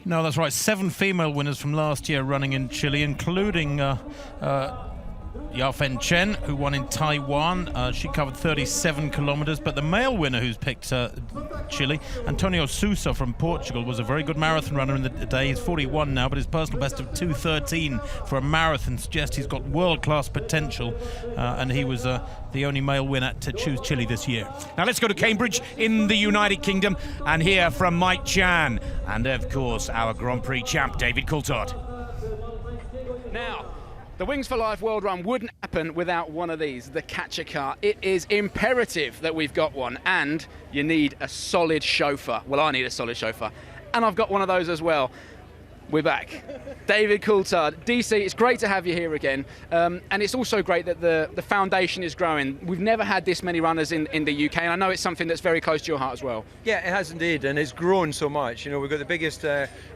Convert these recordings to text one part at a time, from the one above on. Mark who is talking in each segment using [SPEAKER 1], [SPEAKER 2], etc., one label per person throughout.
[SPEAKER 1] No, that's right. 7 female winners from last year running in Chile, including Yafen Chen, who won in Taiwan. She covered 37 kilometers, but the male winner who's picked Chile, Antonio Sousa from Portugal, was a very good marathon runner in the day. He's 41 now, but his personal best of 2:13 for a marathon suggests he's got world-class potential, and he was the only male winner to choose Chile this year.
[SPEAKER 2] Now let's go to Cambridge in the United Kingdom and hear from Mike Chan and, of course, our Grand Prix champ, David Coulthard.
[SPEAKER 3] Now, the Wings for Life World Run wouldn't happen without one of these, the catcher car. It is imperative that we've got one, and you need a solid chauffeur. Well, I need a solid chauffeur, and I've got one of those as well. We're back. David Coulthard. DC, it's great to have you here again. And it's also great that the foundation is growing. We've never had this many runners in the UK, and I know it's something that's very close to your heart as well.
[SPEAKER 4] Yeah, it has indeed, and it's grown so much. You know, we've got the biggest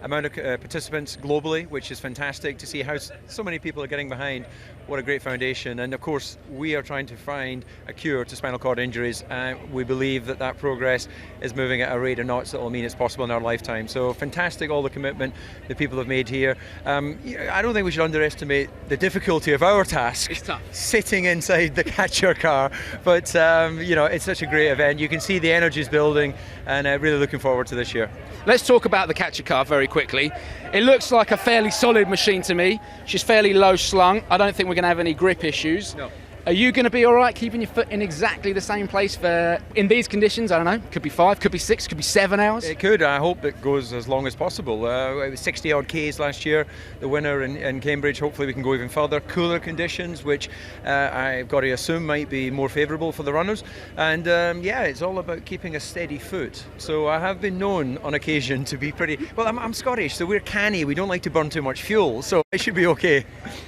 [SPEAKER 4] amount of participants globally, which is fantastic to see how so many people are getting behind. What a great foundation. And of course, we are trying to find a cure to spinal cord injuries. We believe that that progress is moving at a rate of knots that will mean it's possible in our lifetime. So fantastic, all the commitment the people have made here. I don't think we should underestimate the difficulty of our task.
[SPEAKER 3] It's tough.
[SPEAKER 4] Sitting inside the catcher car. But, you know, it's such a great event. You can see the energy is building, and really looking forward to this year.
[SPEAKER 3] Let's talk about the catcher car very quickly. It looks like a fairly solid machine to me. She's fairly low slung. I don't think we're going to have any grip issues.
[SPEAKER 4] No.
[SPEAKER 3] Are you going to be all right keeping your foot in exactly the same place for, in these conditions? I don't know, could be 5, could be 6, could be 7 hours?
[SPEAKER 4] It could. I hope it goes as long as possible. It was 60 odd Ks last year, the winner in Cambridge. Hopefully we can go even further. Cooler conditions, which I've got to assume might be more favourable for the runners. And yeah, it's all about keeping a steady foot. So I have been known on occasion to be pretty, well, I'm Scottish, so we're canny. We don't like to burn too much fuel, so it should be okay.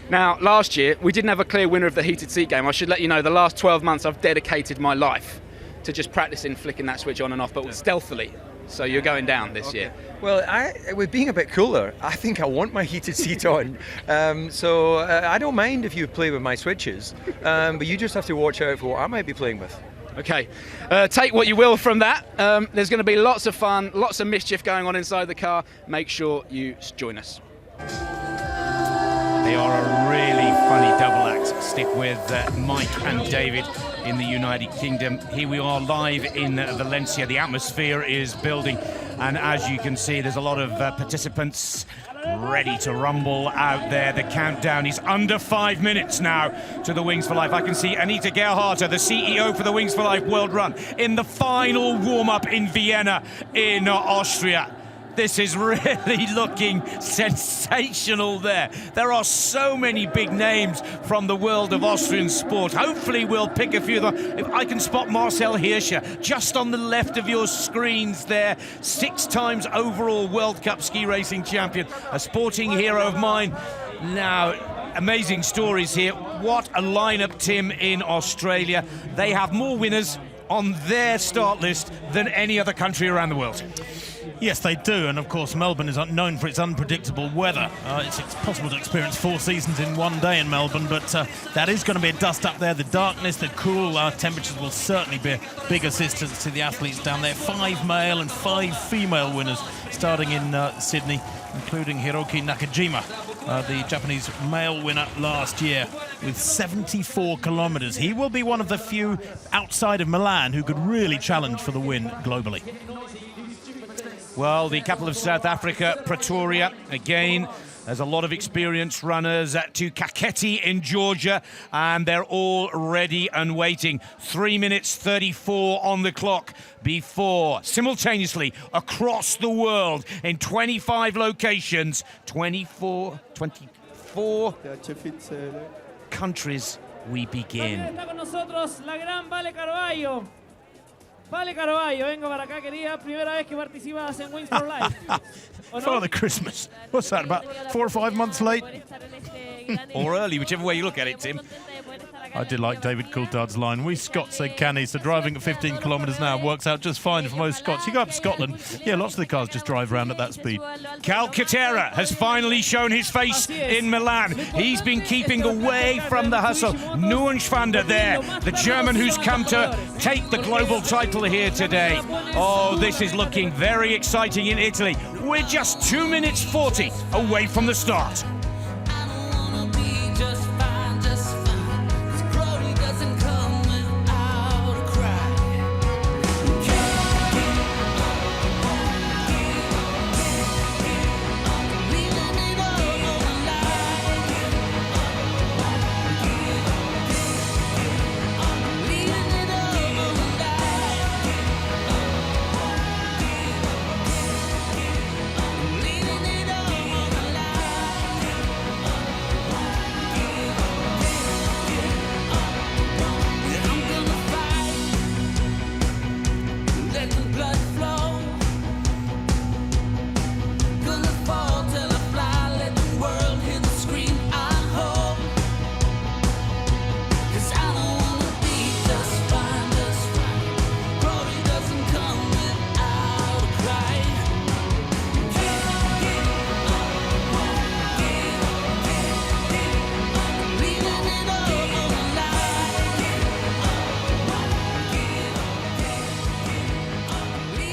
[SPEAKER 3] Now, last year, we didn't have a clear winner of the heated seat game. I should let you know, the last 12 months I've dedicated my life to just practicing flicking that switch on and off, but stealthily. So you're going down this year.
[SPEAKER 4] Well, with being a bit cooler, I think I want my heated seat on. So I don't mind if you play with my switches, but you just have to watch out for what I might be playing with.
[SPEAKER 3] Okay, take what you will from that. There's going to be lots of fun, lots of mischief going on inside the car. Make sure you join us.
[SPEAKER 2] They are a really funny double act. Stick with Mike and David in the United Kingdom. Here we are live in Valencia. The atmosphere is building, and as you can see, there's a lot of participants ready to rumble out there. The countdown is under 5 minutes now to the Wings for Life. I can see Anita Gerhardt, the CEO for the Wings for Life World Run, in the final warm-up in Vienna in Austria. This is really looking sensational there. There are so many big names from the world of Austrian sport. Hopefully we'll pick a few of them. If I can spot Marcel Hirscher just on the left of your screens there, 6 times overall World Cup ski racing champion, a sporting hero of mine. Now, amazing stories here. What a lineup, Tim, in Australia. They have more winners on their start list than any other country around the world.
[SPEAKER 1] Yes, they do, and of course Melbourne is known for its unpredictable weather. It's possible to experience 4 seasons in one day in Melbourne, but that is going to be a dust up there. The darkness, the cool temperatures will certainly be a big assistance to the athletes down there. 5 male and 5 female winners starting in Sydney, including Hiroki Nakajima, the Japanese male winner last year with 74 kilometers. He will be one of the few outside of Milan who could really challenge for the win globally.
[SPEAKER 2] Well, the capital of South Africa, Pretoria, again, there's a lot of experienced runners to Kakheti in Georgia, and they're all ready and waiting. 3 minutes 34 on the clock before, simultaneously, across the world, in 25 locations, 24 countries, we begin.
[SPEAKER 5] Vale Carvalho, vengo para acá, querida. Primera vez que participas en Wings for Life.
[SPEAKER 1] Father Christmas. What's that, about 4 or 5 months late?
[SPEAKER 2] Or early, whichever way you look at it, Tim.
[SPEAKER 1] I did like David Coulthard's line. We Scots say canny, so driving at 15 kilometres an hour works out just fine for most Scots. You go up to Scotland, yeah, lots of the cars just drive around at that speed.
[SPEAKER 2] Cal Catera has finally shown his face in Milan. He's been keeping away from the hustle. Neuenschwander there, the German who's come to take the global title here today. Oh, this is looking very exciting in Italy. we're just 2 minutes 40 away from the start.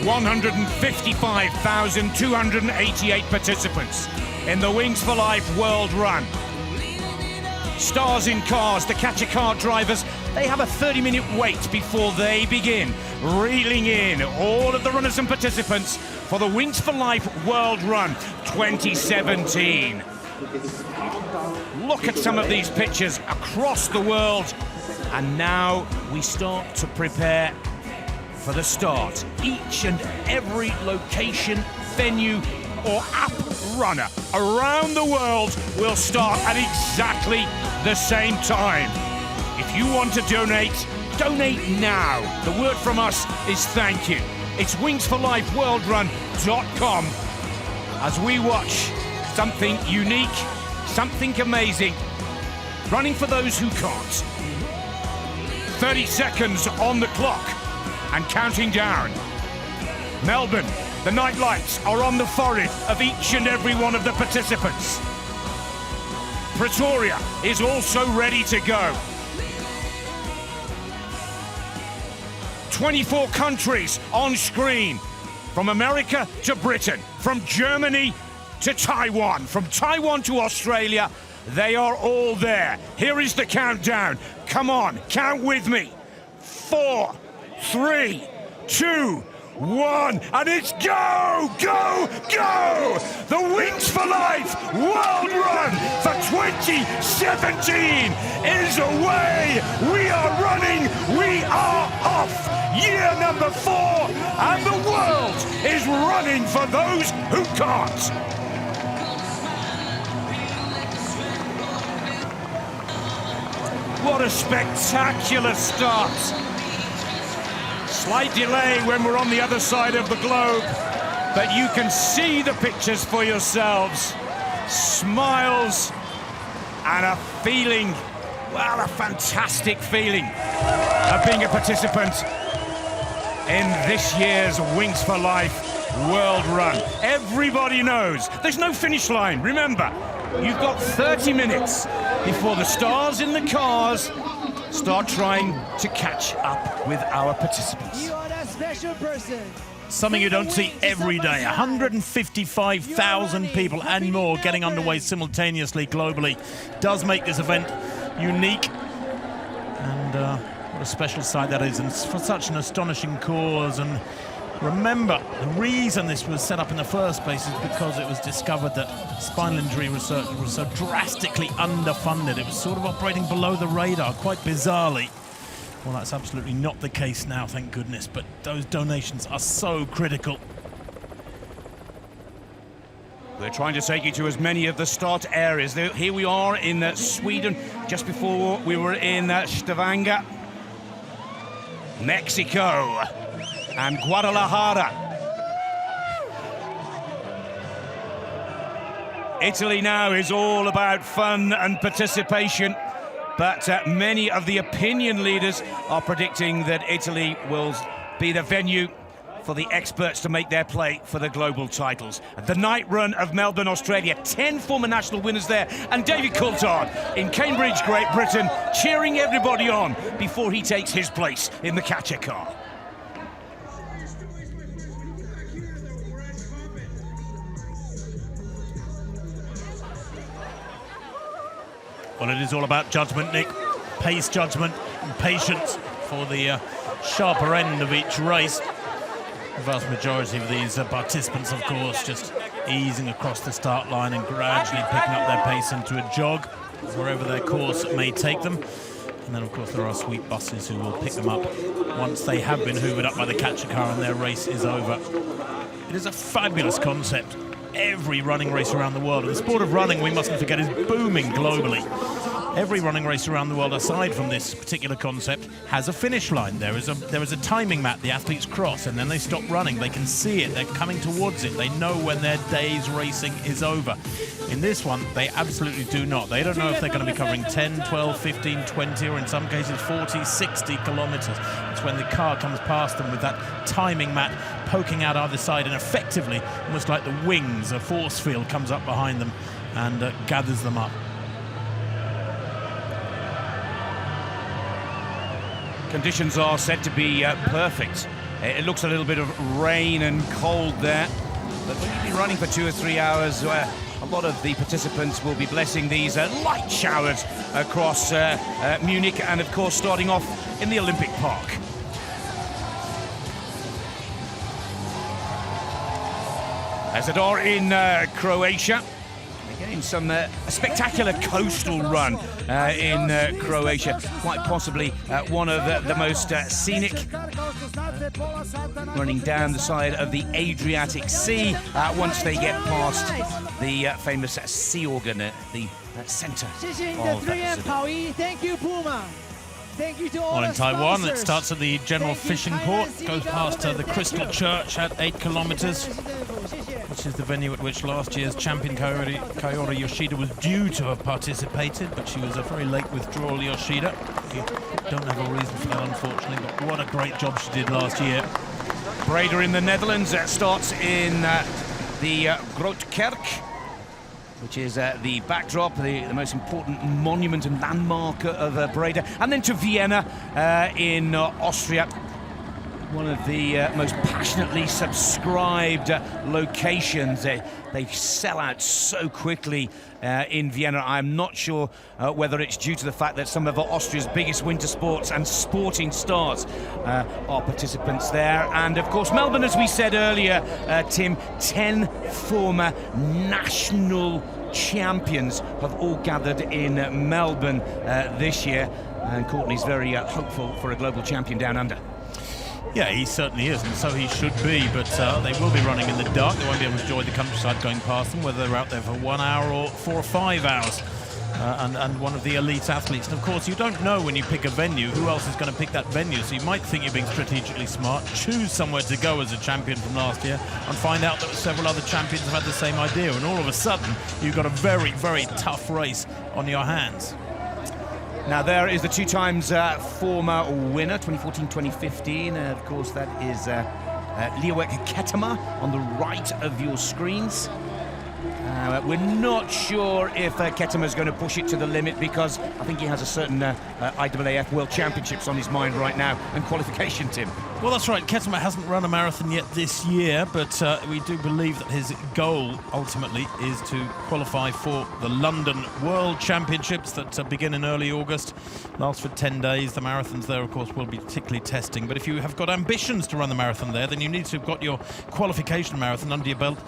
[SPEAKER 2] 155,288 participants in the Wings for Life World Run. Stars in cars, the catcher car drivers, they have a 30-minute wait before they begin, reeling in all of the runners and participants for the Wings for Life World Run 2017. Look at some of these pictures across the world, and now we start to prepare for the start. Each and every location, venue, or app runner around the world will start at exactly the same time. If you want to donate, donate now. The word from us is thank you. It's wingsforlifeworldrun.com as we watch something unique, something amazing, running for those who can't. 30 seconds on the clock and counting down. Melbourne, the night lights are on the forehead of each and every one of the participants. Pretoria is also ready to go. 24 countries on screen, from America to Britain, from Germany to Taiwan, from Taiwan to Australia, they are all there. Here is the countdown. Come on, count with me. 4, 3, 2, 1, and it's go, go, go! The Wings for Life World Run for 2017 is away. We are running, we are off. Year number 4, and the world is running for those who can't. What a spectacular start. Slight delay when we're on the other side of the globe, but you can see the pictures for yourselves. Smiles and a feeling, well, a fantastic feeling of being a participant in this year's Wings for Life World Run. Everybody knows there's no finish line. Remember, you've got 30 minutes before the stars in the cars start trying to catch up with our participants.
[SPEAKER 5] You are a special person.
[SPEAKER 1] Something you don't see every day. 155,000 people and more getting underway simultaneously globally does make this event unique. And what a special sight that is, and for such an astonishing cause. And remember, the reason this was set up in the first place is because it was discovered that spinal injury research was so drastically underfunded. It was sort of operating below the radar, quite bizarrely. Well, that's absolutely not the case now, thank goodness, but those donations are so critical.
[SPEAKER 2] We're trying to take you to as many of the start areas. Here we are in Sweden, just before we were in Stavanger, Mexico, and Guadalajara. Italy now is all about fun and participation, but many of the opinion leaders are predicting that Italy will be the venue for the experts to make their play for the global titles. The night run of Melbourne, Australia, 10 former national winners there, and David Coulthard in Cambridge, Great Britain, cheering everybody on before he takes his place in the catcher car.
[SPEAKER 1] Well, it is all about judgment, Nick. Pace judgment and patience for the sharper end of each race. The vast majority of these participants, of course, just easing across the start line and gradually picking up their pace into a jog, wherever their course may take them. And then, of course, there are sweep buses who will pick them up once they have been hoovered up by the catcher car and their race is over. It is a fabulous concept. Every running race around the world, and the sport of running, we mustn't forget, is booming globally. Every running race around the world, aside from this particular concept, has a finish line. There is a timing mat the athletes cross, and then they stop running. They can see it. They're coming towards it. They know when their day's racing is over. In this one, they absolutely do not. They don't know if they're going to be covering 10, 12, 15, 20, or in some cases 40, 60 kilometers. It's when the car comes past them with that timing mat poking out either side, and effectively, almost like the wings, a force field comes up behind them and gathers them up.
[SPEAKER 2] Conditions are said to be perfect. It looks a little bit of rain and cold there, but when you've been running for 2 or 3 hours, a lot of the participants will be blessing these light showers across Munich, and of course starting off in the Olympic Park. As it are in Croatia. Again, some spectacular coastal run in Croatia. Quite possibly one of the most scenic, running down the side of the Adriatic Sea once they get past the famous sea organ at the centre of that city.
[SPEAKER 5] Thank you, Puma. Thank you to all
[SPEAKER 1] Well, in Taiwan,
[SPEAKER 5] sponsors.
[SPEAKER 1] it starts at the general fishing port, goes past the Crystal Church at 8 kilometers, which is the venue at which last year's champion Kaori Yoshida was due to have participated, but she was a very late withdrawal, Yoshida. We don't have a reason for that, unfortunately, but what a great job she did last year.
[SPEAKER 2] Breda in the Netherlands starts in the Grote Kerk, which is the backdrop, the most important monument and landmark of Breda, and then to Vienna in Austria, one of the most passionately subscribed locations. They sell out so quickly in Vienna. I'm not sure whether it's due to the fact that some of Austria's biggest winter sports and sporting stars are participants there. And of course Melbourne, as we said earlier, Tim, 10 former national champions have all gathered in Melbourne this year, and Courtney's very hopeful for a global champion down under.
[SPEAKER 1] Yeah, he certainly is, and so he should be, but they will be running in the dark. They won't be able to enjoy the countryside going past them, whether they're out there for 1 hour or 4 or 5 hours. And one of the elite athletes. And of course, you don't know when you pick a venue who else is going to pick that venue, so you might think you're being strategically smart, choose somewhere to go as a champion from last year, and find out that several other champions have had the same idea, and all of a sudden you've got a very, very tough race on your hands.
[SPEAKER 2] Now there is the 2 times former winner, 2014-2015. Of course, that is Liwek Ketema on the right of your screens. We're not sure if Ketema is going to push it to the limit, because I think he has a certain IAAF World Championships on his mind right now, and qualification, Tim.
[SPEAKER 1] Well, that's right. Ketema hasn't run a marathon yet this year, but we do believe that his goal ultimately is to qualify for the London World Championships that begin in early August, last for 10 days. The marathons there, of course, will be particularly testing. But if you have got ambitions to run the marathon there, then you need to have got your qualification marathon under your belt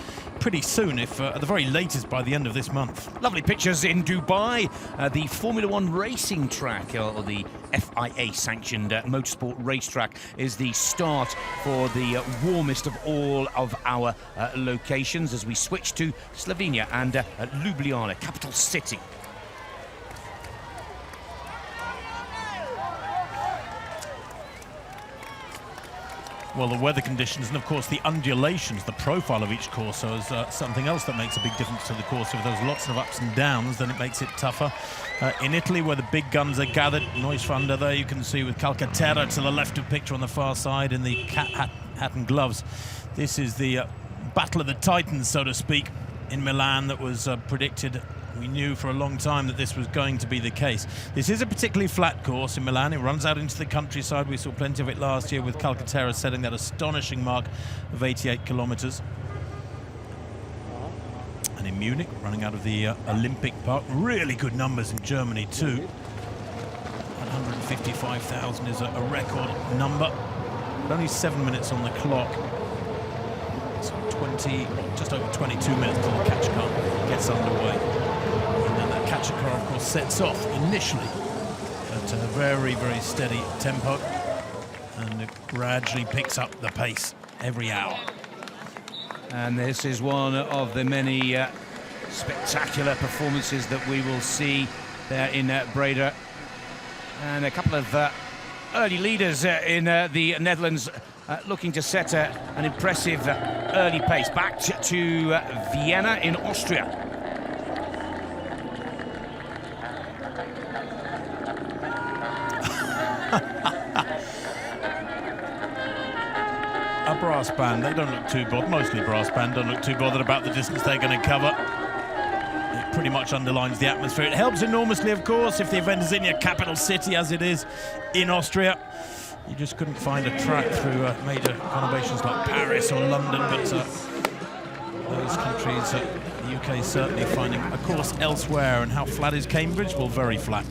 [SPEAKER 1] pretty soon, if at the very latest by the end of this month.
[SPEAKER 2] Lovely pictures in Dubai, the Formula One racing track, or the FIA-sanctioned motorsport racetrack, is the start for the warmest of all of our locations as we switch to Slovenia and Ljubljana, capital city.
[SPEAKER 1] Well, the weather conditions and, of course, the undulations, the profile of each Corso is something else that makes a big difference to the Corso. If there's lots of ups and downs, then it makes it tougher. In Italy, where the big guns are gathered, Neusfrander there you can see with Calcaterra to the left of picture on the far side in the hat and gloves. This is the battle of the Titans, so to speak, in Milan that was predicted. We knew for a long time that this was going to be the case. This is a particularly flat course in Milan. It runs out into the countryside. We saw plenty of it last year with Calcaterra setting that astonishing mark of 88 kilometres. And in in Munich, running out of the Olympic Park. Really good numbers in Germany too. 155,000 is a record number. But only 7 minutes on the clock. So just over 22 minutes until the catch car gets underway. And then that catcher car, of course, sets off initially at a very, very steady tempo, and it gradually picks up the pace every hour.
[SPEAKER 2] And this is one of the many spectacular performances that we will see there in Breda. And a couple of early leaders in the Netherlands looking to set an impressive early pace. Back to Vienna in Austria.
[SPEAKER 1] A brass band, they don't look too bothered, mostly brass band, don't look too bothered about the distance they're going to cover. It pretty much underlines the atmosphere. It helps enormously, of course, if the event is in your capital city, as it is in Austria. You just couldn't find a track through major conurbations like Paris or London, but those countries, the UK is certainly finding a course elsewhere. And how flat is Cambridge? Well, very flat.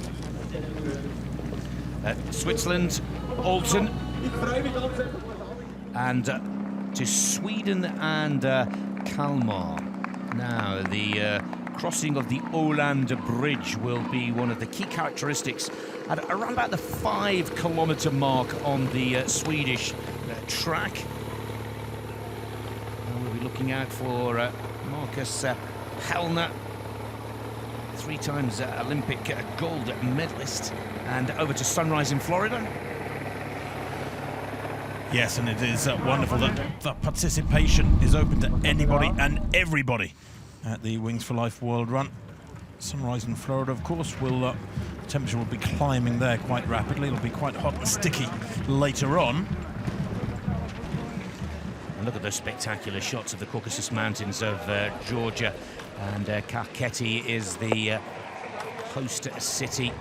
[SPEAKER 2] Switzerland, Alton. And to Sweden and Kalmar. Now, the crossing of the Åland Bridge will be one of the key characteristics at around about the 5 kilometre mark on the Swedish track. And we'll be looking out for Marcus Hellner, 3 times Olympic gold medalist, and over to Sunrise in Florida.
[SPEAKER 1] Yes, and it is wonderful that the participation is open to anybody and everybody at the Wings for Life World Run. Sunrise in Florida, of course, temperature will be climbing there quite rapidly. It'll be quite hot and sticky later on.
[SPEAKER 2] And look at those spectacular shots of the Caucasus Mountains of Georgia. And Kakheti is the host city.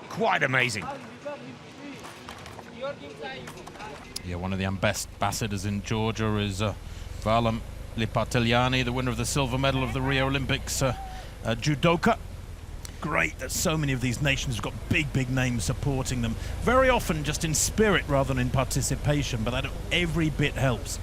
[SPEAKER 2] Quite amazing.
[SPEAKER 1] Yeah, one of the ambassadors in Georgia is Valam Lipateliani, the winner of the silver medal of the Rio Olympics judoka. Great that so many of these nations have got big names supporting them. Very often just in spirit rather than in participation, but that every bit helps.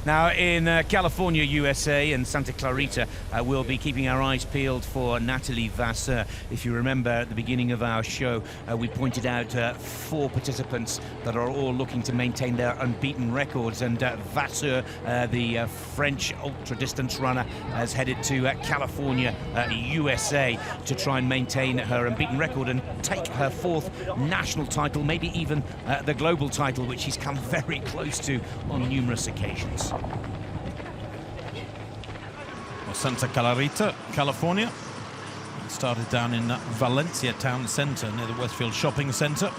[SPEAKER 2] Now in California, USA and Santa Clarita, we'll be keeping our eyes peeled for Nathalie Vasseur. If you remember at the beginning of our show, we pointed out 4 participants that are all looking to maintain their unbeaten records, and Vasseur, the French ultra-distance runner, has headed to California, USA, to try and maintain her unbeaten record and take her 4th national title, maybe even the global title, which she's come very close to on numerous occasions.
[SPEAKER 1] Well, Santa Clarita, California. It started down in Valencia town centre near the Westfield Shopping Centre,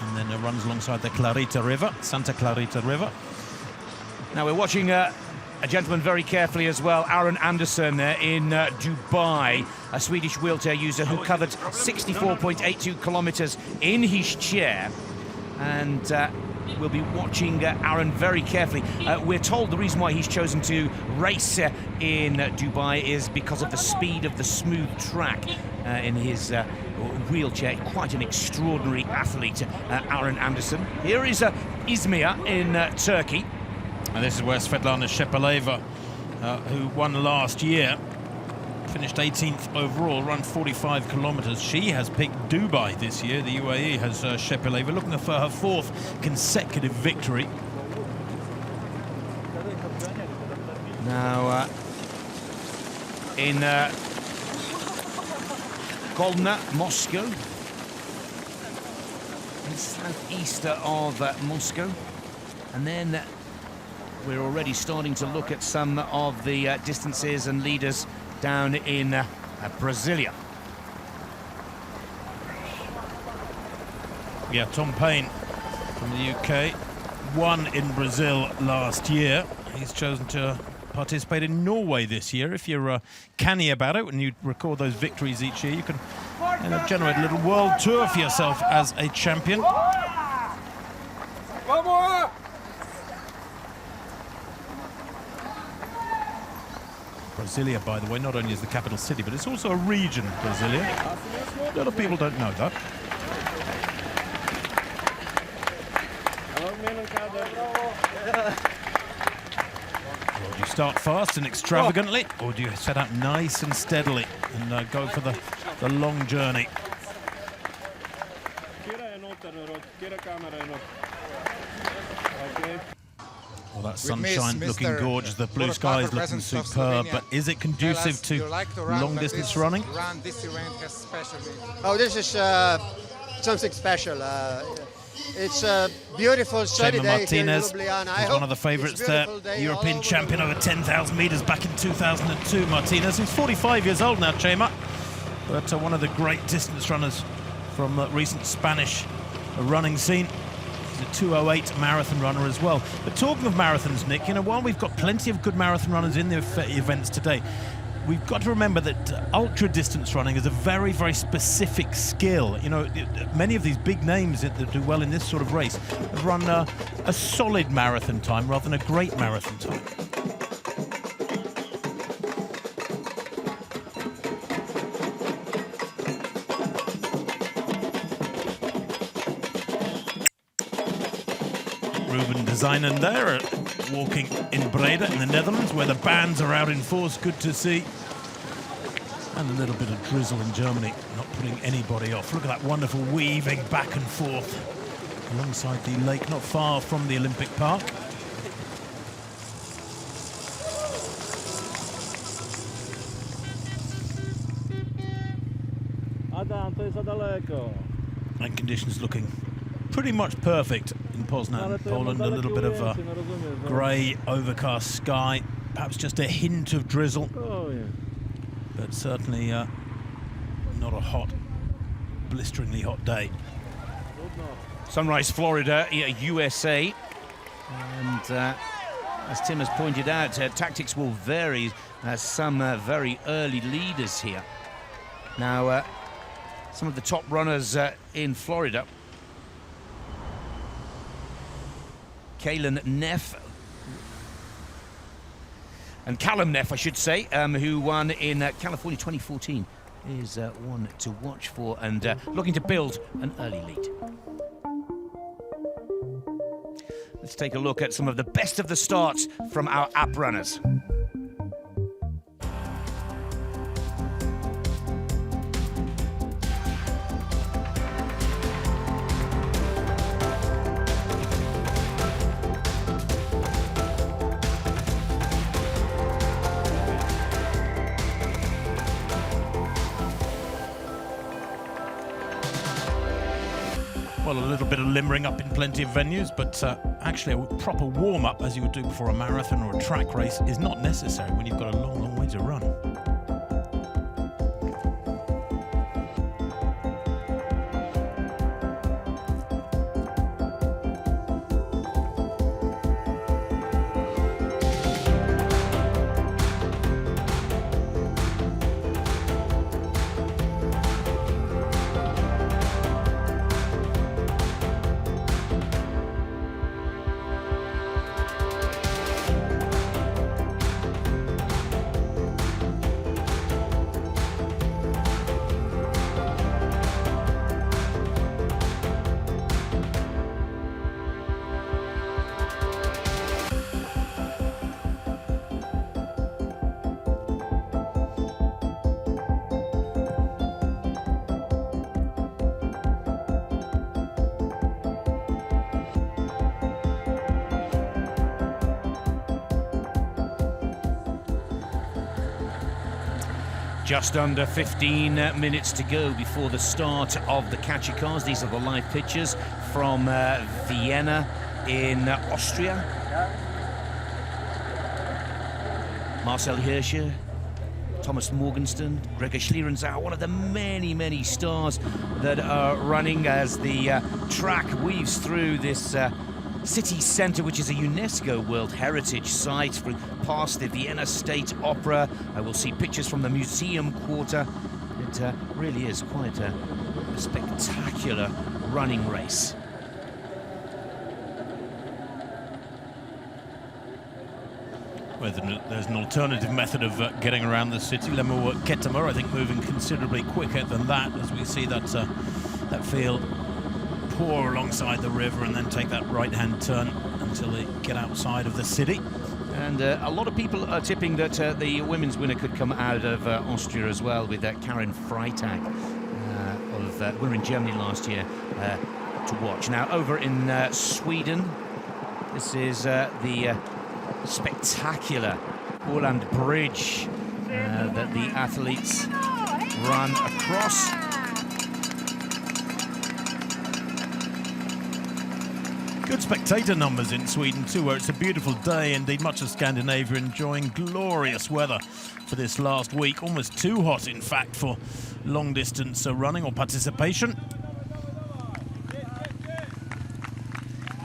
[SPEAKER 1] and then it runs alongside the Clarita River, Santa Clarita River.
[SPEAKER 2] Now we're watching a gentleman very carefully as well, Aaron Anderson in Dubai, a Swedish wheelchair user who covered 64.82 kilometres in his chair, and we'll be watching Aaron very carefully. We're told the reason why he's chosen to race in Dubai is because of the speed of the smooth track in his wheelchair. Quite an extraordinary athlete, Aaron Anderson. Here is Izmir in Turkey.
[SPEAKER 1] And this is where Svetlana Shepeleva, who won last year, finished 18th overall, run 45 kilometres. She has picked Dubai this year. The UAE has Shepeleva looking for her 4th consecutive victory.
[SPEAKER 2] Now, in Kolna, Moscow, in southeast of Moscow, and then we're already starting to look at some of the distances and leaders down in Brasilia.
[SPEAKER 1] Yeah, Tom Payne from the UK won in Brazil last year. He's chosen to participate in Norway this year. If you're canny about it, when you record those victories each year, you can generate a little world tour for yourself as a champion. Brasilia, by the way, not only is the capital city, but it's also a region, Brasilia. A lot of people don't know that. Do you start fast and extravagantly, or do you set out nice and steadily and go for the long journey? Well, that sunshine looking gorgeous, the blue sky is looking superb, but is it conducive to long-distance running?
[SPEAKER 6] Oh, this is something special. It's a beautiful sunny day here in
[SPEAKER 1] Martinez
[SPEAKER 6] Ljubljana.
[SPEAKER 1] is one of the favourites there. European champion over 10,000 metres back in 2002, Martinez. He's 45 years old now, Chema, but one of the great distance runners from the recent Spanish running scene. He's a 2:08 marathon runner as well. But talking of marathons, Nick, you know, while we've got plenty of good marathon runners in the events today, we've got to remember that ultra-distance running is a very, very specific skill. You know, many of these big names that do well in this sort of race have run a solid marathon time rather than a great marathon time. Ruben Designen there, walking in Breda in the Netherlands, where the bands are out in force. Good to see. And a little bit of drizzle in Germany, not putting anybody off. Look at that wonderful weaving back and forth alongside the lake, not far from the Olympic Park. And conditions looking pretty much perfect in Poznan, Poland. A little bit of grey, overcast sky, perhaps just a hint of drizzle, but certainly not a hot, blisteringly hot day.
[SPEAKER 2] Sunrise, Florida, USA, and as Tim has pointed out, tactics will vary as some very early leaders here. Now, some of the top runners in Florida. Callum Neff, I should say, who won in California 2014, is one to watch for and looking to build an early lead. Let's take a look at some of the best of the starts from our app runners.
[SPEAKER 1] Well, a little bit of limbering up in plenty of venues, but actually a proper warm-up, as you would do before a marathon or a track race, is not necessary when you've got a long, long way to run.
[SPEAKER 2] Just under 15 minutes to go before the start of the catcher cars. These are the live pictures from Vienna in Austria. Marcel Hirscher, Thomas Morgenstern, Gregor Schlierenzauer, one of the many, many stars that are running as the track weaves through this city centre, which is a UNESCO World Heritage Site, past the Vienna State Opera. I will see pictures from the Museum Quarter. It really is quite a spectacular running race.
[SPEAKER 1] There's an alternative method of getting around the city. Lemur Ketama, I think, moving considerably quicker than that, as we see that that field pour alongside the river and then take that right-hand turn until they get outside of the city.
[SPEAKER 2] And a lot of people are tipping that the women's winner could come out of Austria as well, with Karin Freitag, winner in Germany last year, to watch. Now over in Sweden, this is the spectacular Åland Bridge that the athletes run across.
[SPEAKER 1] Good spectator numbers in Sweden too, where it's a beautiful day. Indeed, much of Scandinavia enjoying glorious weather for this last week. Almost too hot, in fact, for long distance running or participation.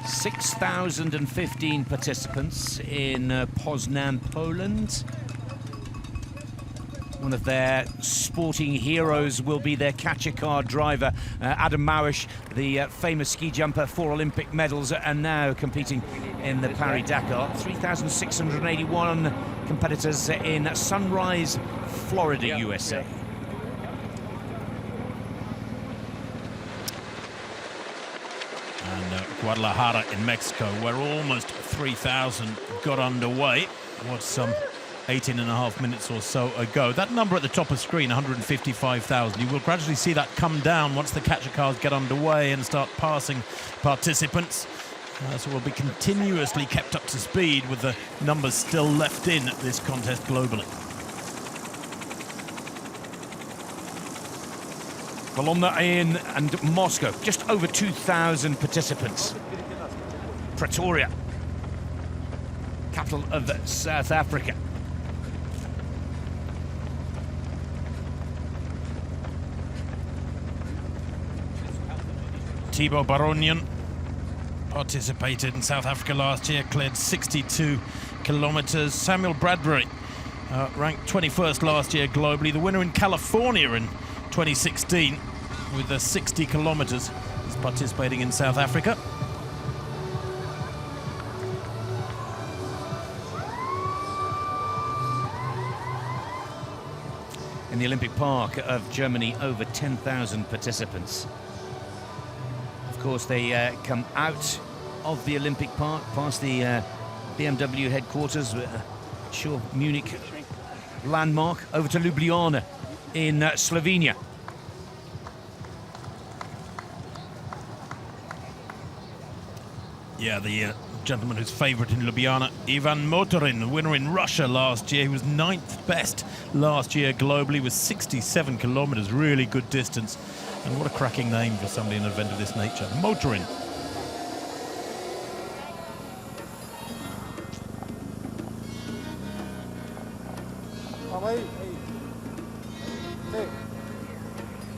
[SPEAKER 2] 6,015 participants in Poznan, Poland. One of their sporting heroes will be their catcher car driver, Adam Małysz, the famous ski jumper, 4 Olympic medals, and now competing in the Paris-Dakar. 3,681 competitors in Sunrise, Florida, USA.
[SPEAKER 1] And Guadalajara in Mexico, where almost 3,000 got underway. What's some 18.5 minutes or so ago. That number at the top of screen, 155,000, you will gradually see that come down once the catcher cars get underway and start passing participants. So we'll be continuously kept up to speed with the numbers still left in this contest globally.
[SPEAKER 2] Bologna and Moscow, just over 2,000 participants. Pretoria, capital of South Africa.
[SPEAKER 1] Thibaut Baronian participated in South Africa last year, cleared 62 kilometers. Samuel Bradbury, ranked 21st last year globally, the winner in California in 2016 with 60 kilometers. He's participating in South Africa.
[SPEAKER 2] In the Olympic Park of Germany, over 10,000 participants. Of course, they come out of the Olympic Park, past the BMW headquarters, sure, Munich landmark, over to Ljubljana in Slovenia.
[SPEAKER 1] Yeah, the gentleman who's favourite in Ljubljana, Ivan Motorin, the winner in Russia last year. He was 9th best last year globally with 67 kilometres, really good distance. And what a cracking name for somebody in an event of this nature. Motorin.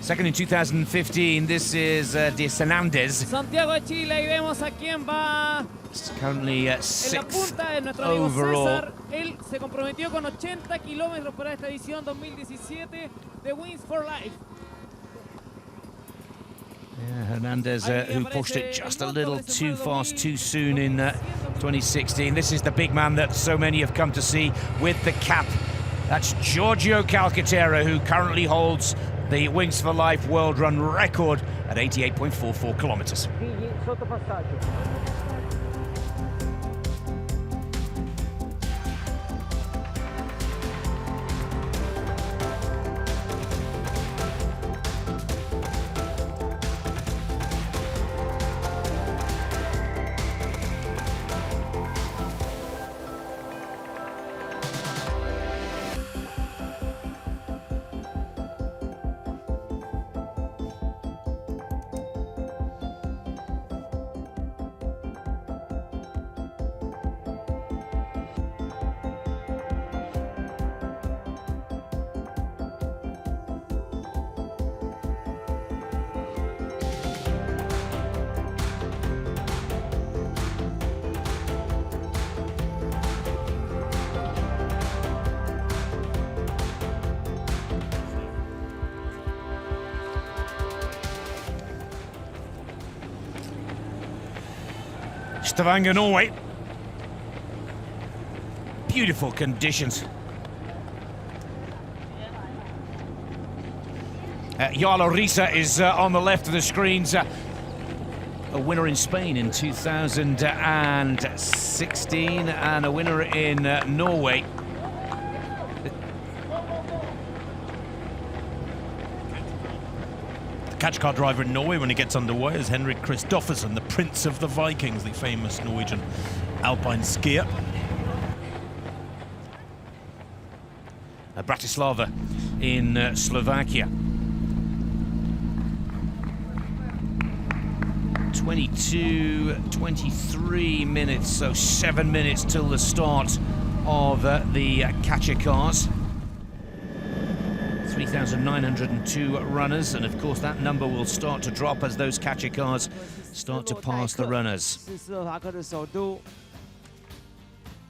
[SPEAKER 2] Second in 2015, this is De Sanandes.
[SPEAKER 5] Santiago de Chile, y vemos a quién va
[SPEAKER 2] It's currently
[SPEAKER 5] en la
[SPEAKER 2] 6th
[SPEAKER 5] punta, es nuestro amigo
[SPEAKER 2] overall.
[SPEAKER 5] César. Él se comprometió con 80 kilómetros para esta edición 2017 de Wings for Life.
[SPEAKER 2] Yeah, Hernandez, who pushed it just a little too fast, too soon in 2016. This is the big man that so many have come to see with the cap. That's Giorgio Calcaterra, who currently holds the Wings for Life World Run record at 88.44 kilometers. Stavanger, Norway. beautiful conditions. Jarlo Risa is on the left of the screens. A winner in Spain in 2016 and a winner in Norway.
[SPEAKER 1] The catch car driver in Norway when he gets underway is Henrik Kristoffersen, the Prince of the Vikings, the famous Norwegian alpine skier.
[SPEAKER 2] Bratislava in Slovakia. 22-23 minutes, so 7 minutes till the start of the catcher cars. 3,902 runners, and of course that number will start to drop as those catcher cars start to pass the runners.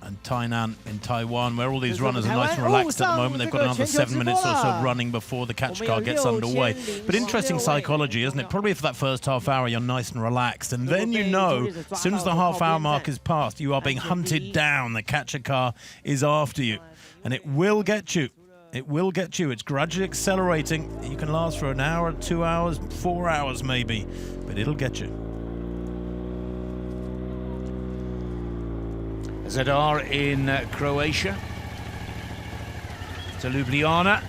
[SPEAKER 1] And Tainan in Taiwan, where all these runners are nice and relaxed at the moment. They've got another 7 minutes or so running before the catch car gets underway. But interesting psychology, isn't it? Probably for that first half hour, you're nice and relaxed. And then you know, as soon as the half-hour mark is passed, you are being hunted down. The catcher car is after you. And it will get you. It will get you. It's gradually accelerating. You can last for an hour, 2 hours, 4 hours maybe. But it'll get you.
[SPEAKER 2] Zadar in Croatia to Ljubljana.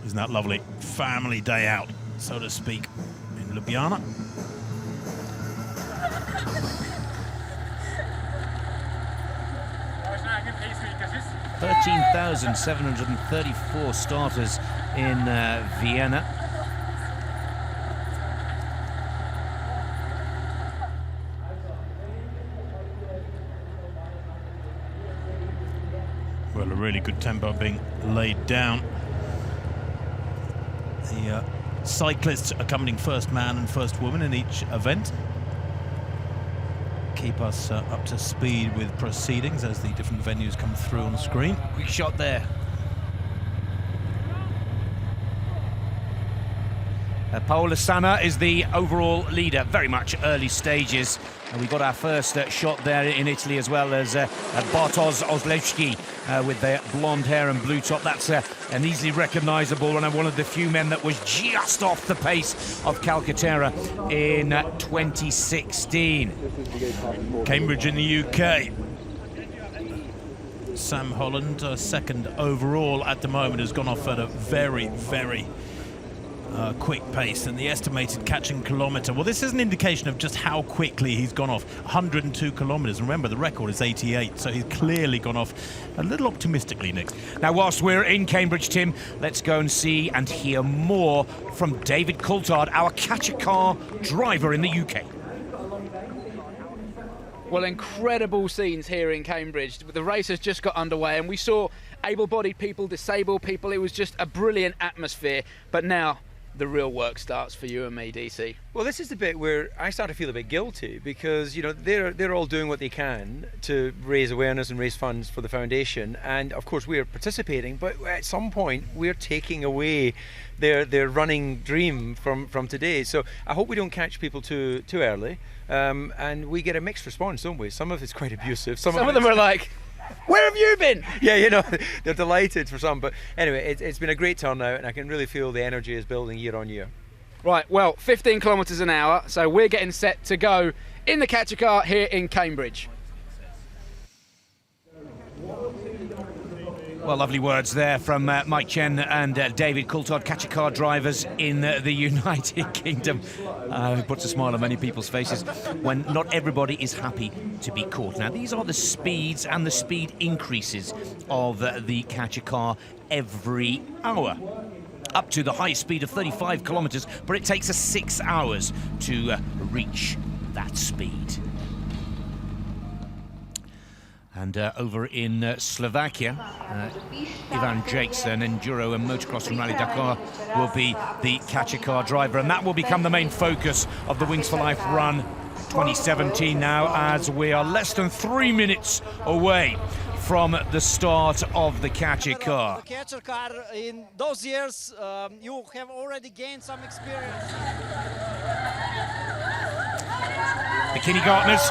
[SPEAKER 1] Isn't that lovely? Family day out, so to speak, in Ljubljana.
[SPEAKER 2] $13,734 starters in Vienna.
[SPEAKER 1] Well, a really good tempo being laid down. The cyclists accompanying first man and first woman in each event keep us up to speed with proceedings as the different venues come through on the screen.
[SPEAKER 2] Quick shot there. Paola Sanna is the overall leader, very much early stages. And we got our first shot there in Italy, as well as Bartosz Ozlewski with their blonde hair and blue top. That's an easily recognisable and one of the few men that was just off the pace of Calcaterra in 2016.
[SPEAKER 1] Cambridge in the UK. Sam Holland, second overall at the moment, has gone off at a very, very quick pace, and the estimated catching kilometre, well, this is an indication of just how quickly he's gone off. 102 kilometres. Remember, the record is 88, so he's clearly gone off a little optimistically, Nick.
[SPEAKER 2] Now, whilst we're in Cambridge, Tim, let's go and see and hear more from David Coulthard, our catcher car driver in the UK.
[SPEAKER 3] Well, incredible scenes here in Cambridge. The race has just got underway, and we saw able-bodied people, disabled people. It was just a brilliant atmosphere. But now the real work starts for you and me, DC.
[SPEAKER 4] Well, this is the bit where I start to feel a bit guilty, because you know they're all doing what they can to raise awareness and raise funds for the foundation, and of course we are participating, but at some point we're taking away their running dream from today. So I hope we don't catch people too early, and we get a mixed response, don't we? Some of it's quite abusive. Some of
[SPEAKER 3] them are like, where have you been?
[SPEAKER 4] Yeah, you know, they're delighted for some. But anyway, it's been a great turnout, and I can really feel the energy is building year on year.
[SPEAKER 3] Right, well, 15 kilometres an hour, so we're getting set to go in the catcher car here in Cambridge.
[SPEAKER 2] Well, lovely words there from Mike Chen and David Coulthard, catcher car drivers in the United Kingdom. It puts a smile on many people's faces when not everybody is happy to be caught. Now, these are the speeds and the speed increases of the catcher car every hour, up to the high speed of 35 kilometres, but it takes us 6 hours to reach that speed. And over in Slovakia, Ivan Jakes, an enduro and motocross from Rally Dakar, will be the catcher car driver, and that will become the main focus of the Wings for Life Run 2017 now, as we are less than 3 minutes away from the start of the catcher car.
[SPEAKER 7] The catcher car, in those years, you have already gained some experience.
[SPEAKER 2] The kindergartners,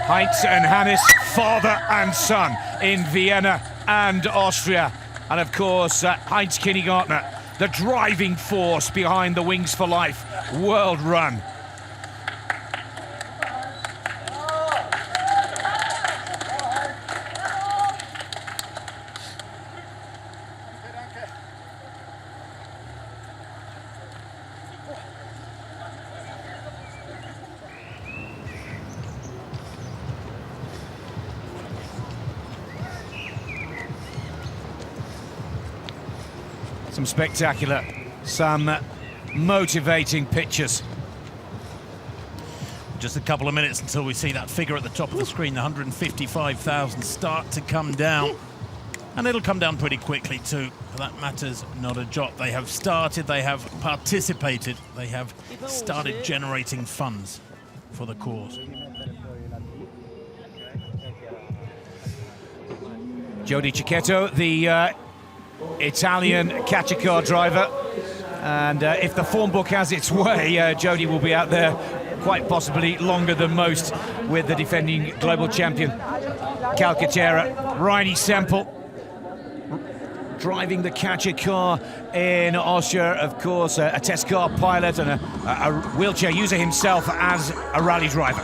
[SPEAKER 2] Heinz and Hannes, father and son in Vienna and Austria. And of course, Heinz Kindergartner, the driving force behind the Wings for Life World Run. Some spectacular, some motivating pictures.
[SPEAKER 1] Just a couple of minutes until we see that figure at the top of the screen, the 155,000 start to come down. And it'll come down pretty quickly too. That matters not a jot. They have started, they have participated, they have started generating funds for the cause.
[SPEAKER 2] Jody Cicchetto, the Italian catcher car driver, and if the form book has its way, Jody will be out there quite possibly longer than most with the defending global champion Calcaterra. Reini Semple driving the catcher car in Austria, of course, a test car pilot and a wheelchair user himself as a rally driver.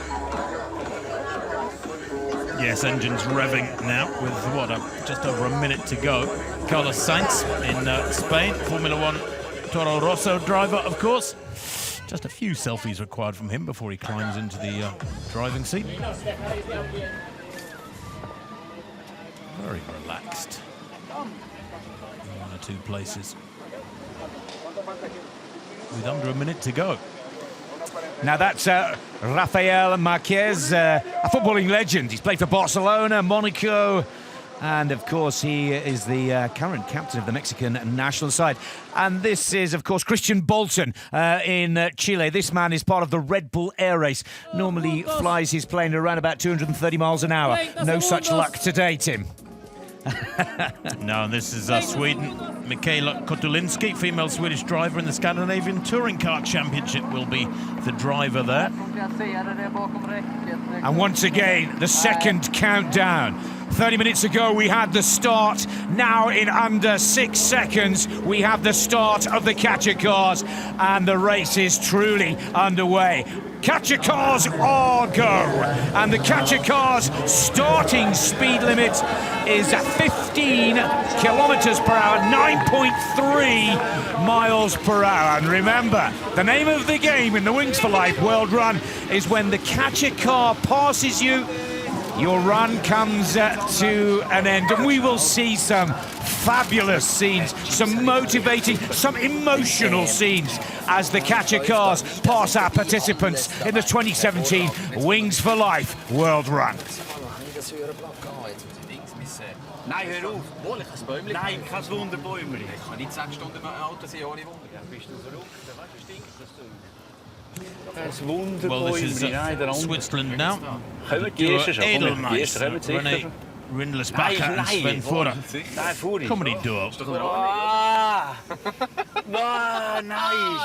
[SPEAKER 1] Yes, engines revving now with just over a minute to go. Carlos Sainz in Spain, Formula One Toro Rosso driver, of course. Just a few selfies required from him before he climbs into the driving seat. Very relaxed. One or two places. With under a minute to go.
[SPEAKER 2] Now that's Rafael Marquez, a footballing legend. He's played for Barcelona, Monaco, and of course he is the current captain of the Mexican national side. And this is, of course, Christian Bolton in Chile. This man is part of the Red Bull Air Race. Normally flies his plane around about 230 miles an hour. No such luck today, Tim.
[SPEAKER 1] No, this is Sweden. Mikaela Kotulinski, female Swedish driver in the Scandinavian Touring Car Championship, will be the driver there.
[SPEAKER 2] And once again, the second countdown. 30 minutes ago we had the start. Now in under 6 seconds we have the start of the catcher cars, and the race is truly underway. Catcher cars all go, and the catcher cars starting speed limit is 15 kilometers per hour, 9.3 miles per hour. And remember, the name of the game in the Wings for Life World Run is when the catcher car passes you, your run comes to an end. And we will see some fabulous scenes, some motivating, some emotional scenes as the catcher cars pass our participants in the 2017 Wings for Life World Run.
[SPEAKER 7] Nein, hör auf. Nein, kein Wunderbäumchen. Ich kann nicht 6 Stunden im Auto sein ohne Wunder. Bist du so
[SPEAKER 1] Well, this is Switzerland now. Edelmeister, René Rindlersbacher and Sven Fora. Comedy duo.
[SPEAKER 7] Nein,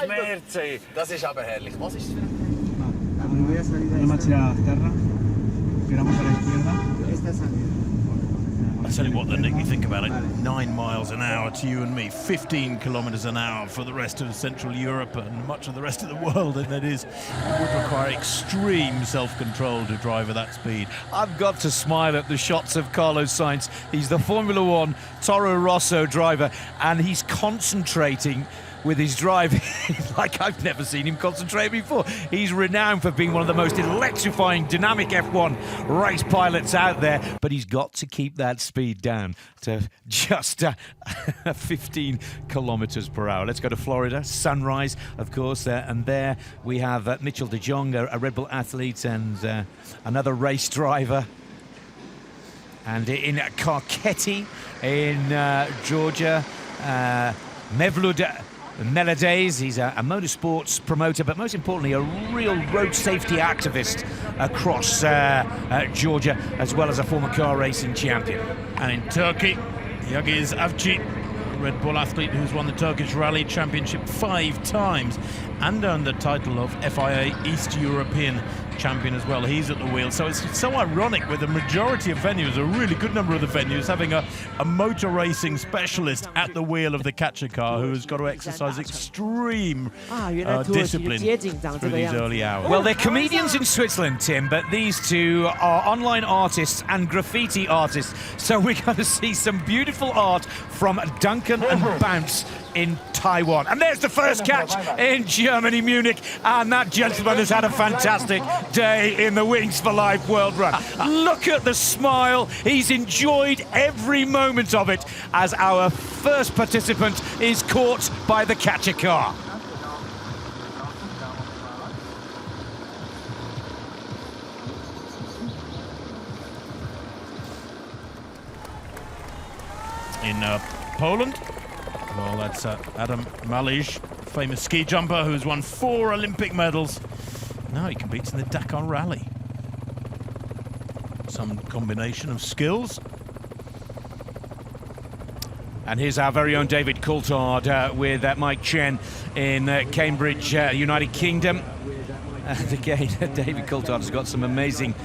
[SPEAKER 7] Schmerzen. Das ist aber herrlich. Was ist es für
[SPEAKER 1] I tell you what, then, Nick, you think about it, 9 miles an hour to you and me, 15 kilometres an hour for the rest of Central Europe and much of the rest of the world, and it would require extreme self-control to drive at that speed.
[SPEAKER 2] I've got to smile at the shots of Carlos Sainz. He's the Formula One Toro Rosso driver, and he's concentrating with his drive like I've never seen him concentrate before. He's renowned for being one of the most electrifying, dynamic F1 race pilots out there, but he's got to keep that speed down to just 15 kilometers per hour. Let's go to Florida, Sunrise, of course, and there we have Mitchell de Jong, a Red Bull athlete and another race driver. And in Kakheti in Georgia, Mevlud Melades, he's a motorsports promoter, but most importantly a real road safety activist across Georgia, as well as a former car racing champion.
[SPEAKER 1] And in Turkey, Yagiz Avci, a Red Bull athlete who's won the Turkish Rally Championship 5 times and earned the title of FIA East European champion as well. He's at the wheel. So it's so ironic with the majority of venues, a really good number of the venues, having a motor racing specialist at the wheel of the catcher car who has got to exercise extreme discipline through these early hours.
[SPEAKER 2] Well, they're comedians in Switzerland, Tim, but these two are online artists and graffiti artists. So we're going to see some beautiful art from Duncan and Bounce in Taiwan. And there's the first catch in Germany, Munich. And that gentleman has had a fantastic day in the Wings for Life World Run. Look at the smile. He's enjoyed every moment of it as our first participant is caught by the catcher car.
[SPEAKER 1] In Poland, well, that's Adam Malysz, famous ski jumper who's won 4 Olympic medals. Now he competes in the Dakar Rally. Some combination of skills.
[SPEAKER 2] And here's our very own David Coulthard with Mike Chen in Cambridge, United Kingdom. And again, David Coulthard has got some amazing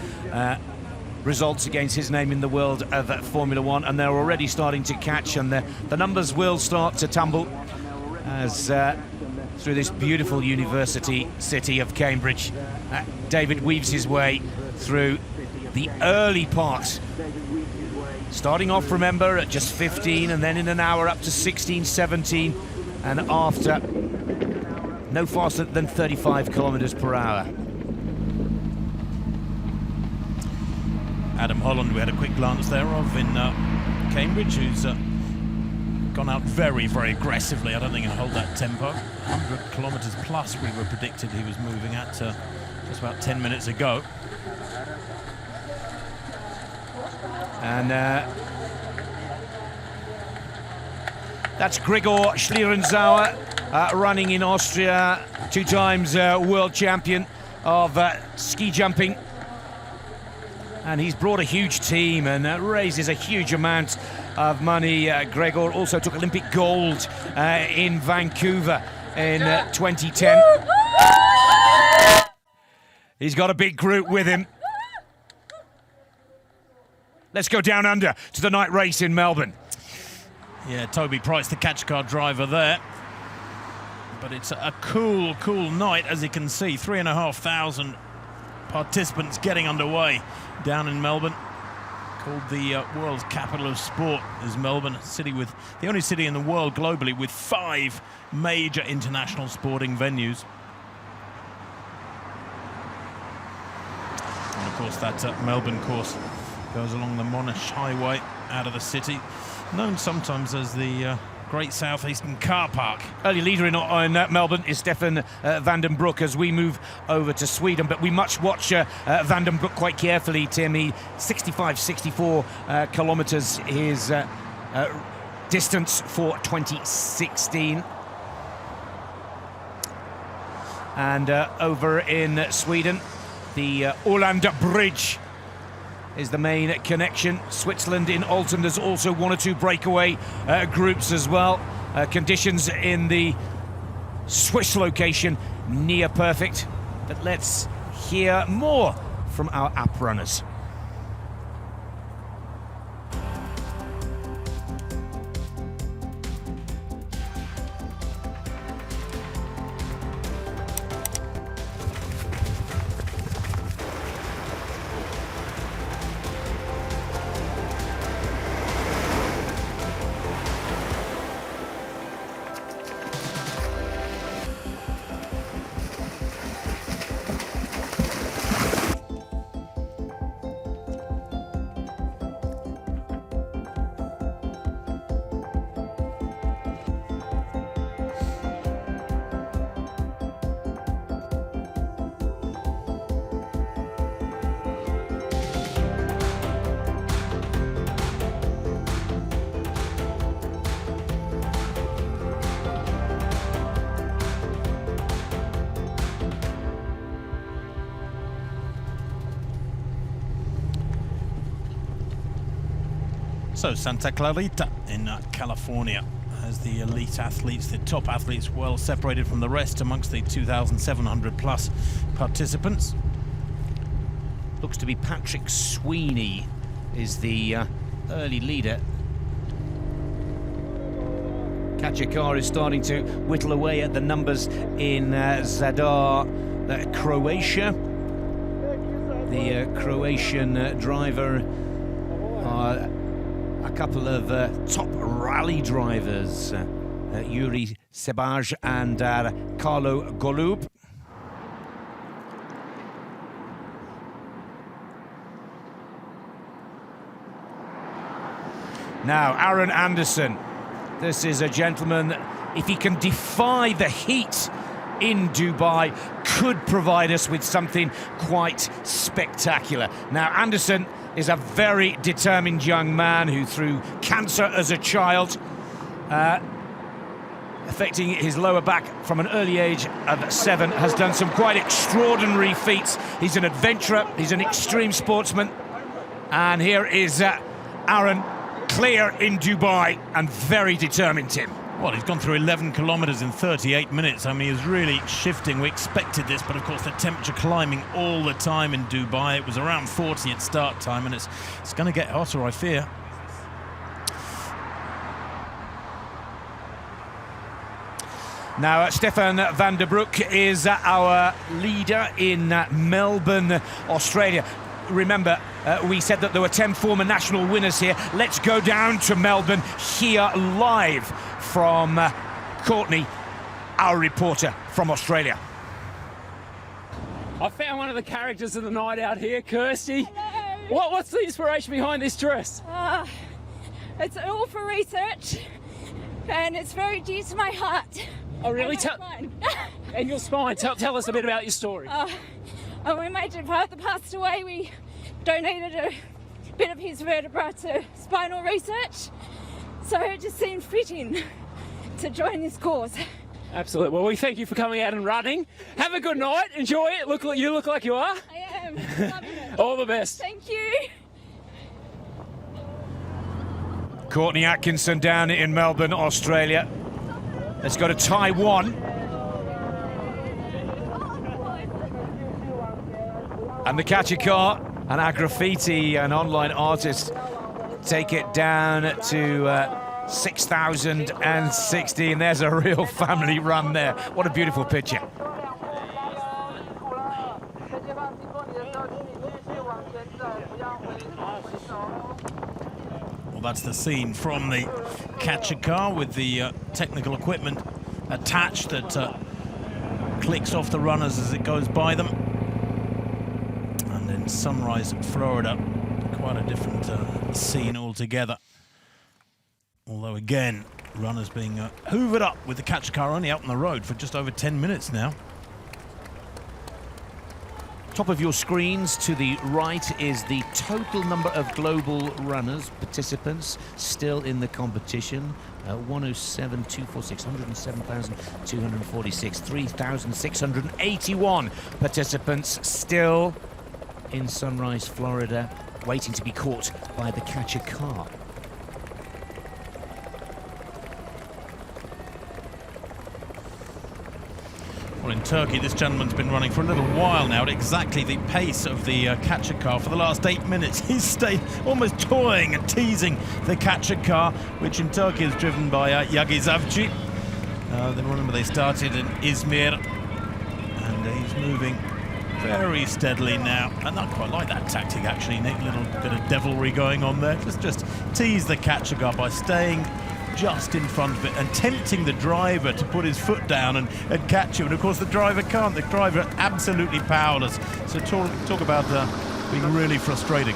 [SPEAKER 2] results against his name in the world of Formula One, and they're already starting to catch, and the numbers will start to tumble as through this beautiful university city of Cambridge, David weaves his way through the early parts. Starting off, remember, at just 15, and then in an hour up to 16, 17, and after no faster than 35 kilometers per hour.
[SPEAKER 1] Adam Holland, we had a quick glance there of in Cambridge, who's gone out very, very aggressively. I don't think he'll hold that tempo. 100 kilometres plus we were predicted he was moving at just about 10 minutes ago.
[SPEAKER 2] And that's Gregor Schlierenzauer running in Austria, 2 times world champion of ski jumping. And he's brought a huge team and raises a huge amount of money. Gregor also took Olympic gold in Vancouver in 2010. He's got a big group with him. Let's go down under to the night race in Melbourne.
[SPEAKER 1] Yeah, Toby Price, the catch car driver there. But it's a cool, cool night, as you can see. 3,500 participants getting underway down in Melbourne. Called the world's capital of sport is Melbourne, a city with the only city in the world globally with 5 major international sporting venues. And of course that Melbourne course goes along the Monash Highway out of the city, known sometimes as the Great Southeastern Car Park.
[SPEAKER 2] Early leader in Melbourne is Stefan van den Broek as we move over to Sweden, but we must watch van den Broek quite carefully, Tim. 64 kilometres his distance for 2016. And over in Sweden, the Ålanda Bridge is the main connection. Switzerland in Alton, there's also 1 or 2 breakaway groups as well. Conditions in the Swiss location near perfect. But let's hear more from our app runners.
[SPEAKER 1] So Santa Clarita in California has the elite athletes, the top athletes, well separated from the rest amongst the 2,700 plus participants.
[SPEAKER 2] looks to be Patrick Sweeney is the early leader. Kachikar is starting to whittle away at the numbers in Zadar, Croatia. The Croatian driver, a couple of top rally drivers, Yuri Sebaj and Carlo Golub. Now, Aaron Anderson. This is a gentleman, if he can defy the heat in Dubai, could provide us with something quite spectacular. Now, Anderson is a very determined young man who, through cancer as a child, affecting his lower back from an early age of 7, has done some quite extraordinary feats. He's an adventurer, he's an extreme sportsman. And here is Aaron, clear in Dubai and very determined, Tim.
[SPEAKER 1] Well, he's gone through 11 kilometres in 38 minutes. I mean, he's really shifting. We expected this, but of course the temperature climbing all the time in Dubai. It was around 40 at start time, and it's going to get hotter, I fear.
[SPEAKER 2] Now, Stefan van der Broek is our leader in Melbourne, Australia. Remember, we said that there were 10 former national winners here. Let's go down to Melbourne, here live from Courtney, our reporter from Australia.
[SPEAKER 8] I found one of the characters of the night out here, Kirsty. Hello. What's the inspiration behind this dress?
[SPEAKER 9] It's all for research, and it's very dear to my heart.
[SPEAKER 8] Oh, really? And your spine. Tell us a bit about your story.
[SPEAKER 9] When my father passed away, we donated a bit of his vertebra to spinal research, so it just seemed fitting to join this cause.
[SPEAKER 8] Absolutely. Well, we thank you for coming out and running. Have a good night. Enjoy it. You look like you are.
[SPEAKER 9] I am. Loving it.
[SPEAKER 8] All the best.
[SPEAKER 9] Thank you.
[SPEAKER 2] Courtney Atkinson down in Melbourne, Australia. Let's go to Taiwan. And the Kachikar and our graffiti and online artists take it down to 6,060, and there's a real family run there. What a beautiful picture.
[SPEAKER 1] Well, that's the scene from the Kachikar with the technical equipment attached that clicks off the runners as it goes by them. And in Sunrise, Florida, quite a different scene altogether. Although again, runners being hoovered up with the Kachikar only out on the road for just over 10 minutes now.
[SPEAKER 2] Top of your screens to the right is the total number of global runners, participants, still in the competition. 107,246, 107,246, 3,681 participants still in Sunrise, Florida, waiting to be caught by the Kachikar.
[SPEAKER 1] Well, in Turkey, this gentleman's been running for a little while now at exactly the pace of the Kachikar for the last 8 minutes. He's stayed almost toying and teasing the Kachikar, which in Turkey is driven by Yagi Zavci. Then remember, they started in Izmir, and he's moving very steadily now. And I quite like that tactic, actually, Nick. A little bit of devilry going on there. Just tease the Kachikar by staying just in front of it and tempting the driver to put his foot down and catch him. And of course the driver can't. The driver absolutely powerless. So talk about being really frustrating.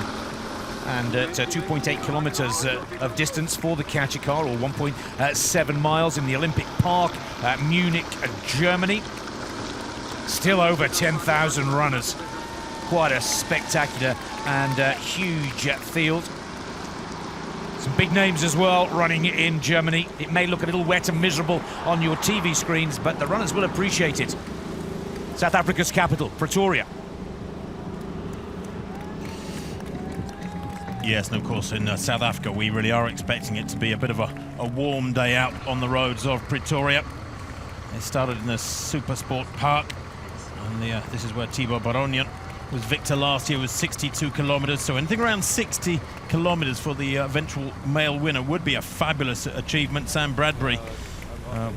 [SPEAKER 2] And at 2.8 kilometers of distance for the Kachikar, or 1.7 miles in the Olympic Park, Munich, Germany. Still over 10,000 runners. Quite a spectacular and huge field. Some big names as well running in Germany. It may look a little wet and miserable on your TV screens, but the runners will appreciate it. South Africa's capital, Pretoria.
[SPEAKER 1] Yes, and of course in South Africa we really are expecting it to be a bit of a warm day out on the roads of Pretoria. They started in the Super Sport Park, and this is where Thibaut Baronian was victor last year, was 62 kilometres. So anything around 60 kilometres for the eventual male winner would be a fabulous achievement. Sam Bradbury,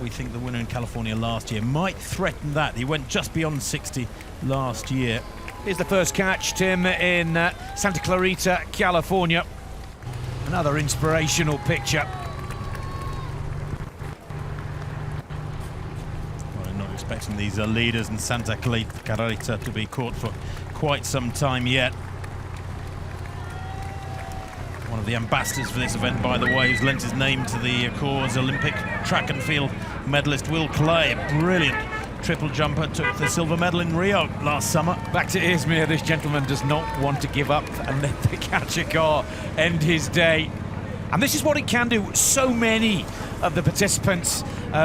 [SPEAKER 1] we think the winner in California last year, might threaten that. He went just beyond 60 last year.
[SPEAKER 2] Here's the first catch, Tim, in Santa Clarita, California. Another inspirational picture.
[SPEAKER 1] Well, I'm not expecting these leaders in Santa Clarita to be caught for quite some time yet. One of the ambassadors for this event, by the way, who's lent his name to the cause, Olympic track and field medalist Will Clay, a brilliant triple jumper, took the silver medal in Rio last summer.
[SPEAKER 2] Back to Izmir, this gentleman does not want to give up and let the catcher car end his day. And this is what it can do. So many of the participants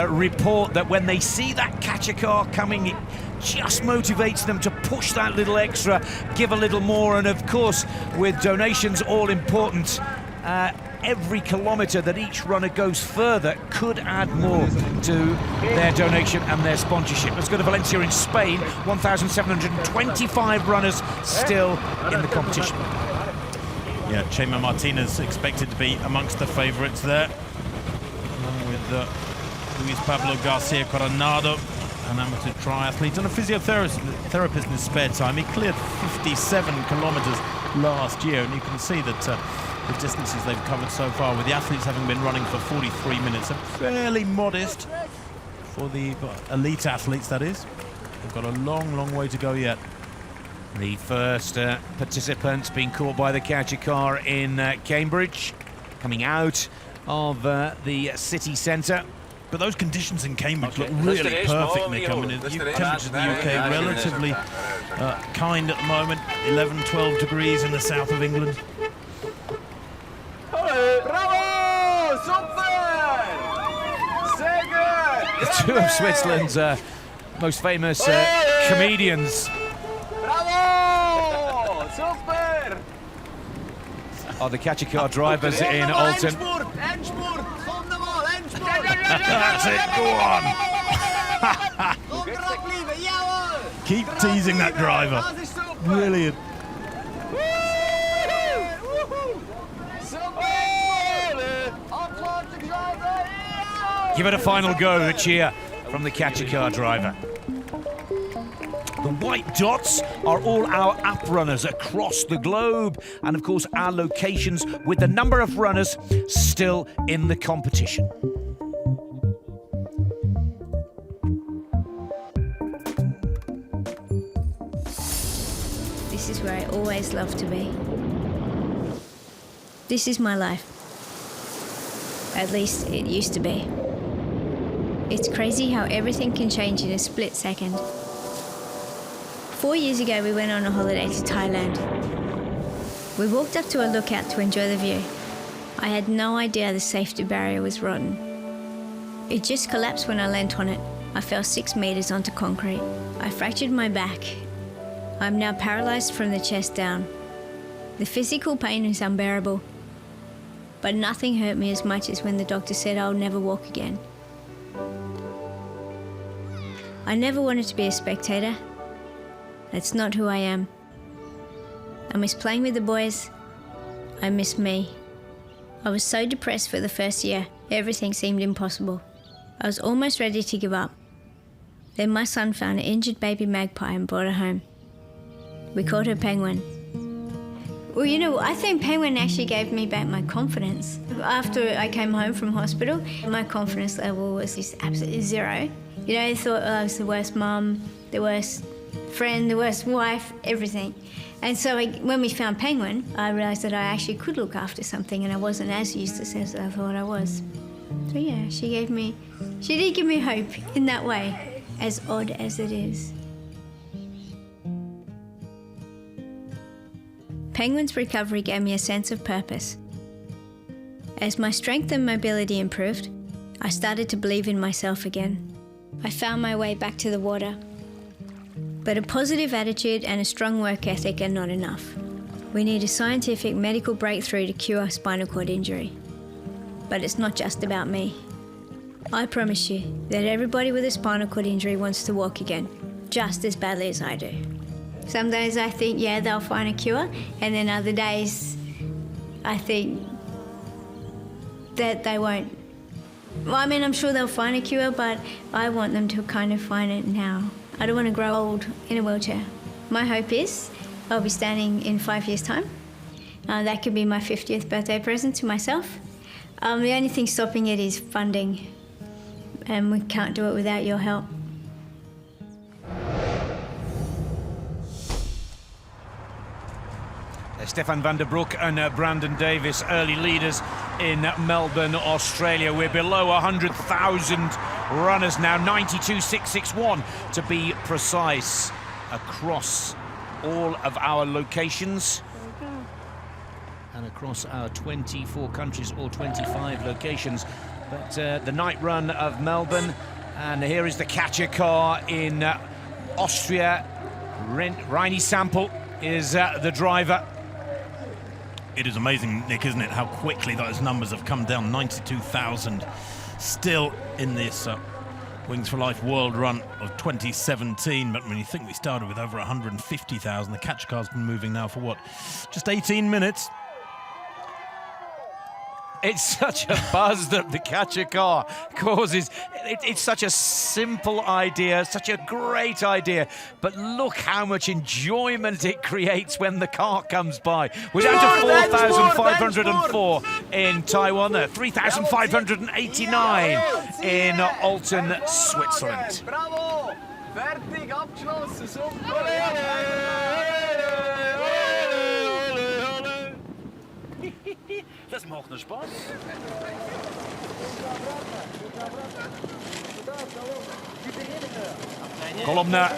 [SPEAKER 2] report that when they see that catcher car coming, it just motivates them to push that little extra, give a little more. And of course, with donations all important, every kilometre that each runner goes further could add more to their donation and their sponsorship. Let's go to Valencia in Spain. 1,725 runners still in the competition.
[SPEAKER 1] Yeah, Chema Martinez expected to be amongst the favourites there, along with Luis Pablo Garcia Coronado, an amateur triathlete and a physiotherapist in his spare time. He cleared 57 kilometres last year, and you can see that the distances they've covered so far, with the athletes having been running for 43 minutes, are fairly modest for the elite athletes, that is. They've got a long, long way to go yet.
[SPEAKER 2] The first participants being caught by the catcher car in Cambridge, coming out of the city centre.
[SPEAKER 1] But those conditions in Cambridge look really perfect, Nick. I mean, temperatures in the UK relatively kind at the moment, 11, 12 degrees in the south of England.
[SPEAKER 7] Bravo! Super!
[SPEAKER 2] The two of Switzerland's most famous comedians are the catcher car drivers in Alton.
[SPEAKER 1] That's it, go on. Keep teasing that driver. Brilliant.
[SPEAKER 2] Give it a final go, a cheer from the catcher car driver. The white dots are all our app runners across the globe, and of course our locations with the number of runners still in the competition.
[SPEAKER 10] This is where I always love to be. This is my life. At least it used to be. It's crazy how everything can change in a split second. 4 years ago, we went on a holiday to Thailand. We walked up to a lookout to enjoy the view. I had no idea the safety barrier was rotten. It just collapsed when I leant on it. I fell 6 meters onto concrete. I fractured my back. I'm now paralyzed from the chest down. The physical pain is unbearable. But nothing hurt me as much as when the doctor said I'll never walk again. I never wanted to be a spectator. That's not who I am. I miss playing with the boys. I miss me. I was so depressed for the first year, everything seemed impossible. I was almost ready to give up. Then my son found an injured baby magpie and brought her home. We called her Penguin. Well, you know, I think Penguin actually gave me back my confidence. After I came home from hospital, my confidence level was just absolutely zero. You know, I thought I was the worst mum, the worst friend, the worst wife, everything. And so when we found Penguin, I realised that I actually could look after something and I wasn't as useless as I thought I was. So yeah, she did give me hope in that way, as odd as it is. Penguin's recovery gave me a sense of purpose. As my strength and mobility improved, I started to believe in myself again. I found my way back to the water. But a positive attitude and a strong work ethic are not enough. We need a scientific medical breakthrough to cure spinal cord injury. But it's not just about me. I promise you that everybody with a spinal cord injury wants to walk again, just as badly as I do. Some days I think, yeah, they'll find a cure, and then other days I think that they won't. Well, I mean, I'm sure they'll find a cure, but I want them to kind of find it now. I don't want to grow old in a wheelchair. My hope is I'll be standing in 5 years' time. That could be my 50th birthday present to myself. The only thing stopping it is funding, and we can't do it without your help.
[SPEAKER 2] Stefan van der Broek and Brandon Davis, early leaders in Melbourne, Australia. We're below 100,000 runners now, 92,661 to be precise, across all of our locations and across our 24 countries or 25 locations. But the night run of Melbourne, and here is the catcher car in Austria. Reini Sample is the driver.
[SPEAKER 1] It is amazing, Nick, isn't it, how quickly those numbers have come down. 92,000 still in this Wings for Life World Run of 2017. But when you think we started with over 150,000, the catch car's been moving now for what? Just 18 minutes.
[SPEAKER 2] It's such a buzz that the catcher car causes. It's such a simple idea, such a great idea, but look how much enjoyment it creates when the car comes by. We're down to 4,504 in Taiwan, 3,589 in Alton, Switzerland.
[SPEAKER 7] Bravo! Fertig, abgeschlossen, super! Das macht noch Spaß.
[SPEAKER 2] Kolomna,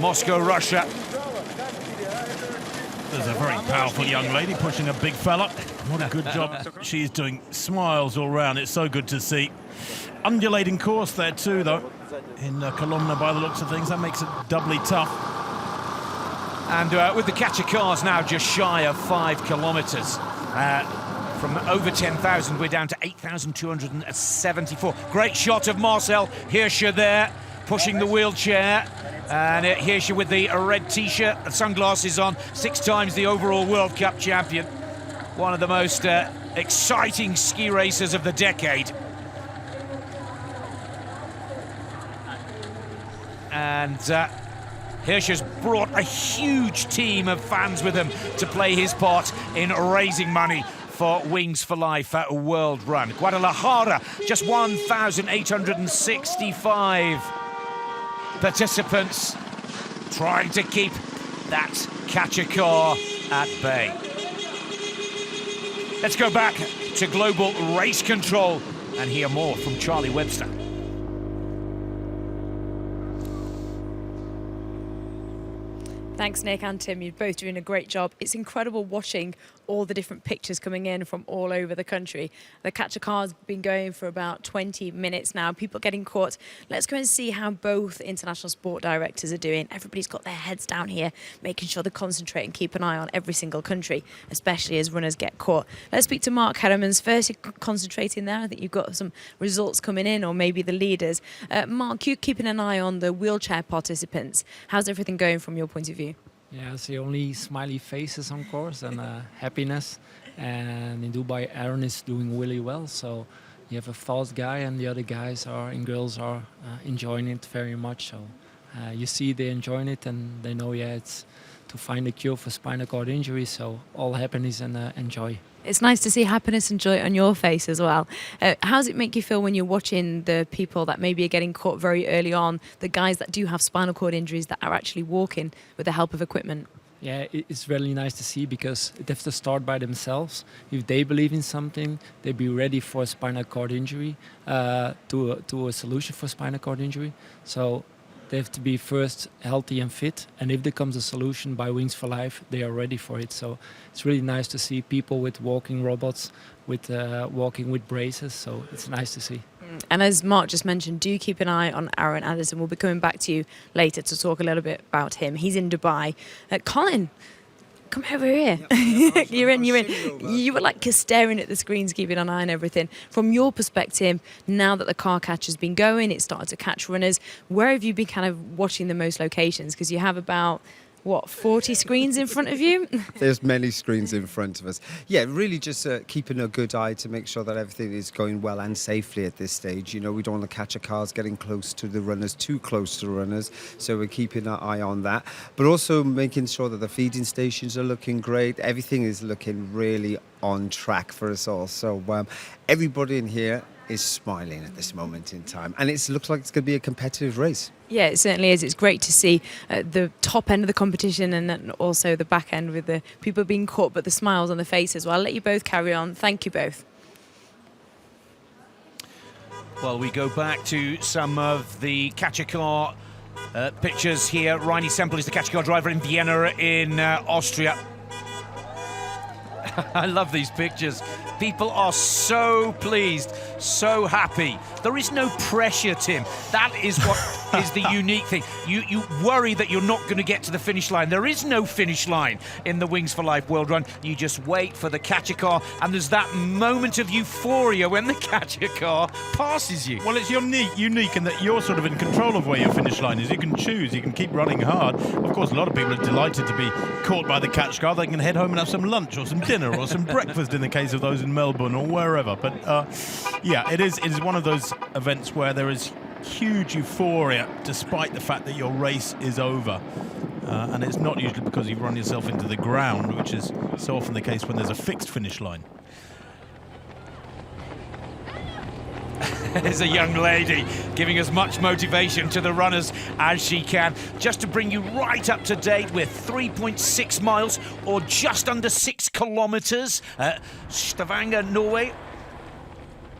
[SPEAKER 2] Moscow, Russia.
[SPEAKER 1] There's a very powerful young lady pushing a big fella. What a good job she's doing. Smiles all round. It's so good to see. Undulating course there too, though, in Kolomna by the looks of things. That makes it doubly tough.
[SPEAKER 2] And with the catcher cars now just shy of 5 kilometres. From over 10,000, we're down to 8,274. Great shot of Marcel Hirscher there, pushing the wheelchair. And Hirscher with the red T-shirt and sunglasses on, 6 times the overall World Cup champion. One of the most exciting ski racers of the decade. And Hirscher's brought a huge team of fans with him to play his part in raising money for Wings for Life World Run. Guadalajara, just 1,865 participants trying to keep that catcher car at bay. Let's go back to global race control and hear more from Charlie Webster.
[SPEAKER 11] Thanks, Nick and Tim. You're both doing a great job. It's incredible watching all the different pictures coming in from all over the country. The catcher car's been going for about 20 minutes now. People getting caught. Let's go and see how both international sport directors are doing. Everybody's got their heads down here, making sure they concentrate and keep an eye on every single country, especially as runners get caught. Let's speak to Mark Heremans first. You're concentrating there. I think you've got some results coming in, or maybe the leaders. Mark, you're keeping an eye on the wheelchair participants. How's everything going from your point of view?
[SPEAKER 12] Yeah, I see only smiley faces on course and happiness. And in Dubai, Aaron is doing really well. So you have a fast guy, and the other guys and girls are enjoying it very much. So you see they're enjoying it, and they know, yeah, it's to find a cure for spinal cord injury. So all happiness and joy.
[SPEAKER 11] It's nice to see happiness and joy on your face as well. How does it make you feel when you're watching the people that maybe are getting caught very early on, the guys that do have spinal cord injuries that are actually walking with the help of equipment?
[SPEAKER 12] Yeah, it's really nice to see, because they have to start by themselves. If they believe in something, they be ready for a spinal cord injury, to a solution for spinal cord injury. So they have to be first healthy and fit, and if there comes a solution by Wings for Life, they are ready for it. So it's really nice to see people with walking robots, with walking with braces. So it's nice to see.
[SPEAKER 11] And as Mark just mentioned, do keep an eye on Aaron Anderson. We'll be coming back to you later to talk a little bit about him. He's in Dubai. Colin, come over here. You're in. You were like staring at the screens, keeping an eye on everything. From your perspective, now that the car catch has been going, it started to catch runners. Where have you been kind of watching the most locations? Because you have about what, 40 screens in front of you?
[SPEAKER 13] There's many screens in front of us. Yeah, really just keeping a good eye to make sure that everything is going well and safely at this stage. You know, we don't want to catch cars getting close to the runners, too close to the runners, so we're keeping our eye on that. But also making sure that the feeding stations are looking great. Everything is looking really on track for us all. So everybody in here is smiling at this moment in time, and it looks like it's going to be a competitive race.
[SPEAKER 11] Yeah, it certainly is. It's great to see the top end of the competition and then also the back end with the people being caught, but the smiles on the faces. Well, I'll let you both carry on. Thank you both.
[SPEAKER 2] Well, we go back to some of the catcher car pictures here. Reini Semple is the catcher car driver in Vienna in Austria. I love these pictures. People are so pleased, so happy. There is no pressure, Tim. That is what is the unique thing. You worry that you're not going to get to the finish line. There is no finish line in the Wings for Life World Run. You just wait for the catcher car, and there's that moment of euphoria when the catcher car passes you.
[SPEAKER 1] Well, it's unique in that you're sort of in control of where your finish line is. You can choose, you can keep running hard. Of course, a lot of people are delighted to be caught by the catcher car. They can head home and have some lunch or some dinner or some breakfast in the case of those in Melbourne or wherever. But yeah, it is one of those events where there is huge euphoria despite the fact that your race is over. And it's not usually because you've run yourself into the ground, which is so often the case when there's a fixed finish line.
[SPEAKER 2] There's a young lady giving as much motivation to the runners as she can. Just to bring you right up to date with 3.6 miles or just under 6 kilometers. Stavanger, Norway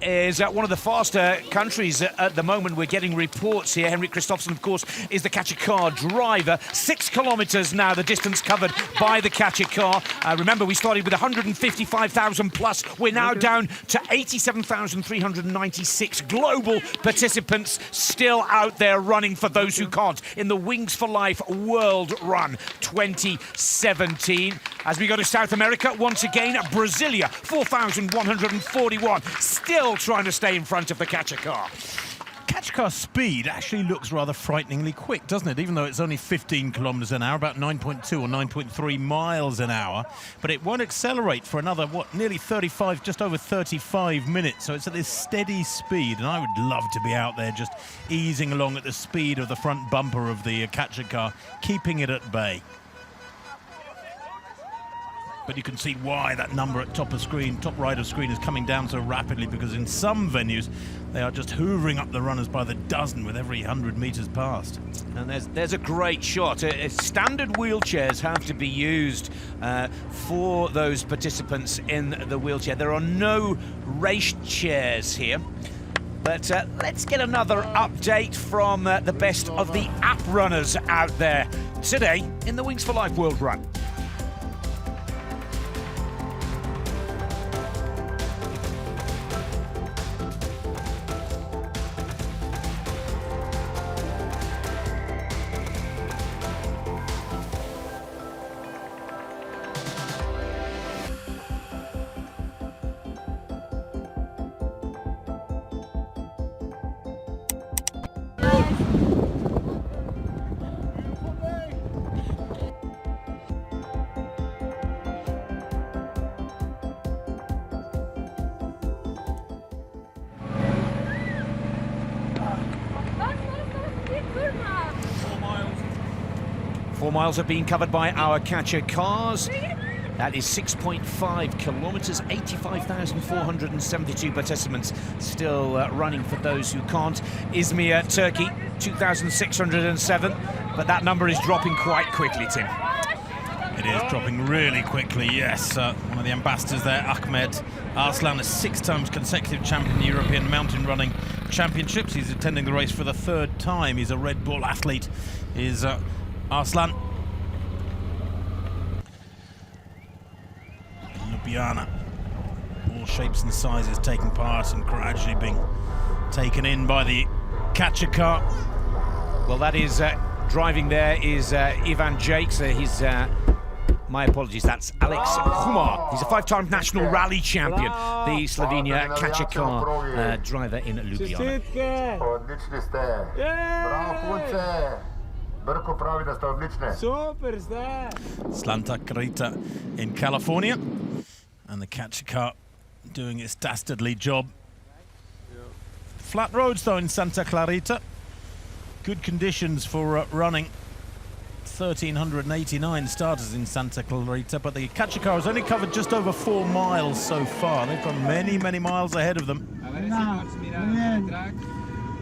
[SPEAKER 2] is one of the faster countries at the moment. We're getting reports here. Henrik Kristoffersen, of course, is the catcher car driver. 6 kilometers now, the distance covered by the catcher car. Remember, we started with 155,000 plus. We're now down to 87,396 global participants still out there running for those who can't in the Wings for Life World Run 2017. As we go to South America, once again, Brasilia, 4,141. Still trying to stay in front of the catcher car.
[SPEAKER 1] Catcher car speed actually looks rather frighteningly quick, doesn't it? Even though it's only 15 kilometers an hour, about 9.2 or 9.3 miles an hour. But it won't accelerate for another, nearly 35, just over 35 minutes. So it's at this steady speed. And I would love to be out there just easing along at the speed of the front bumper of the catcher car, keeping it at bay. But you can see why that number at top right of screen is coming down so rapidly, because in some venues they are just hoovering up the runners by the dozen with every 100 meters passed.
[SPEAKER 2] And there's a great shot. Standard wheelchairs have to be used for those participants in the wheelchair. There are no race chairs here. But let's get another update from the best of the app runners out there today in the Wings for Life World Run. Miles have been covered by our catcher cars. That is 6.5 kilometers, 85,472 participants still running for those who can't. Izmir, Turkey, 2,607, but that number is dropping quite quickly, Tim.
[SPEAKER 1] It is dropping really quickly, yes. One of the ambassadors there, Ahmed Arslan, is 6 times consecutive champion in the European Mountain Running Championships. He's attending the race for the 3rd time. He's a Red Bull athlete, is Arslan. Ljubljana, all shapes and sizes taking part and gradually being taken in by the catcher car.
[SPEAKER 2] Well, that is driving there is Ivan Jakes. My apologies, that's Alex Humar. He's a 5-time national rally champion, the Slovenia catcher car driver in Ljubljana.
[SPEAKER 14] Brko pravi da ste odlične.
[SPEAKER 5] Super ste!
[SPEAKER 1] Santa Clarita in California, and the catcher car doing its dastardly job. Flat roads though in Santa Clarita. Good conditions for running. 1,389 starters in Santa Clarita, but the catcher car has only covered just over 4 miles so far. They've got many, many miles ahead of them.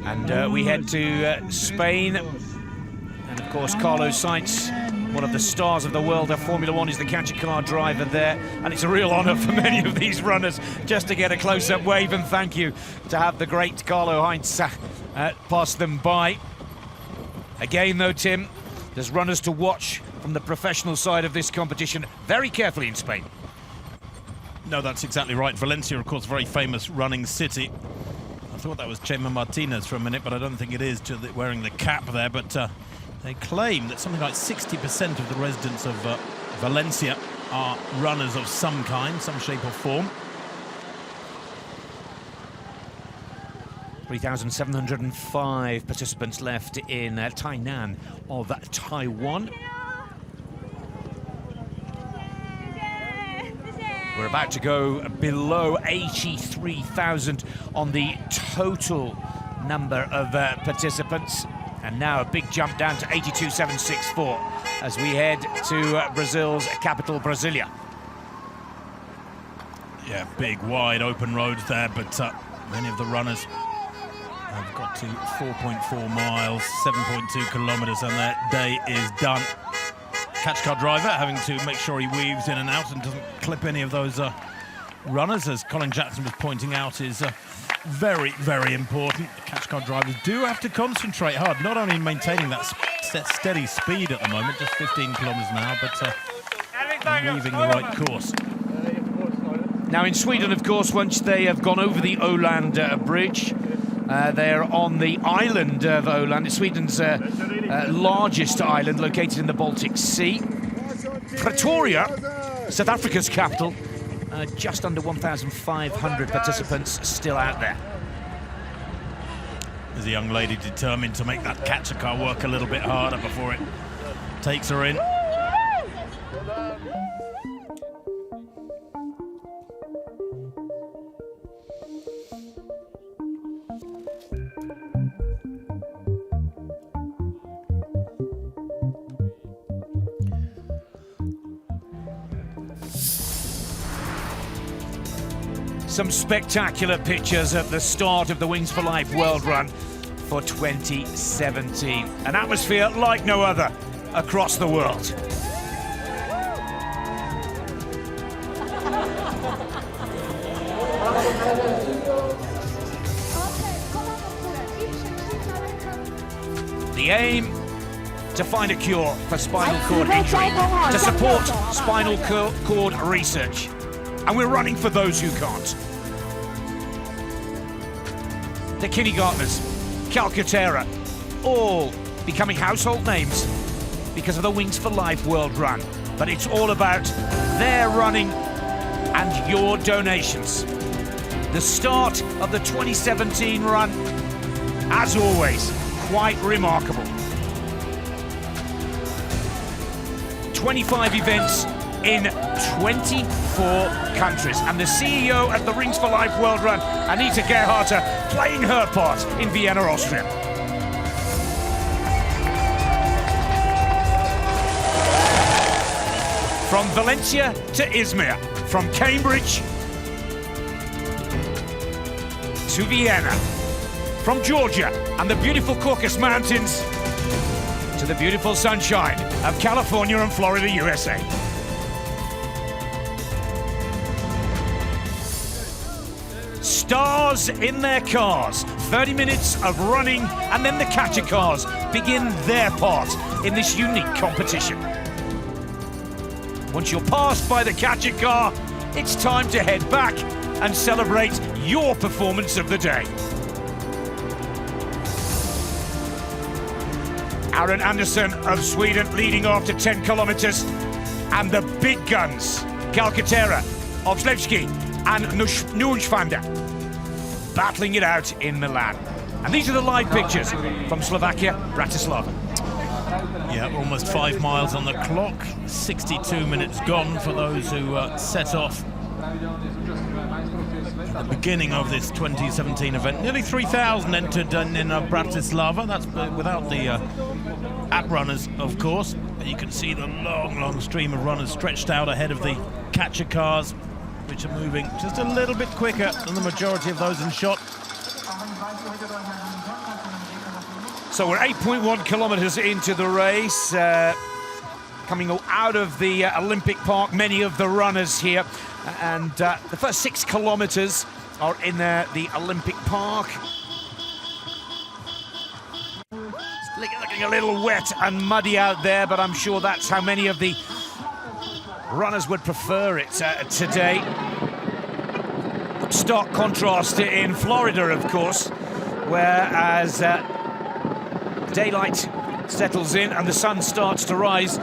[SPEAKER 2] And we head to Spain. And of course, Carlos Sainz, one of the stars of the world of Formula One, is the catcher car driver there. And it's a real honour for many of these runners just to get a close-up wave and thank you to have the great Carlo Sainz pass them by. Again, though, Tim, there's runners to watch from the professional side of this competition very carefully in Spain.
[SPEAKER 1] No, that's exactly right. Valencia, of course, very famous running city. I thought that was Chema Martinez for a minute, but I don't think it is, wearing the cap there. But they claim that something like 60% of the residents of Valencia are runners of some kind, some shape or form.
[SPEAKER 2] 3,705 participants left in Tainan of Taiwan. We're about to go below 83,000 on the total number of participants. And now a big jump down to 82,764 as we head to Brazil's capital, Brasilia.
[SPEAKER 1] Yeah, big, wide, open roads there, but many of the runners have got to 4.4 miles, 7.2 kilometers, and their day is done. Catch car driver having to make sure he weaves in and out and doesn't clip any of those runners, as Colin Jackson was pointing out, is very, very important. Catch car drivers do have to concentrate hard, not only in maintaining that steady speed at the moment, just 15 kilometers an hour, but weaving the right course.
[SPEAKER 2] Now in Sweden, of course, once they have gone over the Öland Bridge, they're on the island of Öland. It's Sweden's largest island, located in the Baltic Sea. Pretoria, South Africa's capital, just under 1,500 participants still out there.
[SPEAKER 1] There's a young lady determined to make that catcher car work a little bit harder before it takes her in.
[SPEAKER 2] Some spectacular pictures at the start of the Wings for Life World Run for 2017. An atmosphere like no other across the world. The aim, to find a cure for spinal cord injury, to support spinal cord research. And we're running for those who can't. The kindergartners, Calcaterra, all becoming household names because of the Wings for Life World Run. But it's all about their running and your donations. The start of the 2017 run, as always, quite remarkable. 25 events in 24 countries, and the CEO at the Rings for Life World Run, Anita Gerharter, playing her part in Vienna, Austria. From Valencia to Izmir, from Cambridge to Vienna, from Georgia and the beautiful Caucasus Mountains to the beautiful sunshine of California and Florida, USA. Stars in their cars, 30 minutes of running, and then the catcher cars begin their part in this unique competition. Once you're passed by the catcher car, it's time to head back and celebrate your performance of the day. Aaron Andersson of Sweden leading after 10 kilometers, and the big guns, Calcaterra, Obslevsky and Nujfanda, battling it out in Milan. And these are the live pictures from Slovakia, Bratislava.
[SPEAKER 1] Yeah, almost 5 miles on the clock. 62 minutes gone for those who set off at the beginning of this 2017 event. Nearly 3,000 entered in Bratislava. That's without the app runners, of course. And you can see the long stream of runners stretched out ahead of the catcher cars, which are moving just a little bit quicker than the majority of those in shot.
[SPEAKER 2] So we're 8.1 kilometres into the race, coming out of the Olympic Park, many of the runners here. And the first 6 kilometres are in the Olympic Park. It's looking a little wet and muddy out there, but I'm sure that's how many of the runners would prefer it today. Stark contrast in Florida, of course, whereas daylight settles in and the sun starts to rise,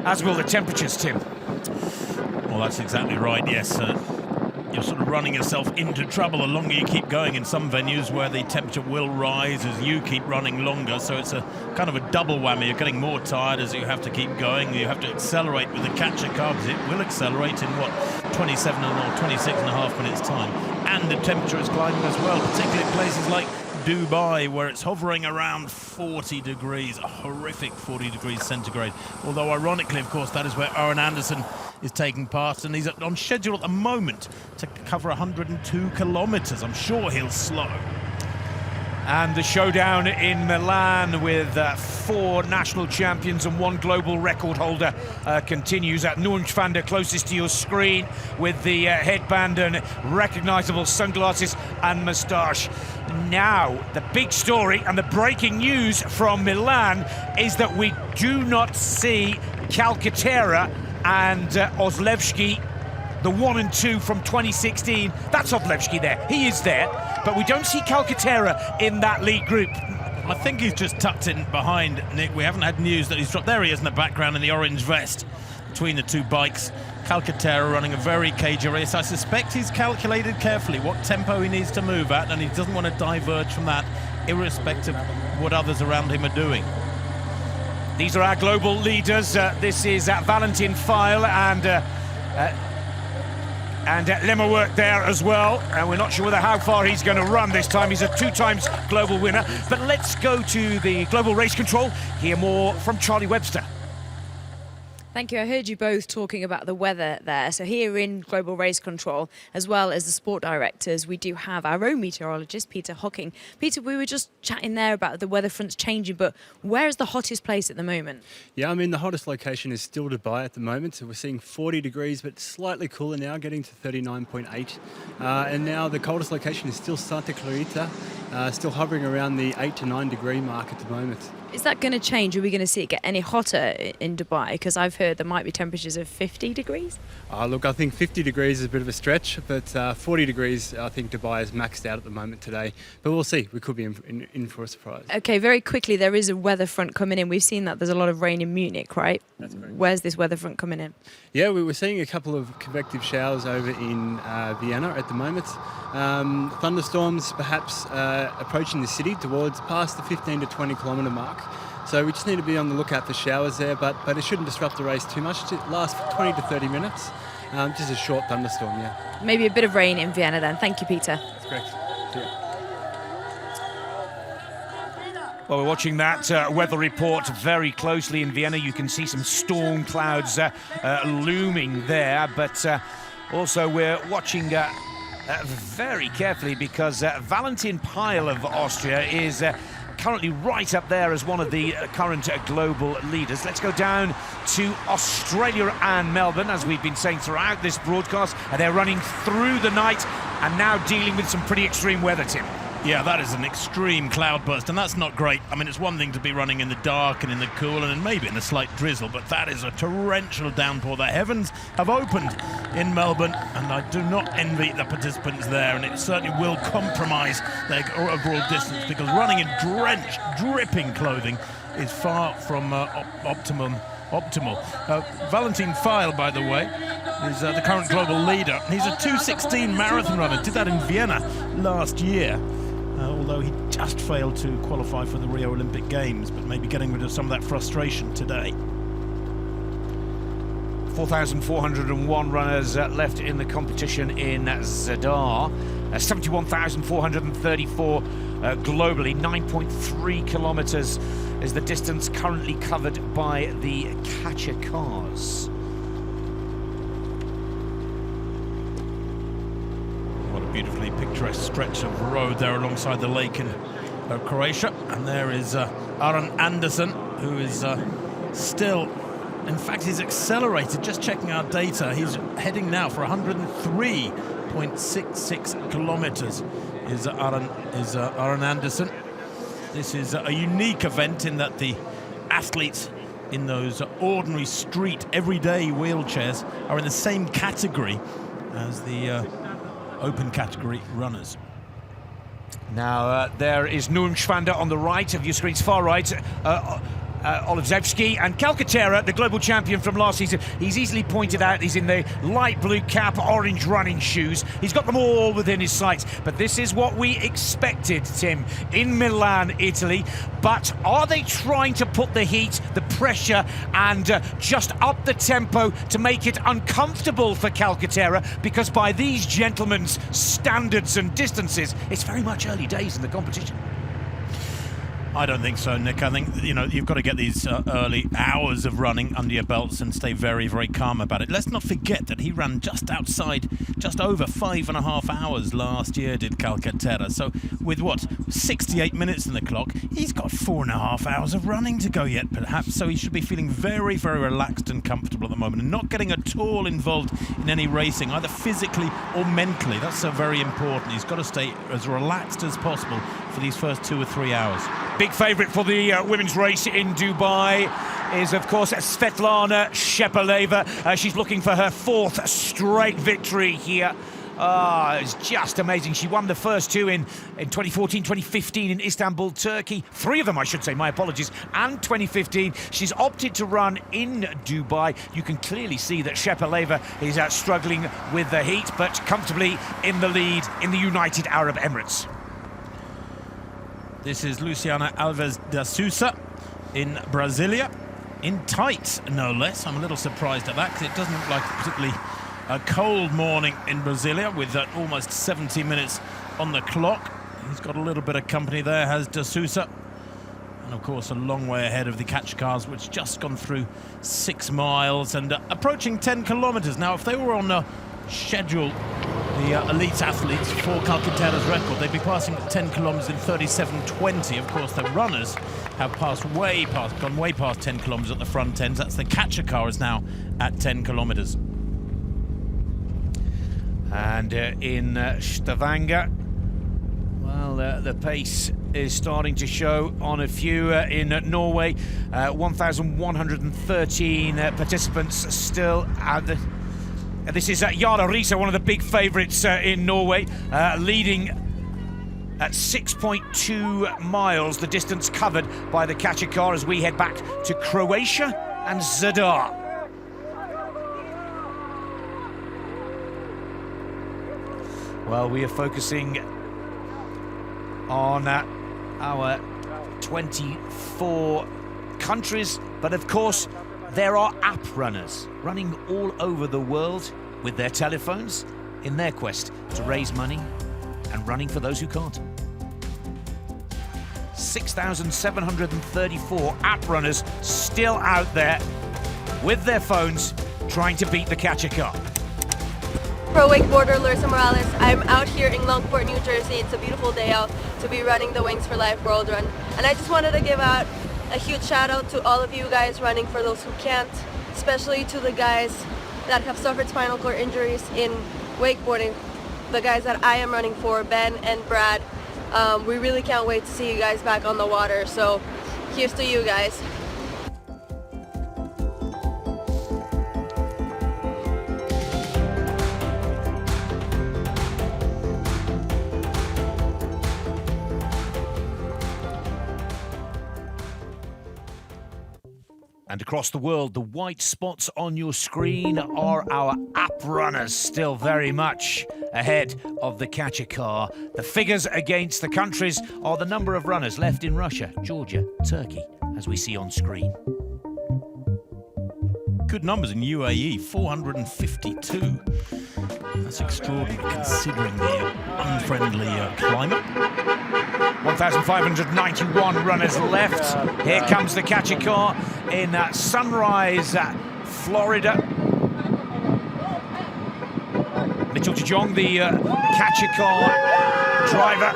[SPEAKER 2] as will the temperatures, Tim.
[SPEAKER 1] Well, that's exactly right, yes. You're sort of running yourself into trouble the longer you keep going in some venues where the temperature will rise as you keep running longer. So it's a kind of a double whammy. You're getting more tired as you have to keep going. You have to accelerate with the catcher car because it will accelerate in, 27 or 26 and a half minutes time. And the temperature is climbing as well, particularly in places like Dubai, where it's hovering around 40 degrees, a horrific 40 degrees centigrade. Although ironically, of course, that is where Owen Anderson is taking part, and he's on schedule at the moment to cover 102 kilometres. I'm sure he'll slow.
[SPEAKER 2] And the showdown in Milan with 4 national champions and 1 global record holder continues. At Nunch van der, closest to your screen, with the headband and recognisable sunglasses and moustache. Now, the big story and the breaking news from Milan is that we do not see Calcaterra and Oslewski, the 1 and 2 from 2016. That's Oslewski there. He is there. But we don't see Calcaterra in that lead group.
[SPEAKER 1] I think he's just tucked in behind, Nick. We haven't had news that he's dropped. There he is in the background in the orange vest between the 2 bikes. Calcaterra running a very cagey race. I suspect he's calculated carefully what tempo he needs to move at, and he doesn't want to diverge from that, irrespective of what others around him are doing.
[SPEAKER 2] These are our global leaders. This is Valentin File and Lemmer work there as well, and we're not sure how far he's going to run this time. He's a 2 times global winner. But let's go to the global race control, hear more from Charlie Webster.
[SPEAKER 11] Thank you. I heard you both talking about the weather there. So here in Global Race Control, as well as the sport directors, we do have our own meteorologist, Peter Hocking. Peter, we were just chatting there about the weather fronts changing, but where is the hottest place at the moment?
[SPEAKER 14] Yeah, I mean, the hottest location is still Dubai at the moment. So we're seeing 40 degrees, but slightly cooler now, getting to 39.8. And now the coldest location is still Santa Clarita, still hovering around the 8 to 9 degree mark at the moment.
[SPEAKER 11] Is that going to change? Are we going to see it get any hotter in Dubai? Because I've heard there might be temperatures of 50 degrees.
[SPEAKER 14] Look, I think 50 degrees is a bit of a stretch, but 40 degrees, I think Dubai is maxed out at the moment today. But we'll see. We could be in for a surprise.
[SPEAKER 11] Okay, very quickly, there is a weather front coming in. We've seen that there's a lot of rain in Munich, right?
[SPEAKER 14] That's correct.
[SPEAKER 11] Where's this weather front coming in?
[SPEAKER 14] Yeah, we were seeing a couple of convective showers over in Vienna at the moment. Thunderstorms perhaps approaching the city towards past the 15 to 20 kilometre mark. So we just need to be on the lookout for showers there, but it shouldn't disrupt the race too much. It lasts for 20 to 30 minutes. Just a short thunderstorm, yeah.
[SPEAKER 11] Maybe a bit of rain in Vienna then. Thank you, Peter.
[SPEAKER 14] That's correct. Yeah.
[SPEAKER 2] Well, we're watching that weather report very closely in Vienna. You can see some storm clouds looming there, but also we're watching very carefully because Valentin Pyle of Austria is currently right up there as one of the current global leaders. Let's go down to Australia and Melbourne, as we've been saying throughout this broadcast. They're running through the night and now dealing with some pretty extreme weather, Tim.
[SPEAKER 1] Yeah, that is an extreme cloudburst, and that's not great. I mean, it's one thing to be running in the dark and in the cool and maybe in a slight drizzle, but that is a torrential downpour. The heavens have opened in Melbourne, and I do not envy the participants there, and it certainly will compromise their overall distance, because running in drenched, dripping clothing is far from optimal. Valentin Fyle, by the way, is the current global leader. He's a 2:16 marathon runner, did that in Vienna last year. although he just failed to qualify for the Rio Olympic Games, but maybe getting rid of some of that frustration today.
[SPEAKER 2] 4,401 runners left in the competition in Zadar. 71,434 globally. 9.3 kilometers is the distance currently covered by the catcher cars.
[SPEAKER 1] What a beautifully picturesque stretch of road there alongside the lake in Croatia. And there is Aron Andersson, who is still... In fact, he's accelerated. Just checking our data, he's heading now for 103.66 kilometers. Is Aron Andersson. This is a unique event in that the athletes in those ordinary street, everyday wheelchairs are in the same category as the open category runners.
[SPEAKER 2] Now, there is Noam Schwander on the right of your screen's far right. Olszewski and Calcaterra, the global champion from last season. He's easily pointed out he's in the light blue cap, orange running shoes. He's got them all within his sights. But this is what we expected, Tim, in Milan, Italy. But are they trying to put the heat, the pressure, and just up the tempo to make it uncomfortable for Calcaterra? Because by these gentlemen's standards and distances, it's very much early days in the competition.
[SPEAKER 1] I don't think so, Nick. I think, you've got to get these early hours of running under your belts and stay very, very calm about it. Let's not forget that he ran just over 5.5 hours last year, did Calcaterra. So with 68 minutes in the clock, he's got 4.5 hours of running to go yet, perhaps. So he should be feeling very, very relaxed and comfortable at the moment and not getting at all involved in any racing, either physically or mentally. That's so very important. He's got to stay as relaxed as possible for these first 2 or 3 hours.
[SPEAKER 2] Big favourite for the women's race in Dubai is, of course, Svetlana Shepeleva. She's looking for her 4th straight victory here. It's just amazing. She won the first 2 in 2014, 2015 in Istanbul, Turkey. 3 of them, I should say, my apologies, and 2015. She's opted to run in Dubai. You can clearly see that Shepeleva is struggling with the heat, but comfortably in the lead in the United Arab Emirates.
[SPEAKER 1] This is Luciana Alves da Sousa in Brasilia, in tight, no less. I'm a little surprised at that because it doesn't look like a particularly cold morning in Brasilia with almost 70 minutes on the clock. He's got a little bit of company there, has da Sousa. And of course, a long way ahead of the catch cars, which just gone through 6 miles and approaching 10 kilometers. Now, if they were on a schedule, the elite athletes for Calcaterra's record, they'd be passing 10 kilometers in 37:20. Of course, the runners have gone way past 10 kilometers at the front ends. That's the catcher car is now at 10 kilometers.
[SPEAKER 2] And in Stavanger, well, the pace is starting to show on a few in Norway. 1,113 participants still at the... This is Yara Riise, one of the big favourites in Norway, leading at 6.2 miles, the distance covered by the catcher car as we head back to Croatia and Zadar. Well, we are focusing on our 24 countries, but of course, there are app runners running all over the world with their telephones in their quest to raise money and running for those who can't. 6,734 app runners still out there with their phones trying to beat the catcher car.
[SPEAKER 15] Pro wakeboarder Larissa Morales. I'm out here in Longport, New Jersey. It's a beautiful day out to be running the Wings for Life World Run. And I just wanted to give out a huge shout out to all of you guys running for those who can't, especially to the guys that have suffered spinal cord injuries in wakeboarding, the guys that I am running for, Ben and Brad. We really can't wait to see you guys back on the water, so here's to you guys.
[SPEAKER 2] And across the world, the white spots on your screen are our app runners, still very much ahead of the catcher car. The figures against the countries are the number of runners left in Russia, Georgia, Turkey, as we see on screen.
[SPEAKER 1] Good numbers in UAE, 452. That's extraordinary considering the unfriendly climate.
[SPEAKER 2] 1,591 runners left. Here comes the catcher car in Sunrise, Florida. Mitchell Jejong, the catcher car driver.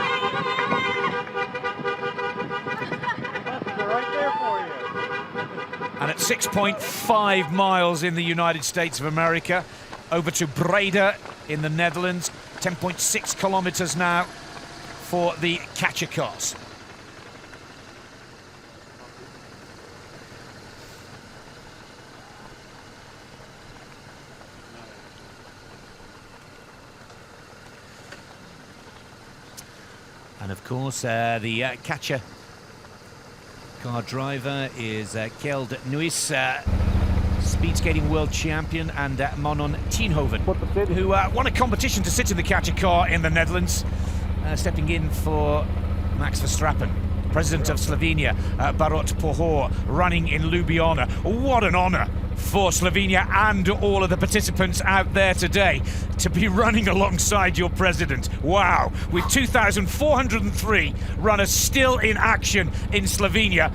[SPEAKER 2] And at 6.5 miles in the United States of America, over to Breda in the Netherlands, 10.6 kilometers now for the catcher cars. And of course, the catcher car driver is Kjeld Nuis, speed skating world champion, and Manon Tienhoven, who won a competition to sit in the catcher car in the Netherlands, stepping in for Max Verstappen. President of Slovenia, Borut Pahor, running in Ljubljana. What an honour for Slovenia and all of the participants out there today to be running alongside your president. Wow, with 2,403 runners still in action in Slovenia,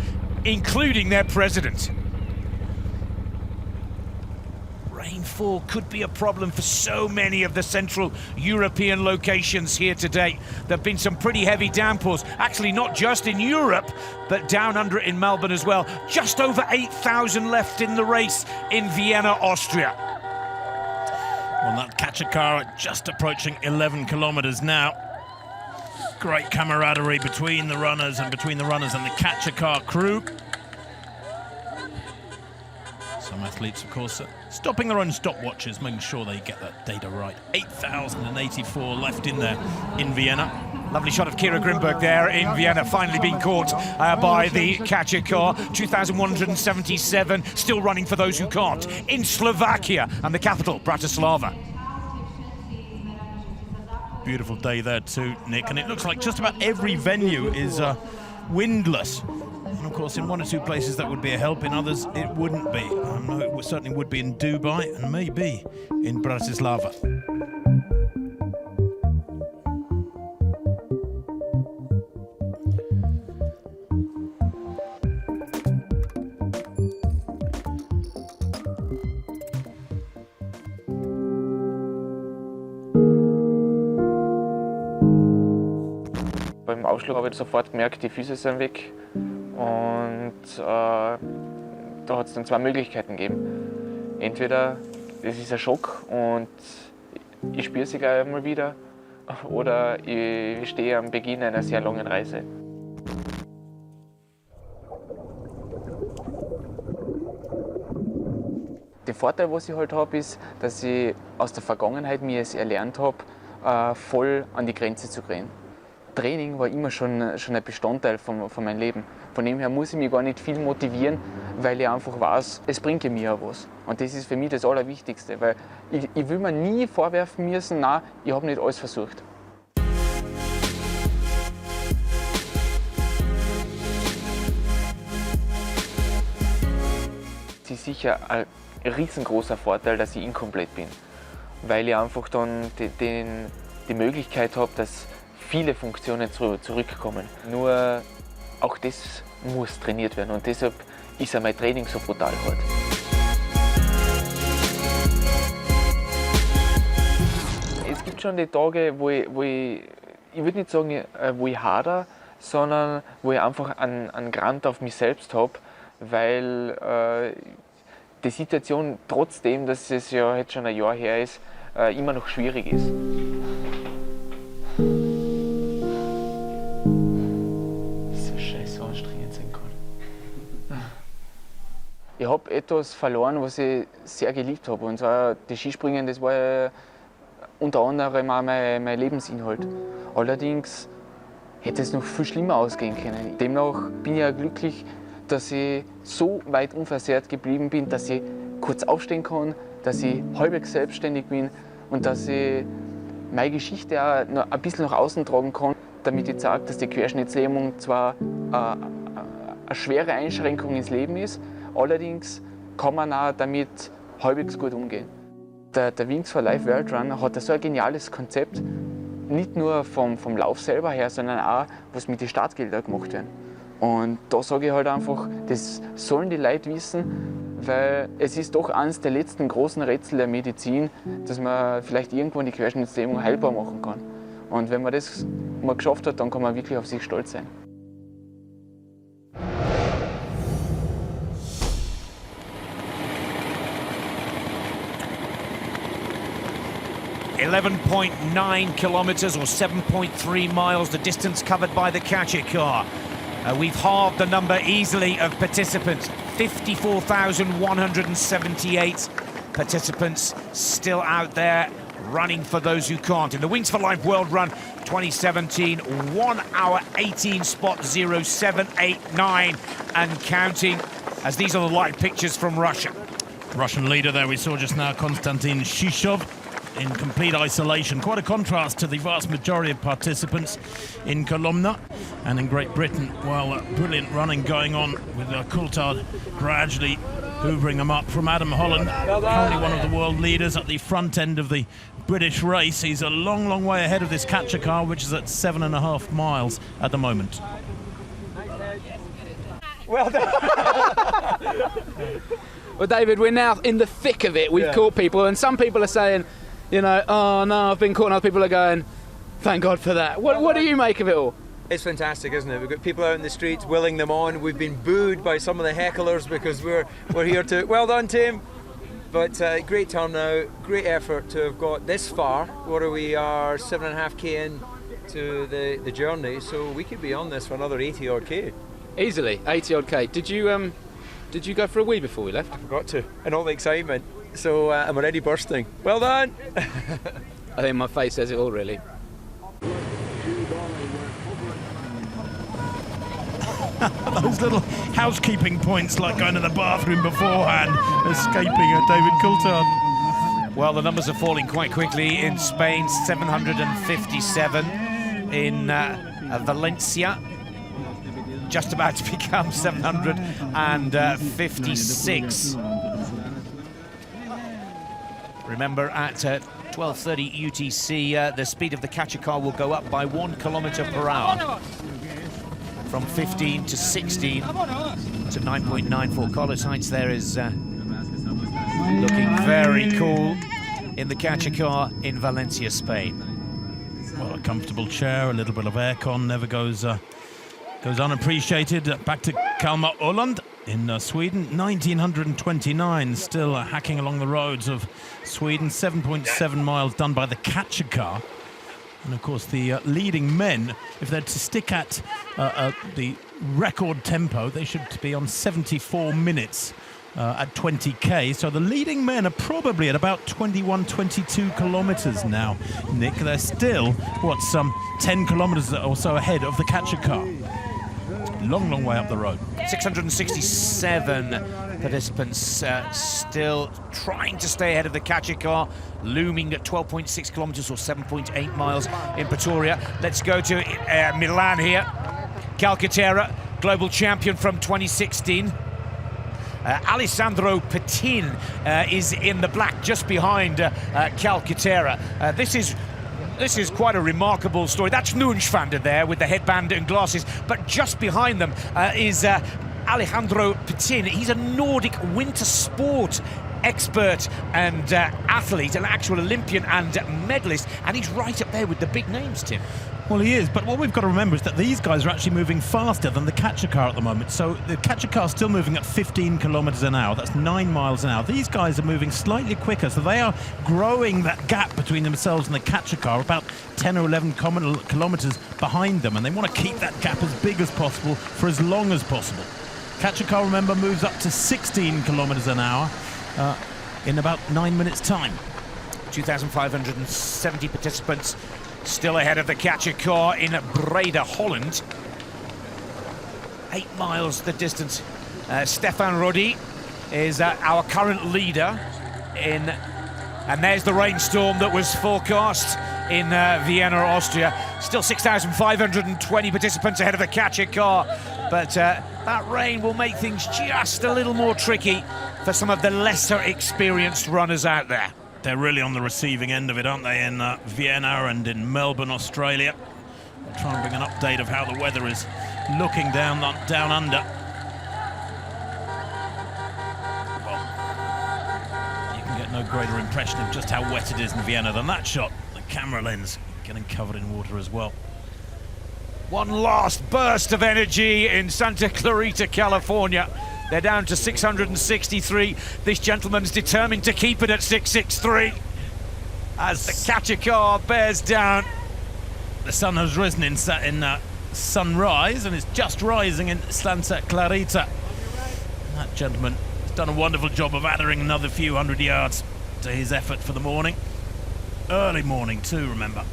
[SPEAKER 2] including their president. Rainfall could be a problem for so many of the Central European locations here today. There have been some pretty heavy downpours, actually not just in Europe, but down under it in Melbourne as well. Just over 8,000 left in the race in Vienna, Austria.
[SPEAKER 1] Well, that catcher car just approaching 11 kilometers now. Great camaraderie between the runners and the catcher car crew. Some athletes, of course, stopping their own stopwatches, making sure they get that data right. 8,084 left in there in Vienna.
[SPEAKER 2] Lovely shot of Kira Grimberg there in Vienna, finally being caught by the catcher car. 2,177, still running for those who can't. In Slovakia and the capital, Bratislava.
[SPEAKER 1] Beautiful day there too, Nick, and it looks like just about every venue is windless. And of course, in one or two places that would be a help, in others it wouldn't be. I know it certainly would be in Dubai and maybe in Bratislava.
[SPEAKER 16] Beim Ausschlag habe ich sofort gemerkt, die Füße sind weg. Und da hat es dann zwei Möglichkeiten gegeben. Entweder es ist ein Schock und ich spüre sie gleich einmal wieder, oder ich stehe am Beginn einer sehr langen Reise. Der Vorteil, was ich halt habe, ist, dass ich aus der Vergangenheit mir es erlernt habe, voll an die Grenze zu gehen. Training war immer schon ein Bestandteil von meinem Leben. Von dem her muss ich mich gar nicht viel motivieren, weil ich einfach weiß, es bringt mir ja was. Und das ist für mich das Allerwichtigste, weil ich will mir nie vorwerfen müssen, nein, ich habe nicht alles versucht. Es ist sicher ein riesengroßer Vorteil, dass ich inkomplett bin, weil ich einfach dann die Möglichkeit habe, dass viele Funktionen zurückkommen. Nur auch das muss trainiert werden und deshalb ist mein Training so brutal hart. Es gibt schon die Tage, wo ich würde nicht sagen, wo ich hader, sondern wo ich einfach einen Grant auf mich selbst habe, weil die Situation, trotzdem, dass es ja jetzt schon ein Jahr her ist, immer noch schwierig ist. Ich habe etwas verloren, was ich sehr geliebt habe. Und zwar das Skispringen, das war unter anderem auch mein Lebensinhalt. Allerdings hätte es noch viel schlimmer ausgehen können. Demnach bin ich ja glücklich, dass ich so weit unversehrt geblieben bin, dass ich kurz aufstehen kann, dass ich halbwegs selbstständig bin und dass ich meine Geschichte auch noch ein bisschen nach außen tragen kann, damit ich sage, dass die Querschnittslähmung zwar eine schwere Einschränkung ins Leben ist, allerdings kann man auch damit halbwegs gut umgehen. Der Wings for Life World Run hat so ein geniales Konzept, nicht nur vom Lauf selber her, sondern auch, was mit den Startgeldern gemacht werden. Und da sage ich halt einfach, das sollen die Leute wissen, weil es ist doch eines der letzten großen Rätsel der Medizin, dass man vielleicht irgendwann die Querschnittslähmung heilbar machen kann. Und wenn man das mal geschafft hat, dann kann man wirklich auf sich stolz sein.
[SPEAKER 2] 11.9 kilometers or 7.3 miles, the distance covered by the catcher car. We've halved the number easily of participants. 54,178 participants still out there running for those who can't. In the Wings for Life World Run 2017, 1 hour 18 spot 0789 and counting, as these are the live pictures from Russia.
[SPEAKER 1] Russian leader there we saw just now, Konstantin Shishov, in complete isolation. Quite a contrast to the vast majority of participants in Kolomna. And in Great Britain, well, brilliant running going on with Coulthard gradually hoovering them up from Adam Holland, currently one of the world leaders at the front end of the British race. He's a long, long way ahead of this catcher car, which is at 7.5 miles at the moment.
[SPEAKER 3] Well done. Well, David, we're now in the thick of it. We've caught people, and some people are saying, you know, oh no, I've been caught, and other people are going, thank God for that. What do you make of it all?
[SPEAKER 4] It's fantastic, isn't it? We've got people out in the streets willing them on. We've been booed by some of the hecklers because we're here to... Well done, Tim. But great turnout, great effort to have got this far. What are we, 7.5k in to the journey, so we could be on this for another 80 odd k.
[SPEAKER 3] Easily, 80 odd k. Did you go for a wee before we left?
[SPEAKER 4] I forgot to, and all the excitement. So I'm already bursting. Well done.
[SPEAKER 3] I think my face says it all, really.
[SPEAKER 1] Those little housekeeping points, like going to the bathroom beforehand, escaping David Coulthard.
[SPEAKER 2] Well, the numbers are falling quite quickly. In Spain, 757. In Valencia, just about to become 756. Remember, at 12:30 UTC, the speed of the catcher car will go up by 1 kilometer per hour. From 15 to 16 to 9.94. Carlos Sainz there is looking very cool in the catcher car in Valencia, Spain.
[SPEAKER 1] Well, a comfortable chair, a little bit of aircon never goes unappreciated. Back to Kalmar Öland in Sweden, 1929, still hacking along the roads of Sweden. 7.7 miles done by the catcher car. And of course, the leading men, if they're to stick at the record tempo, they should be on 74 minutes at 20k. So the leading men are probably at about 21, 22 kilometers now, Nick. They're still, what, some 10 kilometers or so ahead of the catcher car. Long, long way up the road.
[SPEAKER 2] 667 participants still trying to stay ahead of the catcher car, looming at 12.6 kilometers or 7.8 miles in Pretoria. Let's go to Milan here. Calcaterra, global champion from 2016. Alessandro Petin is in the black just behind Calcaterra. This is quite a remarkable story. That's Nunschwander there with the headband and glasses, but just behind them is Alejandro Petin. He's a Nordic winter sport expert and athlete, an actual Olympian and medalist, and he's right up there with the big names, Tim.
[SPEAKER 1] Well, he is, but what we've got to remember is that these guys are actually moving faster than the catcher car at the moment. So the catcher car is still moving at 15 kilometers an hour. That's 9 miles an hour. These guys are moving slightly quicker, so they are growing that gap between themselves and the catcher car, about 10 or 11 kilometers behind them, and they want to keep that gap as big as possible for as long as possible. Catcher car, remember, moves up to 16 kilometers an hour in about 9 minutes' time.
[SPEAKER 2] 2,570 participants still ahead of the catcher car in Breda, Holland. 8 miles the distance Stefan Rodi is our current leader in, and there's the rainstorm that was forecast in Vienna, Austria. Still 6,520 participants ahead of the catcher car, but that rain will make things just a little more tricky for some of the lesser experienced runners out there.
[SPEAKER 1] They're really on the receiving end of it, aren't they, in Vienna and in Melbourne, Australia. We'll try and bring an update of how the weather is looking down under. Well, you can get no greater impression of just how wet it is in Vienna than that shot. The camera lens getting covered in water as well.
[SPEAKER 2] One last burst of energy in Santa Clarita, California. They're down to 663. This gentleman's determined to keep it at 663 as the catcher car bears down.
[SPEAKER 1] The sun has risen in sunrise and is just rising in Santa Clarita. And that gentleman has done a wonderful job of adding another few hundred yards to his effort for the morning. Early morning too, remember.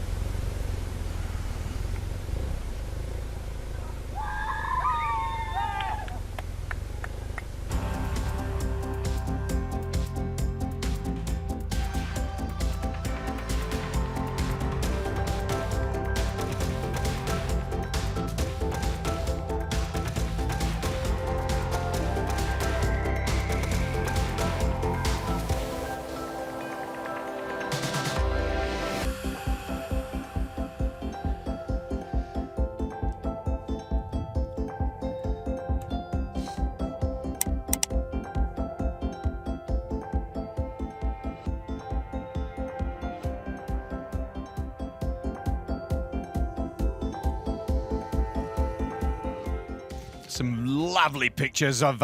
[SPEAKER 2] Some lovely pictures of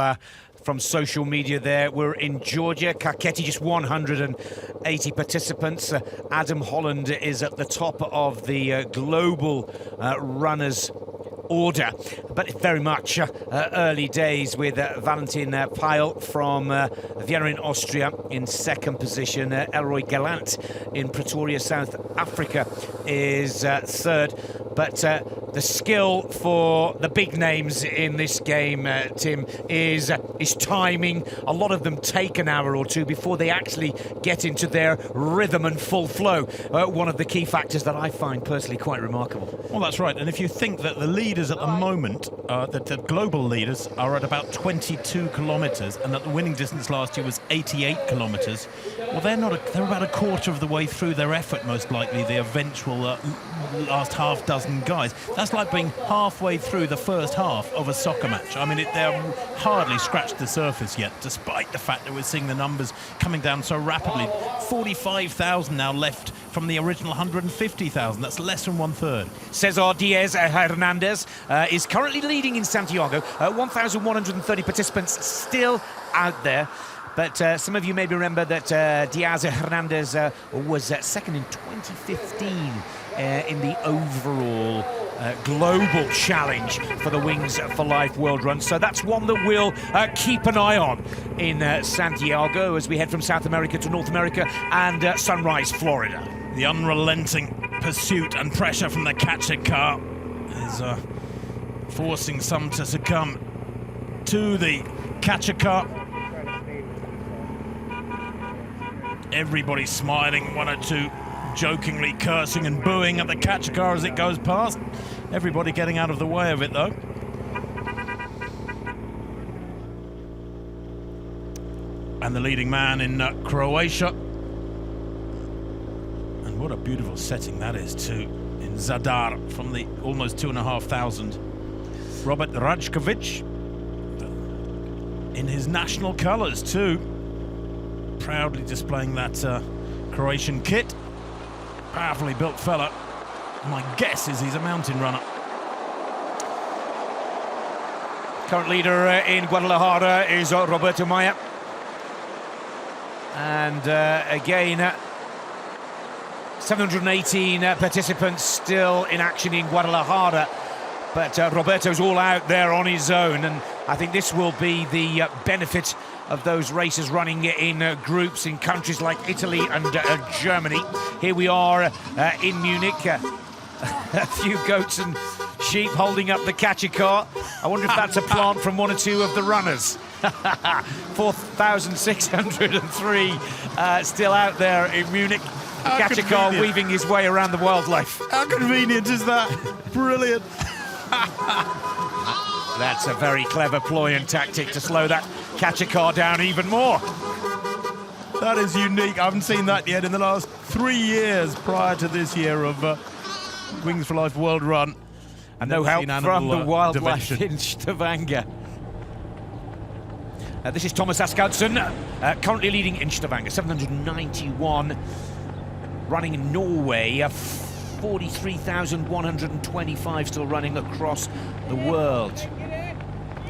[SPEAKER 2] from social media there. We're in Georgia. Kakheti, just 180 participants. Adam Holland is at the top of the global runners order, but very much early days with Valentin Pyle from Vienna in Austria in second position. Elroy Gallant in Pretoria, South Africa is third. But the skill for the big names in this game, Tim, is timing. A lot of them take an hour or two before they actually get into their rhythm and full flow. One of the key factors that I find personally quite remarkable.
[SPEAKER 1] Well, that's right. And if you think that the leaders at the moment, the global leaders, are at about 22 kilometres, and that the winning distance last year was 88 kilometres, well, they're about a quarter of the way through their effort, most likely, the eventual last half dozen guys. That's like being halfway through the first half of a soccer match. I mean, they're hardly scratched the surface yet, despite the fact that we're seeing the numbers coming down so rapidly. 45,000 now left from the original 150,000. That's less than one-third.
[SPEAKER 2] Cesar Diaz Hernandez is currently leading in Santiago. 1,130 participants still out there. But some of you maybe remember that Diaz Hernandez was second in 2015 in the overall global challenge for the Wings for Life World Run. So that's one that we'll keep an eye on in Santiago as we head from South America to North America and Sunrise, Florida.
[SPEAKER 1] The unrelenting pursuit and pressure from the catcher car is forcing some to succumb to the catcher car. Everybody smiling, one or two jokingly cursing and booing at the catcher car as it goes past. Everybody getting out of the way of it, though. And the leading man in Croatia. And what a beautiful setting that is, too, in Zadar from the almost 2,500. Robert Rajkovic in his national colours, too. Proudly displaying that Croatian kit. Powerfully built fella. My guess is he's a mountain runner.
[SPEAKER 2] Current leader in Guadalajara is Roberto Maya. And again, 718 participants still in action in Guadalajara. But Roberto's all out there on his own, and I think this will be the benefit of those races running in groups in countries like Italy and Germany. Here we are in Munich. A few goats and sheep holding up the catcher car. I wonder if that's a plant from one or two of the runners. 4,603 still out there in Munich. Kachikar weaving his way around the wildlife.
[SPEAKER 1] How convenient is that? Brilliant.
[SPEAKER 2] That's a very clever ploy and tactic to slow that Kachikar down even more.
[SPEAKER 1] That is unique. I haven't seen that yet in the last 3 years prior to this year of Wings for Life World Run.
[SPEAKER 2] And no help from the wildlife in Stavanger. This is Thomas Askaldsen, currently leading in Stavanger, 791. Running in Norway, 43,125 still running across the world.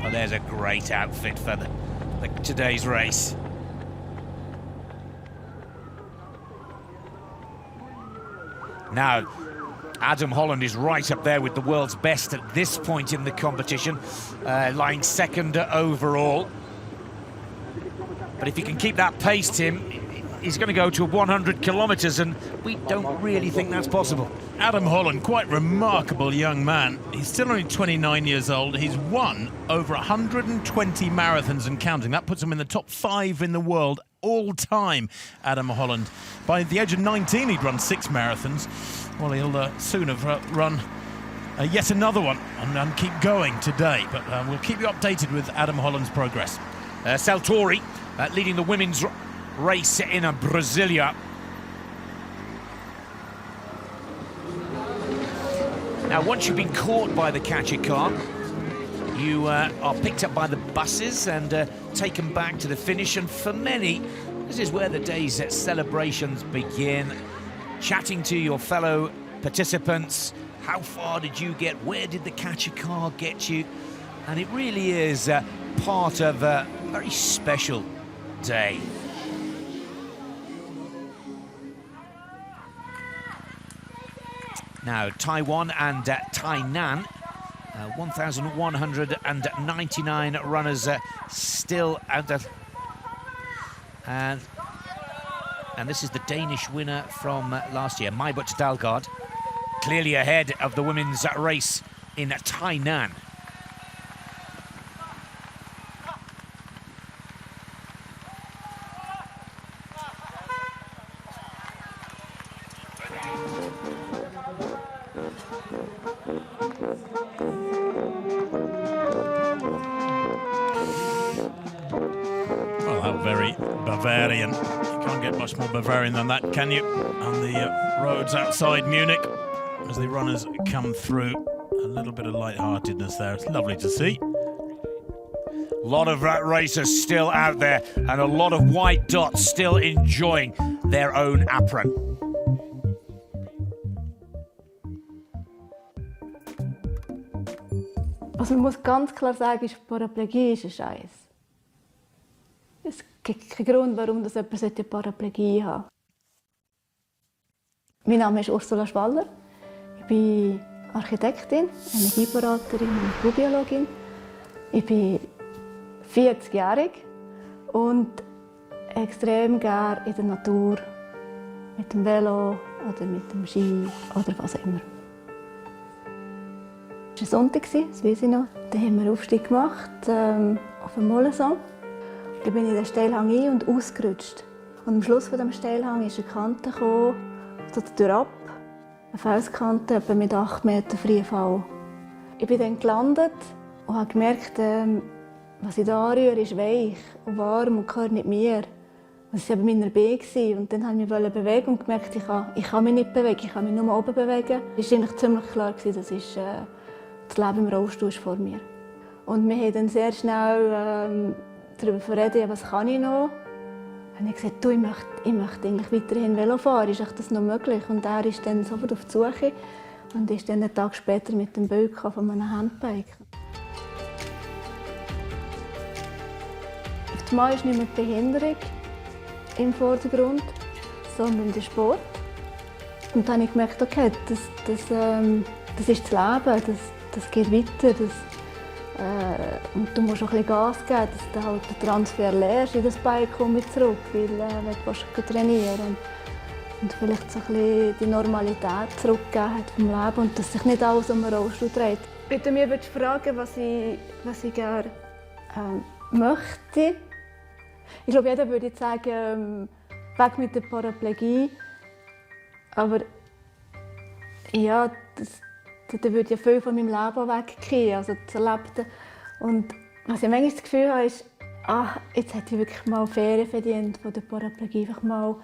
[SPEAKER 2] Oh, there's a great outfit for today's race. Now, Adam Holland is right up there with the world's best at this point in the competition, lying second overall. But if he can keep that pace, Tim, he's going to go to 100 kilometres, and we don't really think that's possible.
[SPEAKER 1] Adam Holland, quite remarkable young man. He's still only 29 years old. He's won over 120 marathons and counting. That puts him in the top 5 in the world all time, Adam Holland. By the age of 19, he'd run 6 marathons. Well, he'll soon have run yet another one and keep going today. But we'll keep you updated with Adam Holland's progress.
[SPEAKER 2] Saltori leading the women's race in Brasilia. Now, once you've been caught by the Kachikar, you are picked up by the buses and taken back to the finish. And for many, this is where the day's celebrations begin. Chatting to your fellow participants. How far did you get? Where did the Kachikar get you? And it really is part of a very special day. Now, Taiwan and Tainan, 1,199 runners still out there. And this is the Danish winner from last year, Majbert Dalgaard, clearly ahead of the women's race in Tainan.
[SPEAKER 1] Well, how very Bavarian. You can't get much more Bavarian than that, can you? On the roads outside Munich, as the runners come through. A little bit of lightheartedness there. It's lovely to see.
[SPEAKER 2] A lot of racers still out there, and a lot of white dots still enjoying their own apron.
[SPEAKER 17] Also man muss ganz klar sagen, Paraplegie ist ein Scheiß. Es gibt keinen Grund, warum das jemand eine Paraplegie haben sollte. Mein Name ist Ursula Schwaller. Ich bin Architektin, Energieberaterin und Baubiologin. Ich bin 40-jährig und extrem gerne in der Natur. Mit dem Velo oder mit dem Ski oder was auch immer. Es war ein Sonntag, das weiss ich noch. Da haben wir einen Aufstieg gemacht auf dem Molenson. Da bin ich in den Steilhang ein- und ausgerutscht. Und am Schluss von dem Steilhang ist eine Kante gekommen, so ab, eine Felskante etwa mit 8 Metern Freifall. Ich bin dann gelandet und habe gemerkt, was ich da anrühre, ist weich und warm und gehört nicht mir. Das war bei meiner Beine. Und dann wollte ich mich bewegen und gemerkt, ich kann mich nicht bewegen, ich kann mich nur oben bewegen. Es war eigentlich ziemlich klar, das ist das Leben im Rollstuhl ist vor mir. Und wir haben dann sehr schnell darüber geredet, was kann ich noch. Und ich gesagt, ich möchte eigentlich weiterhin Velo fahren, ist das noch möglich? Und er ist dann sofort auf die Suche und ist dann einen Tag später mit dem Bild von einem Handbike. Auf einmal ist nicht mehr die Behinderung im Vordergrund, sondern der Sport. Und dann habe ich gemerkt, okay, das ist das Leben, das geht weiter. Und du musst auch ein bisschen Gas geben, dass du halt den Transfer lernst, in das Bike komme ich zurück, weil du trainieren und vielleicht so ein bisschen die Normalität zurückgegeben hat vom Leben und dass sich nicht alles um den Rollstuhl dreht. Wenn du mich fragen was ich gerne möchte, ich glaube, jeder würde jetzt sagen, weg mit der Paraplegie. Aber ja, da würde ja viel von meinem Leben weggehen, also das Erlebte. Und was ich manchmal das Gefühl habe, ist, jetzt hätte ich wirklich mal Ferien verdient von der Paraplegie. Einfach mal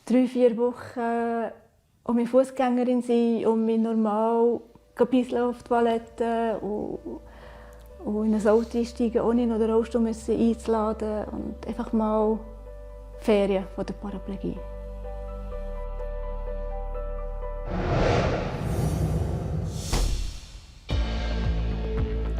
[SPEAKER 17] 3-4 Wochen um meine Fußgängerin sein, um mich normal bisseln auf die Toilette und in ein Auto einsteigen, ohne noch den Rollstuhl einzuladen. Und einfach mal Ferien von der Paraplegie.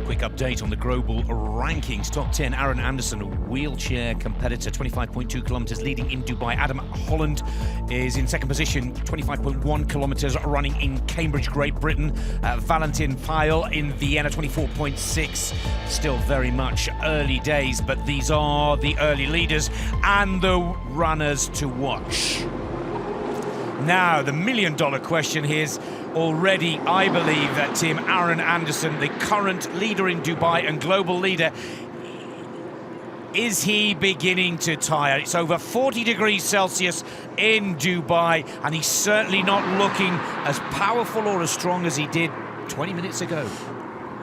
[SPEAKER 2] Quick update on the global rankings. Top 10, Aaron Anderson, a wheelchair competitor, 25.2 kilometres leading in Dubai. Adam Holland is in second position, 25.1 kilometres running in Cambridge, Great Britain. Valentin Pyle in Vienna, 24.6. Still very much early days, but these are the early leaders and the runners to watch. Now, the million-dollar question here is already, I believe, that Tim, Aaron Anderson, the current leader in Dubai and global leader, is he beginning to tire? It's over 40 degrees Celsius in Dubai, and he's certainly not looking as powerful or as strong as he did 20 minutes ago.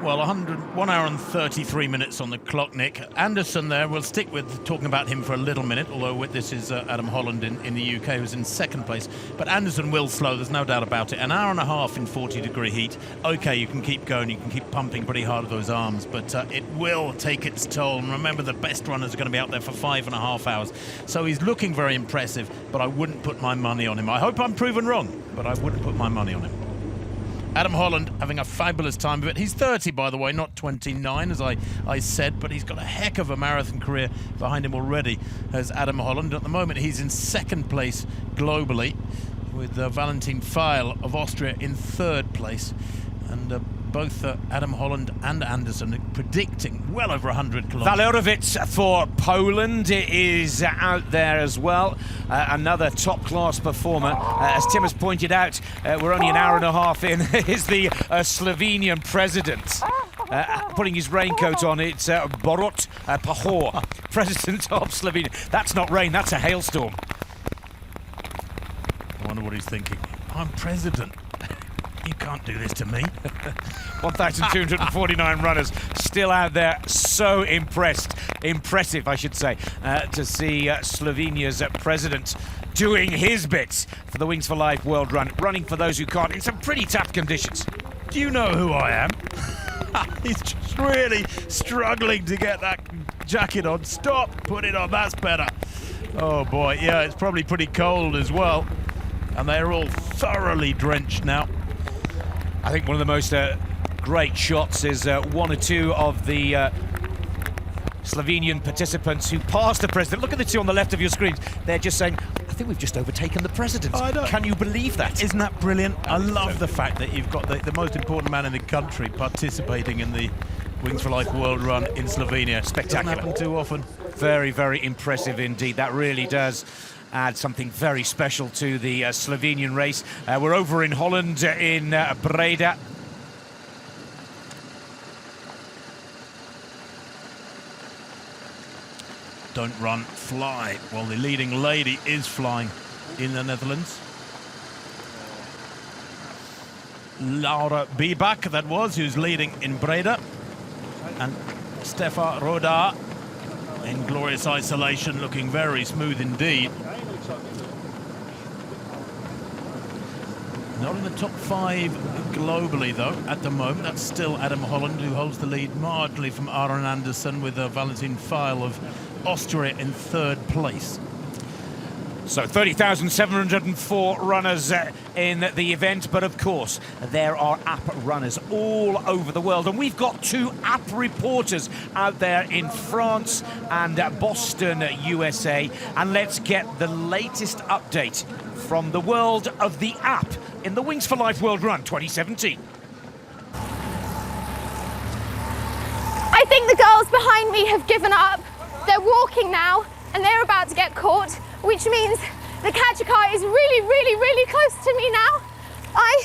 [SPEAKER 1] Well, 1 hour and 33 minutes on the clock, Nick. Anderson there, we'll stick with talking about him for a little minute, although this is Adam Holland in the UK, who's in second place. But Anderson will slow, there's no doubt about it. An hour and a half in 40-degree heat. OK, you can keep going, you can keep pumping pretty hard with those arms, but it will take its toll. And remember, the best runners are going to be out there for 5.5 hours. So he's looking very impressive, but I wouldn't put my money on him. I hope I'm proven wrong, but I wouldn't put my money on him. Adam Holland having a fabulous time of it. He's 30, by the way, not 29, as I said, but he's got a heck of a marathon career behind him already, as Adam Holland. At the moment, he's in second place globally, with Valentin Pyle of Austria in third place. And both Adam Holland and Anderson are predicting well over 100 kilometres.
[SPEAKER 2] Valerovic for Poland is out there as well. Another top-class performer. As Tim has pointed out, we're only an hour and a half in. Is the Slovenian president. Putting his raincoat on, it's Borut Pahor, president of Slovenia. That's not rain, that's a hailstorm.
[SPEAKER 1] I wonder what he's thinking. I'm president. You can't do this to me.
[SPEAKER 2] 1,249 runners still out there. So impressive, I should say, to see Slovenia's president doing his bits for the Wings for Life World Run, running for those who can't in some pretty tough conditions.
[SPEAKER 1] Do you know who I am? He's just really struggling to get that jacket on. Stop, put it on, that's better. Oh boy, yeah, it's probably pretty cold as well. And they're all thoroughly drenched now.
[SPEAKER 2] I think one of the most great shots is one or two of the Slovenian participants who passed the president. Look at the two on the left of your screens. They're just saying, I think we've just overtaken the president. Can you believe that?
[SPEAKER 1] Isn't that brilliant? I love the fact that you've got the most important man in the country participating in the Wings for Life World Run in Slovenia.
[SPEAKER 2] Spectacular.
[SPEAKER 1] Doesn't happen too often.
[SPEAKER 2] Very, very impressive indeed. That really does add something very special to the Slovenian race. We're over in Holland in Breda.
[SPEAKER 1] Don't run, fly. Well, the leading lady is flying in the Netherlands. Laura Bibak, that was, who's leading in Breda. And Stefan Roda in glorious isolation, looking very smooth indeed. Not in the top 5 globally, though, at the moment. That's still Adam Holland, who holds the lead marginally from Aaron Anderson, with Valentin Pyle of Austria in third place.
[SPEAKER 2] So 30,704 runners in the event, but of course there are app runners all over the world, and we've got 2 app reporters out there in France and Boston, USA, and let's get the latest update from the world of the app in the Wings for Life World Run 2017.
[SPEAKER 18] I think the girls behind me have given up. They're walking now and they're about to get caught, which means the catcher car is really, really, really close to me now. I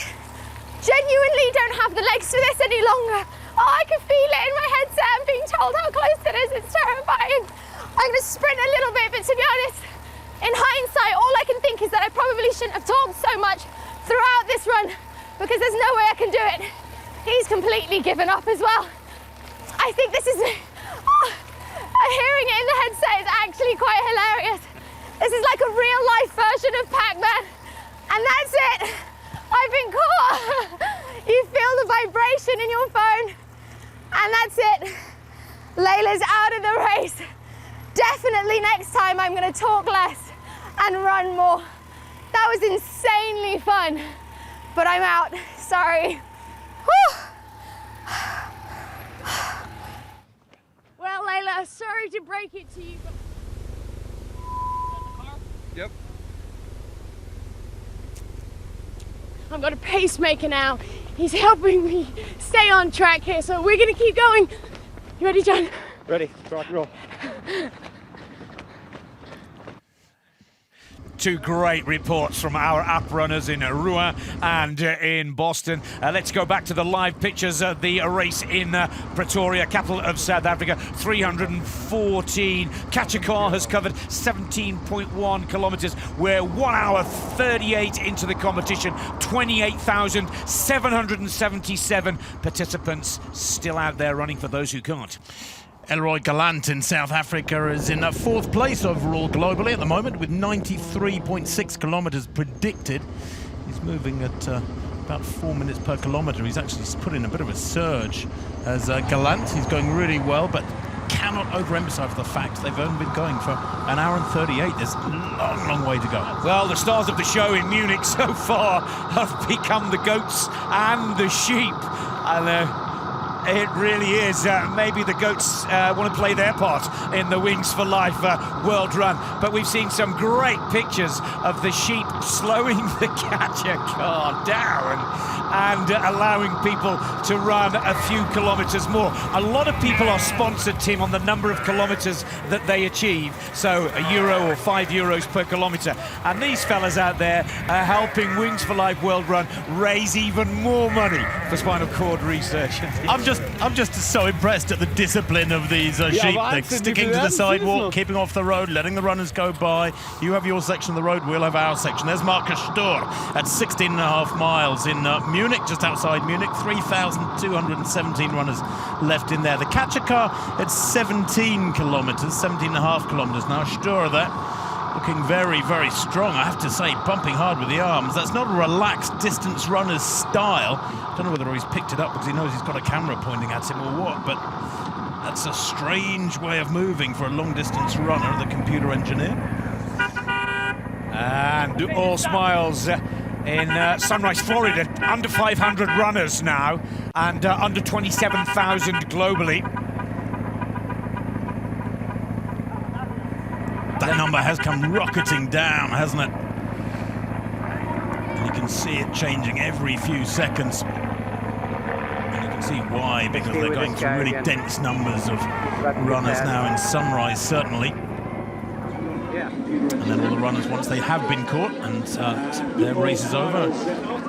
[SPEAKER 18] genuinely don't have the legs for this any longer. Oh, I can feel it in my headset. I'm being told how close it is. It's terrifying. I'm going to sprint a little bit, but to be honest, in hindsight, all I can think is that I probably shouldn't have talked so much throughout this run because there's no way I can do it. He's completely given up as well. I think this is... hearing it in the headset is actually quite hilarious. This is like a real-life version of Pac-Man. And that's it. I've been caught. You feel the vibration in your phone. And that's it. Layla's out of the race. Definitely next time I'm going to talk less and run more. That was insanely fun. But I'm out. Sorry. Whew. Well, Layla, sorry to break it to you, but...
[SPEAKER 3] Yep.
[SPEAKER 5] I've got a pacemaker now. He's helping me stay on track here, so we're going to keep going. You ready, John?
[SPEAKER 19] Ready, rock and roll.
[SPEAKER 2] Two great reports from our app runners in Rouen and in Boston. Let's go back to the live pictures of the race in Pretoria, capital of South Africa. 314. Kachikar has covered 17.1 kilometers. We're 1 hour 38 into the competition. 28,777 participants still out there running for those who can't.
[SPEAKER 1] Elroy Gallant in South Africa is in 4th place overall globally at the moment with 93.6 kilometres predicted. He's moving at about 4 minutes per kilometre. He's actually put in a bit of a surge as Gallant. He's going really well, but cannot overemphasize the fact they've only been going for 1 hour and 38. There's a long, long way to go.
[SPEAKER 2] Well, the stars of the show in Munich so far have become the goats and the sheep. And it really is. Maybe the goats want to play their part in the Wings for Life World Run. But we've seen some great pictures of the sheep slowing the Kachikar down and allowing people to run a few kilometres more. A lot of people are sponsored, Tim, on the number of kilometres that they achieve. So €1 or €5 per kilometre. And these fellas out there are helping Wings for Life World Run raise even more money for spinal cord research.
[SPEAKER 1] I'm just so impressed at the discipline of these sheep. They're sticking to the sidewalk, keeping off the road, letting the runners go by. You have your section of the road, we'll have our section. There's Marcus Sturr at 16.5 miles in Munich, just outside Munich. 3,217 runners left in there. The Kachikar at 17 kilometres, 17.5 kilometres now. Sturr there, looking very, very strong, I have to say, pumping hard with the arms. That's not a relaxed distance runner's style. Don't know whether he's picked it up because he knows he's got a camera pointing at him or what, but that's a strange way of moving for a long-distance runner, the computer engineer.
[SPEAKER 2] And all smiles in Sunrise, Florida. Under 500 runners now, and under 27,000 globally.
[SPEAKER 1] That number has come rocketing down, hasn't it? And you can see it changing every few seconds. And you can see why, because they're going through really dense numbers of runners now in Sunrise, certainly. And then all the runners, once they have been caught and their race is over,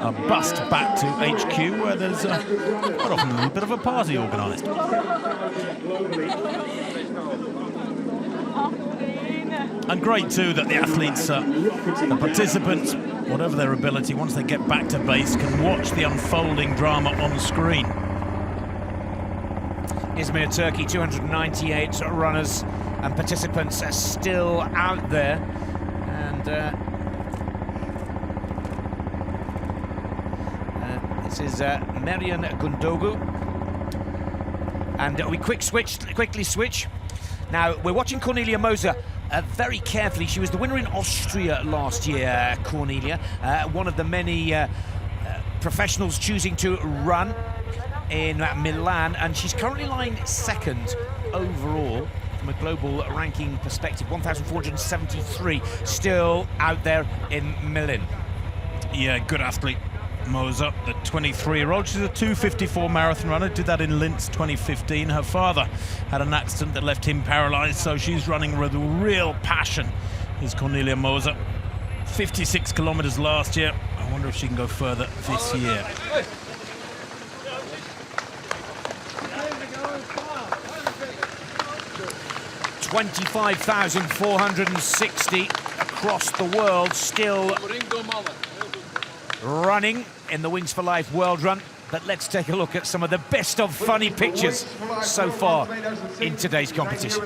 [SPEAKER 1] are bussed back to HQ, where there's quite often a little bit of a party organised. And great too that the athletes, the participants, whatever their ability, once they get back to base, can watch the unfolding drama on screen.
[SPEAKER 2] Izmir, Turkey, 298 runners and participants are still out there. And this is Marian Gundogu. And we quickly switch. Now, we're watching Cornelia Moser very carefully. She was the winner in Austria last year, Cornelia. One of the many professionals choosing to run in Milan, and she's currently lying second overall from a global ranking perspective, 1,473, still out there in Milan.
[SPEAKER 1] Yeah, good athlete. Moser, the 23-year-old. She's a 2:54 marathon runner, did that in Linz 2015. Her father had an accident that left him paralysed, so she's running with real passion, is Cornelia Moser. 56 kilometres last year. I wonder if she can go further this year.
[SPEAKER 2] 25,460 across the world still running in the Wings for Life World Run. But let's take a look at some of the best of funny pictures so far in today's competition.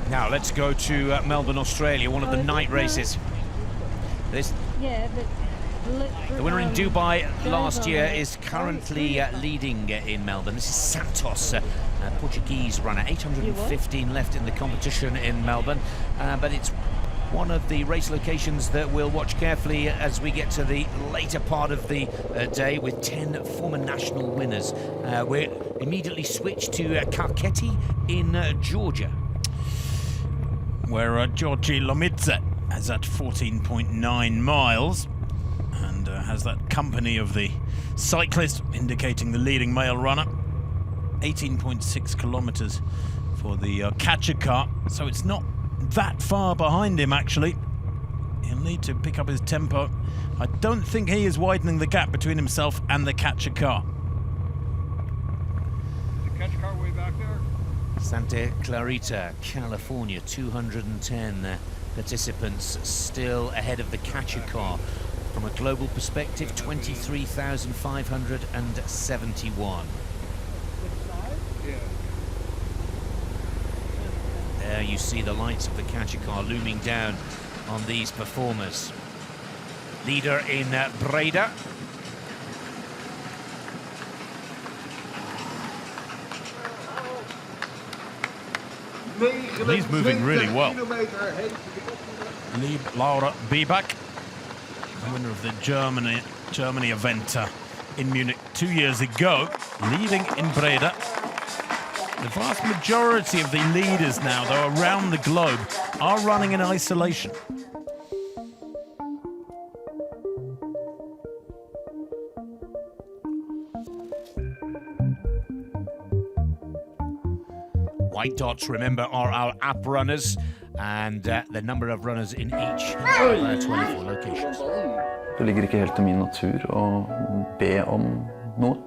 [SPEAKER 2] Now let's go to Melbourne, Australia, one of the night races. The winner in Dubai last year is currently leading in Melbourne. This is Santos, a Portuguese runner. 815 left in the competition in Melbourne, but it's one of the race locations that we'll watch carefully as we get to the later part of the day with 10 former national winners. We're immediately switched to Kakheti in Georgia,
[SPEAKER 1] where Georgi Lomidze has at 14.9 miles and has that company of the cyclist indicating the leading male runner. 18.6 kilometers for the catcher car, so it's not that far behind him actually. He'll need to pick up his tempo. I don't think he is widening the gap between himself and the catcher car.
[SPEAKER 19] The catcher car way back there?
[SPEAKER 2] Santa Clarita, California, 210 participants still ahead of the catcher car. From a global perspective, 23,571. There you see the lights of the catcher car looming down on these performers. Leader in Breda.
[SPEAKER 1] He's moving really well. Laura Bieback, the winner of the Germany event in Munich 2 years ago, leading in Breda. The vast majority of the leaders now, though, around the globe, are running in isolation.
[SPEAKER 2] White dots, remember, are our app runners, and the number of runners in each 24 locations.
[SPEAKER 20] Det ligger ikke helt i min natur å be om noe.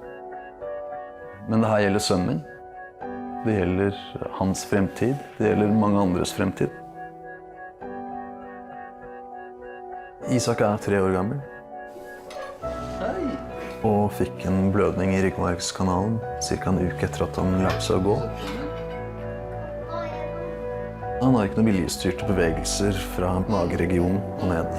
[SPEAKER 20] Men det her gjelder sønnen min. Det gjelder hans fremtid. Det gjelder mange andres fremtid. Isak er 3 år gammel. Og fikk en blødning i ryggmargskanalen cirka en uke etter at han lærte seg å gå. Han har ikke noen viljestyrte bevegelser fra mageregionen og ned.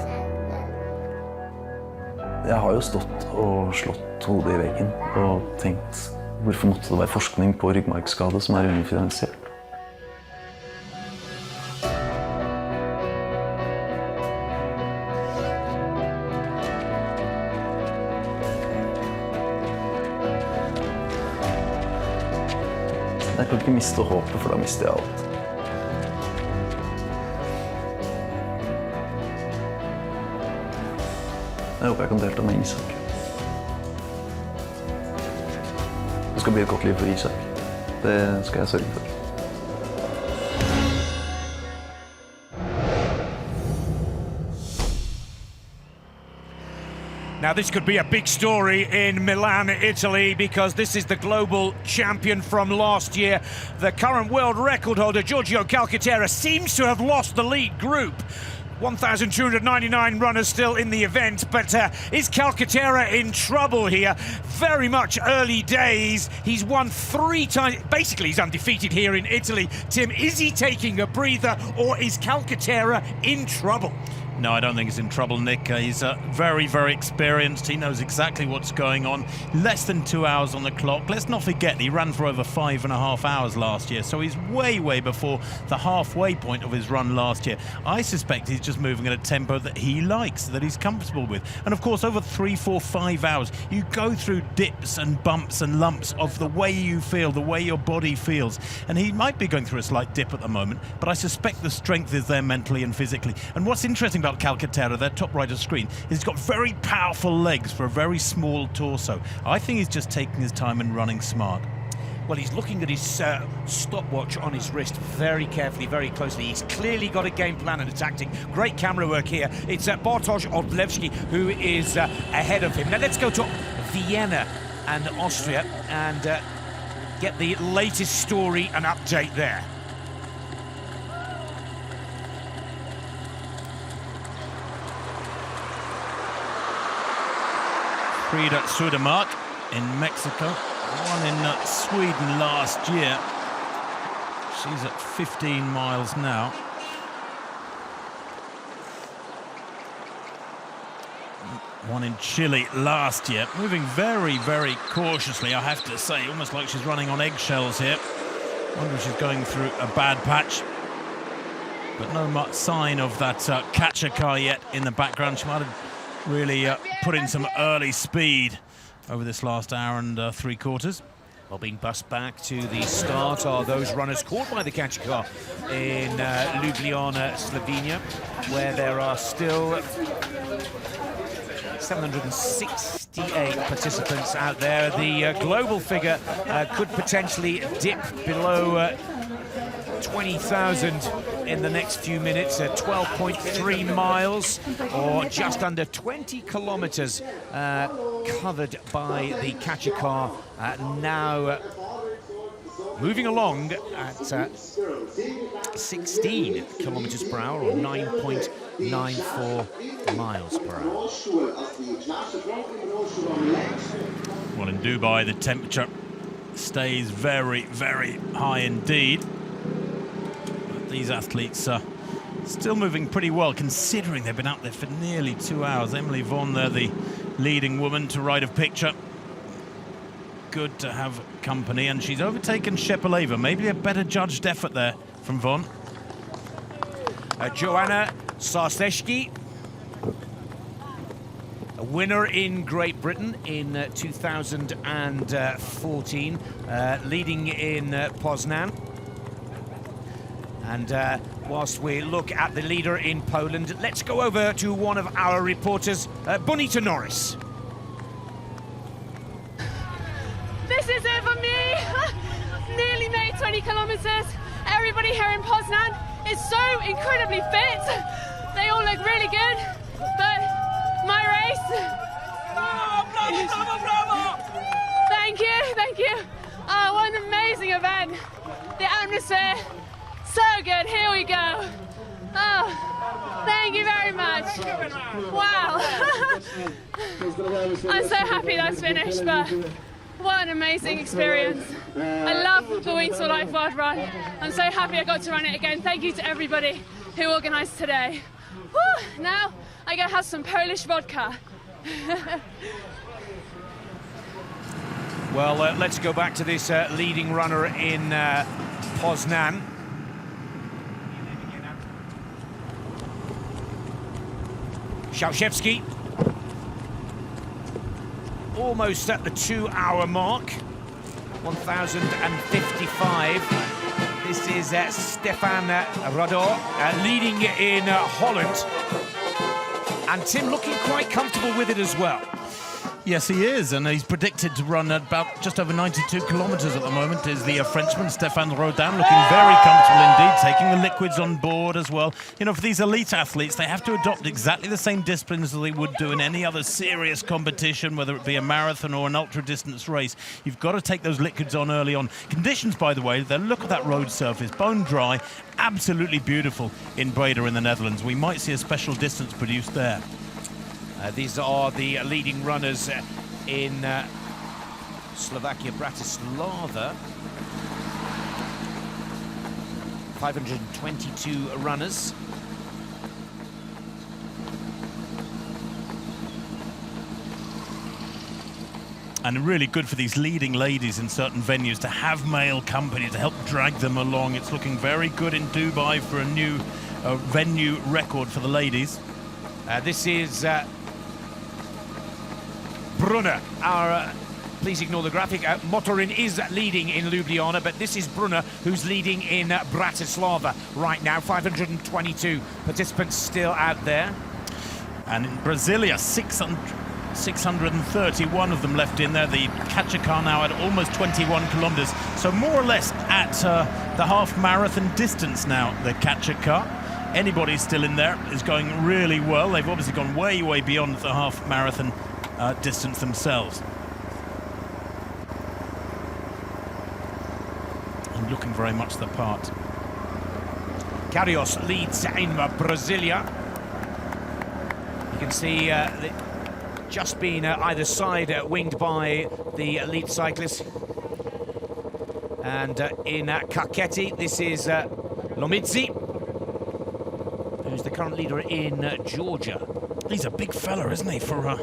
[SPEAKER 20] Jeg har jo stått og slått hodet i veggen og tenkt hvorfor måtte det være forskning på ryggmargskade som er underfinansiert? Jeg kan ikke miste håpet, for da mister jeg alt. Jeg håper jeg kan delta med Isak. Det skal bli et godt liv for Isak. Det skal jeg sørge for.
[SPEAKER 2] Now this could be a big story in Milan, Italy, because this is the global champion from last year. The current world record holder, Giorgio Calcaterra, seems to have lost the lead group. 1,299 runners still in the event, but is Calcaterra in trouble here? Very much early days. He's won 3 times. Basically, he's undefeated here in Italy. Tim, is he taking a breather, or is Calcaterra in trouble?
[SPEAKER 1] No, I don't think he's in trouble, Nick. He's very, very experienced. He knows exactly what's going on. Less than 2 hours on the clock. Let's not forget, he ran for over 5.5 hours last year, so he's way, way before the halfway point of his run last year. I suspect he's just moving at a tempo that he likes, that he's comfortable with. And of course, over 3, 4, 5 hours, you go through dips and bumps and lumps of the way you feel, the way your body feels. And he might be going through a slight dip at the moment, but I suspect the strength is there mentally and physically. And what's interesting about Calcaterra, their top right of screen, he's got very powerful legs for a very small torso. I think he's just taking his time and running smart.
[SPEAKER 2] Well, he's looking at his stopwatch on his wrist very carefully, very closely. He's clearly got a game plan and a tactic. Great camera work here. It's Bartosz Odlewski who is ahead of him. Now let's go to Vienna and Austria and get the latest story and update there.
[SPEAKER 1] Frida Södermark in Mexico, won in Sweden last year. She's at 15 miles now. Won in Chile last year. Moving very, very cautiously, I have to say, almost like she's running on eggshells here. Wonder if she's going through a bad patch. But no sign of that catcher car yet in the background. She might have really put in some early speed over this last hour and 3/4.
[SPEAKER 2] Well, being bussed back to the start are those runners caught by the catcher car in Ljubljana, Slovenia, where there are still 768 participants out there. The global figure could potentially dip below 20,000 in the next few minutes. 12.3 miles, or just under 20 kilometers covered by the catcher car. Now moving along at 16 kilometers per hour, or 9.94 miles per hour.
[SPEAKER 1] Well, in Dubai, the temperature stays very, very high indeed. These athletes are still moving pretty well, considering they've been out there for nearly 2 hours. Emily Vaughan there, the leading woman to right of picture. Good to have company, and she's overtaken Shepeleva. Maybe a better judged effort there from Vaughan.
[SPEAKER 2] Joanna Sarsteshki, a winner in Great Britain in 2014, leading in Poznan. And whilst we look at the leader in Poland, let's go over to one of our reporters, Bonita Norris.
[SPEAKER 5] This is it for me. Nearly made 20 kilometers. Everybody here in Poznan is so incredibly fit. They all look really good, but my race. Thank you. Oh, what an amazing event. The atmosphere, so good. Here we go. Oh, thank you very much. Wow. I'm so happy that's finished, but what an amazing experience. I love the Wings for Life World Run. I'm so happy I got to run it again. Thank you to everybody who organised today. Whew, now I gotta have some Polish vodka.
[SPEAKER 2] Well, let's go back to this leading runner in Poznan. Szałszewski, almost at the 2-hour mark, 1,055. This is Stefan Rador leading in Holland. And Tim looking quite comfortable with it as well.
[SPEAKER 1] Yes, he is, and he's predicted to run at about just over 92 kilometres at the moment. Is the Frenchman, Stéphane Rodin, looking very comfortable indeed, taking the liquids on board as well. You know, for these elite athletes, they have to adopt exactly the same disciplines as they would do in any other serious competition, whether it be a marathon or an ultra-distance race. You've got to take those liquids on early on. Conditions, by the way, look at that road surface, bone dry, absolutely beautiful in Breda in the Netherlands. We might see a special distance produced there.
[SPEAKER 2] These are the leading runners in Slovakia, Bratislava. 522 runners.
[SPEAKER 1] And really good for these leading ladies in certain venues to have male company to help drag them along. It's looking very good in Dubai for a new venue record for the ladies.
[SPEAKER 2] This is Brunner, please ignore the graphic. Motorin is leading in Ljubljana, but this is Brunner who's leading in Bratislava right now. 522 participants still out there.
[SPEAKER 1] And in Brasilia, 631 of them left in there. The Kachikar now at almost 21 kilometres. So more or less at the half marathon distance now, the Kachikar. Anybody still in there is going really well. They've obviously gone way, way beyond the half marathon distance themselves. And looking very much the part.
[SPEAKER 2] Carrios leads in Brasilia. You can see just been either side winged by the elite cyclists. And in Kakheti, this is Lomidzi, who's the current leader in Georgia.
[SPEAKER 1] He's a big fella, isn't he, for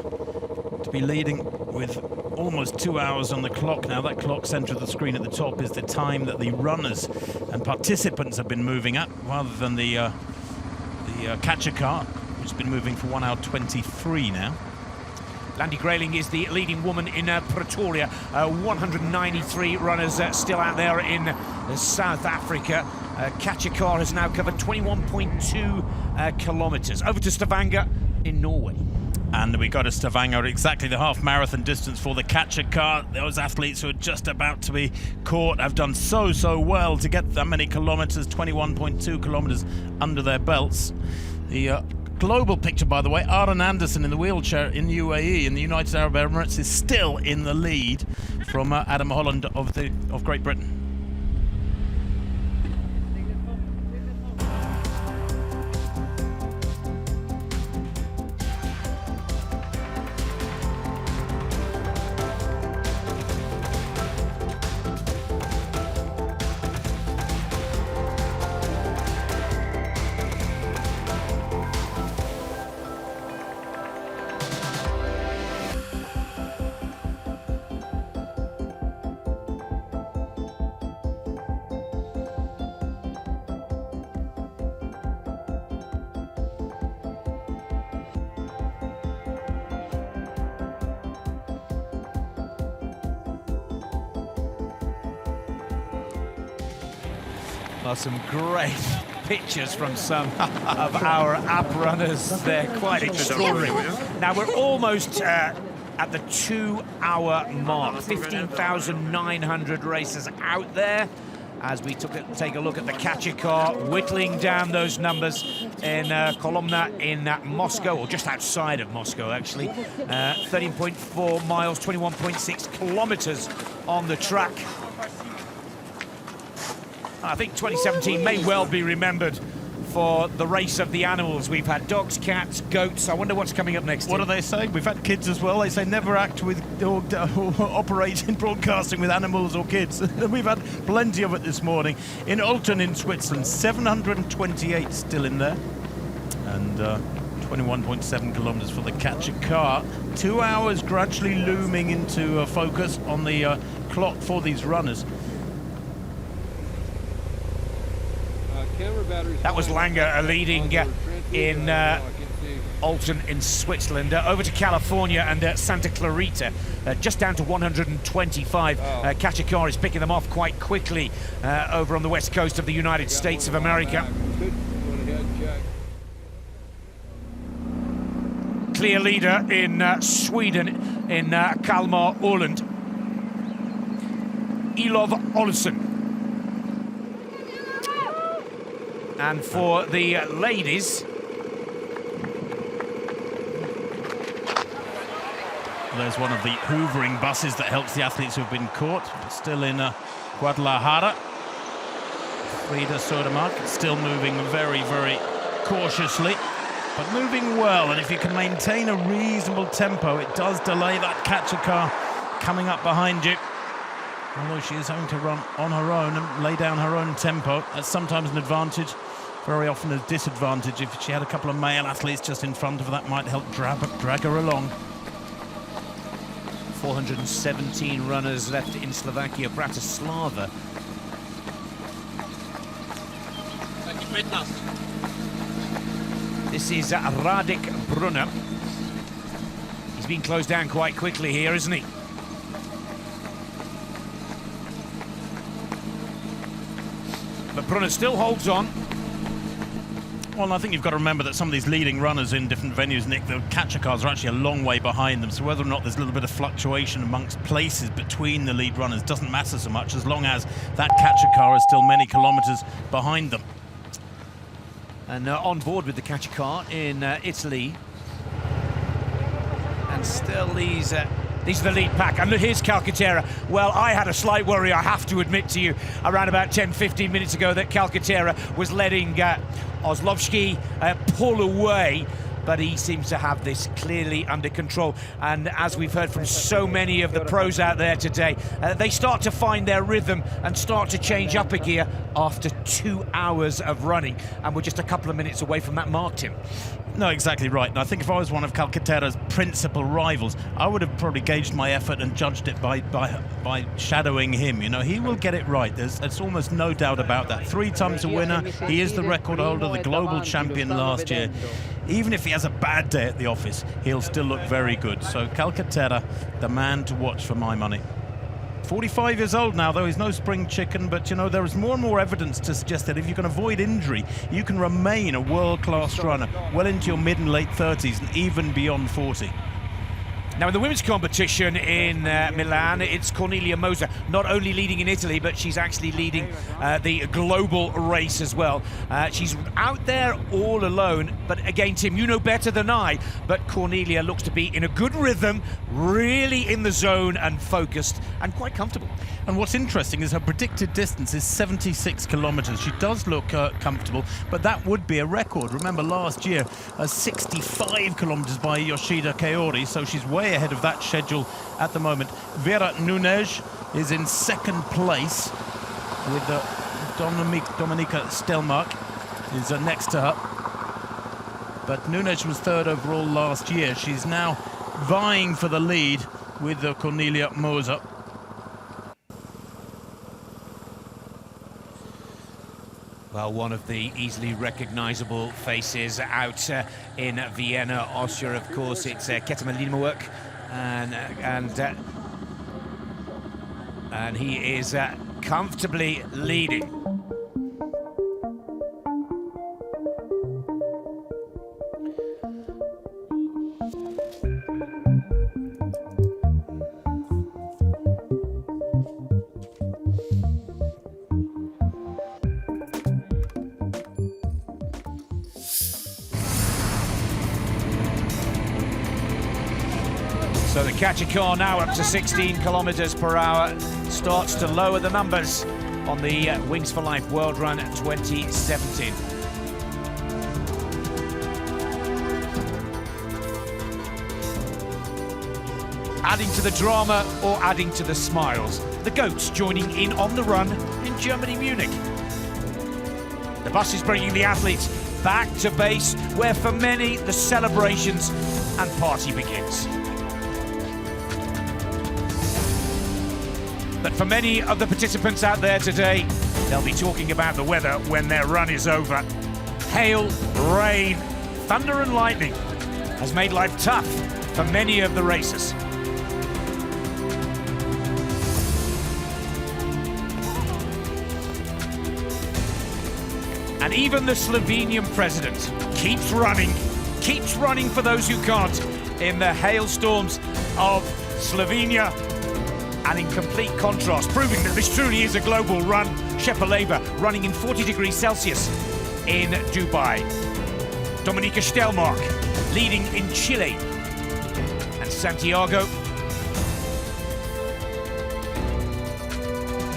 [SPEAKER 1] to be leading with almost 2 hours on the clock now. That clock centre of the screen at the top is the time that the runners and participants have been moving at, rather than the Kachikar, which has been moving for 1 hour 23 now.
[SPEAKER 2] Landy Grayling is the leading woman in Pretoria. 193 runners still out there in South Africa. Kachikar has now covered 21.2 kilometres. Over to Stavanger in Norway.
[SPEAKER 1] And we got to Stavanger at exactly the half marathon distance for the Kachikar. Those athletes who are just about to be caught have done so well to get that many kilometres, 21.2 kilometres under their belts. The global picture, by the way, Aron Anderson in the wheelchair in UAE, in the United Arab Emirates, is still in the lead from Adam Holland of Great Britain.
[SPEAKER 2] Some great pictures from some of our app runners. They're quite extraordinary. Now we're almost at the 2 hour mark. 15,900 racers out there as we take a look at the Kachikar, whittling down those numbers in Kolomna in Moscow, or just outside of Moscow actually. 13.4 miles, 21.6 kilometers on the track. I think 2017 may well be remembered for the race of the animals. We've had dogs, cats, goats. I wonder what's coming up next.
[SPEAKER 1] What do they say? We've had kids as well. They say never act with or operate in broadcasting with animals or kids. We've had plenty of it this morning. In Olten in Switzerland, 728 still in there. And 21.7 kilometres for the Kachikar. 2 hours gradually looming into focus on the clock for these runners.
[SPEAKER 2] That was Langer leading in Olten in Switzerland. Over to California and Santa Clarita, just down to 125. Kachikar is picking them off quite quickly over on the west coast of the United States of America. clear leader in Sweden, in Kalmar Åland. Ilov Olsson. And for the ladies,
[SPEAKER 1] there's one of the hoovering buses that helps the athletes who have been caught. Still in Guadalajara. Frida Södermark still moving very, very cautiously, but moving well. And if you can maintain a reasonable tempo, it does delay that catcher car coming up behind you. Although she is having to run on her own and lay down her own tempo, that's sometimes an advantage, very often a disadvantage. If she had a couple of male athletes just in front of her, that might help drag her along.
[SPEAKER 2] 417 runners left in Slovakia, Bratislava. This is Radek Brunner. He's been closed down quite quickly here, isn't he? But Brunner still holds on.
[SPEAKER 1] Well, I think you've got to remember that some of these leading runners in different venues, Nick, the catcher cars are actually a long way behind them. So whether or not there's a little bit of fluctuation amongst places between the lead runners doesn't matter so much, as long as that catcher car is still many kilometres behind them.
[SPEAKER 2] And on board with the catcher car in Italy. And still these are the lead pack. And look, here's Calcaterra. Well, I had a slight worry, I have to admit to you, around about 10-15 minutes ago, that Calcaterra was letting Ozlovsky pull away, but he seems to have this clearly under control. And as we've heard from so many of the pros out there today, they start to find their rhythm and start to change up a gear after 2 hours of running. And we're just a couple of minutes away from that mark, Tim.
[SPEAKER 1] No, exactly right. And I think if I was one of Calcaterra's principal rivals, I would have probably gauged my effort and judged it by shadowing him. You know, he will get it right. There's almost no doubt about that. 3 times a winner. He is the record holder, the global champion last year. Even if he has a bad day at the office, he'll still look very good. So Calcaterra, the man to watch for my money. 45 years old now, though. He's no spring chicken, but, you know, there is more and more evidence to suggest that if you can avoid injury, you can remain a world-class runner well into your mid and late 30s and even beyond 40.
[SPEAKER 2] Now, in the women's competition in Milan, it's Cornelia Moser, not only leading in Italy, but she's actually leading the global race as well. She's out there all alone, but again, Tim, you know better than I, but Cornelia looks to be in a good rhythm, really in the zone and focused and quite comfortable.
[SPEAKER 1] And what's interesting is her predicted distance is 76 kilometres. She does look comfortable, but that would be a record. Remember last year, 65 kilometres by Yoshida Kaori, so she's way ahead of that schedule at the moment. Vera Nunes is in second place with Dominika Stelmark is next to her. But Nunes was third overall last year. She's now vying for the lead with Cornelia Moser.
[SPEAKER 2] Well, one of the easily recognisable faces out in Vienna, Austria, of course, it's Ketama Linemark, and he is comfortably leading. So the catcher car now up to 16 kilometers per hour starts to lower the numbers on the Wings for Life World Run 2017. Adding to the drama or adding to the smiles, the goats joining in on the run in Germany, Munich. The bus is bringing the athletes back to base, where for many the celebrations and party begins. But for many of the participants out there today, they'll be talking about the weather when their run is over. Hail, rain, thunder and lightning has made life tough for many of the racers. And even the Slovenian president keeps running, keeps running for those who can't in the hailstorms of Slovenia. And in complete contrast, proving that this truly is a global run, Shepaleva running in 40 degrees Celsius in Dubai. Dominika Stelmark leading in Chile. And Santiago.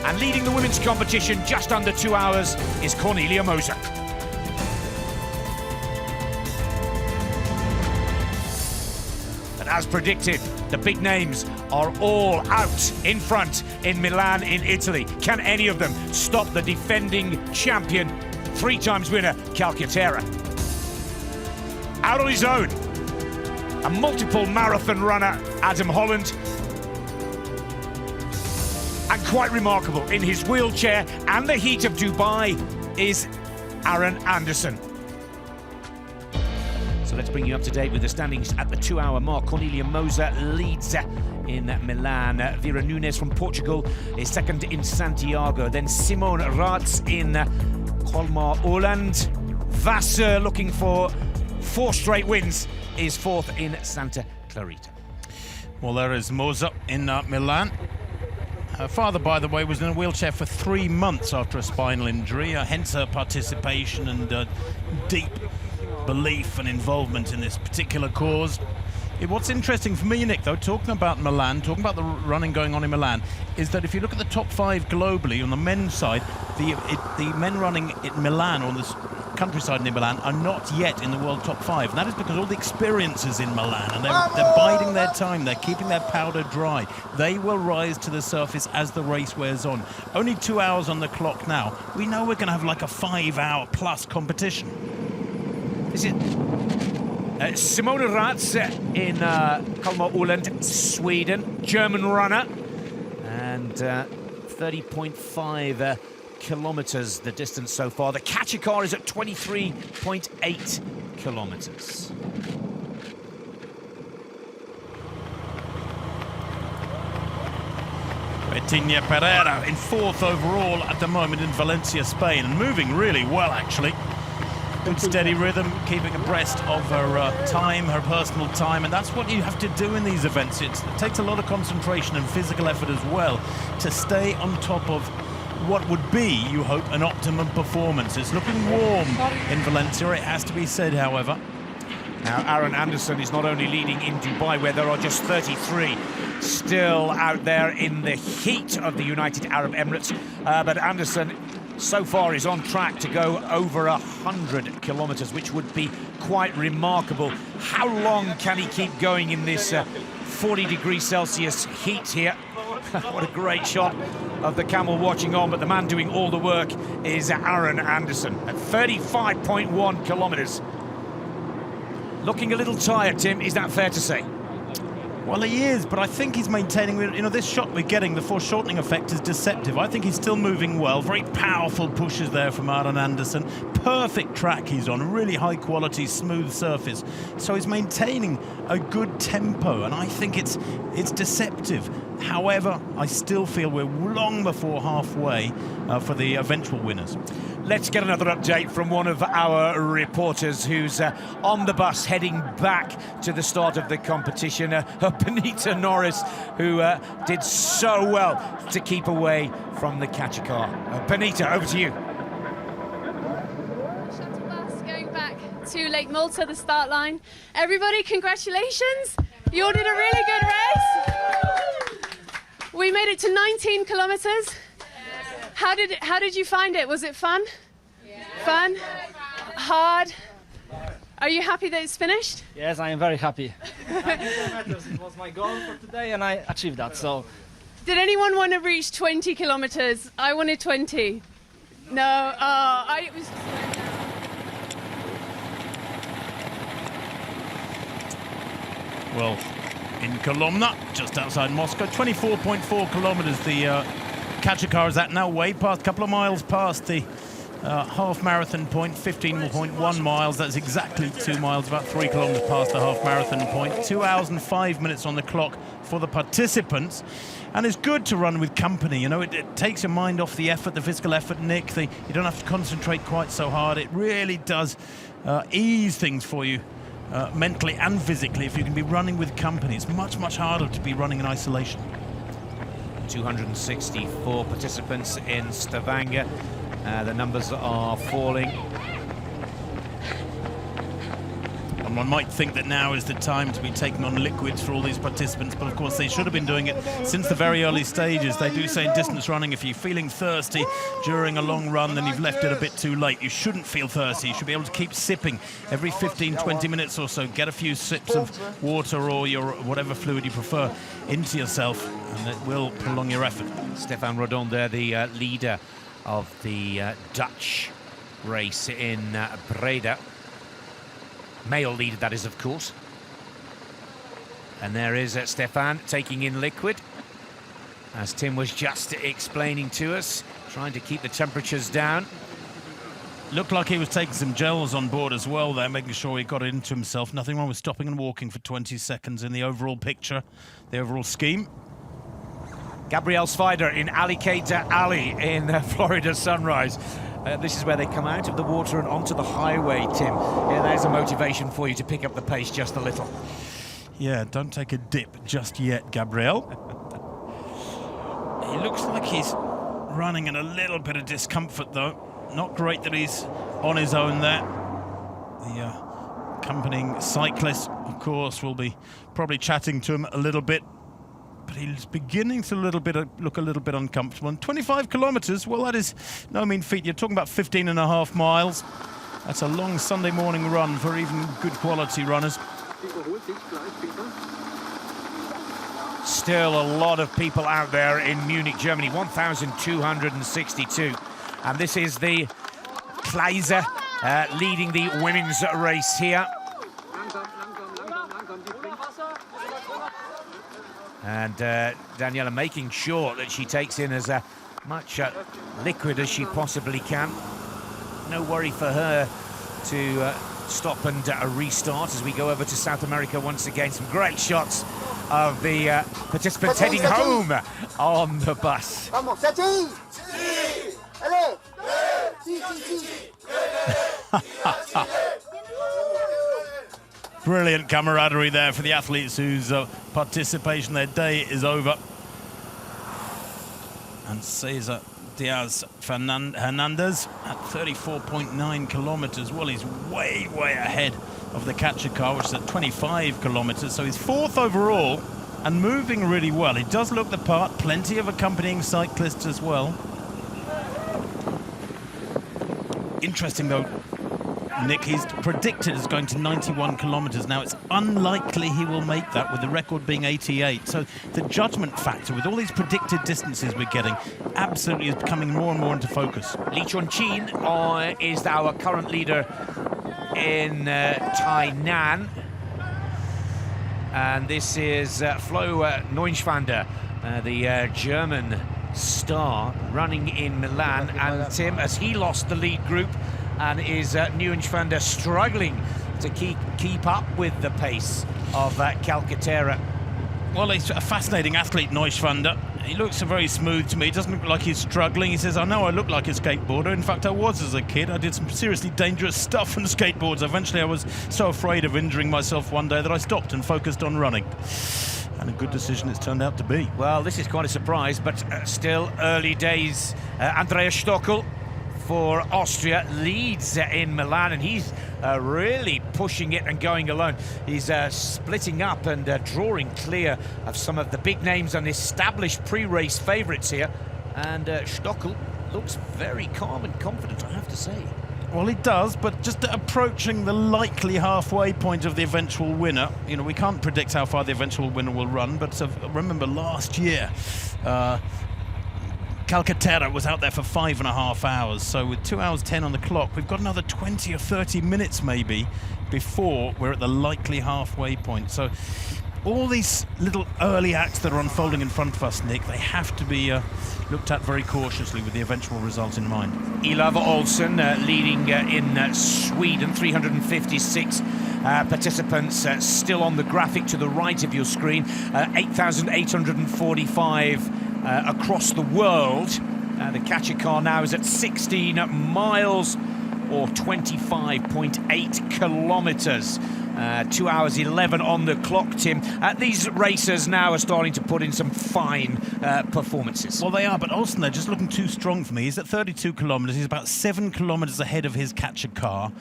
[SPEAKER 2] And leading the women's competition just under 2 hours is Cornelia Moser. And as predicted, the big names are all out in front in Milan in Italy. Can any of them stop the defending champion, 3 times winner, Calcaterra? Out on his own, a multiple marathon runner, Adam Holland. And quite remarkable, in his wheelchair and the heat of Dubai, is Aaron Anderson. So let's bring you up to date with the standings at the 2-hour mark. Cornelia Moser leads in Milan. Vera Nunes from Portugal is second in Santiago. Then Simone Raats in Colmar Åland. Vasseur, looking for 4 straight wins, is fourth in Santa Clarita.
[SPEAKER 1] Well, there is Moser in Milan. Her father, by the way, was in a wheelchair for 3 months after a spinal injury, hence her participation and deep belief and involvement in this particular cause. What's interesting for me, Nick, though, talking about Milan, talking about the running going on in Milan, is that if you look at the top 5 globally on the men's side, the men running in Milan, or on this countryside near Milan, are not yet in the world top 5. And that is because all the experiences in Milan, and they're biding their time, they're keeping their powder dry. They will rise to the surface as the race wears on. Only 2 hours on the clock now. We know we're going to have like a 5-hour plus competition.
[SPEAKER 2] This is Simone Raats in Kalmar Åland, Sweden, German runner, and 30.5 kilometers the distance so far. The catcher car is at 23.8 kilometers.
[SPEAKER 1] Betinha Pereira in 4th overall at the moment in Valencia, Spain, and moving really well, actually. Good steady rhythm, keeping abreast of her time, her personal time, and that's what you have to do in these events. It takes a lot of concentration and physical effort as well to stay on top of what would be, you hope, an optimum performance. It's looking warm in Valencia, it has to be said, however.
[SPEAKER 2] Now, Aaron Anderson is not only leading in Dubai, where there are just 33 still out there in the heat of the United Arab Emirates, but Anderson so far is on track to go over 100 kilometers, which would be quite remarkable. How long can he keep going in this 40 degrees Celsius heat here? What a great shot of the camel watching on, but the man doing all the work is Aaron Anderson at 35.1 kilometers. Looking a little tired, Tim, is that fair to say?
[SPEAKER 1] Well, he is, but I think he's maintaining, you know, this shot we're getting, the foreshortening effect is deceptive. I think he's still moving well. Very powerful pushes there from Aaron Anderson. Perfect track he's on, really high quality, smooth surface. So he's maintaining a good tempo, and I think it's deceptive. However, I still feel we're long before halfway for the eventual winners.
[SPEAKER 2] Let's get another update from one of our reporters who's on the bus heading back to the start of the competition, Benita Norris, who did so well to keep away from the catcher car. Benita, over to you.
[SPEAKER 5] Shuttle bus going back to Lake Malta, the start line. Everybody, congratulations. You all did a really good race. We made it to 19 kilometers. How did you find it? Was it fun? Yeah. Fun? Hard? Are you happy that it's finished?
[SPEAKER 21] Yes, I am very happy. It was my goal for today and I achieved that. So.
[SPEAKER 5] Did anyone want to reach 20 kilometers? I wanted 20. No. It was.
[SPEAKER 1] Well, in Kolomna, just outside Moscow, 24.4 kilometers the catcher car is at now, way past, a couple of miles past the half marathon point, 15.1 miles. That's exactly 2 miles, about 3 kilometers past the half marathon point. 2 hours and 5 minutes on the clock for the participants. And it's good to run with company, you know, it takes your mind off the effort, the physical effort, Nick. You don't have to concentrate quite so hard. It really does ease things for you mentally and physically if you can be running with company. It's much, much harder to be running in isolation.
[SPEAKER 2] 264 participants in Stavanger. The numbers are falling.
[SPEAKER 1] And one might think that now is the time to be taking on liquids for all these participants, but of course they should have been doing it since the very early stages. They do say in distance running, if you're feeling thirsty during a long run, then you've left it a bit too late. You shouldn't feel thirsty. You should be able to keep sipping every 15, 20 minutes or so. Get a few sips of water or your whatever fluid you prefer into yourself, and it will prolong your effort.
[SPEAKER 2] Stefan Rodon there, the leader of the Dutch race in Breda. Male leader, that is, of course. And there is Stefan taking in liquid, as Tim was just explaining to us, trying to keep the temperatures down.
[SPEAKER 1] Looked like he was taking some gels on board as well there, making sure he got it into himself. Nothing wrong with stopping and walking for 20 seconds in the overall picture, the overall scheme.
[SPEAKER 2] Gabriel Svider in Alicata Alley in Florida Sunrise. This is where they come out of the water and onto the highway, Tim. Yeah, there's a motivation for you to pick up the pace just a little.
[SPEAKER 1] Yeah, don't take a dip just yet, Gabriel. He looks like he's running in a little bit of discomfort, though. Not great that he's on his own there. The accompanying cyclist, of course, will be probably chatting to him a little bit. But he's beginning to look a little bit uncomfortable. And 25 kilometres, well, that is no mean feat. You're talking about 15.5 miles. That's a long Sunday morning run for even good quality runners.
[SPEAKER 2] Still a lot of people out there in Munich, Germany. 1,262. And this is the Kleiser leading the women's race here. And Daniela making sure that she takes in as much liquid as she possibly can. No worry for her to stop and restart as we go over to South America once again. Some great shots of the participants heading home on the bus.
[SPEAKER 1] Brilliant camaraderie there for the athletes whose participation, their day is over. And Cesar Diaz Hernandez at 34.9 kilometres. Well, he's way, way ahead of the catcher car, which is at 25 kilometres. So he's fourth overall and moving really well. He does look the part. Plenty of accompanying cyclists as well. Interesting, though, Nick, he's predicted as going to 91 kilometres. Now, it's unlikely he will make that, with the record being 88. So the judgment factor with all these predicted distances we're getting absolutely is becoming more and more into focus.
[SPEAKER 2] Li Chunchin is our current leader in Tainan. And this is Flo Neunschwander, the German star, running in Milan. And Tim, as he lost the lead group, and is Neunschwander struggling to keep up with the pace of Calcaterra.
[SPEAKER 1] Well, he's a fascinating athlete, Neunschwander. He looks very smooth to me. He doesn't look like he's struggling. He says, I know I look like a skateboarder. In fact, I was as a kid. I did some seriously dangerous stuff on skateboards. Eventually, I was so afraid of injuring myself one day that I stopped and focused on running. And a good decision it's turned out to be.
[SPEAKER 2] Well, this is quite a surprise, but still early days. Andreas Stockel for Austria leads in Milan, and he's really pushing it and going alone. He's splitting up and drawing clear of some of the big names and established pre-race favourites here. And Stockel looks very calm and confident, I have to say.
[SPEAKER 1] Well, he does, but just approaching the likely halfway point of the eventual winner. You know, we can't predict how far the eventual winner will run, but remember last year, Calcaterra was out there for 5.5 hours, so with 2 hours 10 on the clock, we've got another 20 or 30 minutes maybe before we're at the likely halfway point. So all these little early acts that are unfolding in front of us, Nick, they have to be looked at very cautiously with the eventual result in mind.
[SPEAKER 2] Ilava Olsen leading in Sweden, 356 participants still on the graphic to the right of your screen, 8,845 across the world. The catcher car now is at 16 miles or 25.8 kilometres. 2 hours 11 on the clock, Tim. These racers now are starting to put in some fine performances.
[SPEAKER 1] Well, they are, but Austin, they're just looking too strong for me. He's at 32 kilometres. He's about 7 kilometres ahead of his catcher car.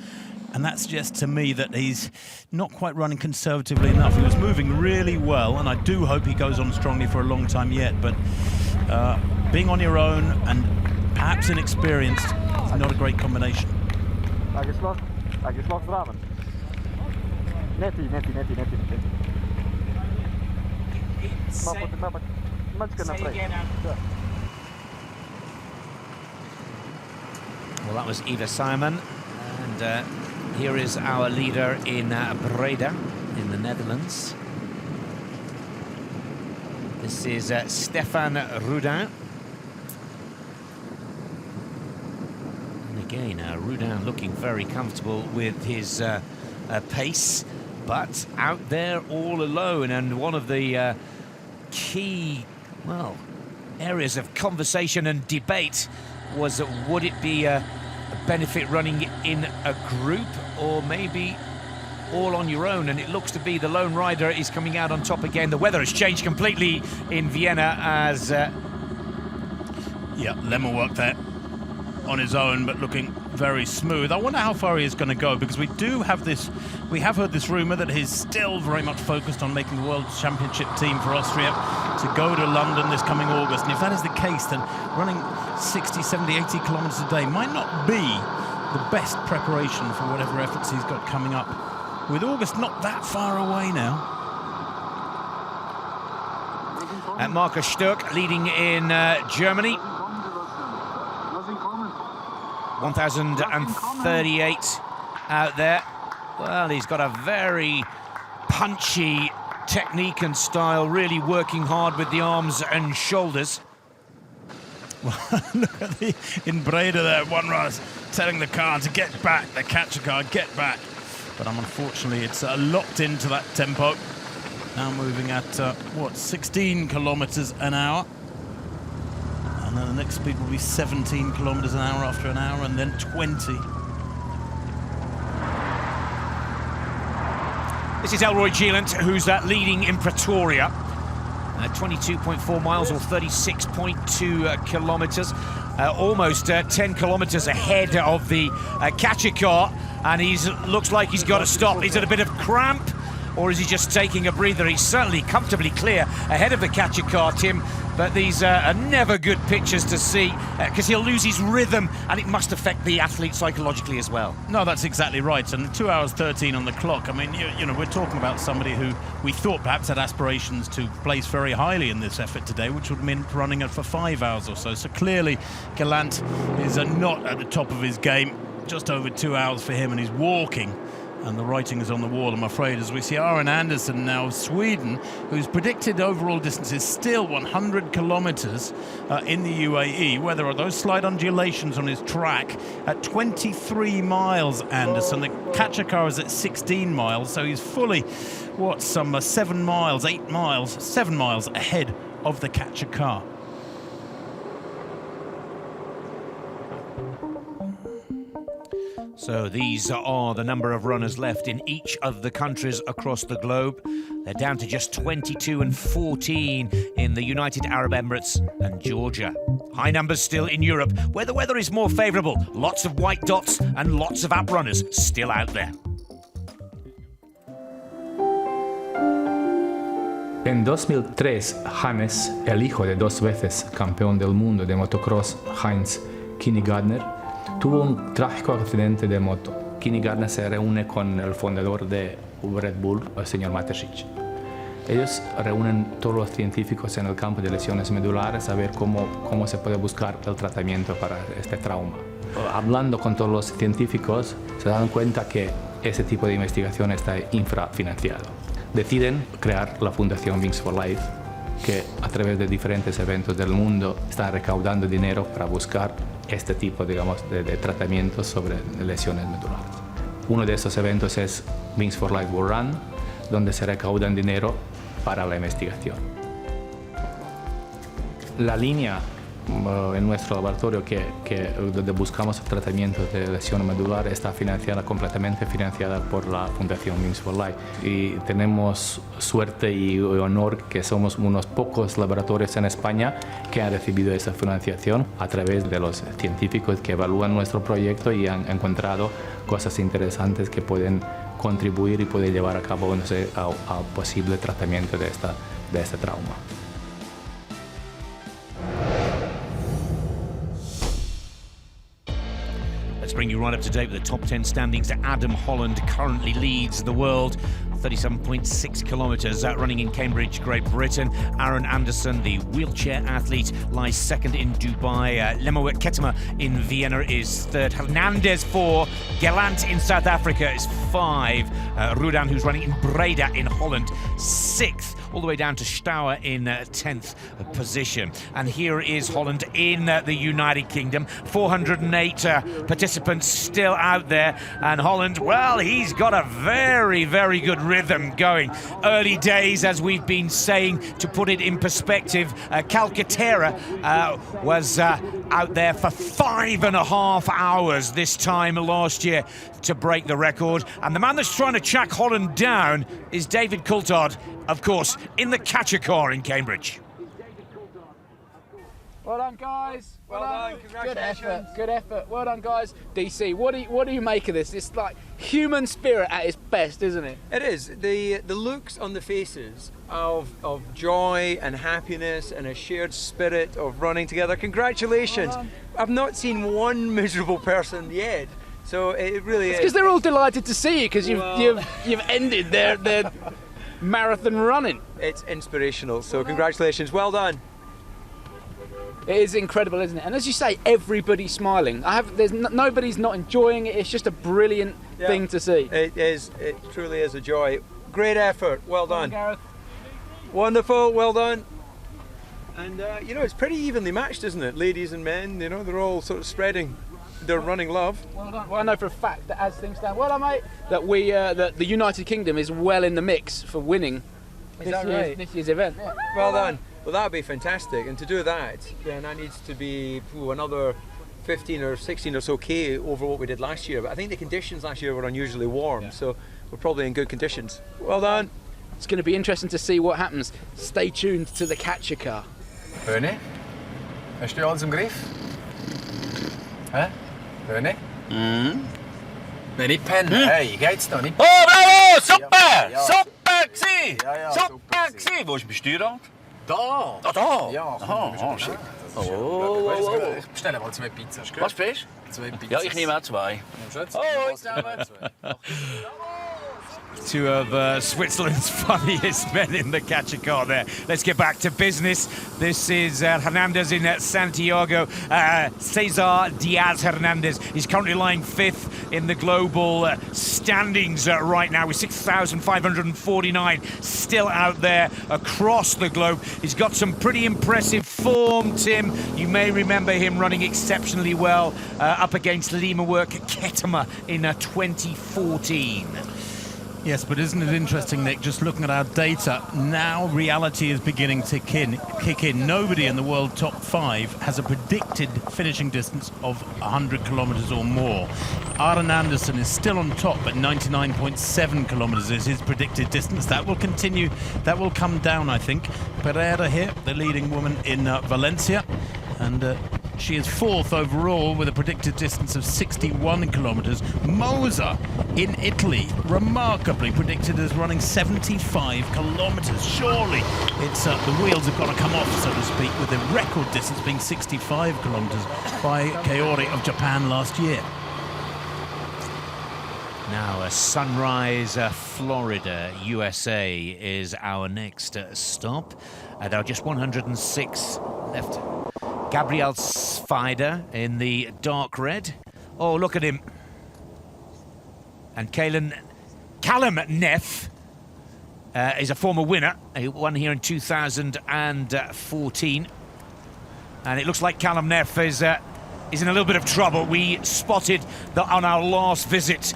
[SPEAKER 1] And that suggests to me that he's not quite running conservatively enough. He was moving really well, and I do hope he goes on strongly for a long time yet. But being on your own and perhaps inexperienced is not a great combination.
[SPEAKER 2] Well, that was Eva Simon, and here is our leader in Breda, in the Netherlands. This is Stefan Rudin. And again, Rudin looking very comfortable with his pace, but out there all alone. And one of the key, well, areas of conversation and debate was, would it be a benefit running in a group or maybe all on your own? And it looks to be the lone rider is coming out on top again. The weather has changed completely in Vienna as
[SPEAKER 1] yeah, Lemmer worked there on his own, but looking very smooth. I wonder how far he is going to go, because we have heard this rumour that he's still very much focused on making the World Championship team for Austria to go to London this coming August. And if that is the case, then running 60, 70, 80 kilometres a day might not be the best preparation for whatever efforts he's got coming up, with August not that far away now.
[SPEAKER 2] Markus Sturck leading in Germany. 1,038 out there. Well, he's got a very punchy technique and style, really working hard with the arms and shoulders.
[SPEAKER 1] Look at in Breda there, one runner telling the car to get back, the catcher car, get back. But unfortunately, it's locked into that tempo. Now moving at, 16 kilometres an hour. And then the next speed will be 17 kilometres an hour after an hour, and then 20.
[SPEAKER 2] This is Elroy Gielant, who's leading in Pretoria. 22.4 miles or 36.2 kilometres. Almost 10 kilometres ahead of the catcher car. And looks like he's got to stop. Is it a bit of cramp, or is he just taking a breather? He's certainly comfortably clear ahead of the catcher car, Tim. But these are never good pictures to see, because he'll lose his rhythm, and it must affect the athlete psychologically as well.
[SPEAKER 1] No, that's exactly right. And 2 hours 13 on the clock. I mean, you know, we're talking about somebody who we thought perhaps had aspirations to place very highly in this effort today, which would mean running it for 5 hours or so. So clearly, Gielant is not at the top of his game. Just over 2 hours for him, and he's walking. And the writing is on the wall, I'm afraid, as we see Aron Andersson now of Sweden, whose predicted overall distance is still 100 kilometres in the UAE, where there are those slight undulations on his track. At 23 miles, Andersson. The catcher car is at 16 miles, so he's fully, some 7 miles, 8 miles, 7 miles ahead of the catcher car.
[SPEAKER 2] So these are the number of runners left in each of the countries across the globe. They're down to just 22 and 14 in the United Arab Emirates and Georgia. High numbers still in Europe, where the weather is more favourable. Lots of white dots and lots of app runners still out there.
[SPEAKER 6] En 2003, James, el hijo de 2 veces campeón del mundo de motocross Heinz Gardner, tuvo un trágico accidente de moto. Gardner se reúne con el fundador de Red Bull, el señor Mateschitz. Ellos reúnen todos los científicos en el campo de lesiones medulares a ver cómo se puede buscar el tratamiento para este trauma. Hablando con todos los científicos, se dan cuenta que ese tipo de investigación está infrafinanciado. Deciden crear la Fundación Wings for Life, que a través de diferentes eventos del mundo está recaudando dinero para buscar este tipo, digamos, de tratamientos sobre lesiones medulares. Uno de estos eventos es Wings for Life World Run, donde se recaudan dinero para la investigación. La línea en nuestro laboratorio donde buscamos tratamiento de lesión medular está completamente financiada por la Fundación Wings for Life. Y tenemos suerte y honor que somos unos pocos laboratorios en España que han recibido esa financiación a través de los científicos que evalúan nuestro proyecto y han encontrado cosas interesantes que pueden contribuir y pueden llevar a cabo al posible tratamiento de este trauma.
[SPEAKER 2] Let's bring you right up to date with the top 10 standings. Adam Holland currently leads the world, 37.6 kilometres, running in Cambridge, Great Britain. Aaron Anderson, the wheelchair athlete, lies second in Dubai. Lemo Ketema in Vienna is third. Hernandez 4. Gelant in South Africa is 5. Rudan, who's running in Breda in Holland, 6th. All the way down to Stauer in 10th position. And here is Holland in the United Kingdom. 408 participants still out there. And Holland, well, he's got a very, very good rhythm going. Early days, as we've been saying, to put it in perspective, Calcaterra was out there for 5.5 hours this time last year to break the record. And the man that's trying to track Holland down is David Coulthard, of course, in the catcher car in Cambridge.
[SPEAKER 3] Well done, guys.
[SPEAKER 4] Well done. Congratulations.
[SPEAKER 3] Good effort. Well done, guys. DC, what do you make of this? It's like human spirit at its best, isn't it?
[SPEAKER 4] It is. The looks on the faces of joy and happiness and a shared spirit of running together. Congratulations.
[SPEAKER 3] Well,
[SPEAKER 4] I've not seen one miserable person yet. So it really is.
[SPEAKER 3] It's because they're all delighted to see you because you've ended their marathon running.
[SPEAKER 4] It's inspirational. So congratulations. Well done.
[SPEAKER 3] It is incredible, isn't it? And as you say, everybody's smiling. Nobody's not enjoying it. It's just a brilliant thing to see.
[SPEAKER 4] It is. It truly is a joy. Great effort. Well done.
[SPEAKER 3] Gareth.
[SPEAKER 4] Wonderful. Well done. And it's pretty evenly matched, isn't it? Ladies and men. They're all sort of spreading their running love.
[SPEAKER 3] Well done. Well, I know for a fact that as things stand, well done, mate, that the United Kingdom is well in the mix for winning this year's event. Yeah.
[SPEAKER 4] Well done. Well, that would be fantastic. And to do that, then that needs to be another 15 or 16 or so K over what we did last year. But I think the conditions last year were unusually warm, so we're probably in good conditions. Well done.
[SPEAKER 3] It's going to be interesting to see what happens. Stay tuned to the catcher car.
[SPEAKER 7] Höni, hast du alles im Griff? Hä? Höni? Mhm. Nein, nicht pennen. Hey, geht's noch? Nicht
[SPEAKER 8] Oh, bravo! Super!
[SPEAKER 7] Ja.
[SPEAKER 8] Super gewesen!
[SPEAKER 7] Ja,
[SPEAKER 8] super gewesen! Wo ist mein Steuerrad?
[SPEAKER 7] Da!
[SPEAKER 8] Ah, da!
[SPEAKER 7] Ja,
[SPEAKER 8] aha, shit.
[SPEAKER 7] Oh. Ich bestelle mal 2 Pizzas.
[SPEAKER 8] Was bist
[SPEAKER 7] 2 Pizzas.
[SPEAKER 8] Ja, ich nehme auch 2.
[SPEAKER 7] Oh, zusammen.
[SPEAKER 2] Two of Switzerland's funniest men in the catcher car there. Let's get back to business. This is Hernandez in Santiago. Cesar Diaz Hernandez is currently lying 5th in the global standings right now with 6,549 still out there across the globe. He's got some pretty impressive form, Tim. You may remember him running exceptionally well up against Limawork Ketema in 2014.
[SPEAKER 1] Yes, but isn't it interesting, Nick, just looking at our data, now reality is beginning to kick in. Nobody in the world top 5 has a predicted finishing distance of 100 kilometres or more. Aaron Anderson is still on top, but 99.7 kilometres is his predicted distance. That will continue, that will come down, I think. Pereira here, the leading woman in Valencia, and she is 4th overall with a predicted distance of 61 kilometres. Moser in Italy, remarkably predicted as running 75 kilometres. Surely it's the wheels have got to come off, so to speak, with the record distance being 65 kilometres by Kaori of Japan last year.
[SPEAKER 2] Now, Sunrise, Florida, USA is our next stop. There are just 106 left. Gabriel Spider in the dark red. Oh, look at him. And Callum Neff is a former winner. He won here in 2014. And it looks like Callum Neff is is in a little bit of trouble. We spotted that on our last visit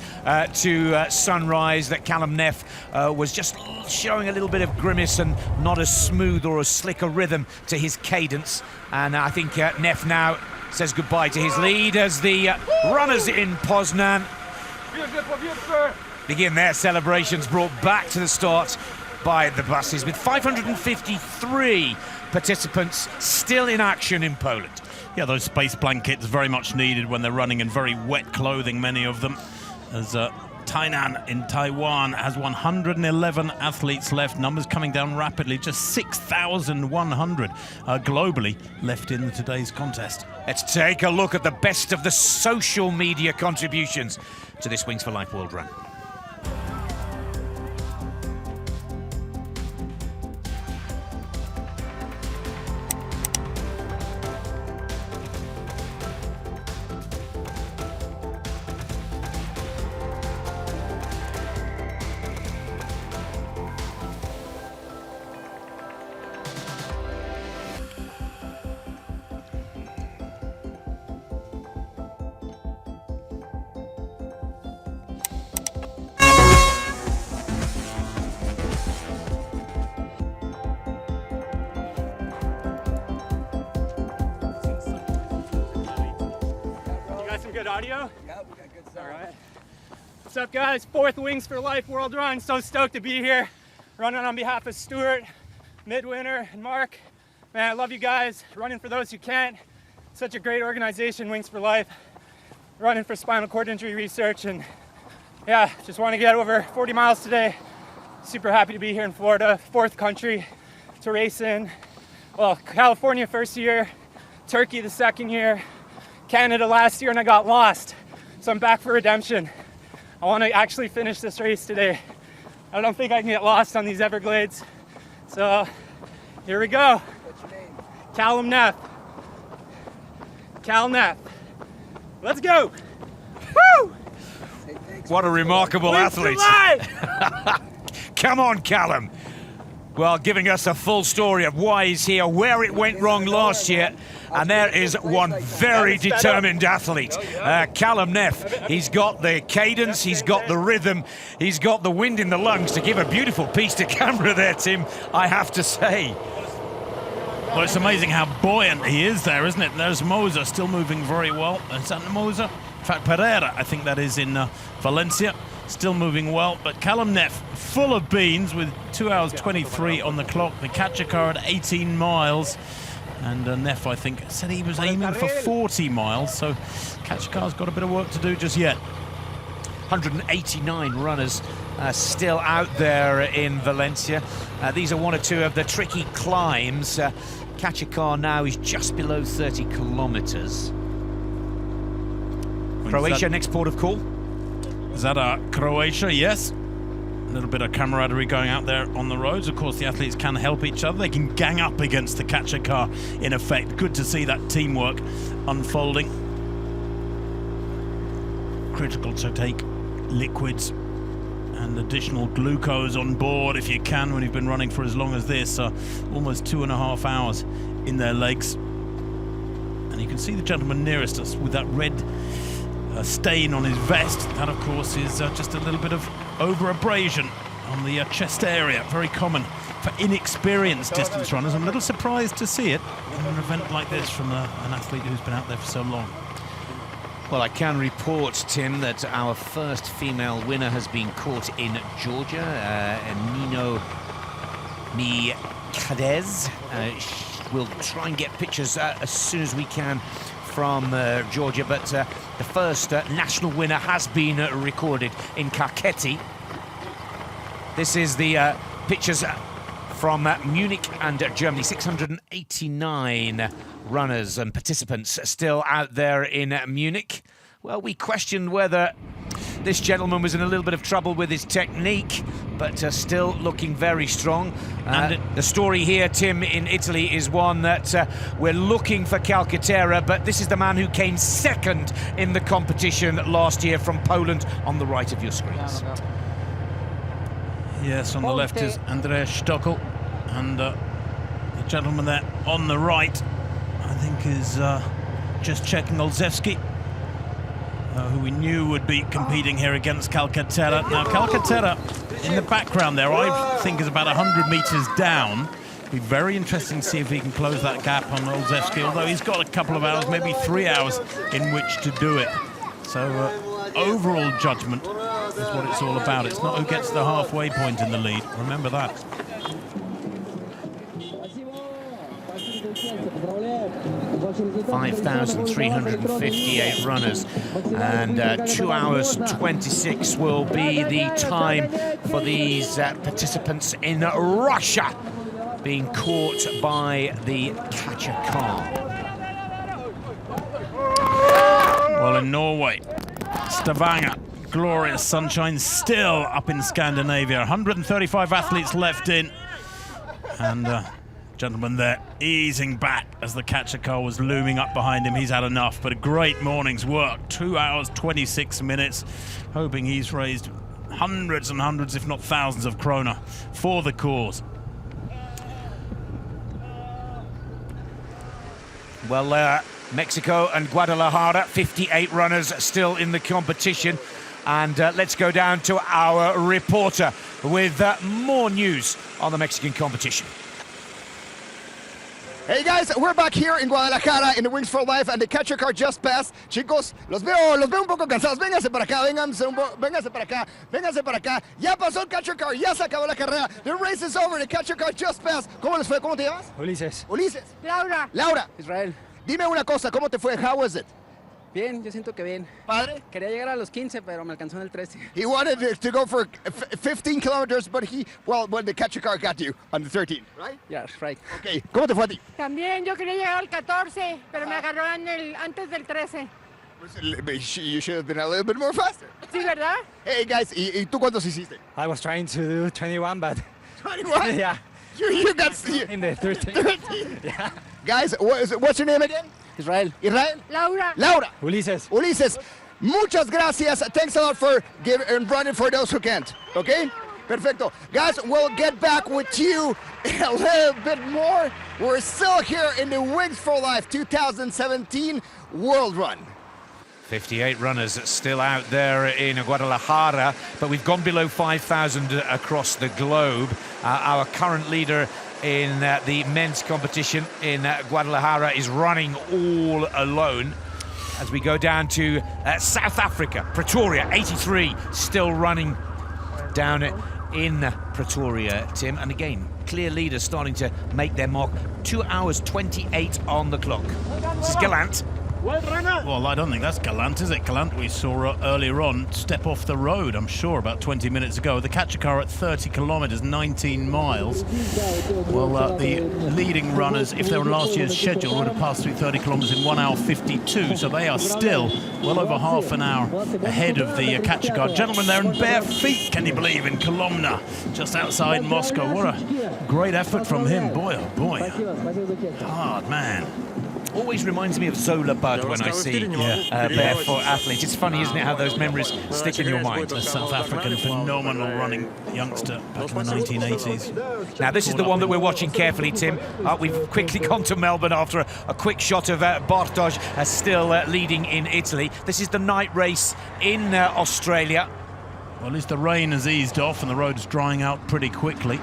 [SPEAKER 2] to Sunrise that Callum Neff was just showing a little bit of grimace and not as smooth or as slick a rhythm to his cadence. And I think Neff now says goodbye to his lead as the runners in Poznan begin their celebrations, brought back to the start by the buses, with 553 participants still in action in Poland.
[SPEAKER 1] Yeah, those space blankets very much needed when they're running in very wet clothing, many of them. As Tainan in Taiwan has 111 athletes left, numbers coming down rapidly, just 6,100 globally left in today's contest.
[SPEAKER 2] Let's take a look at the best of the social media contributions to this Wings for Life World Run.
[SPEAKER 9] Good audio? Yep, we got good stuff. All right. What's up, guys? 4th Wings for Life World Run. So stoked to be here, running on behalf of Stuart, Midwinter, and Mark. Man, I love you guys. Running for those who can't. Such a great organization, Wings for Life. Running for spinal cord injury research, and yeah, just want to get over 40 miles today. Super happy to be here in Florida, 4th country to race in. Well, California first year, Turkey the second year, Canada last year, and I got lost. So I'm back for redemption. I want to actually finish this race today. I don't think I can get lost on these Everglades. So here we go.
[SPEAKER 7] What's your name?
[SPEAKER 9] Callum Neff. Cal Neff. Let's go. Woo!
[SPEAKER 2] What a remarkable
[SPEAKER 9] Wings for
[SPEAKER 2] athlete.
[SPEAKER 9] life!
[SPEAKER 2] Come on, Callum. Well, giving us a full story of why he's here, where it went wrong last year, and there is one very determined athlete, Callum Neff. He's got the cadence, he's got the rhythm, he's got the wind in the lungs to give a beautiful piece to camera there, Tim, I have to say.
[SPEAKER 1] Well, it's amazing how buoyant he is there, isn't it? There's Moser still moving very well. Is that Moser? In fact, Pereira, I think that is in Valencia. Still moving well, but Callum Neff full of beans with 2 hours 23 on the clock. The catcher car at 18 miles, and Neff, I think, said he was aiming for 40 miles, so catcher car's got a bit of work to do just yet.
[SPEAKER 2] 189 runners still out there in Valencia. These are one or two of the tricky climbs. Catcher car now is just below 30 kilometers. Croatia, next port of call.
[SPEAKER 1] Is that Croatia? Yes. A little bit of camaraderie going out there on the roads. Of course, the athletes can help each other. They can gang up against the catcher car, in effect. Good to see that teamwork unfolding. Critical to take liquids and additional glucose on board if you can when you've been running for as long as this. Almost 2.5 hours in their legs. And you can see the gentleman nearest us with that red stain on his vest. That, of course, is just a little bit of over-abrasion on the chest area. Very common for inexperienced distance runners. I'm a little surprised to see it in an event like this from an athlete who's been out there for so long.
[SPEAKER 2] Well, I can report, Tim, that our first female winner has been caught in Georgia, Nino Mikadez. We'll try and get pictures as soon as we can from Georgia, but the first national winner has been recorded in Kakheti. This is the pictures from Munich and Germany. 689 runners and participants still out there in Munich. Well, we questioned whether this gentleman was in a little bit of trouble with his technique, but still looking very strong. The story here, Tim, in Italy is one that we're looking for Calcaterra, but this is the man who came second in the competition last year from Poland on the right of your screens.
[SPEAKER 1] Yes, on the left is Andreas Stockel, and the gentleman there on the right, I think, is just checking Olszewski, who we knew would be competing here against Calcaterra. Now, Calcaterra, in the background there, I think is about 100 metres down. Be very interesting to see if he can close that gap on Olszewski, although he's got a couple of hours, maybe 3 hours, in which to do it. So, overall judgment is what it's all about. It's not who gets the halfway point in the lead. Remember that.
[SPEAKER 2] 5,358 runners, and 2 hours 26 will be the time for these participants in Russia being caught by the catcher car.
[SPEAKER 1] Well, in Norway, Stavanger, glorious sunshine still up in Scandinavia. 135 athletes left in, and gentleman there easing back as the catcher car was looming up behind him. He's had enough, but a great morning's work. 2 hours 26 minutes, hoping he's raised hundreds and hundreds, if not thousands of krona for the cause.
[SPEAKER 2] Well, Mexico and Guadalajara, 58 runners still in the competition. And let's go down to our reporter with more news on the Mexican competition.
[SPEAKER 10] Hey guys, we're back here in Guadalajara in the Wings for Life, and the catcher car just passed. Chicos, los veo un poco cansados. Vénganse para acá, vénganse para acá, vénganse para acá. Ya pasó el catcher car, ya se acabó la carrera. The race is over, the catcher car just passed. ¿Cómo les fue? ¿Cómo te llamas?
[SPEAKER 22] Ulises.
[SPEAKER 10] Ulises.
[SPEAKER 22] Laura.
[SPEAKER 10] Laura.
[SPEAKER 22] Israel.
[SPEAKER 10] Dime una cosa, ¿cómo te fue? How was it?
[SPEAKER 22] Bien, yo siento que bien.
[SPEAKER 10] ¿Padre?
[SPEAKER 22] Quería llegar a los 15, pero me alcanzó en el 13.
[SPEAKER 10] He wanted to go for 15 kilometers, but when the catcher car got you on the 13, right?
[SPEAKER 22] Yeah, right.
[SPEAKER 10] Okay, ¿cómo te fue a ti?
[SPEAKER 23] También yo quería llegar al 14, pero me agarró antes del 13.
[SPEAKER 10] You should have been a little bit more faster.
[SPEAKER 23] Sí, ¿verdad?
[SPEAKER 10] Hey guys, ¿y tú cuántos hiciste?
[SPEAKER 22] I was trying to do 21, but...
[SPEAKER 10] 21?
[SPEAKER 22] Yeah.
[SPEAKER 10] You got...
[SPEAKER 22] In the 13.
[SPEAKER 10] 13?
[SPEAKER 22] Yeah.
[SPEAKER 10] Guys, what's your name again?
[SPEAKER 22] Israel.
[SPEAKER 10] Israel?
[SPEAKER 23] Laura.
[SPEAKER 10] Laura.
[SPEAKER 22] Ulises.
[SPEAKER 10] Ulises, muchas gracias. Thanks a lot for running for those who can't. Okay? Perfecto. Guys, we'll get back with you a little bit more. We're still here in the Wings for Life 2017 World Run.
[SPEAKER 2] 58 runners still out there in Guadalajara, but we've gone below 5,000 across the globe. Our current leader in the men's competition in Guadalajara is running all alone. As we go down to South Africa, Pretoria, 83, still running down in Pretoria, Tim. And again, clear leaders starting to make their mark. 2 hours 28 on the clock. This is Gallant.
[SPEAKER 1] Well, I don't think that's Gallant, is it? Gallant, we saw earlier on step off the road, I'm sure, about 20 minutes ago. The catcher car at 30 kilometres, 19 miles. Well, the leading runners, if they were on last year's schedule, would have passed through 30 kilometres in 1 hour 52, so they are still well over half an hour ahead of the catcher car. Gentlemen, they're in bare feet, can you believe, in Kolomna, just outside Moscow. What a great effort from him. Boy, oh boy. Hard man.
[SPEAKER 2] Always reminds me of Zola Budd when I see barefoot athletes. It's funny, isn't it, how those memories stick in your mind.
[SPEAKER 1] A South African phenomenal running youngster back in the 1980s.
[SPEAKER 2] Now, this is the one that we're watching carefully, Tim. We've quickly gone to Melbourne after a quick shot of Bartosz still leading in Italy. This is the night race in Australia.
[SPEAKER 1] Well, at least the rain has eased off and the road's drying out pretty quickly.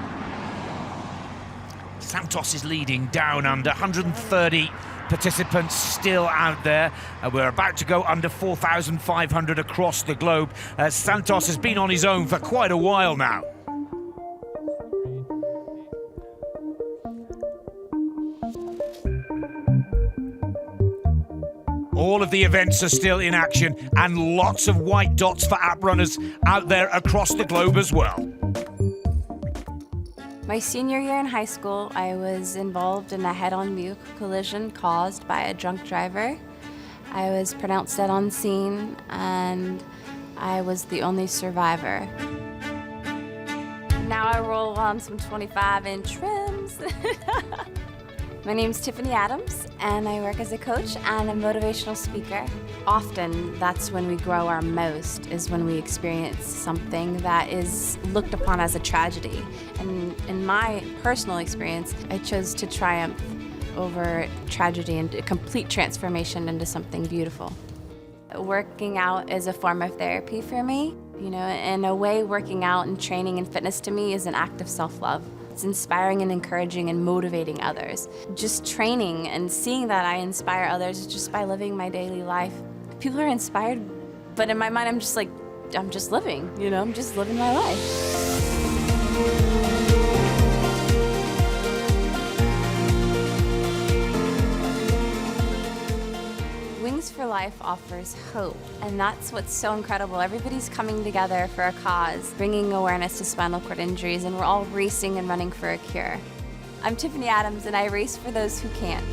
[SPEAKER 2] Santos is leading down under 130 participants still out there. We're about to go under 4,500 across the globe. Santos has been on his own for quite a while now. All of the events are still in action, and lots of white dots for app runners out there across the globe as well.
[SPEAKER 24] My senior year in high school, I was involved in a head-on vehicle collision caused by a drunk driver. I was pronounced dead on scene, and I was the only survivor. Now I roll on some 25-inch rims. My name's Tiffany Adams, and I work as a coach and a motivational speaker. Often, that's when we grow our most, is when we experience something that is looked upon as a tragedy. And in my personal experience, I chose to triumph over tragedy and a complete transformation into something beautiful. Working out is a form of therapy for me. You know, in a way, working out and training and fitness to me is an act of self-love. It's inspiring and encouraging and motivating others. Just training and seeing that I inspire others just by living my daily life. People are inspired, but in my mind, I'm just living, you know, I'm just living my life. Wings for Life offers hope, and that's what's so incredible. Everybody's coming together for a cause, bringing awareness to spinal cord injuries, and we're all racing and running for a cure. I'm Tiffany Adams, and I race for those who can't.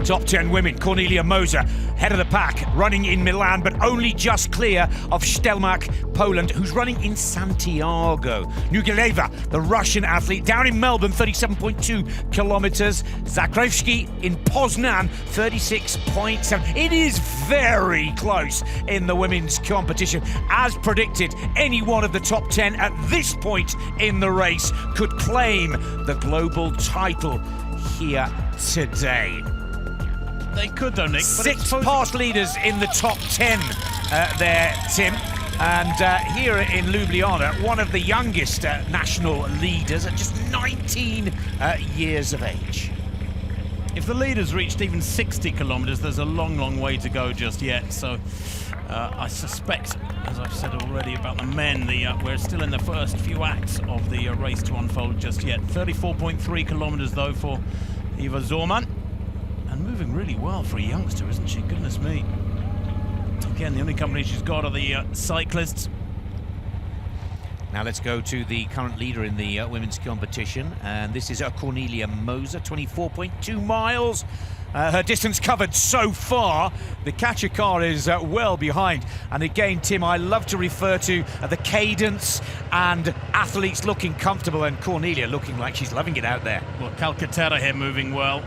[SPEAKER 2] Top 10 women, Cornelia Moser, head of the pack, running in Milan, but only just clear of Stelmach, Poland, who's running in Santiago. Nugileva, the Russian athlete, down in Melbourne, 37.2 kilometers. Zakrevsky in Poznan, 36.7. It is very close in the women's competition. As predicted, any one of the top 10 at this point in the race could claim the global title here today.
[SPEAKER 1] They could, though, Nick.
[SPEAKER 2] Six past leaders in the top 10 there, Tim. And here in Ljubljana, one of the youngest national leaders at just 19 years of age.
[SPEAKER 1] If the leaders reached even 60 kilometres, there's a long, long way to go just yet. So I suspect, as I've said already about the men, we're still in the first few acts of the race to unfold just yet. 34.3 kilometres, though, for Eva Zorman. And moving really well for a youngster, isn't she? Goodness me. Again, the only company she's got are the cyclists.
[SPEAKER 2] Now let's go to the current leader in the women's competition, and this is Cornelia Moser, 24.2 miles. Her distance covered so far. The catcher car is well behind. And again, Tim, I love to refer to the cadence and athletes looking comfortable, and Cornelia looking like she's loving it out there.
[SPEAKER 1] Well, Calcaterra here moving well.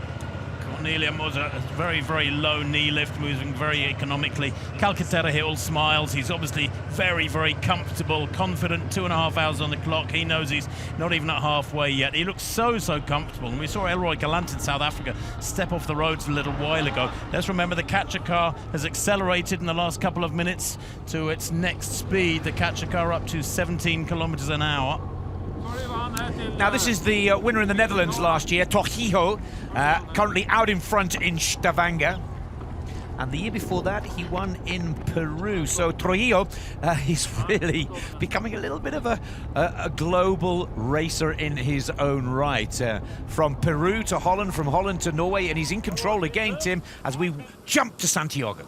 [SPEAKER 1] Cornelia Moser has very, very low knee lift, moving very economically. Calcaterra here all smiles. He's obviously very, very comfortable, confident. 2.5 hours on the clock. He knows he's not even at halfway yet. He looks so, so comfortable. And we saw Elroy Gallant in South Africa step off the roads a little while ago. Let's remember the catcher car has accelerated in the last couple of minutes to its next speed. The catcher car up to 17 kilometers an hour.
[SPEAKER 2] Now this is the winner in the Netherlands last year, Trujillo, currently out in front in Stavanger. And the year before that, he won in Peru. So Trujillo, he's really becoming a little bit of a global racer in his own right. From Peru to Holland, from Holland to Norway, and he's in control again, Tim, as we jump to Santiago.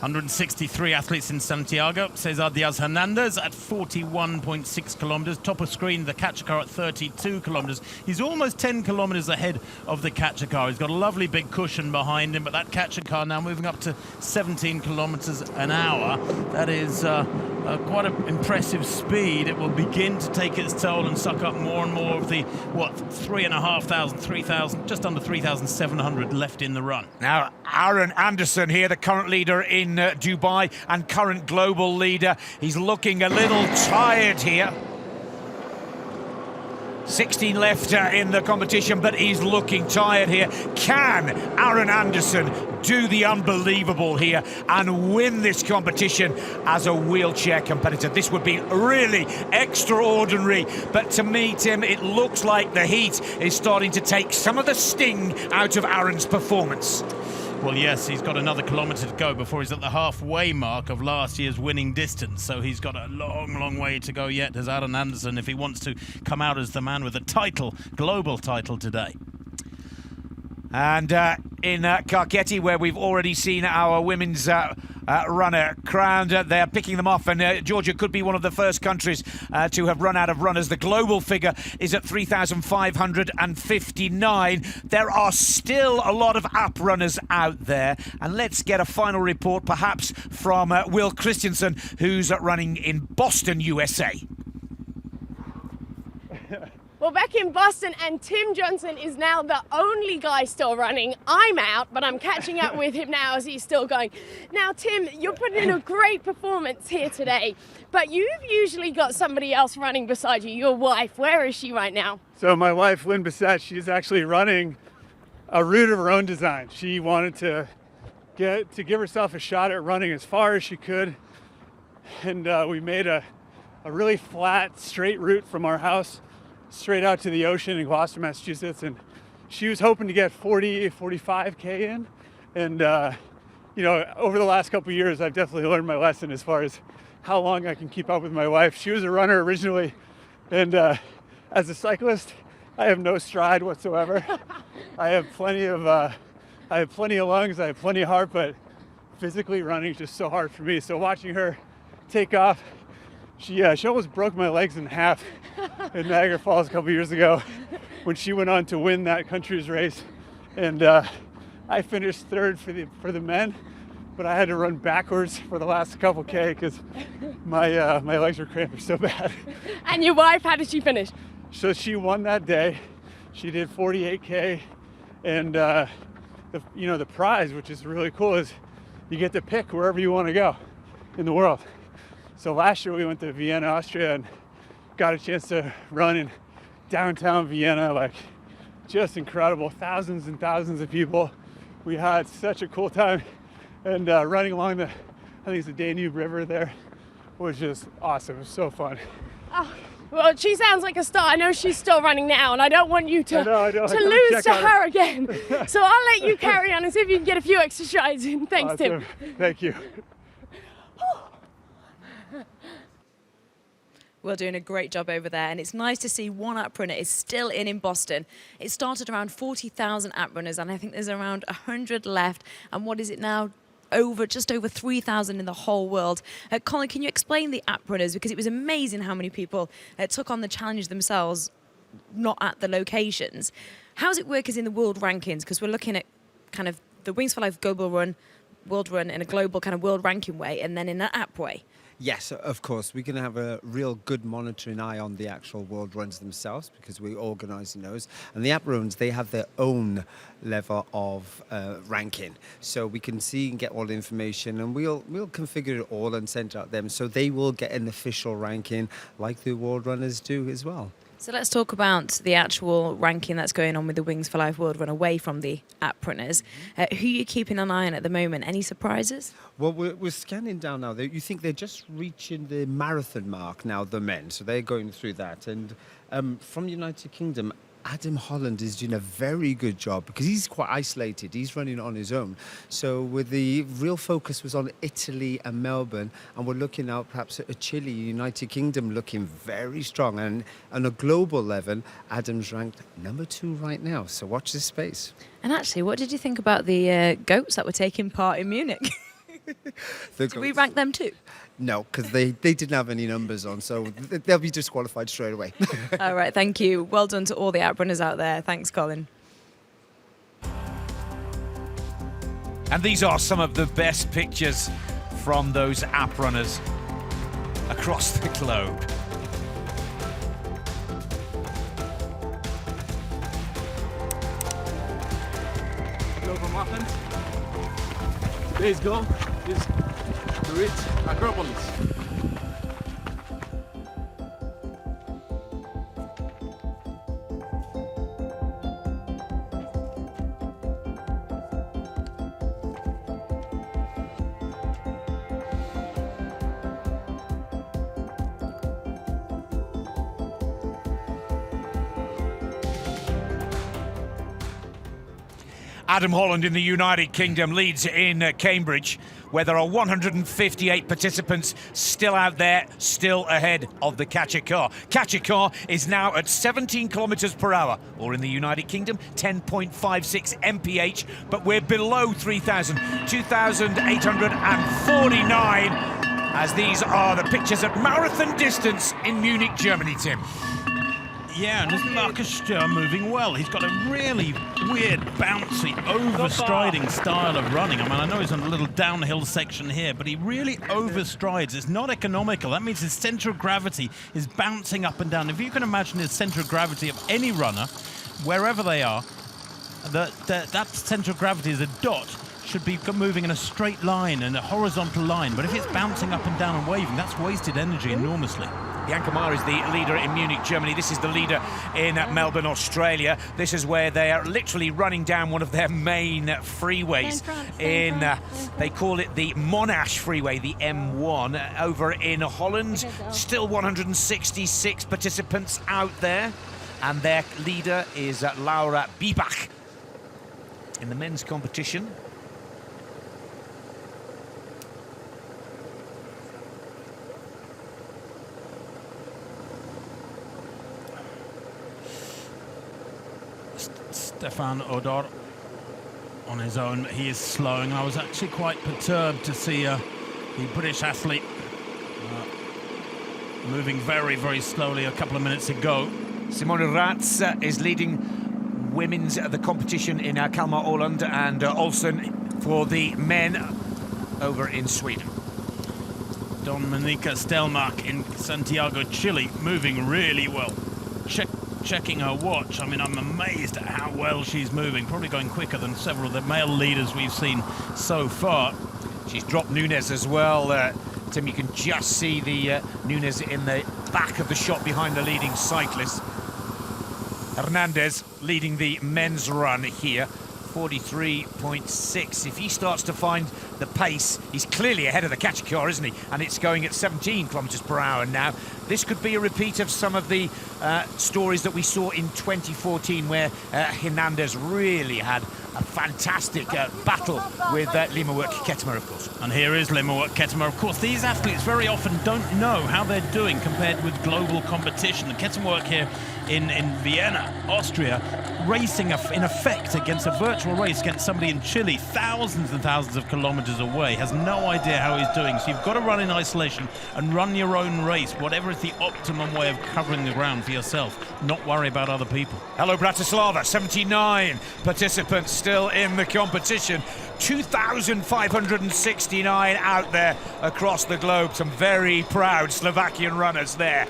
[SPEAKER 1] 163 athletes in Santiago. Cesar Diaz-Hernandez at 41.6 kilometers. Top of screen, the catcher car at 32 kilometers. He's almost 10 kilometers ahead of the catcher car. He's got a lovely big cushion behind him, but that catcher car now moving up to 17 kilometers an hour. That is quite an impressive speed. It will begin to take its toll and suck up more and more of the, 3,000, just under 3,700 left in the run.
[SPEAKER 2] Now, Aaron Anderson here, the current leader in Dubai and current global leader. He's looking a little tired here. 16 left in the competition, but he's looking tired here. Can Aaron Anderson do the unbelievable here and win this competition as a wheelchair competitor? This would be really extraordinary, but to me, Tim, it looks like the heat is starting to take some of the sting out of Aaron's performance.
[SPEAKER 1] Well, yes, he's got another kilometre to go before he's at the halfway mark of last year's winning distance. So he's got a long, long way to go yet as Aaron Anderson if he wants to come out as the man with the title, global title today.
[SPEAKER 2] And in Carchetti, where we've already seen our women's runner crowned, they're picking them off, and Georgia could be one of the first countries to have run out of runners. The global figure is at 3,559. There are still a lot of app runners out there, and let's get a final report perhaps from Will Christensen, who's running in Boston, USA.
[SPEAKER 11] Well, back in Boston, and Tim Johnson is now the only guy still running. I'm out, but I'm catching up with him now as he's still going. Now, Tim, you're putting in a great performance here today, but you've usually got somebody else running beside you, your wife. Where is she right now?
[SPEAKER 12] So my wife, Lynn Bissett, she's actually running a route of her own design. She wanted to give herself a shot at running as far as she could, and we made a really flat, straight route from our house straight out to the ocean in Gloucester, Massachusetts, and she was hoping to get 45K in. And you know, over the last couple of years, I've definitely learned my lesson as far as how long I can keep up with my wife. She was a runner originally, and as a cyclist, I have no stride whatsoever. I have plenty of lungs, I have plenty of heart, but physically running is just so hard for me. So watching her take off, she almost broke my legs in half in Niagara Falls a couple years ago when she went on to win that country's race. And I finished third for the men, but I had to run backwards for the last couple K because my legs were cramping so bad.
[SPEAKER 11] And your wife, how did she finish?
[SPEAKER 12] So she won that day. She did 48K, and the prize, which is really cool, is you get to pick wherever you want to go in the world. So last year we went to Vienna, Austria, and got a chance to run in downtown Vienna, like just incredible, thousands and thousands of people. We had such a cool time, and running along I think it's the Danube River there, was just awesome. It was so fun.
[SPEAKER 11] Oh, well, she sounds like a star. I know she's still running now, and I don't want you to lose to her again. So I'll let you carry on and see if you can get a few extra strides in. Thanks,
[SPEAKER 12] awesome.
[SPEAKER 11] Tim.
[SPEAKER 12] Thank you.
[SPEAKER 13] Well, doing a great job over there, and it's nice to see one app runner is still in Boston. It started around 40,000 app runners, and I think there's around 100 left. And what is it now? Just over 3,000 in the whole world. Colin, can you explain the app runners? Because it was amazing how many people took on the challenge themselves, not at the locations. How does it work as in the world rankings? Because we're looking at kind of the Wings for Life global run, world run in a global kind of world ranking way, and then in an app way.
[SPEAKER 14] Yes, of course. We're going to have a real good monitoring eye on the actual world runs themselves because we're organising those. And the app runs, they have their own level of ranking. So we can see and get all the information, and we'll configure it all and send it out them. So they will get an official ranking like the world runners do as well.
[SPEAKER 13] So let's talk about the actual ranking that's going on with the Wings for Life World Run away from the app runners. Who are you keeping an eye on at the moment? Any surprises?
[SPEAKER 14] Well, we're scanning down now. You think they're just reaching the marathon mark now, the men. So they're going through that. And from the United Kingdom, Adam Holland is doing a very good job because he's quite isolated. He's running on his own. So with the real focus was on Italy and Melbourne, and we're looking out perhaps at Chile, United Kingdom looking very strong. And on a global level, Adam's ranked number 2 right now. So watch this space.
[SPEAKER 13] And actually, what did you think about the goats that were taking part in Munich? Did we rank them too?
[SPEAKER 14] No, because they didn't have any numbers on, so they'll be disqualified straight away.
[SPEAKER 13] All right, thank you. Well done to all the app runners out there. Thanks, Colin.
[SPEAKER 2] And these are some of the best pictures from those app runners across the globe.
[SPEAKER 25] Global Muffins. Today's goal is to reach Acropolis.
[SPEAKER 2] Adam Holland in the United Kingdom leads in Cambridge, where there are 158 participants still out there, still ahead of the catcher car. Catcher car is now at 17 kilometres per hour, or in the United Kingdom, 10.56 mph, but we're below 3,000, 2,849, as these are the pictures at marathon distance in Munich, Germany, Tim.
[SPEAKER 1] Yeah, and isn't Marcus Stur moving well? He's got a really weird, bouncy, overstriding style of running. I mean, I know he's on a little downhill section here, but he really overstrides. It's not economical. That means his center of gravity is bouncing up and down. If you can imagine the center of gravity of any runner, wherever they are, that center of gravity is a dot, should be moving in a straight line and a horizontal line. But if it's bouncing up and down and waving, that's wasted energy enormously.
[SPEAKER 2] Bianca Maher is the leader in Munich, Germany. This is the leader in Melbourne, Australia. This is where they are literally running down one of their main freeways. They call it the Monash Freeway, the M1, over in Holland. Still 166 participants out there, and their leader is Laura Biebach. In the men's competition,
[SPEAKER 1] Stefan Odor on his own, he is slowing. I was actually quite perturbed to see the British athlete moving very, very slowly a couple of minutes ago.
[SPEAKER 2] Simone Ratz is leading women's the competition in Kalmar, Åland, and Olsen for the men over in Sweden.
[SPEAKER 1] Dominika Stelmark in Santiago, Chile, moving really well. Checking her watch. I mean, I'm amazed at how well she's moving. Probably going quicker than several of the male leaders we've seen so far.
[SPEAKER 2] She's dropped Nunes as well. Tim, you can just see the Nunes in the back of the shot behind the leading cyclist. Hernandez leading the men's run here. 43.6. If he starts to find the pace, he's clearly ahead of the catcher car, isn't he? And it's going at 17 kilometers per hour now. This could be a repeat of some of the stories that we saw in 2014, where Hernandez really had a fantastic battle with Limmerwerk Kettemer, of course.
[SPEAKER 1] And here is Limmerwerk Kettemer. Of course, these athletes very often don't know how they're doing compared with global competition. The Kettemer here in Vienna, Austria, racing in effect against a virtual race against somebody in Chile, thousands and thousands of kilometers away, has no idea how he's doing. So you've got to run in isolation and run your own race, whatever is the optimum way of covering the ground for yourself, not worry about other people.
[SPEAKER 2] Hello Bratislava, 79 participants still in the competition. 2,569 out there across the globe. Some very proud Slovakian runners there.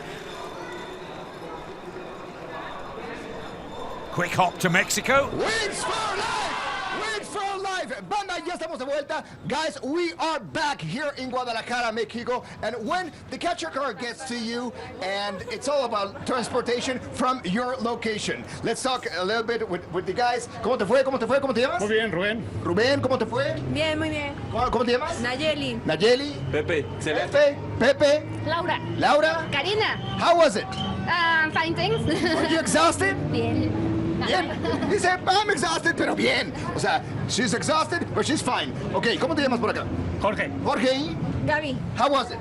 [SPEAKER 2] Quick hop to Mexico.
[SPEAKER 10] Wings for life! Wings for life! Banda, ya estamos de vuelta. Guys, we are back here in Guadalajara, Mexico. And when the catcher car gets to you, and it's all about transportation from your location. Let's talk a little bit with the guys. ¿Cómo te fue? ¿Cómo te fue? ¿Cómo te llamas?
[SPEAKER 15] Muy bien, Rubén.
[SPEAKER 10] Rubén, ¿cómo te fue?
[SPEAKER 23] Bien, muy bien.
[SPEAKER 10] ¿Cómo te llamas?
[SPEAKER 23] Nayeli.
[SPEAKER 10] Nayeli.
[SPEAKER 15] Pepe.
[SPEAKER 10] Pepe.
[SPEAKER 23] Laura.
[SPEAKER 10] Laura.
[SPEAKER 23] Karina.
[SPEAKER 10] How was it?
[SPEAKER 23] Fine, thanks.
[SPEAKER 10] Are you exhausted?
[SPEAKER 23] Bien.
[SPEAKER 10] Bien. Dice, I'm exhausted, pero bien. O sea, she's exhausted, but she's fine. Okay, ¿cómo te llamas por acá?
[SPEAKER 15] Jorge.
[SPEAKER 10] Jorge.
[SPEAKER 23] Gaby.
[SPEAKER 10] How was it?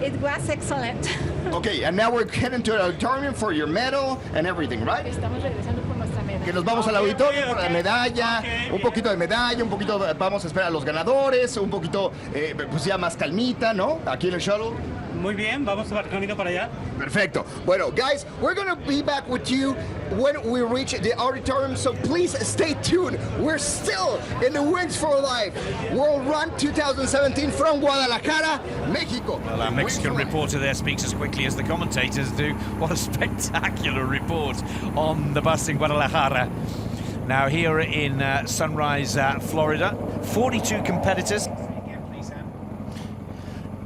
[SPEAKER 23] It was excellent.
[SPEAKER 10] Okay, and now we're heading to the auditorium for your medal and everything, right?
[SPEAKER 23] Estamos regresando por nuestra medalla.
[SPEAKER 10] Que nos vamos al auditorio por la medalla, un poquito de medalla, un poquito vamos a esperar a los ganadores, un poquito pues ya más calmita, ¿no? Aquí en el shuttle.
[SPEAKER 15] Muy bien, vamos camino para allá.
[SPEAKER 10] Perfecto. Bueno, guys, we're going to be back with you when we reach the auditorium, so please stay tuned. We're still in the Wings for Life World Run 2017 from Guadalajara, Mexico.
[SPEAKER 2] Well, our Mexican reporter there speaks as quickly as the commentators do. What a spectacular report on the bus in Guadalajara. Now here in Sunrise, Florida, 42 competitors.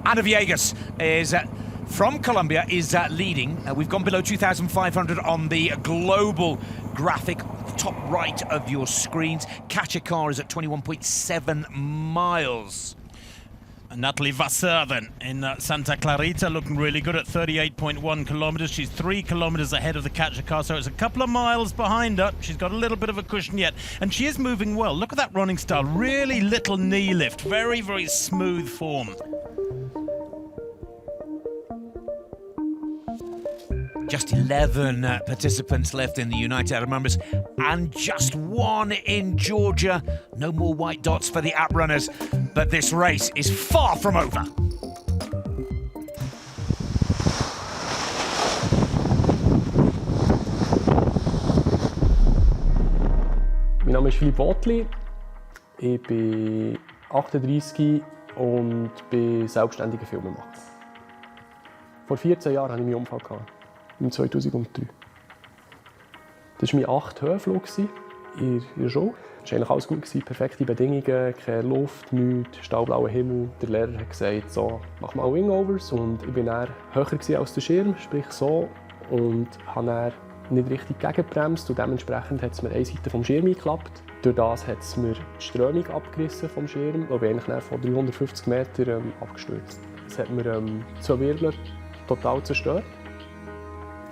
[SPEAKER 2] Ana Villegas is from Colombia, is leading. We've gone below 2,500 on the global graphic, top right of your screens. Catcher car is at 21.7 miles.
[SPEAKER 1] Natalie Vasseur then in Santa Clarita, looking really good at 38.1 kilometers. She's 3 kilometers ahead of the catcher car, so it's a couple of miles behind her. She's got a little bit of a cushion yet, and she is moving well. Look at that running style, really little knee lift, very, very smooth form.
[SPEAKER 2] Just 11 participants left in the United Arab Emirates, and just 1 in Georgia. No more white dots for the app runners, but this race is far from over.
[SPEAKER 16] Name ist Philipp Wotli. Ich bin 38 und bin selbstständiger Filmemacher. Vor 14 Jahren hatte ich meinen Unfall, im 2003. Das war mein 8. Höhenflug in der Show. Es war eigentlich alles gut, perfekte Bedingungen, keine Luft, nichts, staubblauer Himmel. Der Lehrer hat gesagt, so, mach mal Wingovers. Und ich war dann höher als der Schirm, sprich so, und habe dann nicht richtig gegengebremst. Und dementsprechend hat es mir eine Seite vom Schirm eingeklappt. Durch das hat es mir die Strömung abgerissen vom Schirm. Da bin ich eigentlich von 350 Metern abgestürzt. Es hat mir 2 Wirbel total zerstört.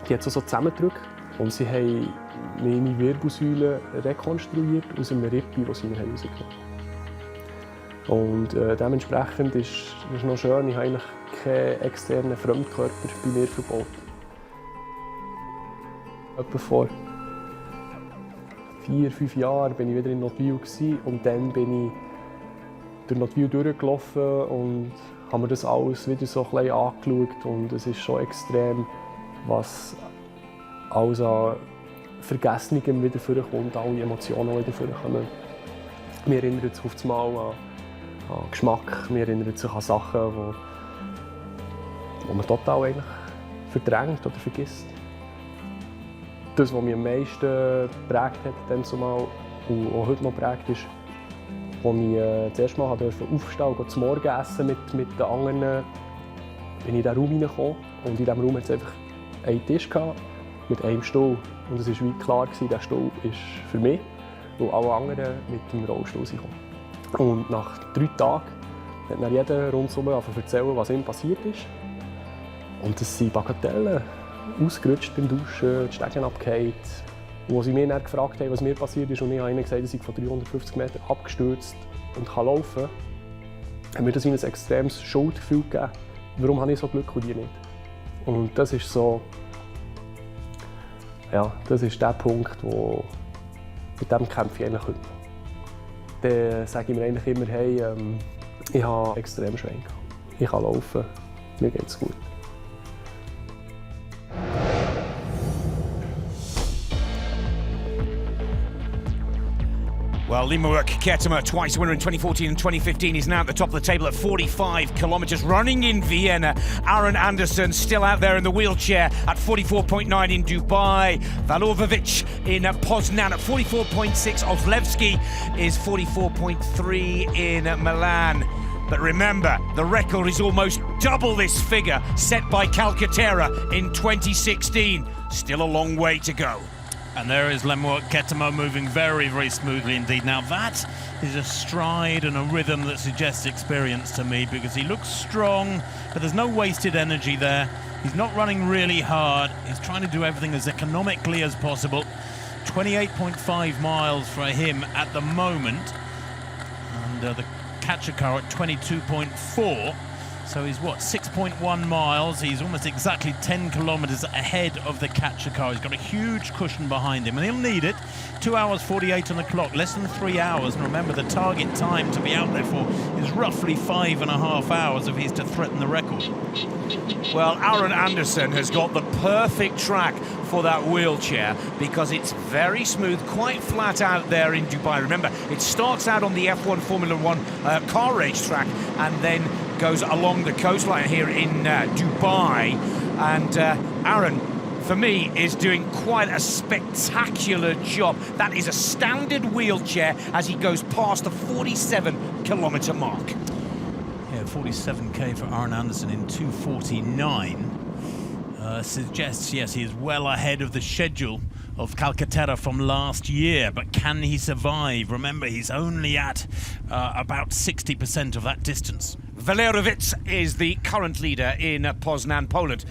[SPEAKER 16] Die hat so zusammengedrückt. Und sie haben meine Wirbelsäule rekonstruiert aus einem Rippe, das sie mir rausgenommen haben. Und dementsprechend ist es noch schön, ich habe eigentlich keinen externen Fremdkörper bei mir verbaut. Etwa vor 4-5 Jahren war ich wieder in Notwil und dann bin ich durch Notwil durchgelaufen und habe mir das alles wieder so ein bisschen angeschaut. Und es ist schon extrem, was alles an Vergessenem wieder vorkommt, alle Emotionen, die wieder vorkommen. Mir erinnert sich auf das Mal an Geschmack, mir erinnert sich an Sachen, die man total eigentlich verdrängt oder vergisst. Das, was mich am meisten geprägt hat, dann zumal, und auch heute noch geprägt ist, als ich das erste Mal aufstehen und zum Morgen essen mit den anderen, bin ich in diesen Raum reingekommen. Und in diesem Raum hatte es einfach einen Tisch mit einem Stuhl. Und es war wie klar, der Stuhl ist für mich, weil alle anderen mit dem Rollstuhl sind. Und nach 3 Tagen hat dann jeder rundherum erzählen, was ihm passiert ist. Und das sind Bagatellen. Ausgerutscht beim Duschen, die Stegen abgefallen. Und als sie mich dann gefragt haben, was mir passiert ist, und ich habe ihnen gesagt, dass ich von 350 Metern abgestürzt und laufen kann, hat mir das ein extremes Schuldgefühl gegeben. Warum habe ich so Glück und die nicht? Und das ist so, ja, das ist der Punkt, wo mit dem kämpfe ich eigentlich heute noch. Dann sage ich mir eigentlich immer, hey, ich habe extrem Schwenk. Ich kann laufen, mir geht es gut.
[SPEAKER 2] Well, Limuruk Ketema, twice winner in 2014 and 2015, is now at the top of the table at 45 kilometres, running in Vienna. Aaron Anderson still out there in the wheelchair at 44.9 in Dubai. Valovovic in Poznan at 44.6. Ozlevski is 44.3 in Milan. But remember, the record is almost double this figure set by Calcaterra in 2016. Still a long way to go.
[SPEAKER 1] And there is Lemur Ketema moving very, very smoothly indeed. Now that is a stride and a rhythm that suggests experience to me, because he looks strong, but there's no wasted energy there. He's not running really hard. He's trying to do everything as economically as possible. 28.5 miles for him at the moment. And the catcher car at 22.4. So he's, 6.1 miles. He's almost exactly 10 kilometres ahead of the catcher car. He's got a huge cushion behind him, and he'll need it. 2 hours 48 on the clock, less than 3 hours. And remember, the target time to be out there for is roughly 5.5 hours if he's to threaten the record.
[SPEAKER 2] Well, Aaron Anderson has got the perfect track for that wheelchair, because it's very smooth, quite flat out there in Dubai. Remember, it starts out on the F1 Formula 1 car race track and then goes along the coastline here in Dubai. And Aaron, for me, is doing quite a spectacular job. That is a standard wheelchair as he goes past the 47-kilometre mark.
[SPEAKER 1] Yeah, 47k for Aaron Anderson in 2:49. Suggests, yes, he is well ahead of the schedule of Calcaterra from last year, but can he survive? Remember, he's only at about 60% of that distance.
[SPEAKER 2] Valerovic is the current leader in Poznan, Poland.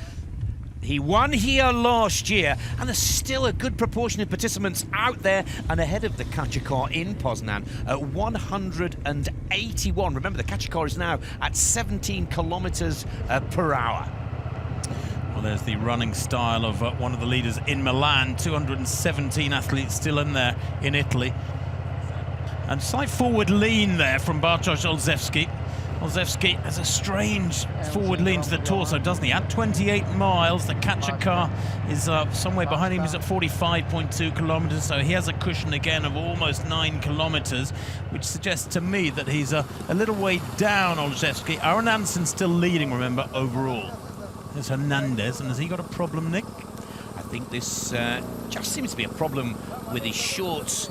[SPEAKER 2] He won here last year, and there's still a good proportion of participants out there and ahead of the catcher car in Poznan at 181. Remember, the catcher car is now at 17 kilometres per hour.
[SPEAKER 1] Well, there's the running style of one of the leaders in Milan. 217 athletes still in there in Italy. And slight forward lean there from Bartosz Olszewski. Olszewski has a strange forward lean to the torso, doesn't he? At 28 miles, the catcher car is somewhere behind him. He's at 45.2 kilometers, so he has a cushion again of almost 9 kilometers, which suggests to me that he's a little way down, Olszewski. Aaron Hansen's still leading, remember, overall. There's Hernandez, and has he got a problem, Nick?
[SPEAKER 2] I think this just seems to be a problem with his shorts.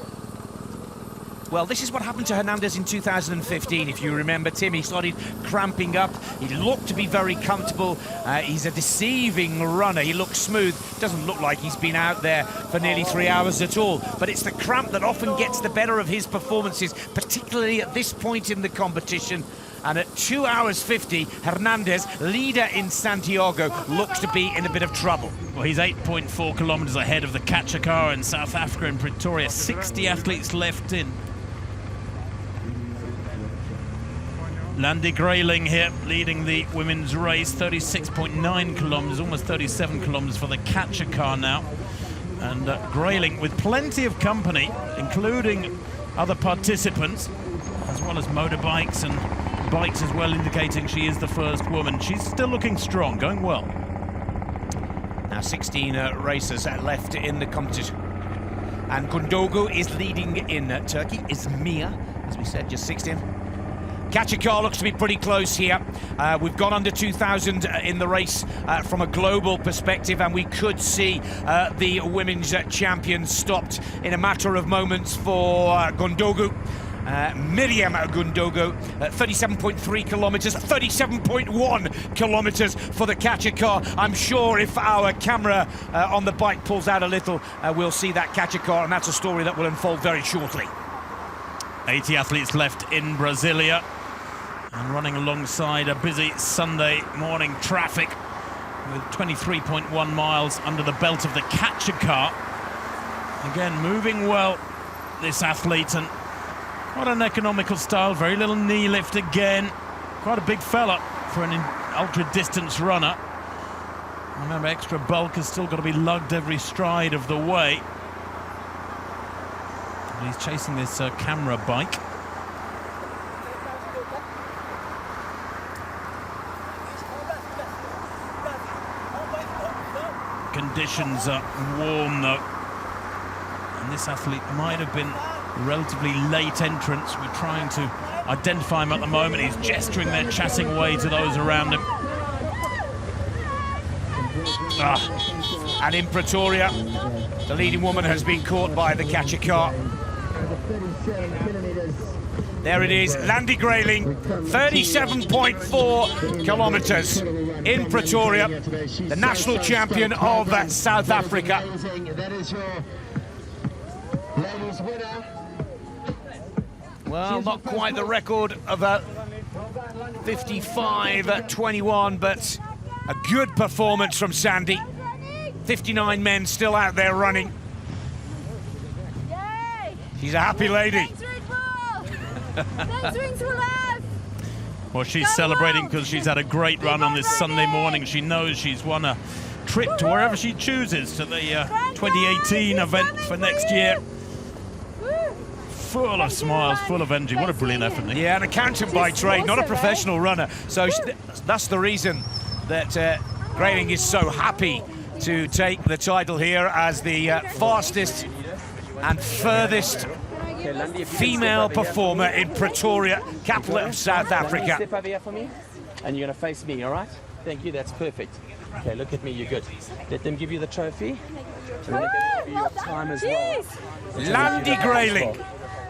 [SPEAKER 2] Well, this is what happened to Hernandez in 2015, if you remember, Tim. He started cramping up. He looked to be very comfortable. He's a deceiving runner. He looks smooth. Doesn't look like he's been out there for nearly 3 hours at all. But it's the cramp that often gets the better of his performances, particularly at this point in the competition. And at 2 hours 50, Hernandez, leader in Santiago, looks to be in a bit of trouble.
[SPEAKER 1] Well, he's 8.4 kilometers ahead of the catcher car in South Africa in Pretoria. 60 athletes left in. Landy Grayling here, leading the women's race, 36.9 kilometers, almost 37 kilometers for the catcher car now. And Grayling with plenty of company, including other participants, as well as motorbikes and bikes as well, indicating she is the first woman. She's still looking strong, going well.
[SPEAKER 2] Now 16 racers left in the competition. And Gundogu is leading in Turkey. Izmir, as we said, just 16. Catcher car looks to be pretty close here. We've gone under 2,000 in the race from a global perspective, and we could see the women's champion stopped in a matter of moments for Gundogu. Miriam Gundogu, 37.3 kilometers, 37.1 kilometers for the catcher car. I'm sure if our camera on the bike pulls out a little, we'll see that catcher car, and that's a story that will unfold very shortly.
[SPEAKER 1] 80 athletes left in Brasilia, and running alongside a busy Sunday morning traffic with 23.1 miles under the belt of the catcher car. Again, moving well, this athlete, and what an economical style. Very little knee lift again. Quite a big fella for an ultra-distance runner. Remember, extra bulk has still got to be lugged every stride of the way. And he's chasing this camera bike. Conditions are warm though, and this athlete might have been a relatively late entrance. We're trying to identify him at the moment. He's gesturing there, chatting away to those around him.
[SPEAKER 2] And in Pretoria, the leading woman has been caught by the catcher car. There it is, Landy Grayling, 37.4 kilometers in Pretoria, the national champion of South Africa. Well, not quite the record of a 55.21, but a good performance from Sandy. 59 men still out there running. She's a happy lady.
[SPEAKER 1] Well, she's celebrating because she's had a great run on this Sunday morning. She knows she's won a trip to wherever she chooses, to the 2018 event for next year. Full of smiles, full of energy. What a brilliant effort, Nick.
[SPEAKER 2] Yeah, an accountant by trade, not a professional runner. So that's the reason that Grayling is so happy to take the title here as the fastest and furthest female performer in Pretoria, capital of South Africa.
[SPEAKER 17] Step over here for me, and you're going to face me, all right? Thank you, that's perfect. Okay, look at me, you're good. Let them give you the trophy. And they're going to give you your time as well.
[SPEAKER 2] Landy Grayling.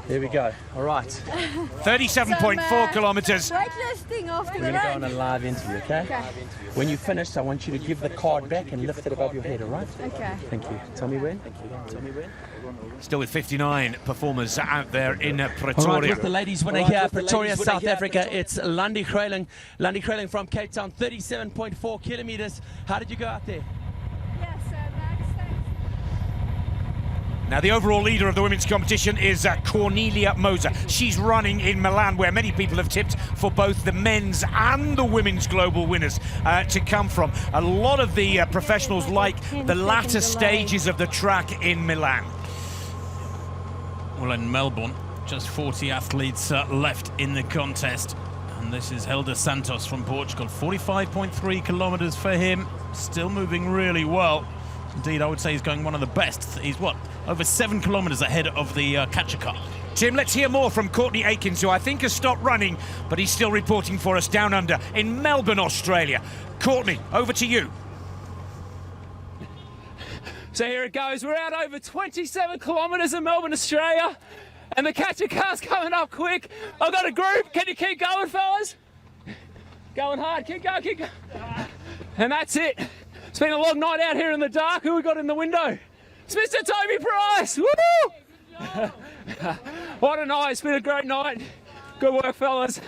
[SPEAKER 17] There we go, all right.
[SPEAKER 2] 37.4 kilometers.
[SPEAKER 17] We're going to go on a live interview, okay? When you finish, I want you to give the card back and lift it above your head, all right?
[SPEAKER 11] Okay.
[SPEAKER 17] Thank you. Tell me when. Tell me when.
[SPEAKER 2] Still with 59 performers out there in Pretoria.
[SPEAKER 17] All right, with the ladies winner here, Pretoria, South Africa, it's Landy Grayling. Landy Grayling from Cape Town, 37.4 kilometers. How did you go out there?
[SPEAKER 2] Now, the overall leader of the women's competition is Cornelia Moser. She's running in Milan, where many people have tipped for both the men's and the women's global winners to come from. A lot of the professionals like the latter stages of the track in Milan.
[SPEAKER 1] Well, in Melbourne, just 40 athletes left in the contest. And this is Helder Santos from Portugal. 45.3 kilometers for him. Still moving really well. Indeed, I would say he's going one of the best. He's over 7 kilometers ahead of the catcher car.
[SPEAKER 2] Tim, let's hear more from Courtney Aikens, who I think has stopped running, but he's still reporting for us down under in Melbourne, Australia. Courtney, over to you.
[SPEAKER 5] So here it goes. We're out over 27 kilometres in Melbourne, Australia, and the catcher car's coming up quick. I've got a group. Can you keep going, fellas? Going hard. Keep going, keep going. And that's it. It's been a long night out here in the dark. Who we got in the window? It's Mr. Toby Price. Woo! What a night. It's been a great night. Good work, fellas.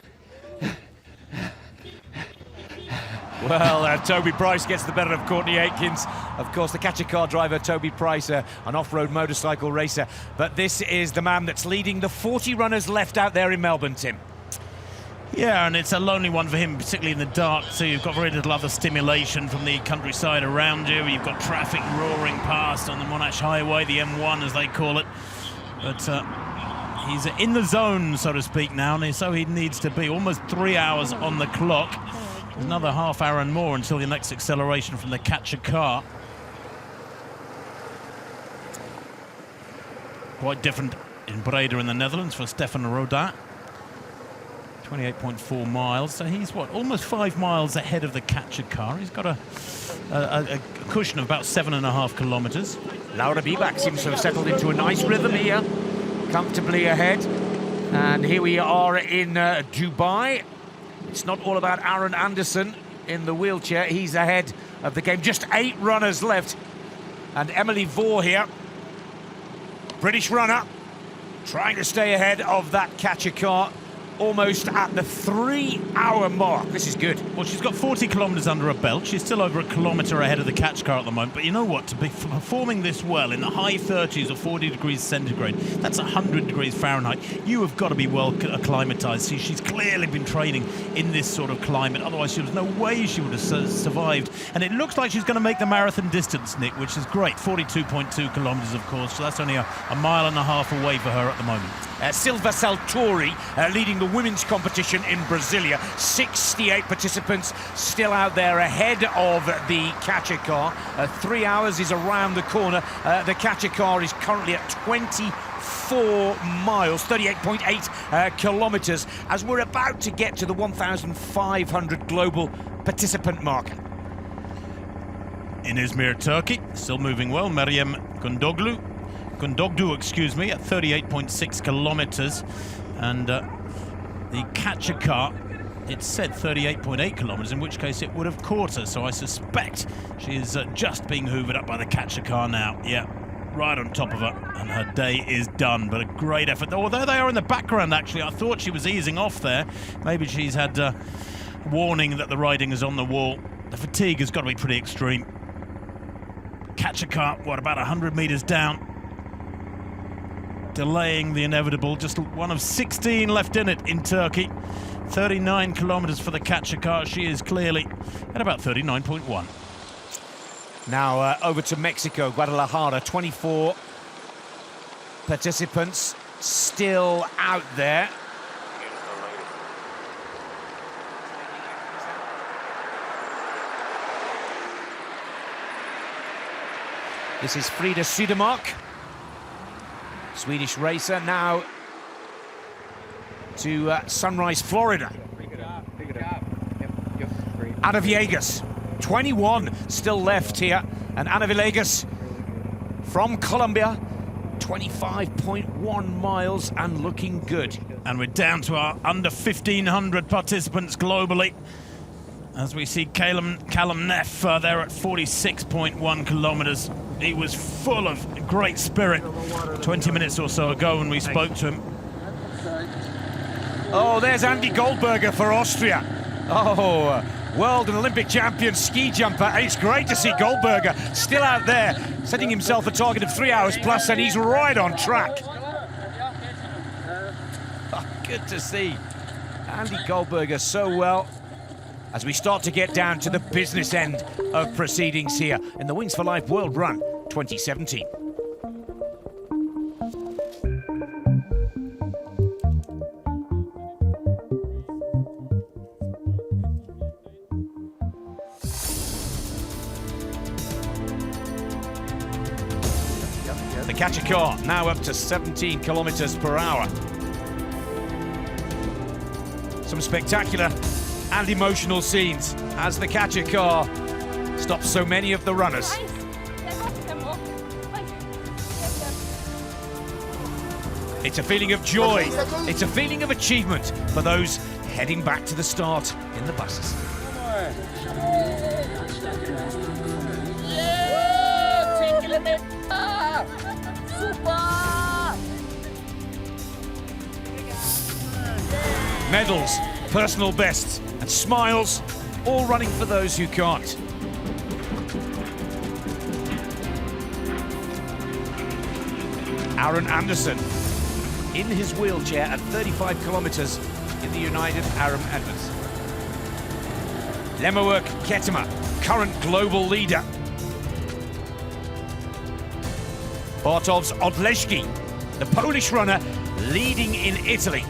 [SPEAKER 2] Well, Toby Price gets the better of Courtney Aikens. Of course, the catcher car driver, Toby Price, an off-road motorcycle racer. But this is the man that's leading the 40 runners left out there in Melbourne, Tim.
[SPEAKER 1] Yeah, and it's a lonely one for him, particularly in the dark, so you've got very little other stimulation from the countryside around you. You've got traffic roaring past on the Monash Highway, the M1 as they call it. But he's in the zone, so to speak, now, and so he needs to be. Almost 3 hours on the clock. There's another half hour and more until the next acceleration from the catcher car. Quite different in Breda in the Netherlands for Stefan Rodin. 28.4 miles, so he's almost 5 miles ahead of the catcher car. He's got a cushion of about 7.5 kilometers.
[SPEAKER 2] Laura Bieback seems to have settled into a nice rhythm here, comfortably ahead. And here we are in Dubai. It's not all about Aaron Anderson in the wheelchair. He's ahead of the game. Just 8 runners left. And Emily Vore here, British runner, trying to stay ahead of that catcher car. Almost at the 3-hour mark. This is good.
[SPEAKER 1] Well, she's got 40 kilometres under her belt. She's still over a kilometre ahead of the catch car at the moment. But you know what? To be performing this well in the high 30s or 40 degrees centigrade, that's 100 degrees Fahrenheit. You have got to be well acclimatised. See, she's clearly been training in this sort of climate. Otherwise, there's no way she would have survived. And it looks like she's going to make the marathon distance, Nick, which is great. 42.2 kilometres, of course. So that's only a mile and a half away for her at the moment.
[SPEAKER 2] Silva Saltori leading the women's competition in Brasilia. 68 participants still out there ahead of the catcher car. 3 hours is around the corner. The catcher car is currently at 24 miles, 38.8 kilometres, as we're about to get to the 1,500 global participant mark.
[SPEAKER 1] In Izmir, Turkey, still moving well, Meryem Gundogdu, excuse me, at 38.6 kilometers. And the catcher car, it said 38.8 kilometers, in which case it would have caught her. So I suspect she is just being hoovered up by the catcher car now. Yeah, right on top of her, and her day is done. But a great effort. Oh, there they are in the background, actually. I thought she was easing off there. Maybe she's had warning that the riding is on the wall. The fatigue has got to be pretty extreme. Catcher car, about 100 meters down, delaying the inevitable. Just one of 16 left in it in Turkey. 39 kilometers for the catcher car. She is clearly at about 39.1.
[SPEAKER 2] Now over to Mexico, Guadalajara. 24 participants still out there. This is Frida Sudermark, Swedish racer, now to Sunrise, Florida. Ana Villegas, 21 still left here, and Ana Villegas from Colombia, 25.1 miles and looking good.
[SPEAKER 1] And we're down to our under 1,500 participants globally. As we see Callum Neff there at 46.1 kilometers. He was full of great spirit 20 minutes or so ago when we spoke to him.
[SPEAKER 2] Oh, there's Andy Goldberger for Austria. Oh, world and Olympic champion ski jumper. It's great to see Goldberger still out there, setting himself a target of 3 hours plus, and he's right on track. Oh, good to see Andy Goldberger so well. As we start to get down to the business end of proceedings here in the Wings for Life World Run 2017. The catcher car now up to 17 kilometers per hour. Some spectacular and emotional scenes as the catcher car stops so many of the runners. It's a feeling of joy, it's a feeling of achievement for those heading back to the start in the buses. Medals, personal bests, and smiles, all running for those who can't. Aaron Anderson in his wheelchair at 35 kilometers in the United Arab Emirates. Lemowork Ketema, current global leader. Bartow's Odleski, the Polish runner leading in Italy.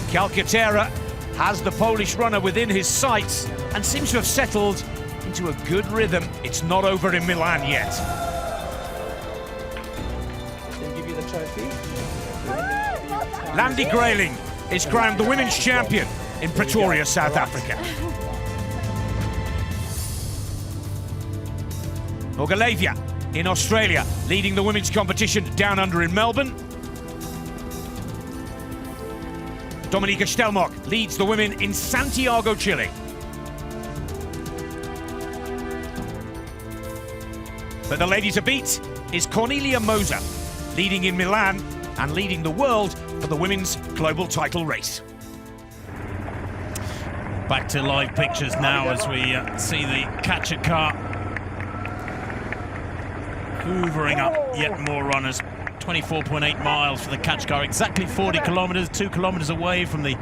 [SPEAKER 2] Calcaterra has the Polish runner within his sights and seems to have settled into a good rhythm. It's not over in Milan yet.
[SPEAKER 17] They'll give you the trophy.
[SPEAKER 2] Landy Grayling is crowned the women's champion in Pretoria, South Africa. Ogalavia in Australia, leading the women's competition down under in Melbourne. Dominika Stelmark leads the women in Santiago, Chile. But the ladies a beat is Cornelia Moser, leading in Milan and leading the world for the women's global title race.
[SPEAKER 1] Back to live pictures now as we see the catcher car hoovering up yet more runners. 24.8 miles for the catch car, exactly 40 kilometers, 2 kilometers away from the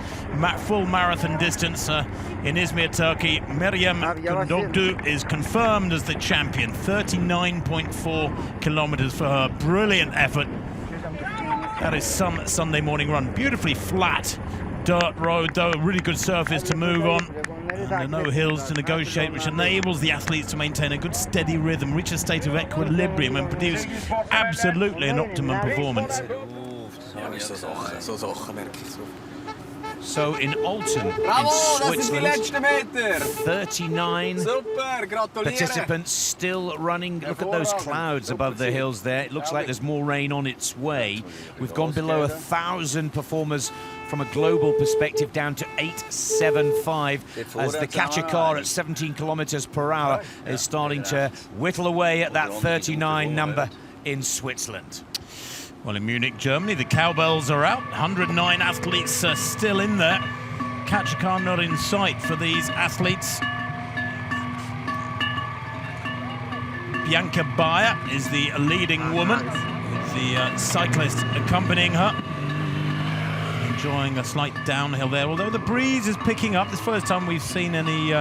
[SPEAKER 1] full marathon distance in Izmir, Turkey. Meryem Kundogdu is confirmed as the champion. 39.4 kilometers for her. Brilliant effort. That is some Sunday morning run. Beautifully flat dirt road, though, a really good surface to move on. And there are no hills to negotiate, which enables the athletes to maintain a good steady rhythm, reach a state of equilibrium and produce absolutely an optimum performance.
[SPEAKER 2] So in Alton, in Switzerland, 39 participants still running. Look at those clouds above the hills there. It looks like there's more rain on its way. We've gone below 1,000 performers from a global perspective, down to 875 as the catcher car at 17 kilometers per hour is starting to whittle away at that 39 number in Switzerland.
[SPEAKER 1] Well, in Munich, Germany, the cowbells are out. 109 athletes are still in there. Catcher car not in sight for these athletes. Bianca Bayer is the leading woman, with the cyclist accompanying her. Enjoying a slight downhill there, although the breeze is picking up. This is the first time we've seen any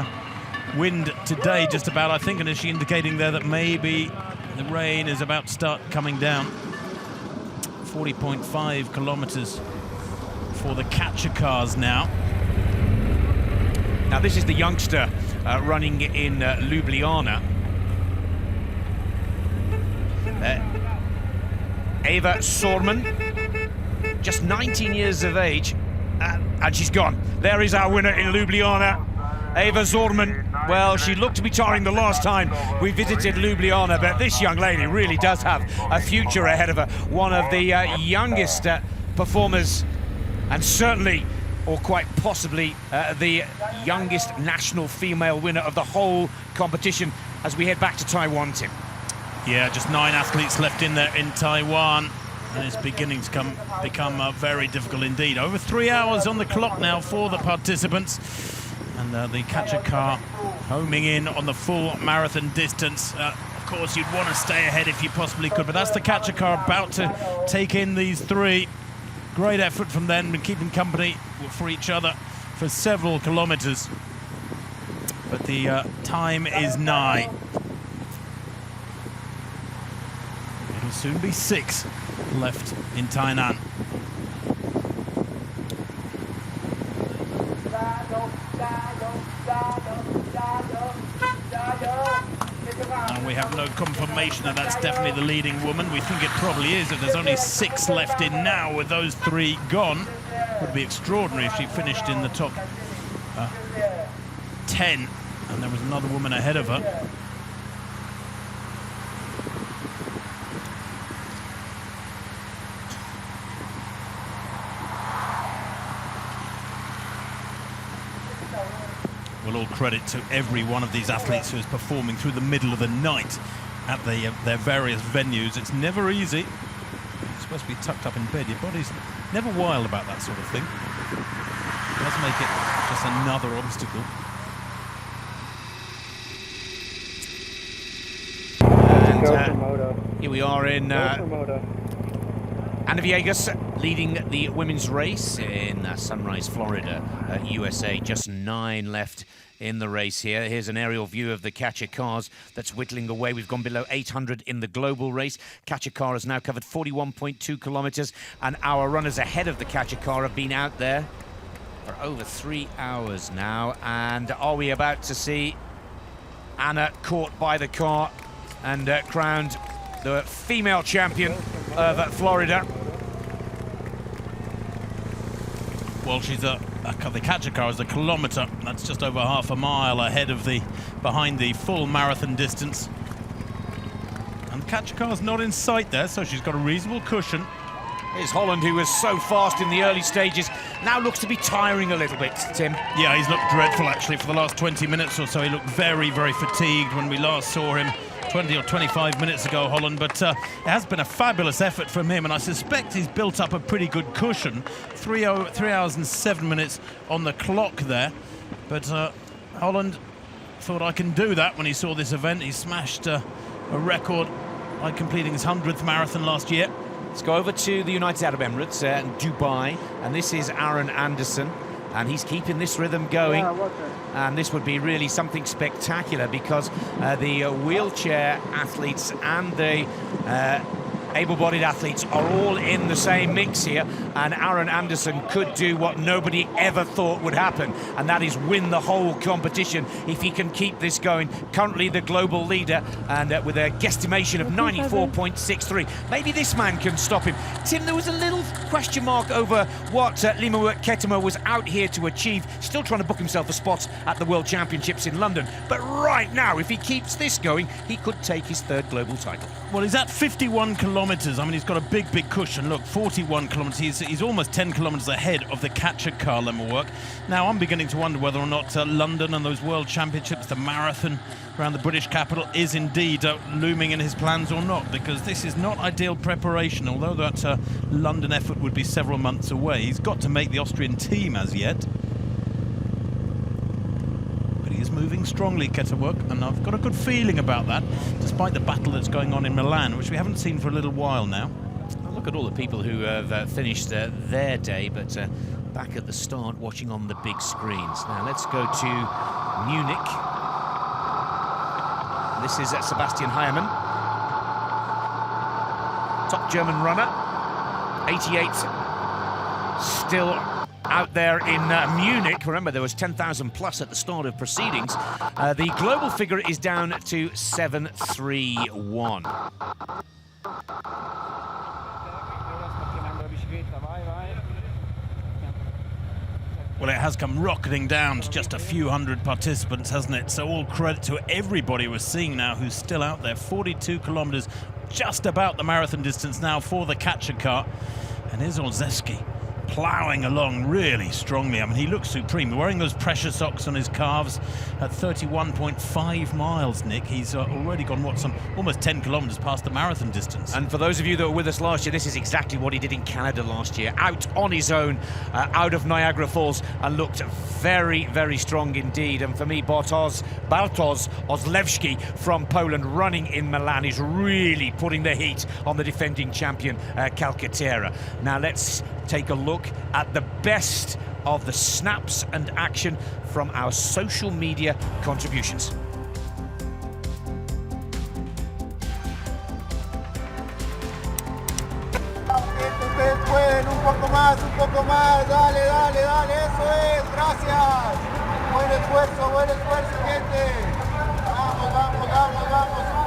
[SPEAKER 1] wind today, just about, I think, and is she indicating there that maybe the rain is about to start coming down. 40.5 kilometers for the catcher cars now.
[SPEAKER 2] Now this is the youngster running in Ljubljana. Eva Sorman, just 19 years of age, and she's gone. There is our winner in Ljubljana, Eva Zorman. Well, she looked to be tiring the last time we visited Ljubljana, but this young lady really does have a future ahead of her. One of the youngest performers, and certainly, or quite possibly, the youngest national female winner of the whole competition as we head back to Taiwan, Tim.
[SPEAKER 1] Yeah, just 9 athletes left in there in Taiwan. And it's beginning to become very difficult indeed. Over 3 hours on the clock now for the participants. And the catcher car homing in on the full marathon distance. Of course, you'd want to stay ahead if you possibly could, but that's the catcher car about to take in these 3. Great effort from them and keeping company for each other for several kilometers. But the time is nigh. It'll soon be 6 left in Tainan. And we have no confirmation that that's definitely the leading woman. We think it probably is, if there's only 6 left in now with those 3 gone. It would be extraordinary if she finished in the top 10 and there was another woman ahead of her. Well, all credit to every one of these athletes who is performing through the middle of the night at their various venues. It's never easy. You're supposed to be tucked up in bed. Your body's never wild about that sort of thing. It does make it just another obstacle.
[SPEAKER 2] And here we are in Ana Viegas leading the women's race in Sunrise, Florida, USA. Just 9 left in the race here. Here's an aerial view of the catcher cars that's whittling away. We've gone below 800 in the global race. Catcher car has now covered 41.2 kilometers, and our runners ahead of the catcher car have been out there for over 3 hours now. And are we about to see Anna caught by the car and crowned the female champion of Florida?
[SPEAKER 1] Well, she's the catcher car is a kilometre. That's just over half a mile ahead of behind the full marathon distance. And the catcher car's not in sight there, so she's got a reasonable cushion.
[SPEAKER 2] Here's Holland, who was so fast in the early stages, now looks to be tiring a little bit, Tim.
[SPEAKER 1] Yeah, he's looked dreadful, actually, for the last 20 minutes or so. He looked very, very fatigued when we last saw him 20 or 25 minutes ago, Holland, but it has been a fabulous effort from him, and I suspect he's built up a pretty good cushion. 3 hours and 7 minutes on the clock there, but Holland thought, I can do that when he saw this event. He smashed a record by completing his 100th marathon last year.
[SPEAKER 2] Let's go over to the United Arab Emirates in Dubai, and this is Aaron Anderson, and he's keeping this rhythm going. And this would be really something spectacular, because the wheelchair athletes and the able-bodied athletes are all in the same mix here, and Aaron Anderson could do what nobody ever thought would happen, and that is win the whole competition if he can keep this going. Currently the global leader, and with a guesstimation of 94.63. Maybe this man can stop him. Tim, there was a little question mark over what Limawet Ketema was out here to achieve, still trying to book himself a spot at the World Championships in London, but right now, if he keeps this going, he could take his 3rd global title.
[SPEAKER 1] Well, he's at 51 kilometres. I mean, he's got a big cushion. Look, 41 kilometres. He's almost 10 kilometres ahead of the catcher car Lemmerwork. Now, I'm beginning to wonder whether or not London and those World Championships, the marathon around the British capital, is indeed looming in his plans or not, because this is not ideal preparation. Although that London effort would be several months away, he's got to make the Austrian team as yet. Is moving strongly, Ketterwork, and I've got a good feeling about that, despite the battle that's going on in Milan, which we haven't seen for a little while now.
[SPEAKER 2] Well, look at all the people who have finished their day, but back at the start, watching on the big screens. Now let's go to Munich. This is Sebastian Heiermann, top German runner, 88, still out there in Munich. Remember, there was 10,000 plus at the start of proceedings. The global figure is down to 7:31.
[SPEAKER 1] Well, it has come rocketing down to just a few hundred participants, hasn't it? So all credit to everybody we're seeing now who's still out there. 42 kilometres, just about the marathon distance now for the catcher car. And here's Olszewski ploughing along really strongly. I mean, he looks supreme. Wearing those pressure socks on his calves at 31.5 miles, Nick. He's already gone, almost 10 kilometres past the marathon distance.
[SPEAKER 2] And for those of you that were with us last year, this is exactly what he did in Canada last year. Out on his own, out of Niagara Falls, and looked very, very strong indeed. And for me, Bartosz Olszewski from Poland, running in Milan, is really putting the heat on the defending champion, Calcaterra. Now let's take a look at the best of the snaps and action from our social media contributions.
[SPEAKER 6] Ustedes pueden, un poco más, dale, eso es, gracias. Buen esfuerzo, gente. Vamos.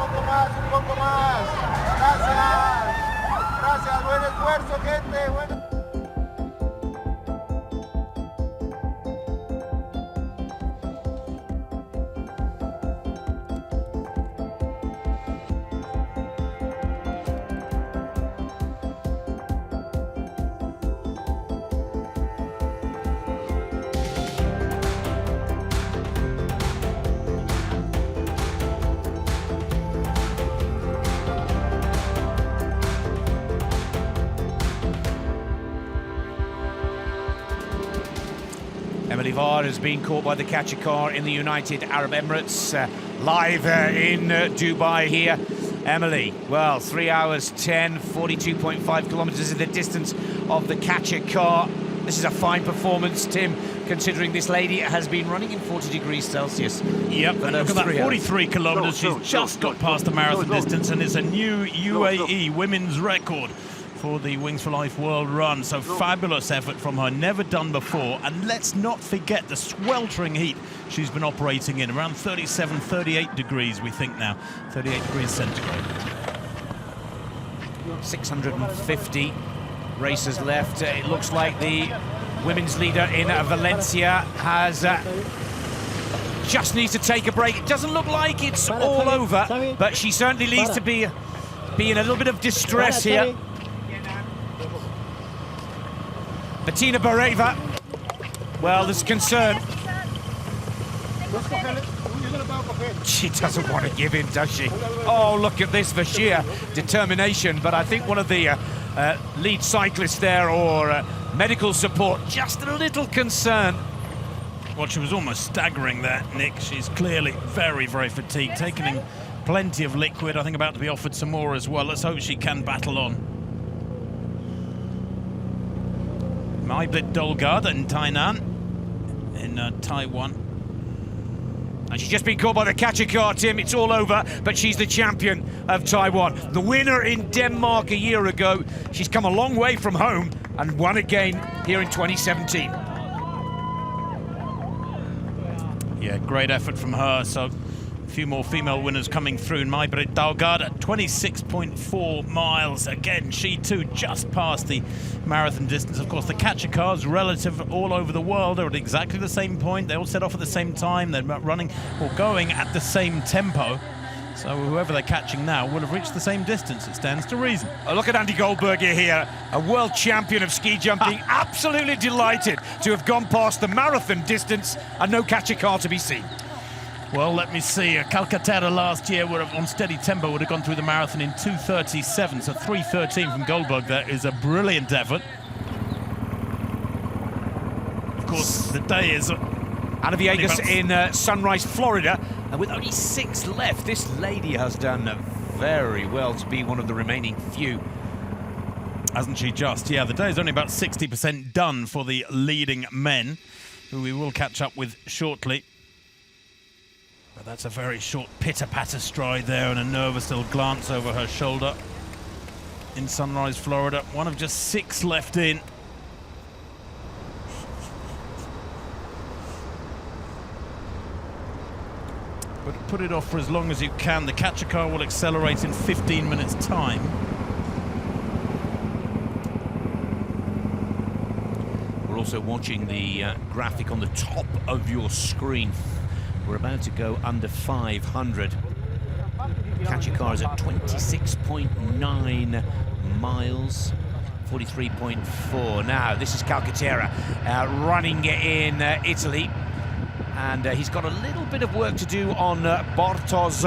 [SPEAKER 2] Emily Varr has been caught by the catcher car in the United Arab Emirates. Live in Dubai here. Emily, well, 3 hours 10, 42.5 kilometres is the distance of the catcher car. This is a fine performance, Tim, considering this lady has been running in 40 degrees Celsius.
[SPEAKER 1] Yep, and look at that, 43 kilometres. She's just got past the marathon distance, and it's a new UAE women's record for the Wings for Life World Run. So fabulous effort from her, never done before. And let's not forget the sweltering heat she's been operating in, around 37, 38 degrees, we think now, 38 degrees centigrade.
[SPEAKER 2] 650 races left. It looks like the women's leader in Valencia has just needs to take a break. It doesn't look like it's all over, but she certainly needs to be in a little bit of distress here. Bettina Bareva, well, there's concern. She doesn't want to give in, does she? Oh, look at this for sheer determination. But I think one of the lead cyclists there, or medical support, just a little concerned.
[SPEAKER 1] Well, she was almost staggering there, Nick. She's clearly very, very fatigued, taking in plenty of liquid. I think about to be offered some more as well. Let's hope she can battle on. Maiblit Dolgard in Tainan, in Taiwan.
[SPEAKER 2] And she's just been caught by the catcher car, Tim. It's all over, but she's the champion of Taiwan. The winner in Denmark a year ago. She's come a long way from home and won again here in 2017.
[SPEAKER 1] Yeah, great effort from her. So a few more female winners coming through. Maibrit Dalgard at 26.4 miles. Again, she too just passed the marathon distance. Of course, the catcher cars relative all over the world are at exactly the same point. They all set off at the same time. They're running or going at the same tempo. So whoever they're catching now will have reached the same distance. It stands to reason.
[SPEAKER 2] Oh, look at Andy Goldberger here, a world champion of ski jumping. Absolutely delighted to have gone past the marathon distance and no catcher car to be seen.
[SPEAKER 1] Well, let me see. Calcaterra last year would have, on steady tempo, would have gone through the marathon in 2:37. So 3:13 from Goldberg. That is a brilliant effort. Of course, the day is
[SPEAKER 2] Ana Viegas in Sunrise, Florida, and with only 6 left, this lady has done very well to be one of the remaining few.
[SPEAKER 1] Hasn't she just? Yeah, the day is only about 60% done for the leading men, who we will catch up with shortly. But that's a very short pitter-patter stride there and a nervous little glance over her shoulder in Sunrise, Florida. One of just 6 left in. But put it off for as long as you can. The catcher car will accelerate in 15 minutes' time.
[SPEAKER 2] We're also watching the graphic on the top of your screen. We're about to go under 500. Catcher car is at 26.9 miles, 43.4. Now, this is Calcaterra running in Italy. And he's got a little bit of work to do on Bartosz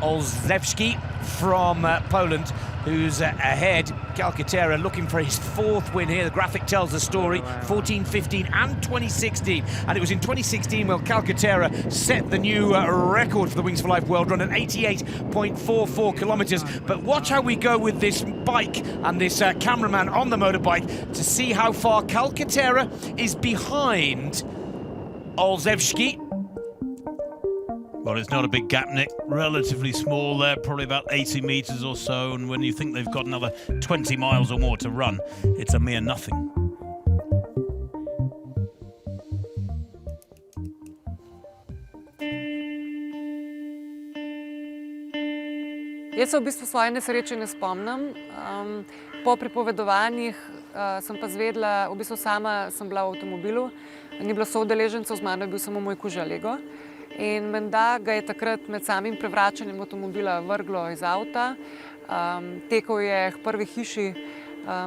[SPEAKER 2] Olszewski from Poland, who's ahead. Calcaterra looking for his 4th win here. The graphic tells the story, 14, 15 and 2016. And it was in 2016 when Calcaterra set the new record for the Wings for Life World Run at 88.44 kilometres. But watch how we go with this bike and this cameraman on the motorbike to see how far Calcaterra is behind Olszewski.
[SPEAKER 1] Well, it's not a big gap, Nick. Relatively small there, probably about 80 metres or so. And when you think they've got another 20 miles or more to run, it's a mere nothing.
[SPEAKER 4] Jaz se v bistvu svoje nesreče ne spomnim. Po pripovedovanjih sem pa zvedela, v bistvu sama sem bila v avtomobilu, ni bilo soudeležencev, z mano je bil samo moj kuža-lego. In menda ga je takrat med samim prevračanjem avtomobila vrglo iz avta. Tekel je k prvi hiši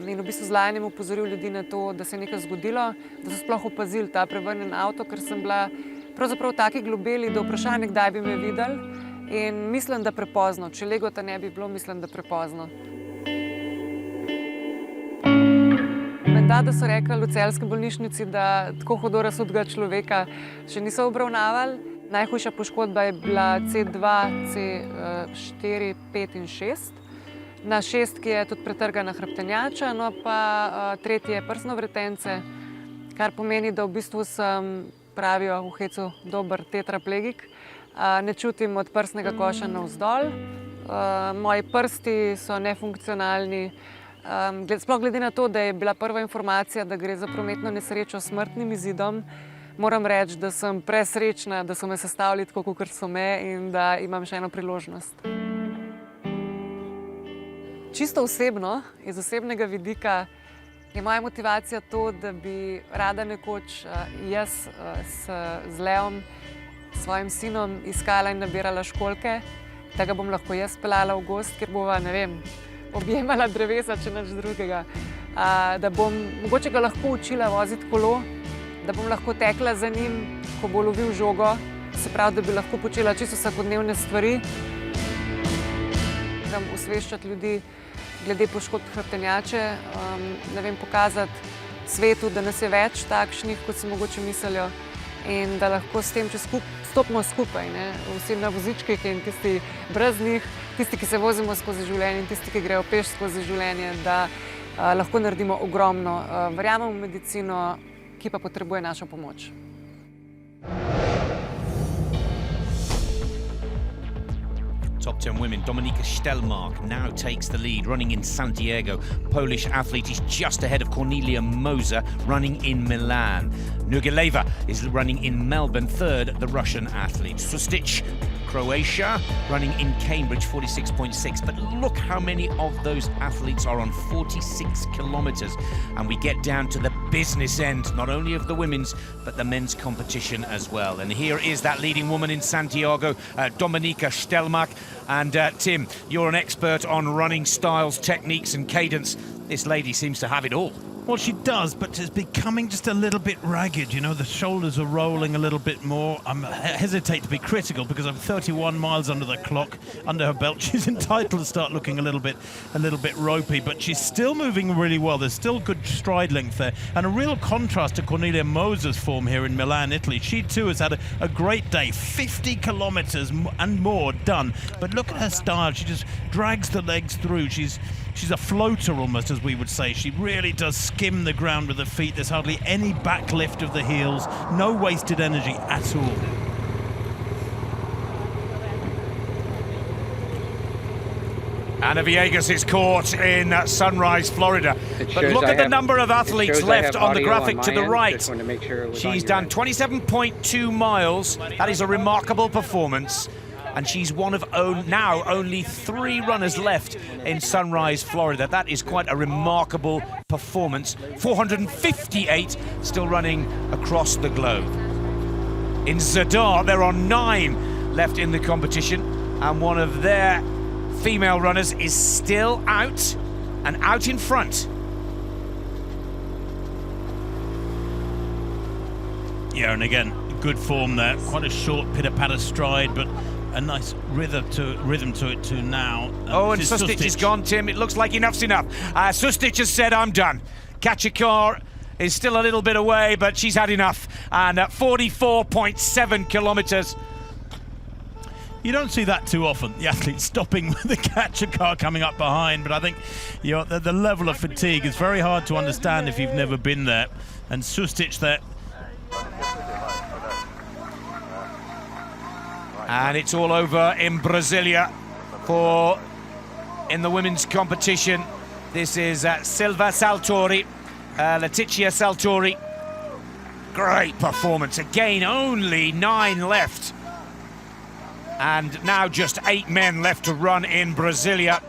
[SPEAKER 4] in v bistvu z lajanjem opozoril ljudi na to, da se je nekaj zgodilo, da so sploh opazili ta prevrnjen avto, ker sem bila pravzaprav v taki globeli, da vprašanje, kdaj bi me videli. In mislim, da prepozno. Če legota ne bi bilo, mislim, da prepozno. menda, da so rekli v celjski bolnišnici, da tako hudo razsutega človeka še niso obravnavali. Najhujša poškodba je bila C2, C4, 5 in 6. Na 6 je tudi pretrgana hrbtenjača, no pa tretji je prsno vretence, kar pomeni, da v bistvu sem, pravijo v hecu, dober tetraplegik. Ne čutim od prsnega koša navzdol. Moji prsti so nefunkcionalni. Sploh glede na to, da je bila prva informacija, da gre za prometno nesrečo s smrtnim izidom, moram reči, da sem presrečna, da so me sestavili tako, kot so me in da imam še eno priložnost. Čisto osebno, iz osebnega vidika, je moja motivacija to, da bi rada nekoč jaz z Leom, svojim sinom, iskala in nabirala školjke, da ga bom lahko jaz peljala v gozd, kjer bova, ne vem, objemala drevesa, če nič drugega. Da bom mogoče ga lahko učila voziti kolo, da bom lahko tekla za njim, ko bo lovil žogo, se pravi, da bi lahko počela čisto vsakodnevne stvari. Da osveščati ljudi glede poškodb hrbtenjače, ne vem, pokazati svetu, da nas je več takšnih, kot si mogoče mislijo, in da lahko s tem, če stopimo skupaj, vsi na vozičkih in tisti brez njih, tisti, ki se vozimo skozi življenje in tisti, ki grejo peš skozi življenje, da lahko naredimo ogromno. Verjamem v medicino, ki pa potrebuje našo pomoč.
[SPEAKER 2] Top 10 women, Dominika Stelmark now takes the lead, running in Santiago. Polish athlete is just ahead of Cornelia Moser, running in Milan. Nurgileva is running in Melbourne, third, the Russian athlete. Sustic, Croatia, running in Cambridge, 46.6. But look how many of those athletes are on 46 kilometres. And we get down to the business end, not only of the women's, but the men's competition as well. And here is that leading woman in Santiago, Dominika Stelmark. And Tim, you're an expert on running styles, techniques and cadence. This lady seems to have it all.
[SPEAKER 1] Well, she does, but it's becoming just a little bit ragged. You know, the shoulders are rolling a little bit more. I hesitate to be critical because I'm 31 miles under the clock, under her belt. She's entitled to start looking a little bit ropey, but she's still moving really well. There's still good stride length there, and a real contrast to Cornelia Moser's form here in Milan, Italy. She too has had a great day, 50 kilometers and more done. But look at her style. She just drags the legs through. She's a floater almost, as we would say. She really does skim the ground with her feet. There's hardly any back lift of the heels, no wasted energy at all.
[SPEAKER 2] Anna Villegas is caught in Sunrise, Florida. But look at the number of athletes left on the graphic to the right. She's done 27.2 miles. That is a remarkable performance. And she's one of now only 3 runners left in Sunrise, Florida. That is quite a remarkable performance. 458 still running across the globe. In Zadar, there are 9 left in the competition, and one of their female runners is still out and out in front.
[SPEAKER 1] Yeah, and again, good form there. Quite a short pitter-patter stride, but a nice rhythm to it too now.
[SPEAKER 2] And Sustic is gone, Tim. It looks like enough's enough. Sustic has said, I'm done. Kachikar is still a little bit away, but she's had enough. And 44.7 kilometres.
[SPEAKER 1] You don't see that too often, the athlete stopping with the catcher car coming up behind, but I think the level of fatigue is very hard to understand if you've never been there. And Sustic there.
[SPEAKER 2] And it's all over in Brasilia in the women's competition. This is Silva Saltori, Letizia Saltori. Great performance. Again, only 9 left. And now just 8 men left to run in Brasilia.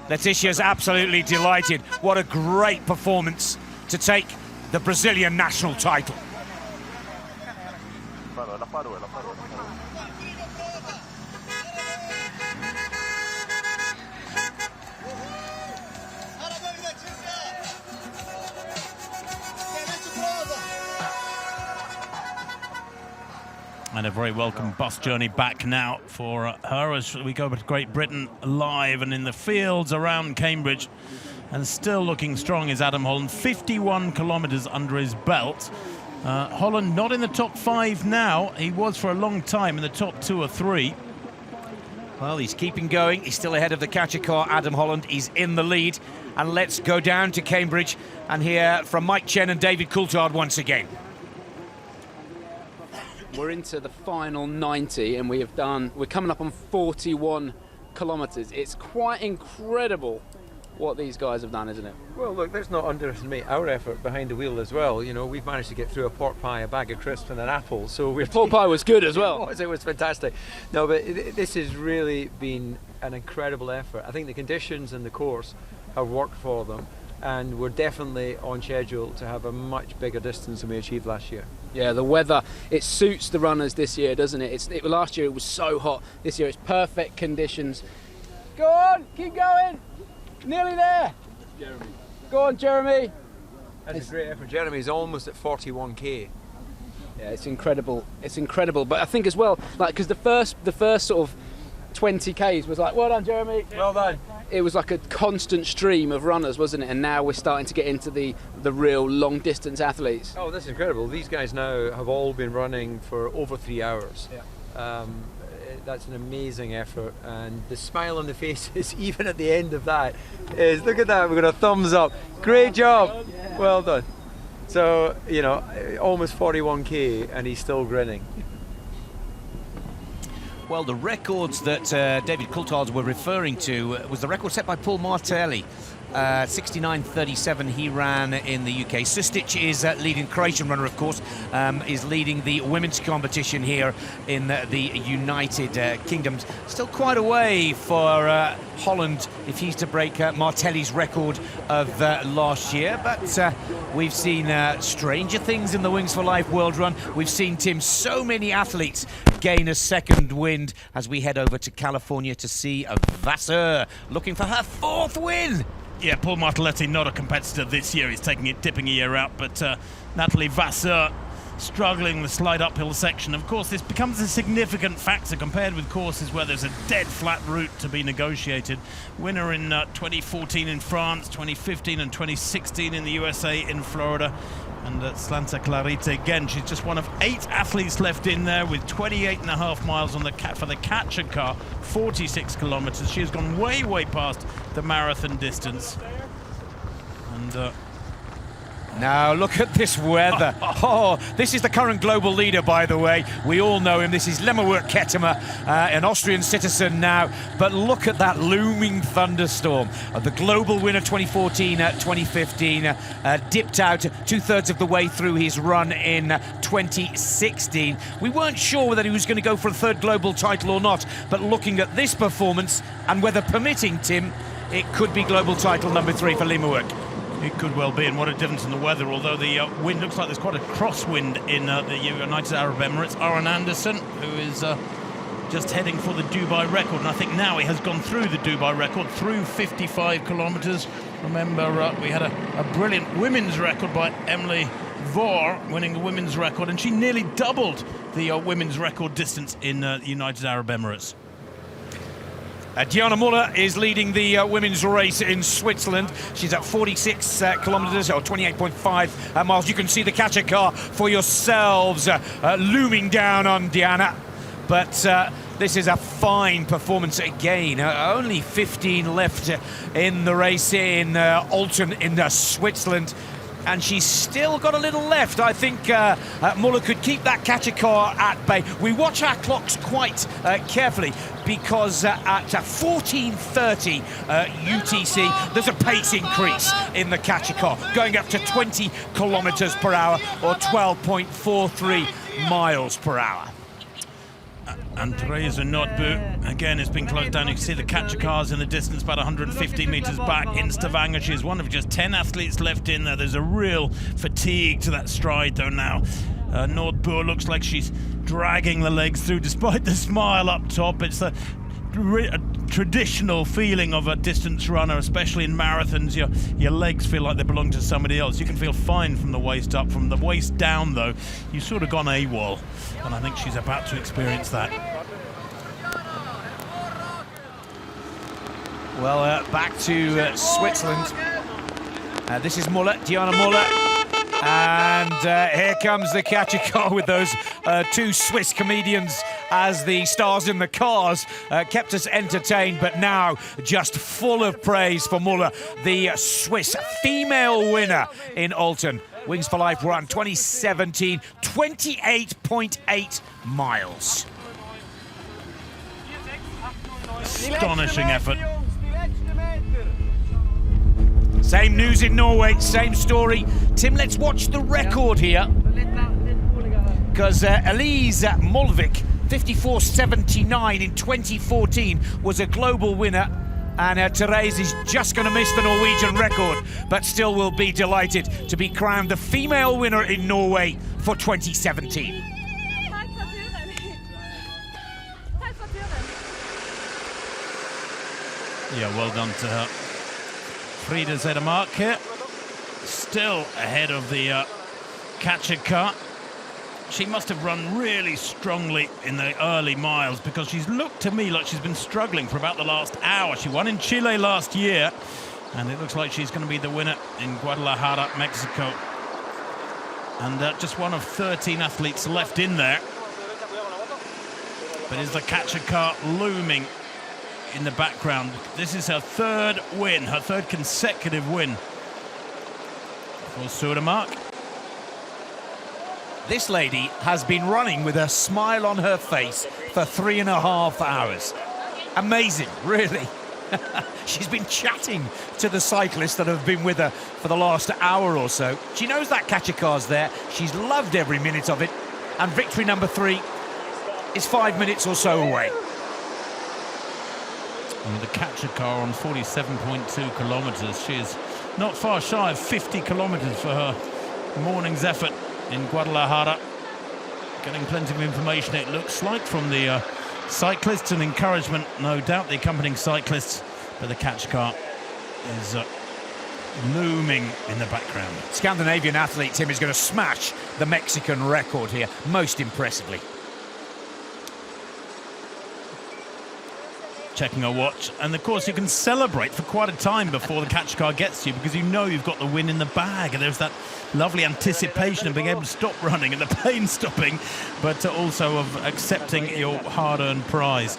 [SPEAKER 2] Letitia's absolutely delighted. What a great performance to take the Brazilian national title.
[SPEAKER 1] And a very welcome bus journey back now for her as we go to Great Britain live and in the fields around Cambridge. and still looking strong is Adam Holland. 51 kilometres under his belt. Holland not in the top 5 now. He was for a long time in the top 2 or 3.
[SPEAKER 2] Well, he's keeping going. He's still ahead of the catcher car. Adam Holland is in the lead. And let's go down to Cambridge and hear from Mike Chen and David Coulthard once again.
[SPEAKER 3] We're into the final 90 and we're coming up on 41 kilometres. It's quite incredible what these guys have done, isn't it?
[SPEAKER 7] Well, look, let's not underestimate our effort behind the wheel as well. You know, we've managed to get through a pork pie, a bag of crisps and an apple. So the
[SPEAKER 3] pork pie was good as well.
[SPEAKER 7] It was fantastic. No, but this has really been an incredible effort. I think the conditions and the course have worked for them, and we're definitely on schedule to have a much bigger distance than we achieved last year.
[SPEAKER 3] Yeah, the weather, it suits the runners this year, doesn't it? Last year it was so hot. This year it's perfect conditions. Go on, keep going. Nearly there.
[SPEAKER 7] Jeremy.
[SPEAKER 3] Go on, Jeremy.
[SPEAKER 7] That's a great effort. Jeremy's almost at 41k.
[SPEAKER 3] Yeah, it's incredible. It's incredible. But I think as well, like, because the first sort of 20Ks was like, well done, Jeremy.
[SPEAKER 7] Well done.
[SPEAKER 3] It was like a constant stream of runners, wasn't it? And now we're starting to get into the real long distance athletes.
[SPEAKER 7] Oh, this is incredible. These guys now have all been running for over 3 hours.
[SPEAKER 3] Yeah.
[SPEAKER 7] That's an amazing effort, and the smile on the faces even at the end of that is, look at that, we've got a thumbs up. Great job. Well done. So, you know, almost 41k and he's still grinning.
[SPEAKER 2] Well, the records that David Coulthard were referring to was the record set by Paul Martelli. 69.37 he ran in the UK. Sustic is leading, Croatian runner of course, is leading the women's competition here in the United Kingdom. Still quite a way for Holland if he's to break Martelli's record of last year, but we've seen stranger things in the Wings for Life World Run. We've seen, Tim, so many athletes gain a second wind as we head over to California to see Vasseur looking for her 4th win.
[SPEAKER 1] Yeah, Paul Martelletti not a competitor this year. He's dipping a year out, but Natalie Vasseur struggling the slight uphill section. Of course, this becomes a significant factor compared with courses where there's a dead flat route to be negotiated. Winner in 2014 in France, 2015 and 2016 in the USA, in Florida. And Santa Clarita again, she's just one of 8 athletes left in there with 28.5 miles on the for the catcher car, 46 kilometers. She has gone way past the marathon distance. And
[SPEAKER 2] now look at this weather. Oh, this is the current global leader, by the way. We all know him. This is Lemmerwerk Kettemer, an Austrian citizen now. But look at that looming thunderstorm. The global winner 2014, 2015, dipped out 2/3 of the way through his run in 2016. We weren't sure whether he was going to go for a 3rd global title or not. But looking at this performance, and weather permitting, Tim, it could be global title number 3 for Lemmerwerk.
[SPEAKER 1] It could well be, and what a difference in the weather, although the wind looks like there's quite a crosswind in the United Arab Emirates. Aaron Anderson, who is just heading for the Dubai record, and I think now he has gone through the Dubai record, through 55 kilometres. Remember, we had a brilliant women's record by Emily Vore winning the women's record, and she nearly doubled the women's record distance in the United Arab Emirates.
[SPEAKER 2] Diana Muller is leading the women's race in Switzerland. She's at 46 kilometres, or 28.5 miles. You can see the catcher car for yourselves looming down on Diana. But this is a fine performance again. Only 15 left in the race in Alton in Switzerland. And she's still got a little left. I think Muller could keep that catcher car at bay. We watch our clocks quite carefully because at 14:30 UTC, there's a pace increase in the catcher car, going up to 20 kilometres per hour or 12.43 miles per hour.
[SPEAKER 1] And Theresa Nordbu, again, has been closed down. You can see the catcher cars in the distance, about 150 metres back in Stavanger. She's one of just 10 athletes left in there. There's a real fatigue to that stride, though, now. Nordbu looks like she's dragging the legs through, despite the smile up top. It's a traditional feeling of a distance runner, especially in marathons. Your legs feel like they belong to somebody else. You can feel fine from the waist up. From the waist down, though, you've sort of gone AWOL, and I think she's about to experience that.
[SPEAKER 2] Well, back to Switzerland. This is Muller, Diana Muller. And here comes the catcher car with those two Swiss comedians as the stars in the cars. Kept us entertained, but now just full of praise for Muller, the Swiss female winner in Alton. Wings for Life run 2017, 28.8 miles.
[SPEAKER 1] Astonishing effort.
[SPEAKER 2] Same news in Norway, same story. Tim, let's watch the record here. Because Elise Molvik, 54.79 in 2014, was a global winner. And Therese is just going to miss the Norwegian record, but still will be delighted to be crowned the female winner in Norway for 2017.
[SPEAKER 1] Yeah, well done to her. Frida Zedermark here, still ahead of the catcher car. She must have run really strongly in the early miles because she's looked to me like she's been struggling for about the last hour. She won in Chile last year, and it looks like she's going to be the winner in Guadalajara, Mexico. And just one of 13 athletes left in there. But is the catcher car looming in the background? This is her third win, her third consecutive win for Zedermark.
[SPEAKER 2] This lady has been running with a smile on her face for 3.5 hours. Amazing, really. She's been chatting to the cyclists that have been with her for the last hour or so. She knows that catcher car's there. She's loved every minute of it. And victory number 3 is 5 minutes or so away.
[SPEAKER 1] And the catcher car on 47.2 kilometres. She is not far shy of 50 kilometres for her morning's effort in Guadalajara. Getting plenty of information, it looks like, from the cyclists, and encouragement, no doubt, the accompanying cyclists. But the catch car is looming in the background.
[SPEAKER 2] Scandinavian athlete Tim is going to smash the Mexican record here, most impressively.
[SPEAKER 1] Checking her watch, and of course you can celebrate for quite a time before the catch car gets to you, because you know you've got the win in the bag, and there's that lovely anticipation of being able to stop running and the pain stopping, but also of accepting your hard-earned prize.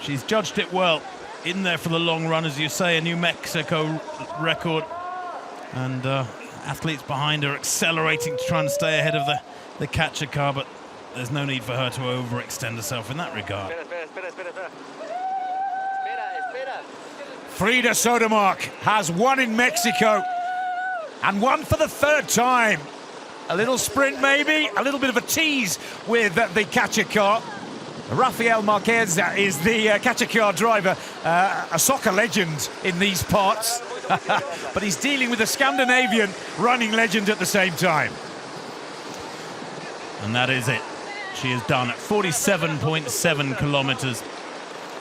[SPEAKER 1] She's judged it well, in there for the long run, as you say, a New Mexico record, and athletes behind her accelerating to try and stay ahead of the catcher car, but there's no need for her to overextend herself in that regard.
[SPEAKER 2] Frida Zedermark has won in Mexico, and won for the third time. A little sprint maybe, a little bit of a tease with the catcher car. Rafael Marquez is the catcher car driver, a soccer legend in these parts, but he's dealing with a Scandinavian running legend at the same time.
[SPEAKER 1] And that is it. She is done at 47.7 kilometres,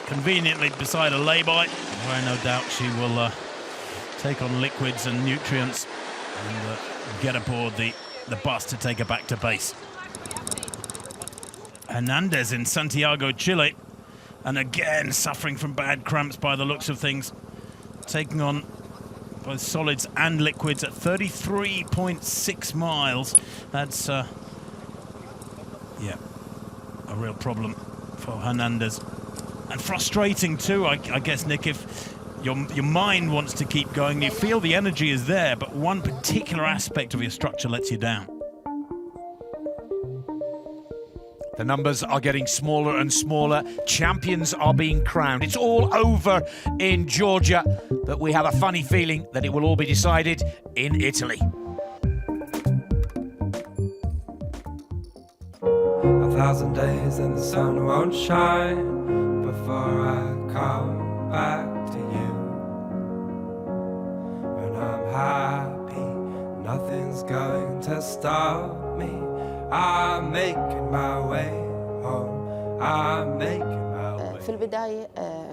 [SPEAKER 1] conveniently beside a lay-by, where no doubt she will take on liquids and nutrients and get aboard the bus to take her back to base. Hernandez in Santiago, Chile, and again suffering from bad cramps by the looks of things, taking on both solids and liquids at 33.6 miles. That's yeah, a real problem for Hernandez, and frustrating too, I guess, Nick, if your mind wants to keep going, you feel the energy is there, but one particular aspect of your structure lets you down.
[SPEAKER 2] The numbers are getting smaller and smaller. Champions are being crowned. It's all over in Georgia, but we have a funny feeling that it will all be decided in Italy.
[SPEAKER 8] 1,000 days and the sun won't shine before I come back to you. When I'm happy, nothing's going to stop me. I'm making my way home. I'm making my way.
[SPEAKER 18] في البداية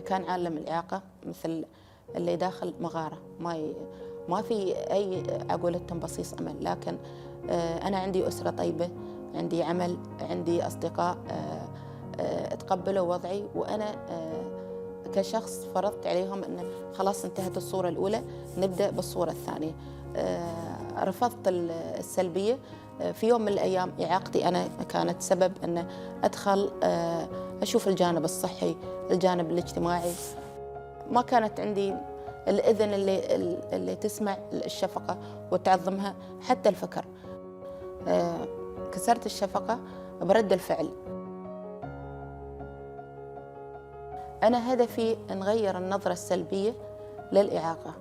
[SPEAKER 18] كان عالم الإعاقة مثل اللي داخل مغارة، ما في أي أقول تنبصيص أمل، لكن أنا عندي أسرة طيبة، عندي عمل، عندي أصدقاء تقبلوا وضعي، وأنا كشخص فرضت عليهم أن خلاص انتهت الصورة الأولى نبدأ بالصورة الثانية. رفضت السلبية. في يوم من الأيام إعاقتي أنا كانت سبب أن أدخل أشوف الجانب الصحي، الجانب الاجتماعي. ما كانت عندي الإذن اللي تسمع الشفقة وتعظمها، حتى الفكر. كسرت الشفقة برد الفعل. أنا هدفي نغير النظرة السلبية للإعاقة.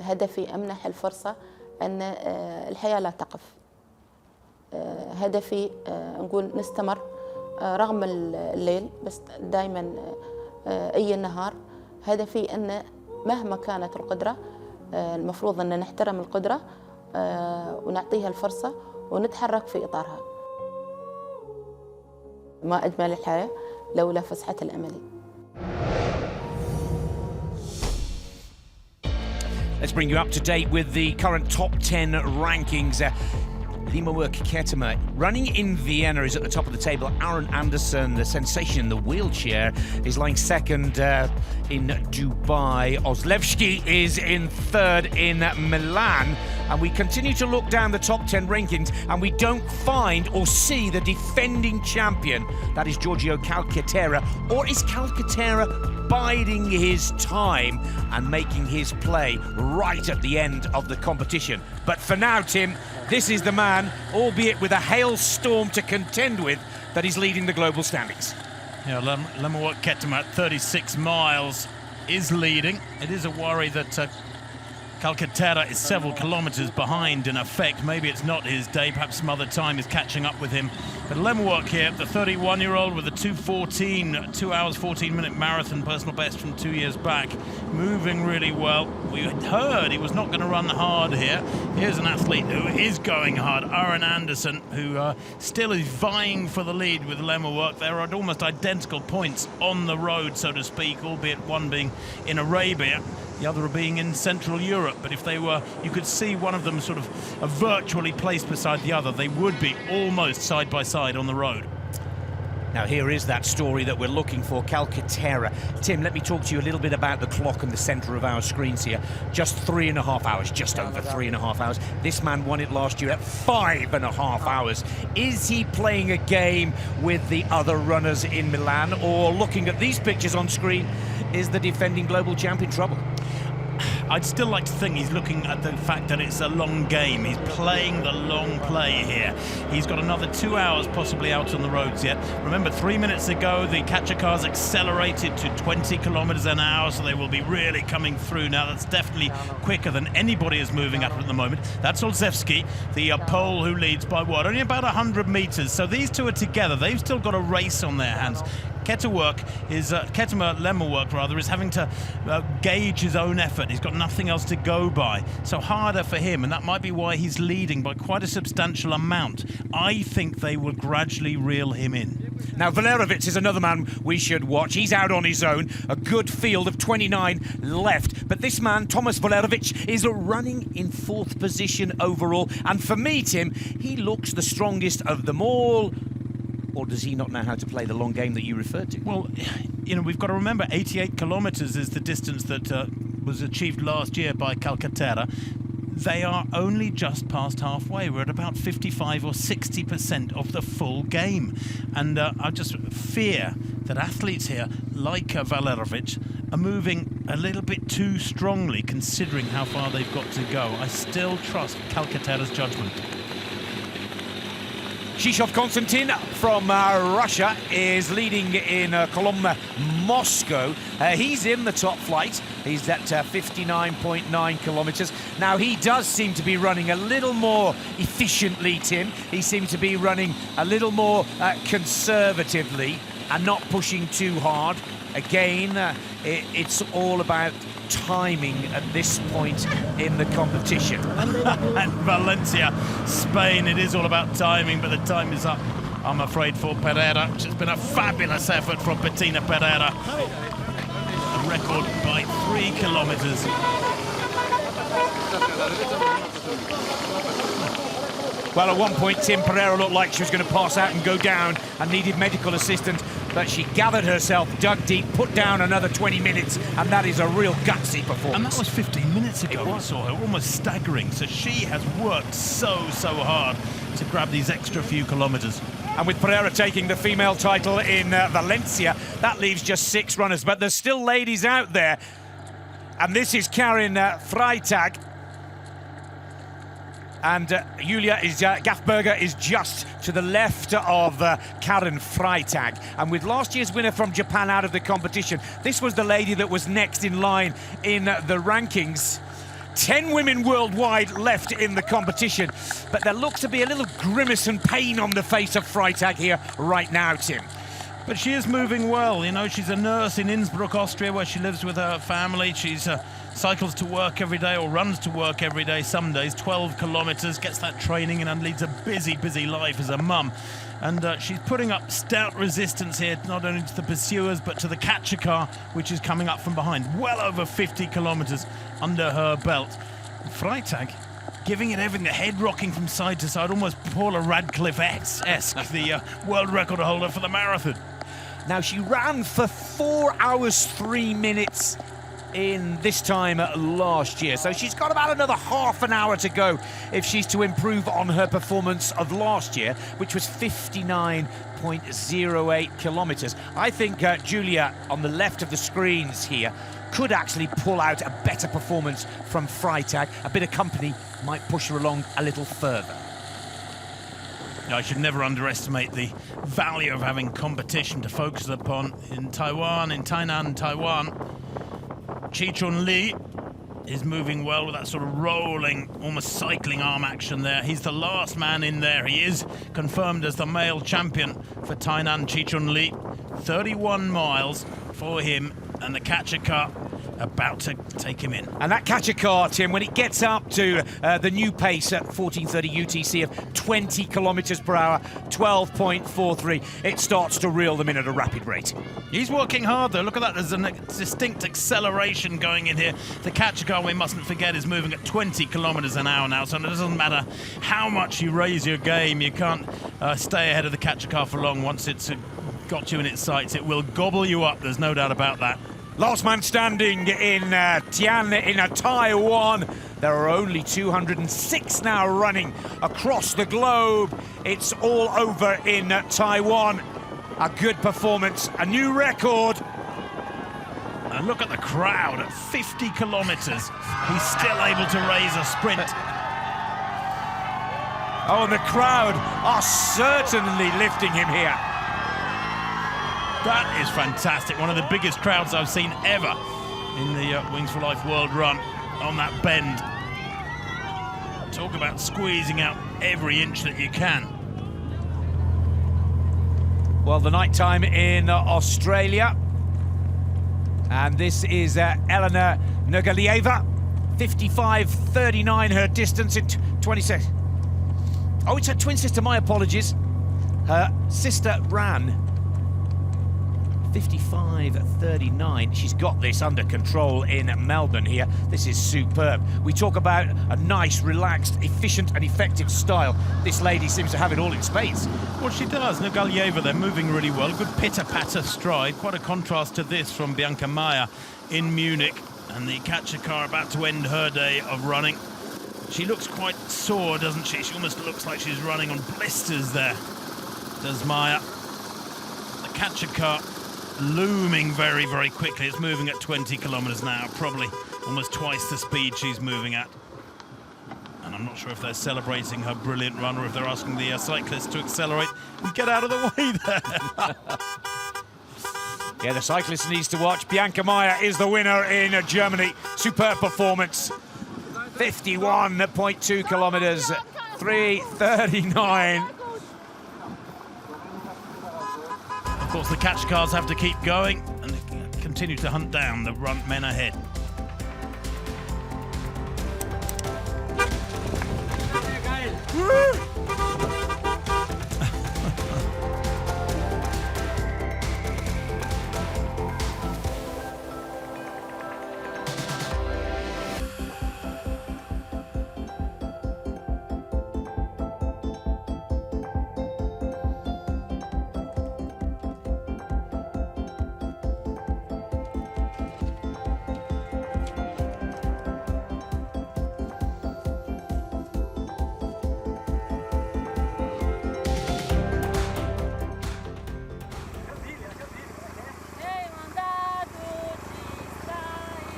[SPEAKER 18] هدفي أمنح الفرصة أن الحياة لا تقف. هدفي نقول نستمر رغم الليل، بس دائما أي النهار. هدفي أن مهما كانت القدرة المفروض أن نحترم القدرة ونعطيها الفرصة ونتحرك في إطارها. ما أجمل الحياة لولا فسحة الأمل.
[SPEAKER 2] Let's bring you up to date with the current top 10 rankings. Limawork Ketema running in Vienna is at the top of the table. Aaron Anderson, the sensation in the wheelchair, is lying second in Dubai. Ozlevski is in third in Milan. And we continue to look down the top 10 rankings and we don't find or see the defending champion. That is Giorgio Calcaterra. Or is Calcaterra biding his time and making his play right at the end of the competition? But for now, Tim, this is the man, albeit with a hailstorm to contend with, that is leading the global standings.
[SPEAKER 1] Yeah, Limawork Ketema at 36 miles is leading. It is a worry that Calcaterra is several kilometres behind in effect. Maybe it's not his day, perhaps some other time is catching up with him. But Limawork here, the 31-year-old with a 2:14, 2 hours 14-minute marathon personal best from 2 years back, moving really well. We had heard he was not going to run hard here. Here's an athlete who is going hard, Aaron Anderson, who still is vying for the lead with Limawork. They're at almost identical points on the road, so to speak, albeit one being in Arabia, the other being in Central Europe. But if they were, you could see one of them sort of virtually placed beside the other. They would be almost side by side on the road.
[SPEAKER 2] Now here is that story that we're looking for, Calcaterra. Tim, let me talk to you a little bit about the clock in the centre of our screens here. Just 3.5 hours, just over 3.5 hours. This man won it last year at 5.5 hours. Is he playing a game with the other runners in Milan, or looking at these pictures on screen, is the defending global champ in trouble?
[SPEAKER 1] I'd still like to think he's looking at the fact that it's a long game. He's playing the long play here. He's got another 2 hours possibly out on the roads yet. Remember, 3 minutes ago, the catcher cars accelerated to 20 kilometers an hour, so they will be really coming through now. That's definitely quicker than anybody is moving at the moment. That's Olszewski, the Pole, who leads by what? Only about 100 meters. So these two are together. They've still got a race on their hands. Ketema Limawork is having to gauge his own effort. He's got nothing else to go by. So harder for him, and that might be why he's leading by quite a substantial amount. I think they will gradually reel him in.
[SPEAKER 2] Now, Valerovic is another man we should watch. He's out on his own, a good field of 29 left. But this man, Tomas Valerovic, is running in 4th position overall. And for me, Tim, he looks the strongest of them all. Or does he not know how to play the long game that you referred to?
[SPEAKER 1] Well, you know, we've got to remember 88 kilometres is the distance that was achieved last year by Calcaterra. They are only just past halfway. We're at about 55 or 60% of the full game. And I just fear that athletes here, like Valerovic, are moving a little bit too strongly considering how far they've got to go. I still trust Calcaterra's judgment.
[SPEAKER 2] Shishov Konstantin from Russia is leading in Kolomna, Moscow. He's in the top flight. He's at 59.9 kilometers. Now, he does seem to be running a little more efficiently, Tim. He seems to be running a little more conservatively and not pushing too hard. Again, it's all about timing at this point in the competition.
[SPEAKER 1] And Valencia, Spain, it is all about timing, but the time is up, I'm afraid, for Pereira, which has been a fabulous effort from Bettina Pereira. A record by 3 kilometers.
[SPEAKER 2] Well, at one point, Tim, Pereira looked like she was going to pass out and go down and needed medical assistance. but she gathered herself, dug deep, put down another 20 minutes, and that is a real gutsy performance.
[SPEAKER 1] And that was 15 minutes ago we saw her, almost staggering. So she has worked so hard to grab these extra few kilometres.
[SPEAKER 2] And with Pereira taking the female title in Valencia, that leaves just 6 runners. But there's still ladies out there. And this is Karin Freitag. And Julia Gaffberger is just to the left of Karin Freitag. And with last year's winner from Japan out of the competition, this was the lady that was next in line in the rankings. 10 women worldwide left in the competition, but there looks to be a little grimace and pain on the face of Freitag here right now, Tim.
[SPEAKER 1] But she is moving well. You know, she's a nurse in Innsbruck, Austria, where she lives with her family. She's cycles to work every day, or runs to work every day some days, 12 kilometres, gets that training in, and leads a busy life as a mum. And she's putting up stout resistance here, not only to the pursuers, but to the catcher car, which is coming up from behind. Well over 50 kilometres under her belt. Freitag giving it everything, the head rocking from side to side, almost Paula Radcliffe-esque, the world record holder for the marathon.
[SPEAKER 2] Now, she ran for 4 hours, 3 minutes in this time last year. So she's got about another half an hour to go if she's to improve on her performance of last year, which was 59.08 kilometres. I think Julia, on the left of the screens here, could actually pull out a better performance from Freitag. A bit of company might push her along a little further.
[SPEAKER 1] I should never underestimate the value of having competition to focus upon in Tainan, Taiwan. Chi Chun Lee is moving well with that sort of rolling, almost cycling arm action there. He's the last man in there. He is confirmed as the male champion for Tainan, Chi Chun Lee. 31 miles for him, and the catcher car about to take him in.
[SPEAKER 2] And that catcher car, Tim, when it gets up to the new pace at 14:30 UTC of 20 kilometres per hour, 12.43, it starts to reel them in at a rapid rate.
[SPEAKER 1] He's working hard, though. Look at that. There's a distinct acceleration going in here. The catcher car, we mustn't forget, is moving at 20 kilometres an hour now, so it doesn't matter how much you raise your game. You can't stay ahead of the catcher car for long. Once it's got you in its sights, it will gobble you up. There's no doubt about that.
[SPEAKER 2] Last man standing in Tian in Taiwan. There are only 206 now running across the globe. It's all over in Taiwan. A good performance, a new record.
[SPEAKER 1] And look at the crowd at 50 kilometres. He's still able to raise a sprint.
[SPEAKER 2] Oh, and the crowd are certainly lifting him here.
[SPEAKER 1] That is fantastic. One of the biggest crowds I've seen ever in the Wings for Life World Run on that bend. Talk about squeezing out every inch that you can.
[SPEAKER 2] Well, the night time in Australia. And this is Elena Nurgalieva. 55.39 her distance in 26. Oh, it's her twin sister, my apologies. Her sister ran 55.39. She's got this under control in Melbourne here. This is superb. We talk about a nice, relaxed, efficient and effective style. This lady seems to have it all in spades.
[SPEAKER 1] Well, she does. Nurgalieva, they're moving really well. Good pitter-patter stride. Quite a contrast to this from Bianca Mayer in Munich. And the catcher car about to end her day of running. She looks quite sore, doesn't she? She almost looks like she's running on blisters there, does Mayer. The catcher car looming very, very quickly. It's moving at 20 kilometres an hour, probably almost twice the speed she's moving at. And I'm not sure if they're celebrating her brilliant run or if they're asking the cyclist to accelerate and get out of the way there.
[SPEAKER 2] Yeah, the cyclist needs to watch. Bianca Mayer is the winner in Germany. Superb performance. 51.2 kilometres, 3:39.
[SPEAKER 1] Of course, the catch cars have to keep going and continue to hunt down the men ahead.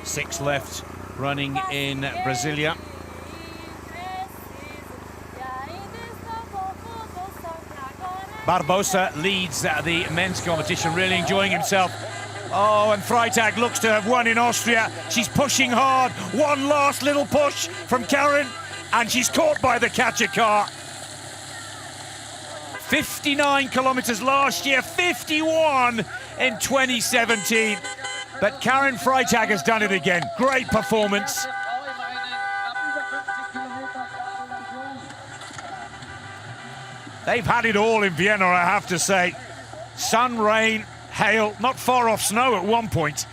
[SPEAKER 2] 6 left running in Brasilia. Barbosa leads the men's competition, really enjoying himself. Oh, and Freitag looks to have won in Austria. She's pushing hard. One last little push from Karen, and she's caught by the catcher car. 59 kilometers last year, 51 in 2017. But Karen Freitag has done it again. Great performance. They've had it all in Vienna, I have to say. Sun, rain, hail, not far off snow at one point.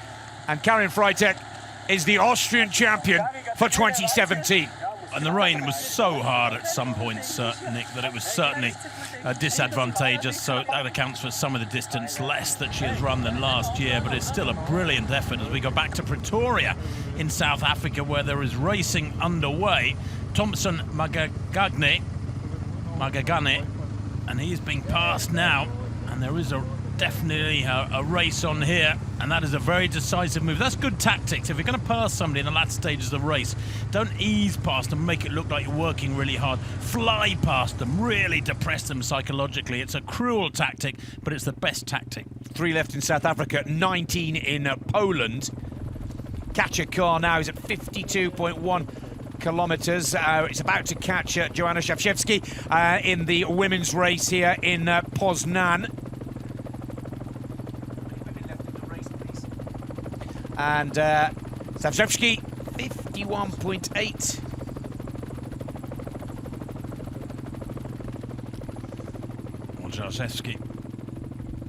[SPEAKER 2] And Karen Freitag is the Austrian champion for 2017.
[SPEAKER 1] And the rain was so hard at some points, Nick, that it was certainly disadvantageous. So that accounts for some of the distance less that she has run than last year. But it's still a brilliant effort as we go back to Pretoria in South Africa, where there is racing underway. Thompson Magagane, and he is being passed now. And there is definitely a race on here, and that is a very decisive move. That's good tactics. If you're going to pass somebody in the latter stages of the race, don't ease past them, make it look like you're working really hard. Fly past them, really depress them psychologically. It's a cruel tactic, but it's the best tactic.
[SPEAKER 2] 3 left in South Africa, 19 in Poland. Catcher car now is at 52.1 kilometers. It's about to catch Joanna Szafczewski in the women's race here in Poznan. And Szafczewski, 51.8.
[SPEAKER 1] Well, Szafczewski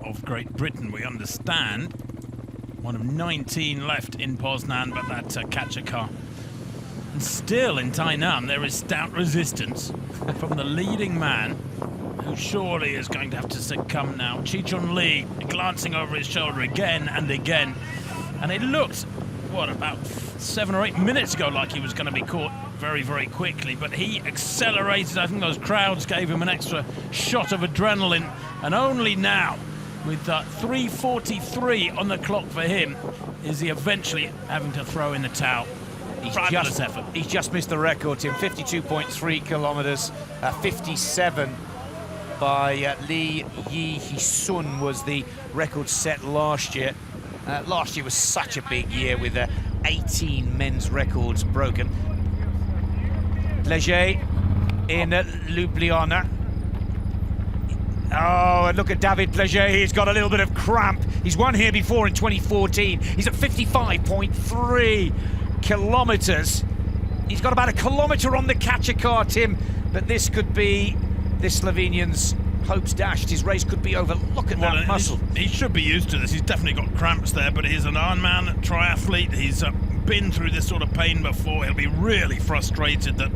[SPEAKER 1] of Great Britain, we understand. One of 19 left in Poznan, but that catcher car. And still in Tainan, there is stout resistance from the leading man, who surely is going to have to succumb now. Chi-Chun Lee glancing over his shoulder again and again. And it looked, about 7 or 8 minutes ago like he was going to be caught very, very quickly. But he accelerated. I think those crowds gave him an extra shot of adrenaline. And only now, with 3:43 on the clock for him, is he eventually having to throw in the towel. Fabulous effort.
[SPEAKER 2] He's just missed the record, Tim. 52.3 kilometers, 57 by Lee Yi-Sun was the record set last year. Last year was such a big year with 18 men's records broken. Leger in Ljubljana. Oh, and look at David Pleger. He's got a little bit of cramp. He's won here before in 2014. He's at 55.3 kilometers. He's got about a kilometer on the catcher car, Tim. But this could be this Slovenian's hopes dashed. His race could be over. Look at that muscle.
[SPEAKER 1] He should be used to this. He's definitely got cramps there, but he's an Ironman triathlete. He's been through this sort of pain before. He'll be really frustrated that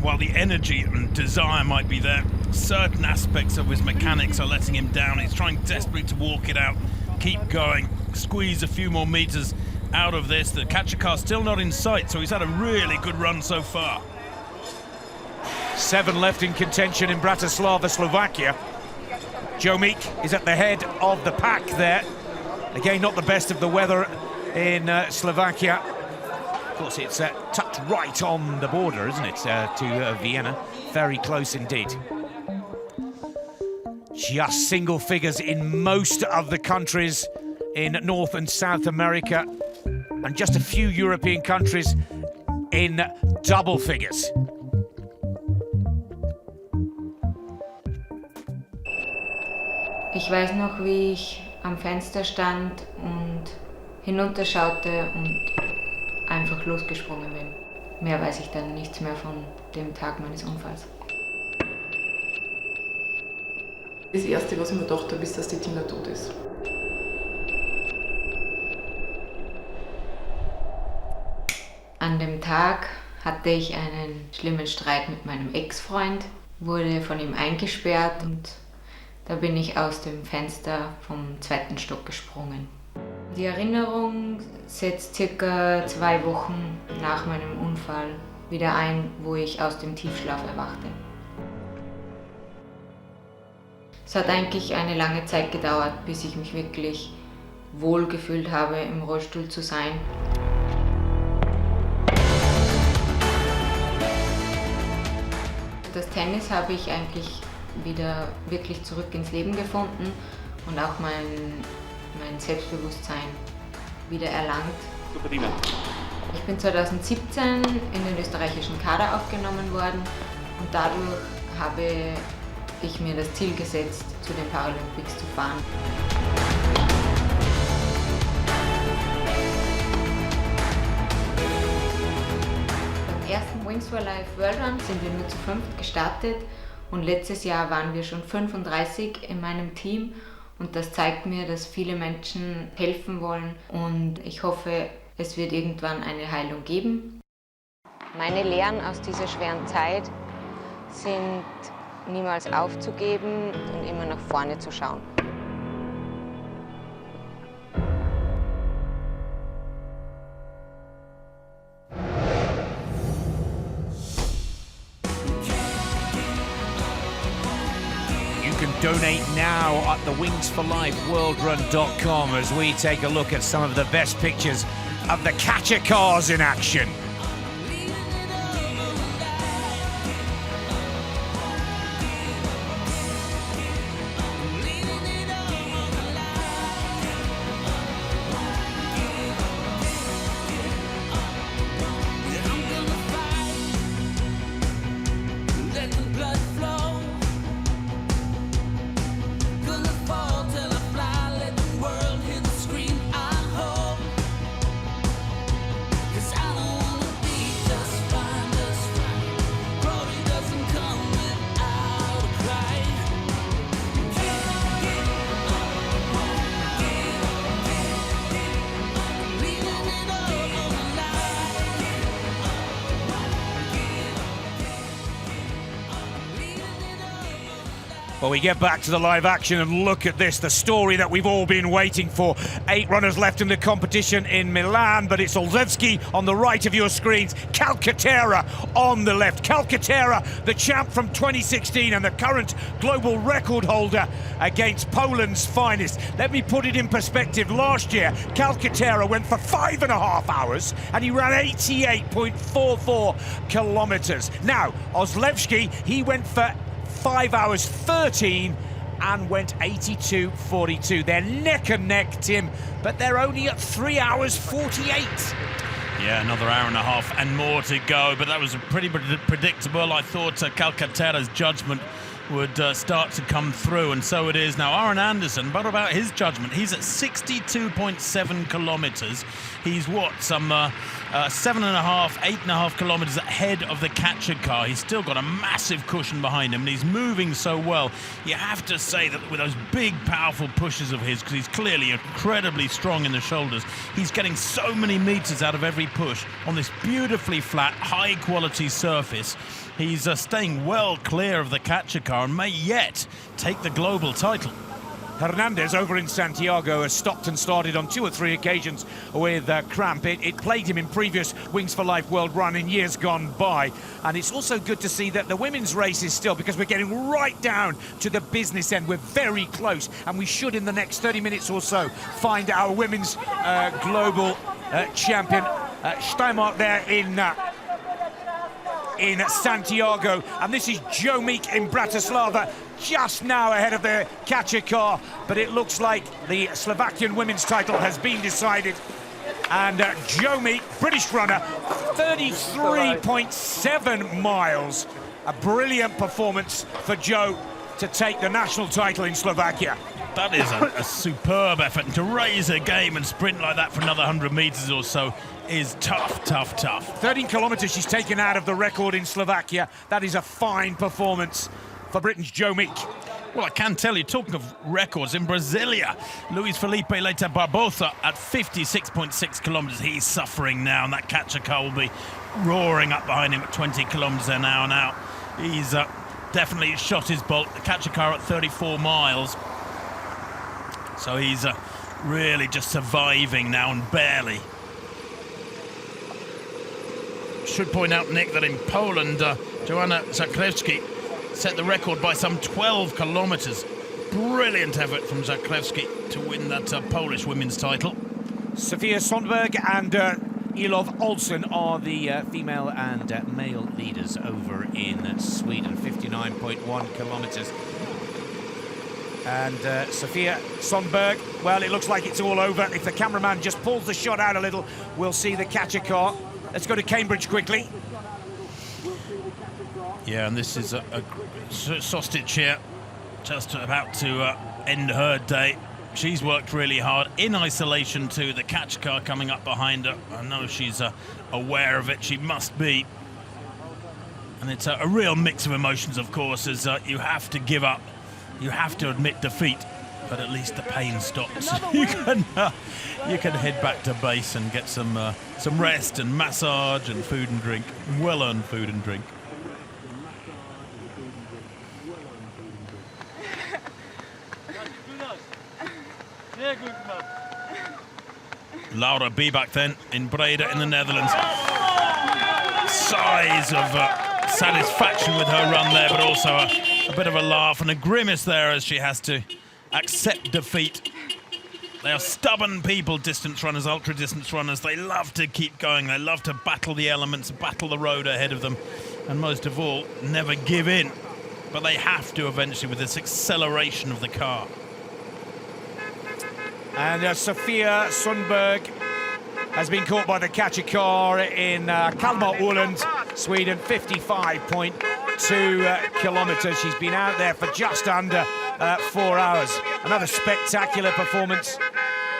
[SPEAKER 1] while the energy and desire might be there, certain aspects of his mechanics are letting him down. He's trying desperately to walk it out, keep going, squeeze a few more meters out of this. The catcher car's still not in sight, so he's had a really good run so far.
[SPEAKER 2] 7 left in contention in Bratislava, Slovakia. Joe Meek is at the head of the pack there. Again, not the best of the weather in Slovakia. Of course, it's tucked right on the border, isn't it, to Vienna? Very close indeed. Just single figures in most of the countries in North and South America, and just a few European countries in double figures.
[SPEAKER 9] Ich weiß noch, wie ich am Fenster stand und hinunterschaute und einfach losgesprungen bin. Mehr weiß ich dann nichts mehr von dem Tag meines Unfalls.
[SPEAKER 19] Das Erste, was ich mir gedacht habe, ist, dass die Tina tot ist.
[SPEAKER 9] An dem Tag hatte ich einen schlimmen Streit mit meinem Ex-Freund, wurde von ihm eingesperrt und da bin ich aus dem Fenster vom 2. Stock gesprungen. Die Erinnerung setzt circa 2 Wochen nach meinem Unfall wieder ein, wo ich aus dem Tiefschlaf erwachte. Es hat eigentlich eine lange Zeit gedauert, bis ich mich wirklich wohl gefühlt habe, im Rollstuhl zu sein. das Tennis habe ich eigentlich wieder wirklich zurück ins Leben gefunden und auch mein Selbstbewusstsein wieder erlangt. Ich bin 2017 in den österreichischen Kader aufgenommen worden und dadurch habe ich mir das Ziel gesetzt, zu den Paralympics zu fahren. Beim ersten Wings for Life World Run sind wir nur zu 5 gestartet und letztes Jahr waren wir schon 35 in meinem Team und das zeigt mir, dass viele Menschen helfen wollen und ich hoffe, es wird irgendwann eine Heilung geben. Meine Lehren aus dieser schweren Zeit sind, niemals aufzugeben und immer nach vorne zu schauen.
[SPEAKER 2] You can donate now at the wingsforlifeworldrun.com as we take a look at some of the best pictures of the catcher cars in action. Well, we get back to the live action and look at this, the story that we've all been waiting for. 8 runners left in the competition in Milan, but it's Olszewski on the right of your screens, Calcaterra on the left. Calcaterra, the champ from 2016 and the current global record holder against Poland's finest. Let me put it in perspective. Last year, Calcaterra went for 5.5 hours and he ran 88.44 kilometers. Now, Olszewski, he went for 5 hours 13 and went 82.42. They're neck and neck, Tim, but they're only at 3 hours 48.
[SPEAKER 1] Yeah, another hour and a half and more to go, but that was pretty predictable. I thought Calcaterra's judgment would start to come through, and so it is. Now, Aaron Anderson, what about his judgment? He's at 62.7 kilometres. He's some 8.5 kilometres ahead of the catcher car. He's still got a massive cushion behind him, and he's moving so well. You have to say that with those big, powerful pushes of his, because he's clearly incredibly strong in the shoulders, he's getting so many metres out of every push on this beautifully flat, high-quality surface. He's staying well clear of the catcher car and may yet take the global title.
[SPEAKER 2] Hernandez over in Santiago has stopped and started on 2 or 3 occasions with cramp. It plagued him in previous Wings for Life World Run in years gone by. And it's also good to see that the women's race is still, because we're getting right down to the business end. We're very close, and we should in the next 30 minutes or so find our women's global champion, Steinmark, there in Santiago, and this is Joe Meek in Bratislava, just now ahead of the catcher car, but it looks like the Slovakian women's title has been decided, and Joe Meek, British runner, 33.7 miles, a brilliant performance for Joe to take the national title in Slovakia.
[SPEAKER 1] That is a superb effort, and to raise a game and sprint like that for another 100 metres or so is tough, tough, tough.
[SPEAKER 2] 13 kilometres she's taken out of the record in Slovakia. That is a fine performance for Britain's Joe Meek.
[SPEAKER 1] Well, I can tell you, talking of records, in Brasilia, Luis Felipe Leite Barbosa at 56.6 kilometres. He's suffering now, and that catcher car will be roaring up behind him at 20 kilometres an hour now. He's definitely shot his bolt. The catcher car at 34 miles. So he's really just surviving now, and barely. Should point out, Nick, that in Poland, Joanna Zakrewski set the record by some 12 kilometres. Brilliant effort from Zakrewski to win that Polish women's title.
[SPEAKER 2] Sofia Sundberg and Olof Olsson are the female and male leaders over in Sweden, 59.1 kilometres. And Sofia Sundberg, well, it looks like it's all over. If the cameraman just pulls the shot out a little, we'll see the catcher car. Let's go to Cambridge quickly.
[SPEAKER 1] Yeah, and this is a Sostic here, just about to end her day. She's worked really hard in isolation too. The catch car coming up behind her. I know she's aware of it. She must be. And it's a real mix of emotions, of course, as you have to give up. You have to admit defeat, but at least the pain stops. You can head back to base and get some rest and massage and food and drink, well-earned food and drink. Laura Bieback then in Breda in the Netherlands. Sighs of satisfaction with her run there, but also a bit of a laugh and a grimace there as she has to accept defeat. They are stubborn people, distance runners, ultra-distance runners. They love to keep going. They love to battle the elements, battle the road ahead of them, and most of all, never give in. But they have to eventually with this acceleration of the car.
[SPEAKER 2] And Sofia Sundberg has been caught by the catcher car in Kalmar, Åland, Sweden, 55.2 kilometres. She's been out there for just under 4 hours. Another spectacular performance.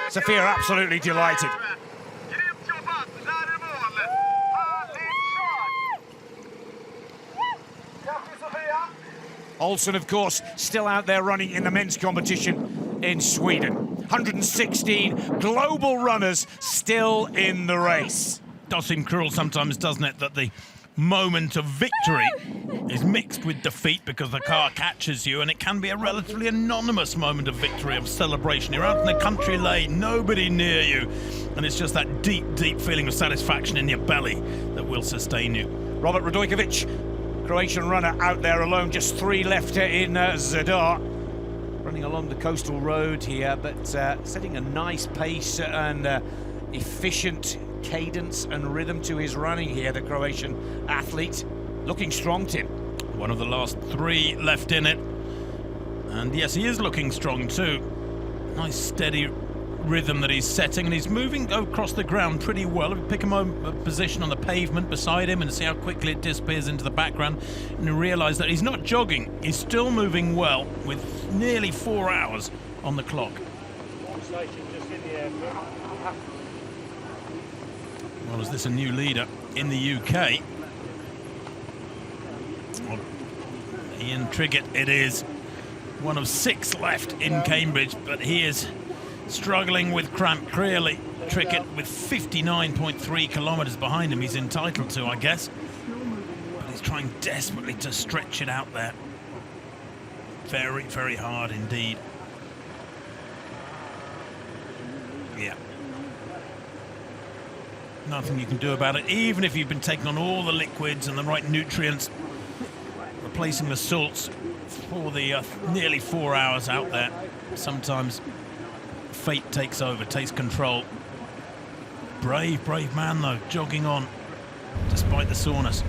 [SPEAKER 2] Sofia absolutely delighted. Olsson, of course, still out there running in the men's competition in Sweden. 116 global runners still in the race.
[SPEAKER 1] Does seem cruel sometimes, doesn't it, that the moment of victory is mixed with defeat because the car catches you, and it can be a relatively anonymous moment of victory, of celebration. You're out in a country lane, nobody near you, and it's just that deep, deep feeling of satisfaction in your belly that will sustain you.
[SPEAKER 2] Robert Radojkovic, Croatian runner, out there alone, just 3 left in Zadar. Running along the coastal road here, but setting a nice pace and efficient cadence and rhythm to his running here, the Croatian athlete. Looking strong, Tim.
[SPEAKER 1] One of the last 3 left in it. And yes, he is looking strong too. Nice steady rhythm that he's setting, and he's moving across the ground pretty well. If you pick him a position on the pavement beside him and see how quickly it disappears into the background, and you realise that he's not jogging, he's still moving well with nearly 4 hours on the clock. Well, is this a new leader in the UK? Well, Ian Triggett it is. One of 6 left in Cambridge, but he is struggling with cramp. Clearly, Trickett with 59.3 kilometres behind him. He's entitled to, I guess. But he's trying desperately to stretch it out there. Very, very hard indeed. Yeah. Nothing you can do about it, even if you've been taking on all the liquids and the right nutrients, replacing the salts for the nearly 4 hours out there. Sometimes fate takes over, takes control. Brave, brave man though, jogging on despite the soreness.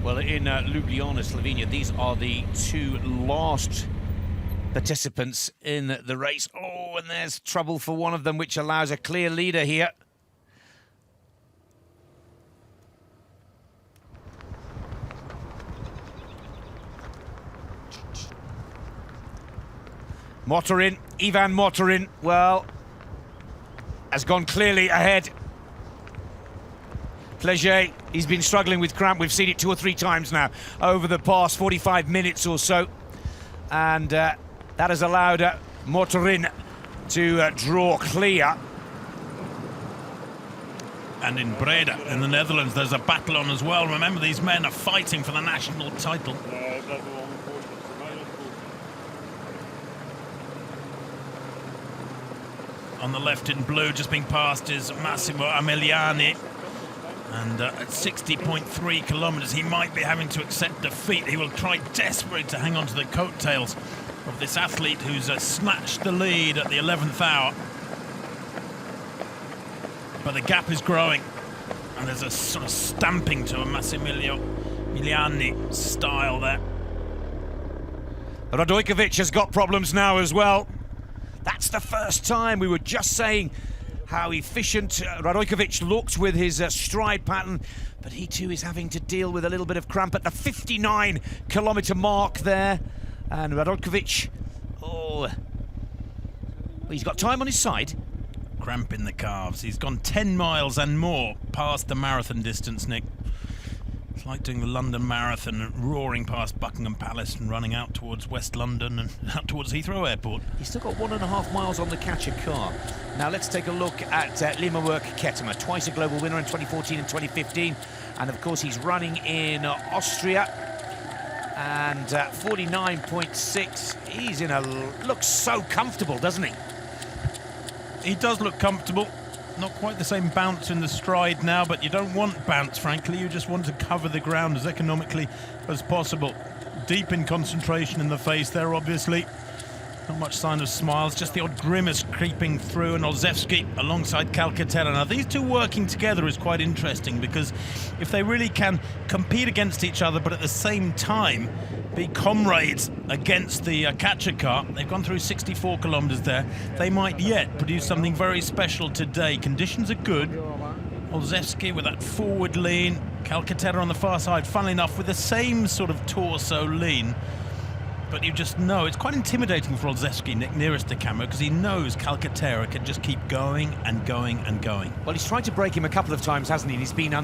[SPEAKER 2] Well, in Ljubljana, Slovenia, these are the 2 last participants in the race. Oh, and there's trouble for one of them, which allows a clear leader here. Motorin, Ivan Motorin, well, has gone clearly ahead. Pleasure, he's been struggling with cramp. We've seen it 2 or 3 times now over the past 45 minutes or so. And that has allowed Motorin to draw clear.
[SPEAKER 1] And in Breda, in the Netherlands, there's a battle on as well. Remember, these men are fighting for the national title. On the left in blue, just being passed, is Massimo Emiliani. And at 60.3 kilometres, he might be having to accept defeat. He will try desperately to hang on to the coattails of this athlete who's snatched the lead at the 11th hour. But the gap is growing, and there's a sort of stamping to a Massimiliani style there.
[SPEAKER 2] Radojkovic has got problems now as well. That's the first time. We were just saying how efficient Radojkovic looked with his stride pattern, but he too is having to deal with a little bit of cramp at the 59-kilometre mark there. And Radojkovic, he's got time on his side.
[SPEAKER 1] Cramp in the calves. He's gone 10 miles and more past the marathon distance, Nick. It's like doing the London Marathon and roaring past Buckingham Palace and running out towards West London and out towards Heathrow Airport.
[SPEAKER 2] He's still got 1.5 miles on the catcher car. Now let's take a look at Limmerwerk Kettemer, twice a global winner in 2014 and 2015. And of course he's running in Austria. And 49.6, he's in a... looks so comfortable, doesn't he?
[SPEAKER 1] He does look comfortable. Not quite the same bounce in the stride now, but you don't want bounce, frankly. You just want to cover the ground as economically as possible. Deep in concentration in the face there, obviously. Not much sign of smiles, just the odd grimace creeping through. And Olszewski alongside Calcaterra. Now, these two working together is quite interesting, because if they really can compete against each other, but at the same time be comrades against the catcher car, they've gone through 64 kilometres there, they might yet produce something very special today. Conditions are good. Olszewski with that forward lean, Calcaterra on the far side, funnily enough, with the same sort of torso lean. But you just know, it's quite intimidating for Olszewski, Nick, nearest the camera, because he knows Calcaterra can just keep going and going and going.
[SPEAKER 2] Well, he's tried to break him a couple of times, hasn't he? He's been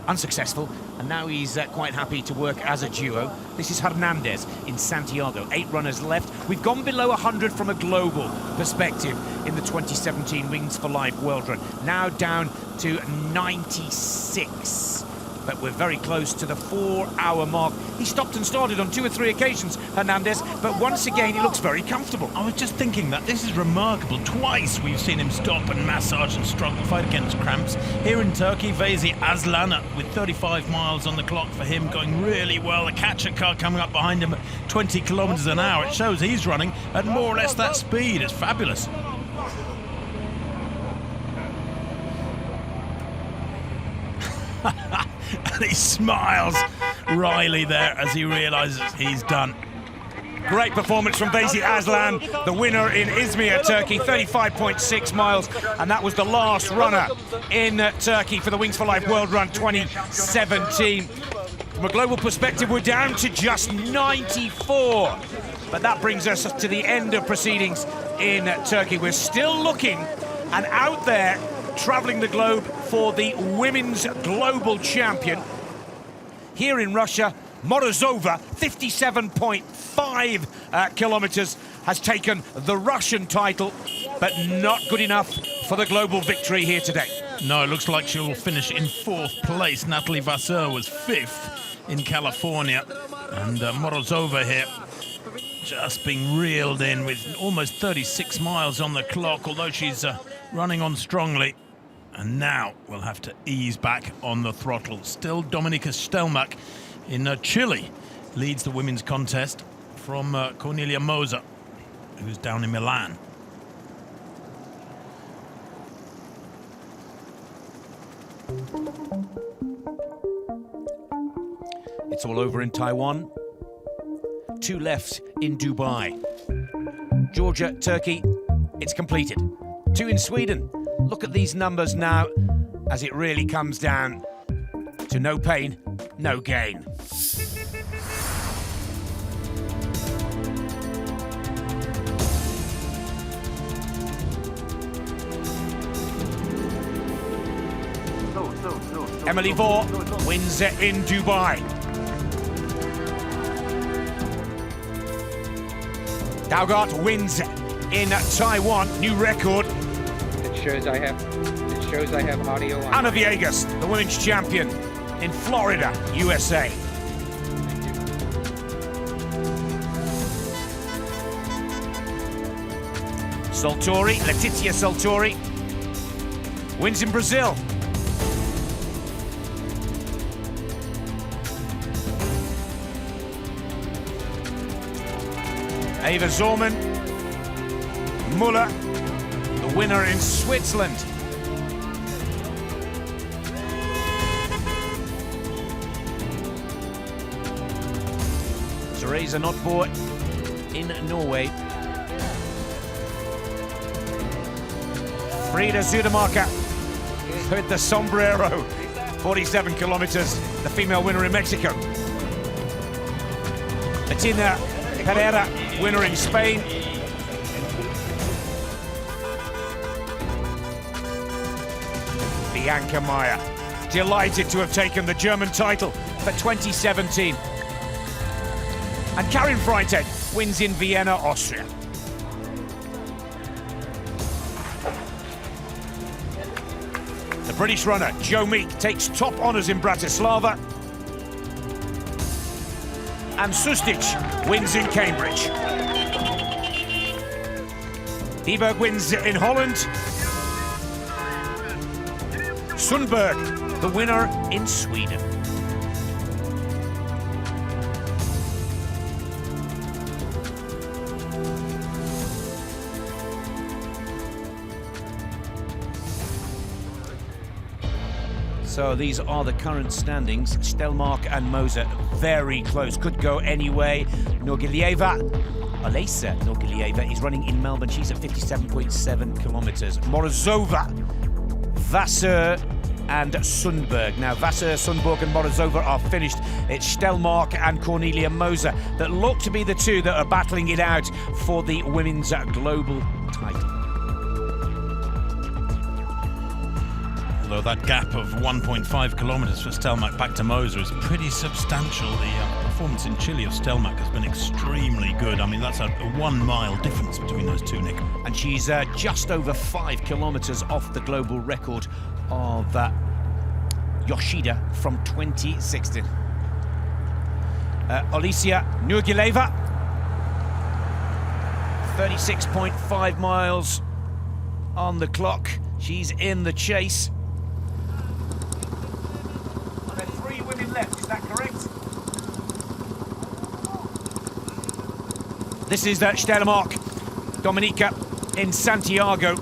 [SPEAKER 2] unsuccessful, and now he's quite happy to work as a duo. This is Hernandez in Santiago. 8 runners left. We've gone below 100 from a global perspective in the 2017 Wings for Life World Run. Now down to 96. But we're very close to the 4-hour mark. He stopped and started on 2 or 3 occasions, Hernandez, but once again he looks very comfortable.
[SPEAKER 1] I was just thinking that this is remarkable. Twice we've seen him stop and massage and struggle, fight against cramps. Here in Turkey, Vezi Aslan with 35 miles on the clock for him, going really well. The catcher car coming up behind him at 20 kilometres an hour. It shows he's running at more or less that speed. It's fabulous. And he smiles wryly there as he realises he's done.
[SPEAKER 2] Great performance from Vezi Aslan, the winner in Izmir, Turkey, 35.6 miles, and that was the last runner in Turkey for the Wings for Life World Run 2017. From a global perspective, we're down to just 94, but that brings us to the end of proceedings in Turkey. We're still looking, and out there, travelling the globe for the women's global champion. Here in Russia, Morozova, 57.5 kilometres, has taken the Russian title, but not good enough for the global victory here today.
[SPEAKER 1] No, it looks like she will finish in 4th place. Natalie Vasseur was 5th in California. And Morozova here just being reeled in with almost 36 miles on the clock, although she's running on strongly. And now we'll have to ease back on the throttle. Still Dominika Stelmach in Chile leads the women's contest from Cornelia Moser, who's down in Milan.
[SPEAKER 2] It's all over in Taiwan. 2 left in Dubai. Georgia, Turkey, it's completed. 2 in Sweden. Look at these numbers now as it really comes down to no pain, no gain. Emily Vore wins in Dubai. Daugart wins in Taiwan, new record.
[SPEAKER 12] It shows I have audio on.
[SPEAKER 2] Anna Viegas, the women's champion in Florida, USA. Saltori, Letizia Saltori, wins in Brazil. Eva Zorman, Muller, the winner in Switzerland. Theresa Notbo in Norway. Frida Zudermarker with the sombrero, 47 kilometers, the female winner in Mexico. Bettina Herrera, winner in Spain. Bianca Meyer, delighted to have taken the German title for 2017. And Karin Freitag wins in Vienna, Austria. The British runner, Joe Meek, takes top honours in Bratislava. And Sustic wins in Cambridge. Heberg wins in Holland. Sundberg, the winner in Sweden. So these are the current standings. Stelmark and Moser very close, could go any way. Norgilieva, Olesa Norgilieva is running in Melbourne. She's at 57.7 kilometers. Morozova, Vasseur and Sundberg. Now Vasseur, Sundberg and Morozova are finished. It's Stelmark and Cornelia Moser that look to be the two that are battling it out for the women's global title.
[SPEAKER 1] Although that gap of 1.5 kilometres for Stelmark back to Moser is pretty substantial. The performance in Chile of Stelmark has been extremely good. I mean, that's a 1 mile difference between those two, Nick.
[SPEAKER 2] And she's just over 5 kilometres off the global record of Yoshida from 2016. Olesa Norgilieva, 36.5 miles on the clock. She's in the chase. There are 3 women left, is that correct? This is Stelmark, Dominica in Santiago.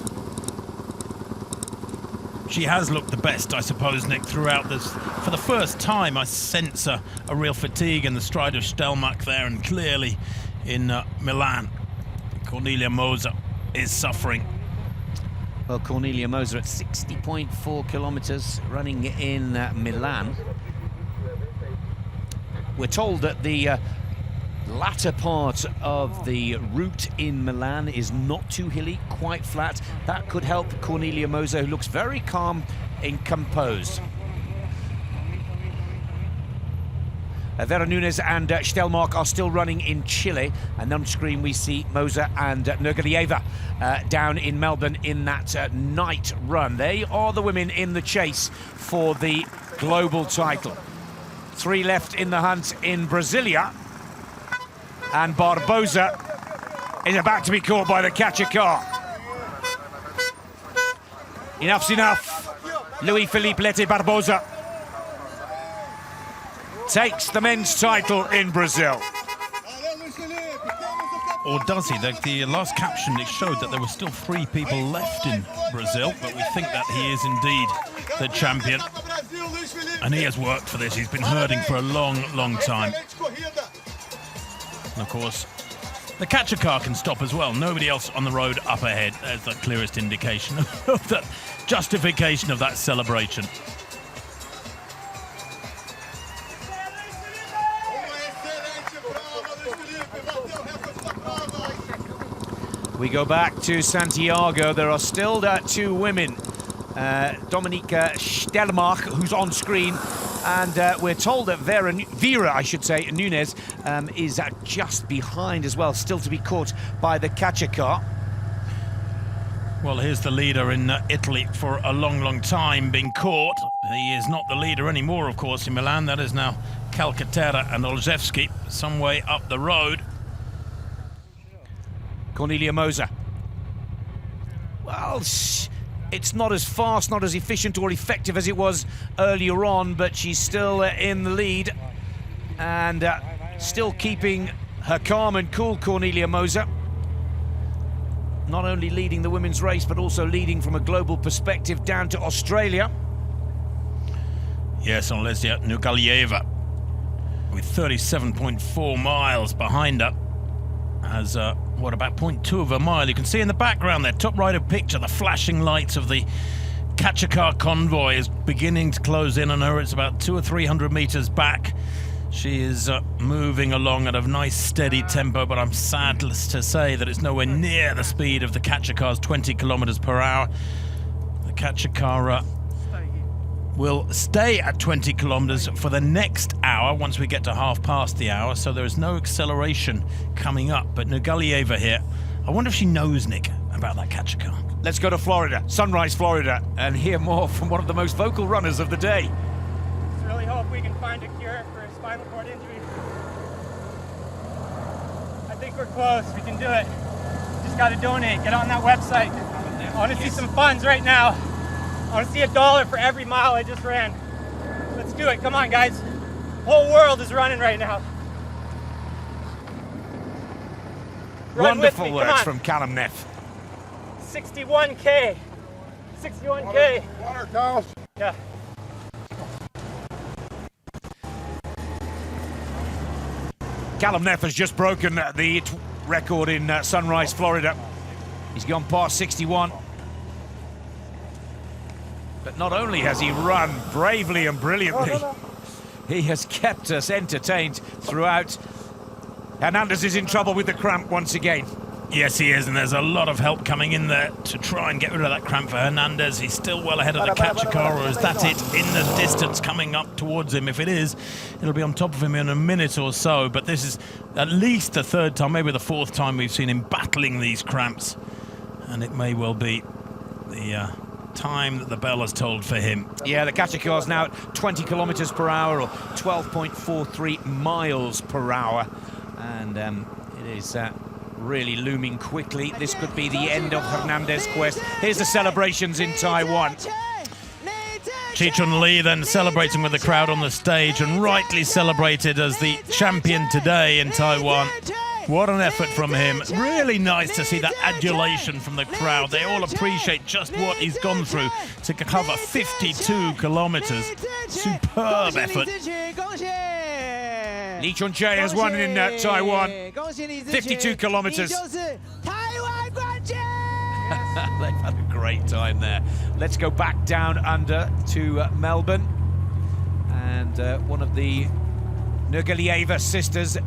[SPEAKER 1] She has looked the best, I suppose, Nick, throughout this. For the first time, I sense a real fatigue in the stride of Stelmark there, and clearly in Milan, Cornelia Moser is suffering.
[SPEAKER 2] Well, Cornelia Moser at 60.4 kilometres running in Milan. We're told that the latter part of the route in Milan is not too hilly, quite flat. That could help Cornelia Moser, who looks very calm and composed. Vera Nunes and Stelmark are still running in Chile, and on screen we see Moser and Norgilieva down in Melbourne in that night run. They are the women in the chase for the global title. 3 left in the hunt in Brasilia, and Barbosa is about to be caught by the catcher car. Enough's enough. Luis-Felipe Lete Barbosa takes the men's title in Brazil.
[SPEAKER 1] Or does he? The last caption, it showed that there were still 3 people left in Brazil, but we think that he is indeed the champion. And he has worked for this. He's been herding for a long, long time. And of course, the catcher car can stop as well. Nobody else on the road up ahead. There's the clearest indication of that justification of that celebration.
[SPEAKER 2] We go back to Santiago. There are still 2 women. Dominica Stelmark, who's on screen, and we're told that Vera Nunes is just behind as well, still to be caught by the catcher car.
[SPEAKER 1] Well, here's the leader in Italy for a long, long time being caught. He is not the leader anymore, of course, in Milan. That is now Calcaterra and Olszewski, some way up the road.
[SPEAKER 2] Cornelia Moser. Well, it's not as fast, not as efficient or effective as it was earlier on, but she's still in the lead and still keeping her calm and cool Cornelia Moser. Not only leading the women's race, but also leading from a global perspective down to Australia.
[SPEAKER 1] Yes, Olesia Nurgalieva with 37.4 miles behind her. Has, what, about 0.2 of a mile. You can see in the background there, top right of picture, the flashing lights of the Kachikar convoy is beginning to close in on her. It's about 200 or 300 meters back. She is moving along at a nice steady tempo, but I'm sad to say that it's nowhere near the speed of the Kachikar's 20 kilometers per hour. The Kachikar will stay at 20 kilometers for the next hour once we get to half past the hour, so there is no acceleration coming up. But Nurgalieva here, I wonder if she knows, Nick, about that Kachikar.
[SPEAKER 2] Let's go to Florida, Sunrise, Florida, and hear more from one of the most vocal runners of the day.
[SPEAKER 15] Just really hope we can find a cure for a spinal cord injury. I think we're close. We can do it. Just got to donate. Get on that website. I want to see some funds right now. I want to see $1 for every mile I just ran. Let's do it. Come on, guys. The whole world is running right now. Run
[SPEAKER 2] Wonderful
[SPEAKER 15] with me.
[SPEAKER 2] words from Callum Neff.
[SPEAKER 15] 61K. 61K.
[SPEAKER 6] Water towels.
[SPEAKER 15] Yeah.
[SPEAKER 2] Callum Neff has just broken the record in Sunrise, Florida. He's gone past 61. But not only has he run bravely and brilliantly, he has kept us entertained throughout. Hernandez is in trouble with the cramp once again.
[SPEAKER 1] Yes, he is, and there's a lot of help coming in there to try and get rid of that cramp for Hernandez. He's still well ahead of the Kachikar, or is that it in the distance coming up towards him? If it is, it'll be on top of him in a minute or so, but this is at least the third time, maybe the fourth time we've seen him battling these cramps, and it may well be the time that the bell has told for him.
[SPEAKER 2] Yeah, the Kachikar's now at 20 kilometers per hour, or 12.43 miles per hour, and it is really looming quickly. This could be the end of Hernandez's quest. Here's the celebrations in Taiwan.
[SPEAKER 1] Chi Chun Lee then celebrating with the crowd on the stage, and rightly celebrated as the champion today in Taiwan. What an effort from him. Really nice to see that adulation from the crowd. They all appreciate just what he's gone through to cover 52 kilometers. Superb effort.
[SPEAKER 2] Lee Chun-jae has won in Taiwan. 52 kilometers. They've had a great time there. Let's go back down under to Melbourne. And one of the Nurgalieva sisters,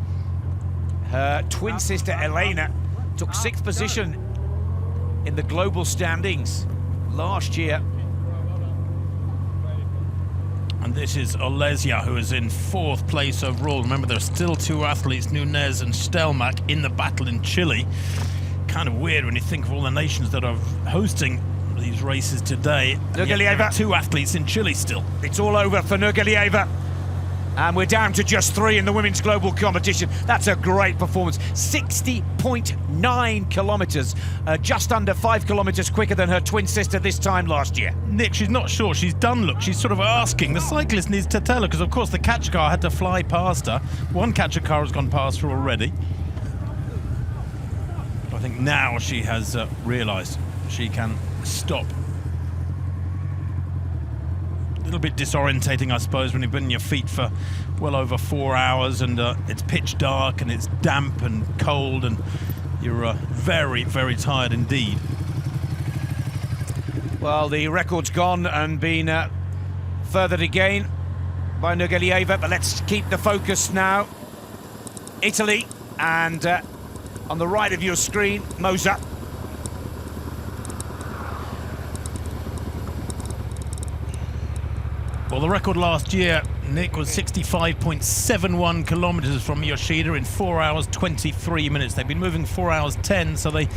[SPEAKER 2] her twin sister Elena, took 6th position in the global standings last year.
[SPEAKER 1] And this is Olesia, who is in 4th place overall. Remember, there are still 2 athletes, Nunez and Stelmach, in the battle in Chile. Kind of weird when you think of all the nations that are hosting these races today.
[SPEAKER 2] Nurgalieva.
[SPEAKER 1] 2 athletes in Chile still.
[SPEAKER 2] It's all over for Nurgalieva. And we're down to just 3 in the women's global competition. That's a great performance. 60.9 kilometers, just under 5 kilometers quicker than her twin sister this time last year.
[SPEAKER 1] Nick, she's not sure. She's done, look. She's sort of asking. The cyclist needs to tell her, because of course the Kachikar had to fly past her. One Kachikar has gone past her already. I think now she has realised she can stop. A little bit disorientating, I suppose, when you've been on your feet for well over 4 hours, and it's pitch dark and it's damp and cold, and you're very, very tired indeed.
[SPEAKER 2] Well, the record's gone and been furthered again by Nurgalieva, but let's keep the focus now. Italy, and on the right of your screen, Moser.
[SPEAKER 1] Well, the record last year, Nick, was 65.71 kilometers from Yoshida in 4 hours 23 minutes. They've been moving 4 hours 10, so they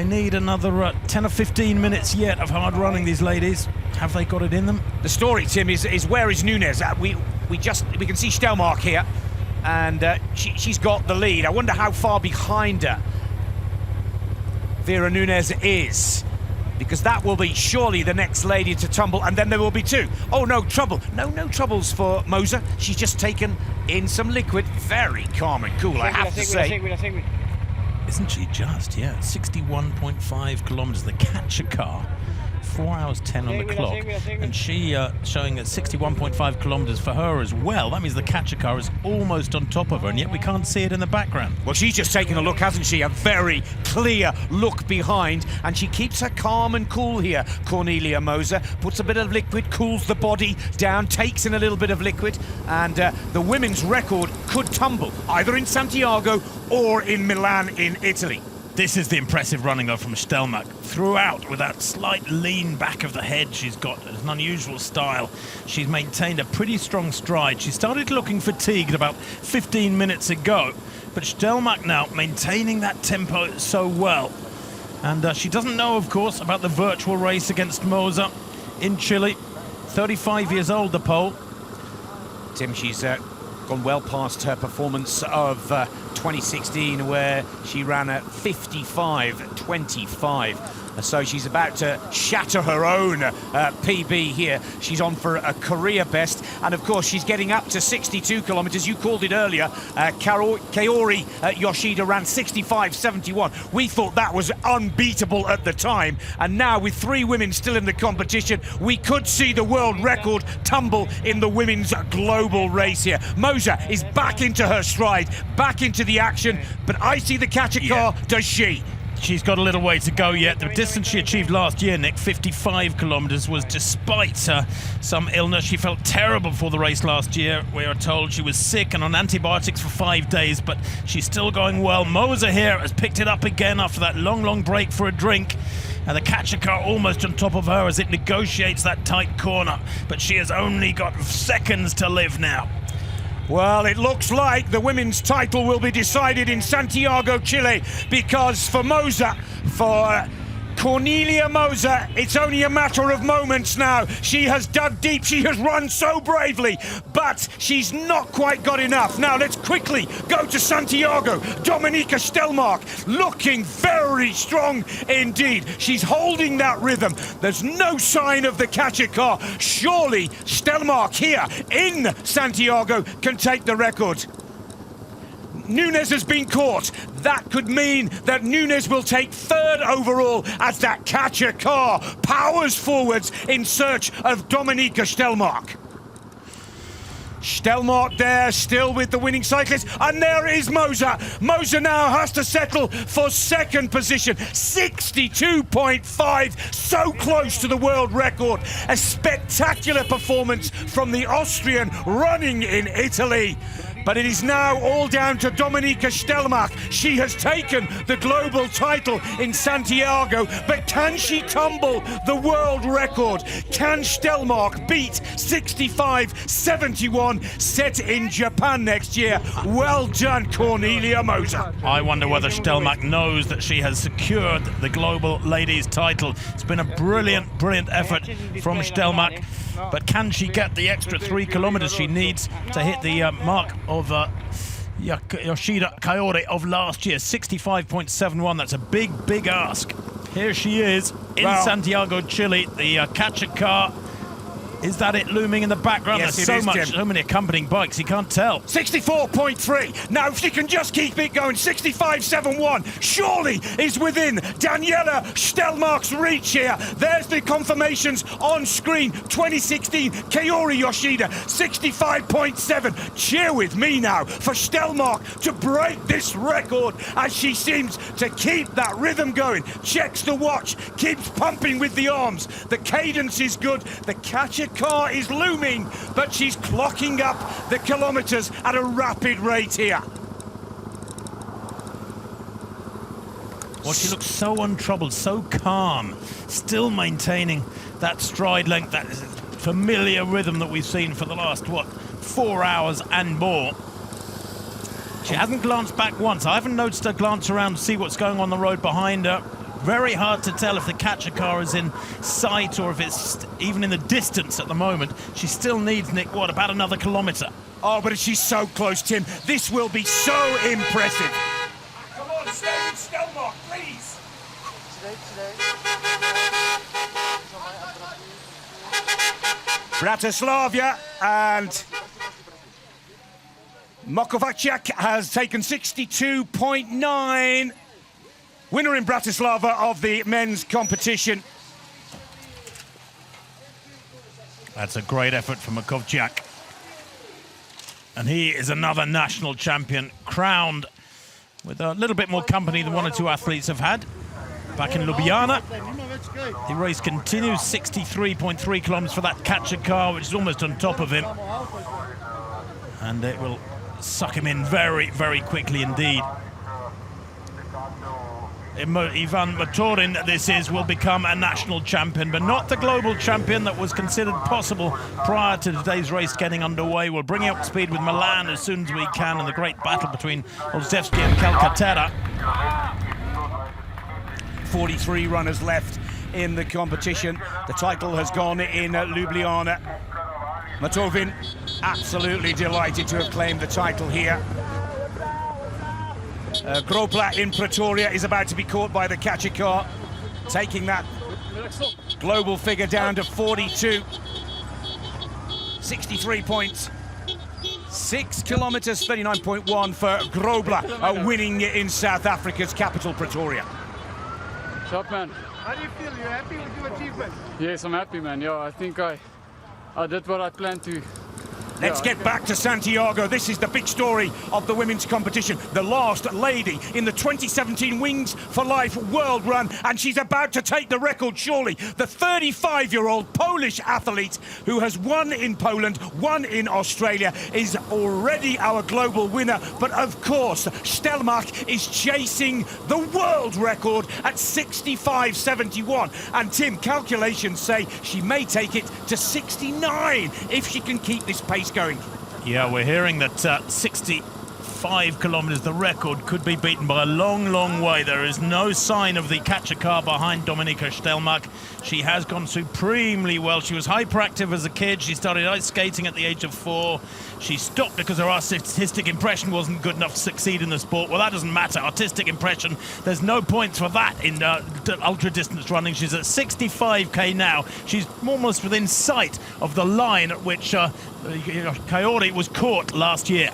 [SPEAKER 1] need another 10 or 15 minutes yet of hard running, these ladies. Have they got it in them?
[SPEAKER 2] The story, Tim, is where is Nunez? We can see Stelmach here, and she's got the lead. I wonder how far behind her Vera Nunez is. because that will be surely the next lady to tumble, and then there will be two. Oh, no trouble. No troubles for Moser. She's just taken in some liquid. Very calm and cool, I have to say.
[SPEAKER 1] Isn't she just? Yeah, 61.5 kilometres. The catcher car, 4 hours 10 on the clock, and she showing at 61.5 kilometres for her as well. That means the catcher car is almost on top of her, and yet we can't see it in the background.
[SPEAKER 2] Well, she's just taken a look, hasn't she? A very clear look behind, and she keeps her calm and cool here. Cornelia Moser puts a bit of liquid, cools the body down, takes in a little bit of liquid, and the women's record could tumble either in Santiago or in Milan in Italy.
[SPEAKER 1] This is the impressive running though from Stelmach. Throughout, with that slight lean back of the head she's got, an unusual style. She's maintained a pretty strong stride. She started looking fatigued about 15 minutes ago, but Stelmach now maintaining that tempo so well. And she doesn't know, of course, about the virtual race against Moser in Chile. 35 years old, the Pole.
[SPEAKER 2] Tim, she's gone well past her performance of 2016, where she ran at 55.25. So she's about to shatter her own PB here. She's on for a career best, and of course she's getting up to 62 kilometres. You called it earlier. Kaori Yoshida ran 65.71. We thought that was unbeatable at the time, and now with three women still in the competition, we could see the world record tumble in the women's global race here. Moser is back into her stride, back into the action, but I see the catcher car. Does she?
[SPEAKER 1] She's got a little way to go yet. The distance she achieved last year, Nick, 55 kilometres, was despite some illness. She felt terrible before the race last year. We are told she was sick and on antibiotics for 5 days, but she's still going well. Moser here has picked it up again after that long break for a drink. And the catcher car almost on top of her as it negotiates that tight corner. But she has only got seconds to live now.
[SPEAKER 2] Well, it looks like the women's title will be decided in Santiago, Chile, because for Moser, for Cornelia Moser, it's only a matter of moments now. She has dug deep, she has run so bravely, but she's not quite got enough. Now let's quickly go to Santiago. Dominika Stelmach looking very strong indeed. She's holding that rhythm. There's no sign of the catcher car. Surely Stelmach here in Santiago can take the record. Nunes has been caught. That could mean that Nunes will take third overall as that catcher car powers forwards in search of Dominika Stelmach. Stelmach there, still with the winning cyclist, and there is Moser. Moser now has to settle for second position, 62.5, so close to the world record. A spectacular performance from the Austrian running in Italy. But it is now all down to Dominika Stelmach. She has taken the global title in Santiago, but can she tumble the world record? Can Stelmach beat 65.71 set in Japan next year? Well done, Cornelia Moser.
[SPEAKER 1] I wonder whether Stelmach knows that she has secured the global ladies title. It's been a brilliant effort from Stelmach, but can she get the extra 3 kilometres she needs to hit the mark of Yoshida Kaori of last year, 65.71. That's a big ask. Here she is in Santiago, Chile. The catcher car. Is that it looming in the background?
[SPEAKER 2] Yes,
[SPEAKER 1] There's
[SPEAKER 2] Tim.
[SPEAKER 1] so many accompanying bikes, you can't tell.
[SPEAKER 2] 64.3. Now, if she can just keep it going, 65.71 surely is within Daniela Stelmach's reach here. There's the confirmations on screen. 2016, Kaori Yoshida, 65.7. Cheer with me now for Stelmach to break this record as she seems to keep that rhythm going. Checks the watch, keeps pumping with the arms. The cadence is good. The catcher car is looming, but she's clocking up the kilometres at a rapid rate here.
[SPEAKER 1] Well, she looks so untroubled, so calm, still maintaining that stride length, that familiar rhythm that we've seen for the last, 4 hours and more. She hasn't glanced back once. I haven't noticed her glance around to see what's going on the road behind her. Very hard to tell if the catcher car is in sight or if it's even in the distance at the moment. She still needs, Nick, about another kilometre?
[SPEAKER 2] Oh, but she's so close, Tim. This will be so impressive. Come on, stay with Stelmach, please. Bratislava, and Mokovacic has taken 62.9. Winner in Bratislava of the men's competition.
[SPEAKER 1] That's a great effort from Mokovacic. And he is another national champion, crowned with a little bit more company than one or two athletes have had. Back in Ljubljana, the race continues, 63.3 kilometers for that catcher car, which is almost on top of him. And it will suck him in very, very quickly indeed. Ivan Matorin, this is, will become a national champion, but not the global champion that was considered possible prior to today's race getting underway. We'll bring you up to speed with Milan as soon as we can in the great battle between Olszewski and Calcaterra.
[SPEAKER 2] 43 runners left in the competition. The title has gone in Ljubljana. Matorin absolutely delighted to have claimed the title here. Gropla in Pretoria is about to be caught by the catcher car, taking that global figure down to 42. 63 points. 6 kilometers, 39.1 for Grobler, winning in South Africa's capital, Pretoria.
[SPEAKER 25] Sharp, man.
[SPEAKER 6] How do you feel? You happy with your achievement?
[SPEAKER 25] Yes, I'm happy, man. Yeah, I think I did what I planned to.
[SPEAKER 2] Let's get back to Santiago. This is the big story of the women's competition. The last lady in the 2017 Wings for Life World Run, and she's about to take the record, surely. The 35-year-old Polish athlete who has won in Poland, won in Australia, is already our global winner. But of course, Stelmach is chasing the world record at 65.71. And Tim, calculations say she may take it to 69 if she can keep this pace going.
[SPEAKER 1] Yeah, we're hearing that 65 kilometers, the record, could be beaten by a long, long way. There is no sign of the catcher car behind Dominika Stelmach. She has gone supremely well. She was hyperactive as a kid. She started ice skating at the age of 4. She stopped because her artistic impression wasn't good enough to succeed in the sport. Well, that doesn't matter. Artistic impression, there's no points for that in ultra-distance running. She's at 65k now. She's almost within sight of the line at which Kaori was caught last year.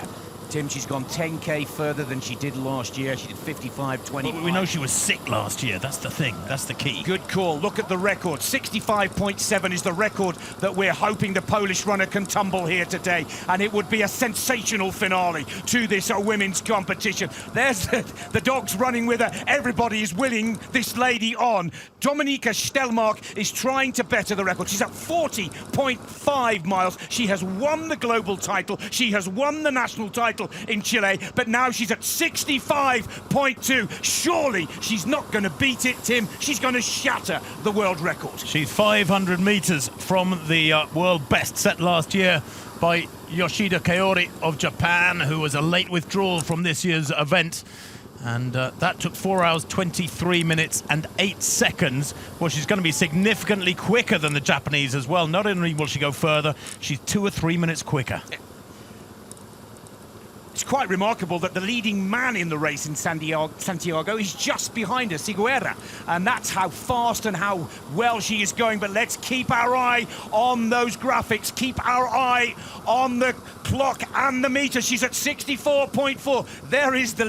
[SPEAKER 2] Tim, she's gone 10k further than she did last year. She did 55.20.
[SPEAKER 1] But we know she was sick last year. That's the thing. That's the key.
[SPEAKER 2] Good call. Look at the record. 65.7 is the record that we're hoping the Polish runner can tumble here today. And it would be a sensational finale to this women's competition. There's the dogs running with her. Everybody is willing this lady on. Dominika Stelmach is trying to better the record. She's at 40.5 miles. She has won the global title. She has won the national title in Chile, but now she's at 65.2. Surely she's not going to beat it, Tim. She's going to shatter the world record.
[SPEAKER 1] She's 500 meters from the world best set last year by Yoshida Kaori of Japan, who was a late withdrawal from this year's event. And that took 4 hours, 23 minutes and 8 seconds. Well, she's going to be significantly quicker than the Japanese as well. Not only will she go further, she's 2 or 3 minutes quicker.
[SPEAKER 2] It's quite remarkable that the leading man in the race in Santiago is just behind her, Siguera. And that's how fast and how well she is going. But let's keep our eye on those graphics. Keep our eye on the clock and the meter. She's at 64.4. There is the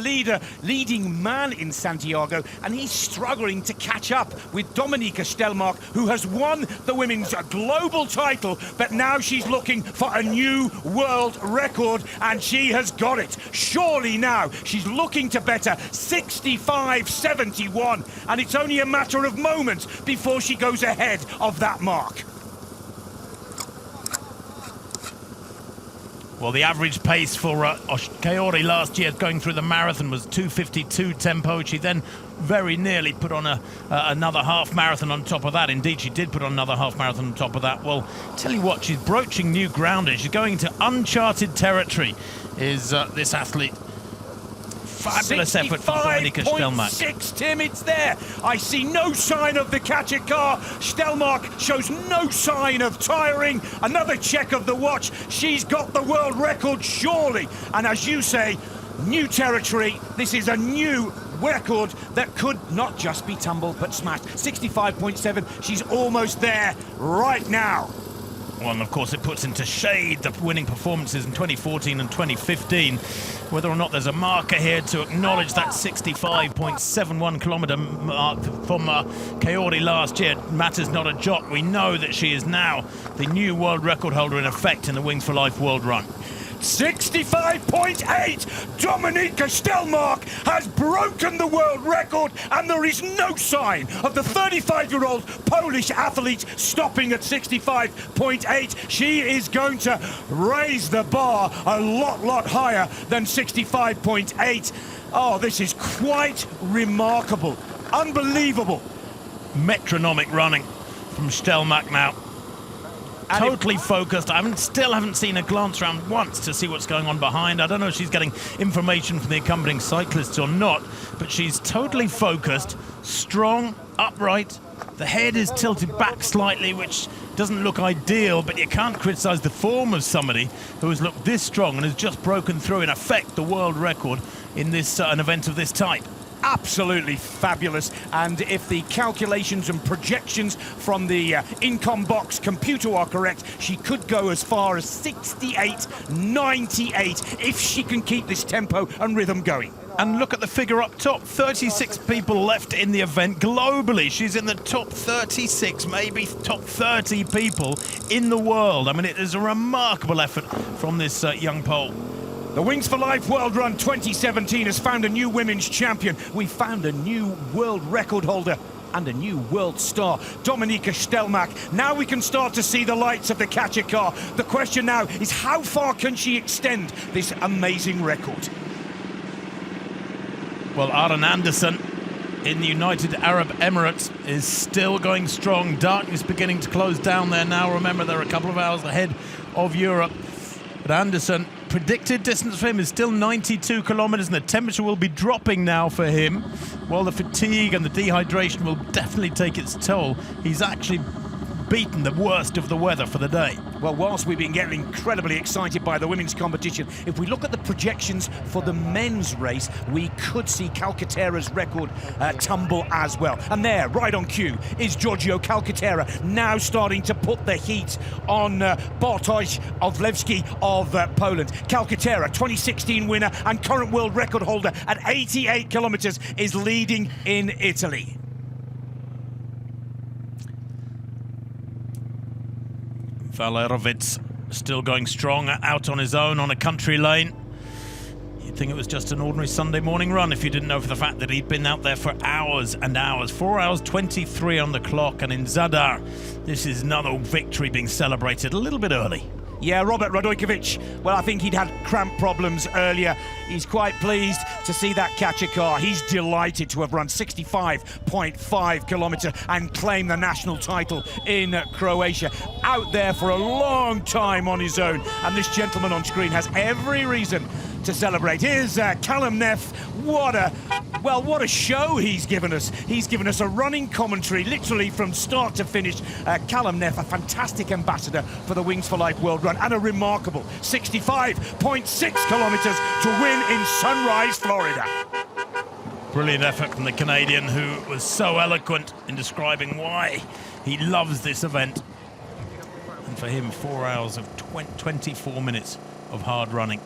[SPEAKER 2] leading man in Santiago. And he's struggling to catch up with Dominika Stelmach, who has won the women's global title. But now she's looking for a new world record. And she has got it. Surely now she's looking to better 65.71, and it's only a matter of moments before she goes ahead of that mark.
[SPEAKER 1] Well, the average pace for Kaori last year going through the marathon was 2:52 tempo. She then very nearly put on another half marathon on top of that. Indeed, she did put on another half marathon on top of that. Well, tell you what, she's broaching new ground here. She's going into uncharted territory, is this athlete. Fabulous effort from Dominika Stelmach.
[SPEAKER 2] 65.6, Tim, it's there. I see no sign of the catcher car. Stelmach shows no sign of tiring. Another check of the watch. She's got the world record, surely. And as you say, new territory. This is a new record that could not just be tumbled but smashed. 65.7, she's almost there right now.
[SPEAKER 1] Well, and of course it puts into shade the winning performances in 2014 and 2015. Whether or not there's a marker here to acknowledge that 65.71 kilometre mark from Kaori last year matters not a jot. We know that she is now the new world record holder in effect in the Wings for Life World Run.
[SPEAKER 2] 65.8! Dominika Stelmark has broken the world record, and there is no sign of the 35-year-old Polish athlete stopping at 65.8. She is going to raise the bar a lot higher than 65.8. Oh, this is quite remarkable. Unbelievable.
[SPEAKER 1] Metronomic running from Stelmark now. Totally focused. I still haven't seen her glance around once to see what's going on behind. I don't know if she's getting information from the accompanying cyclists or not, but she's totally focused, strong, upright. The head is tilted back slightly, which doesn't look ideal, but you can't criticise the form of somebody who has looked this strong and has just broken through, in effect, the world record in this an event of this type.
[SPEAKER 2] Absolutely fabulous, and if the calculations and projections from the Incom box computer are correct, she could go as far as 68.98 if she can keep this tempo and rhythm going.
[SPEAKER 1] And look at the figure up top, 36 people left in the event globally. She's in the top 36, maybe top 30 people in the world. I mean, it is a remarkable effort from this young Pole.
[SPEAKER 2] The Wings for Life World Run 2017 has found a new women's champion. We found a new world record holder and a new world star, Dominika Stelmark. Now we can start to see the lights of the catcher car. The question now is, how far can she extend this amazing record?
[SPEAKER 1] Well, Arden Anderson in the United Arab Emirates is still going strong. Darkness beginning to close down there now. Remember, they're a couple of hours ahead of Europe. But Anderson, predicted distance for him is still 92 kilometres, and the temperature will be dropping now for him, while the fatigue and the dehydration will definitely take its toll. He's actually beaten the worst of the weather for the day.
[SPEAKER 2] Well, whilst we've been getting incredibly excited by the women's competition, if we look at the projections for the men's race, we could see Calcaterra's record tumble as well. And there, right on cue, is Giorgio Calcaterra, now starting to put the heat on Bartosz Olewski of Poland. Calcaterra, 2016 winner and current world record holder at 88 kilometres, is leading in Italy.
[SPEAKER 1] Valerovic still going strong out on his own on a country lane. You'd think it was just an ordinary Sunday morning run if you didn't know for the fact that he'd been out there for hours and hours. 4 hours 23 on the clock, and in Zadar, this is another victory being celebrated a little bit early.
[SPEAKER 2] Yeah, Robert Radojkovic, well, I think he'd had cramp problems earlier. He's quite pleased to see that catcher car. He's delighted to have run 65.5 kilometres and claim the national title in Croatia. Out there for a long time on his own. And this gentleman on screen has every reason to celebrate. Here's Callum Neff. What a show he's given us. He's given us a running commentary, literally from start to finish. Callum Neff, a fantastic ambassador for the Wings for Life World Run, and a remarkable 65.6 kilometres to win in Sunrise, Florida.
[SPEAKER 1] Brilliant effort from the Canadian, who was so eloquent in describing why he loves this event. And for him, 4 hours of 24 minutes of hard running.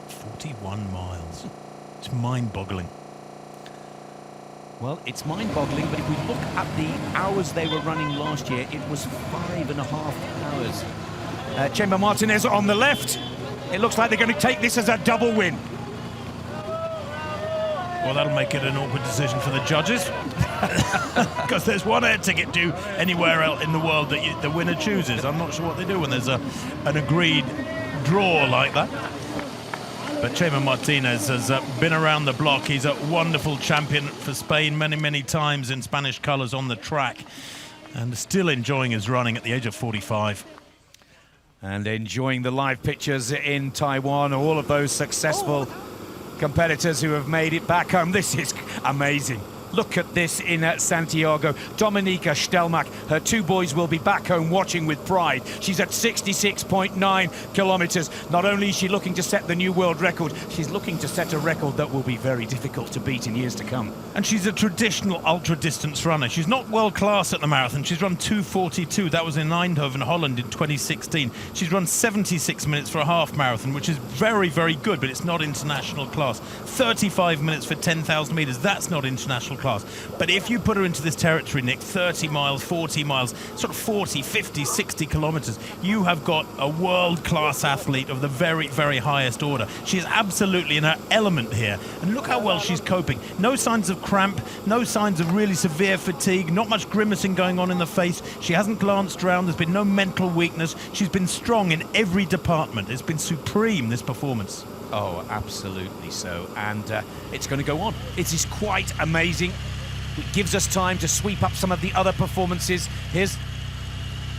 [SPEAKER 1] 41 miles. It's mind-boggling.
[SPEAKER 2] Well, it's mind-boggling, but if we look at the hours they were running last year, it was 5.5 hours. Chemba Martinez on the left. It looks like they're going to take this as a double win.
[SPEAKER 1] Well, that'll make it an awkward decision for the judges, because there's one air ticket due anywhere else in the world that the winner chooses. I'm not sure what they do when there's an agreed draw like that. But Chema Martinez has been around the block. He's a wonderful champion for Spain many times in Spanish colours on the track, and still enjoying his running at the age of 45.
[SPEAKER 2] And enjoying the live pictures in Taiwan, all of those successful competitors who have made it back home. This is amazing. look at this in Santiago. Dominika Stelmach, her two boys will be back home watching with pride. She's at 66.9 kilometres. Not only is she looking to set the new world record, she's looking to set a record that will be very difficult to beat in years to come.
[SPEAKER 1] And she's a traditional ultra-distance runner. She's not world-class at the marathon. She's run 2:42. That was in Eindhoven, Holland in 2016. She's run 76 minutes for a half marathon, which is very, very good, but it's not international class. 35 minutes for 10,000 metres. That's not international class. But if you put her into this territory, Nick, 30 miles, 40 miles, sort of 40, 50, 60 kilometres, you have got a world-class athlete of the very, very highest order. She is absolutely in her element here. And look how well she's coping. No signs of cramp, no signs of really severe fatigue, not much grimacing going on in the face. She hasn't glanced around. There's been no mental weakness. She's been strong in every department. It's been supreme, this performance.
[SPEAKER 2] Oh, absolutely so. And it's going to go on. It is quite amazing. It gives us time to sweep up some of the other performances. Here's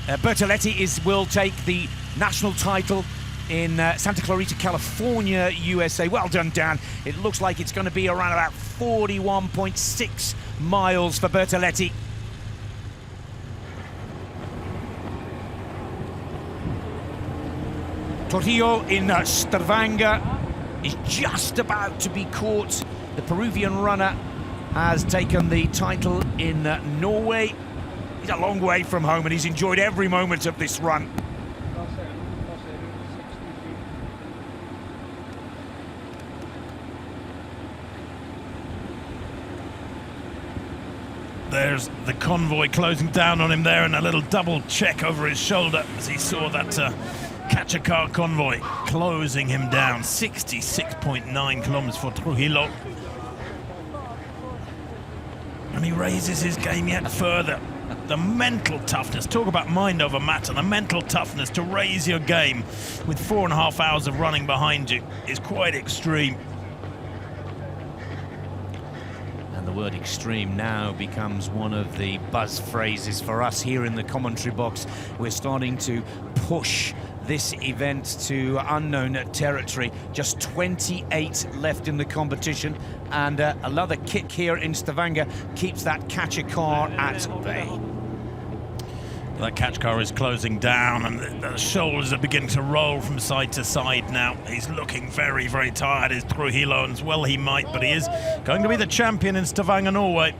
[SPEAKER 2] Bertoletti will take the national title in Santa Clarita, California, USA. Well done, Dan. It looks like it's going to be around about 41.6 miles for Bertoletti. Trujillo in Stavanger is just about to be caught. The Peruvian runner has taken the title in Norway. He's a long way from home and he's enjoyed every moment of this run.
[SPEAKER 1] There's the convoy closing down on him there, and a little double check over his shoulder as he saw that catch-a-car convoy closing him down. 66.9 kilometers for Trujillo. And he raises his game yet further. The mental toughness, talk about mind over matter, the mental toughness to raise your game with 4.5 hours of running behind you is quite extreme.
[SPEAKER 2] And the word extreme now becomes one of the buzz phrases for us here in the commentary box. We're starting to push this event to unknown territory. Just 28 left in the competition, and another kick here in Stavanger keeps that catch-a-car at bay.
[SPEAKER 1] That catch car is closing down, and the shoulders are beginning to roll from side to side now. He's looking very, very tired, is Trujillo, and well he might, but he is going to be the champion in Stavanger, Norway.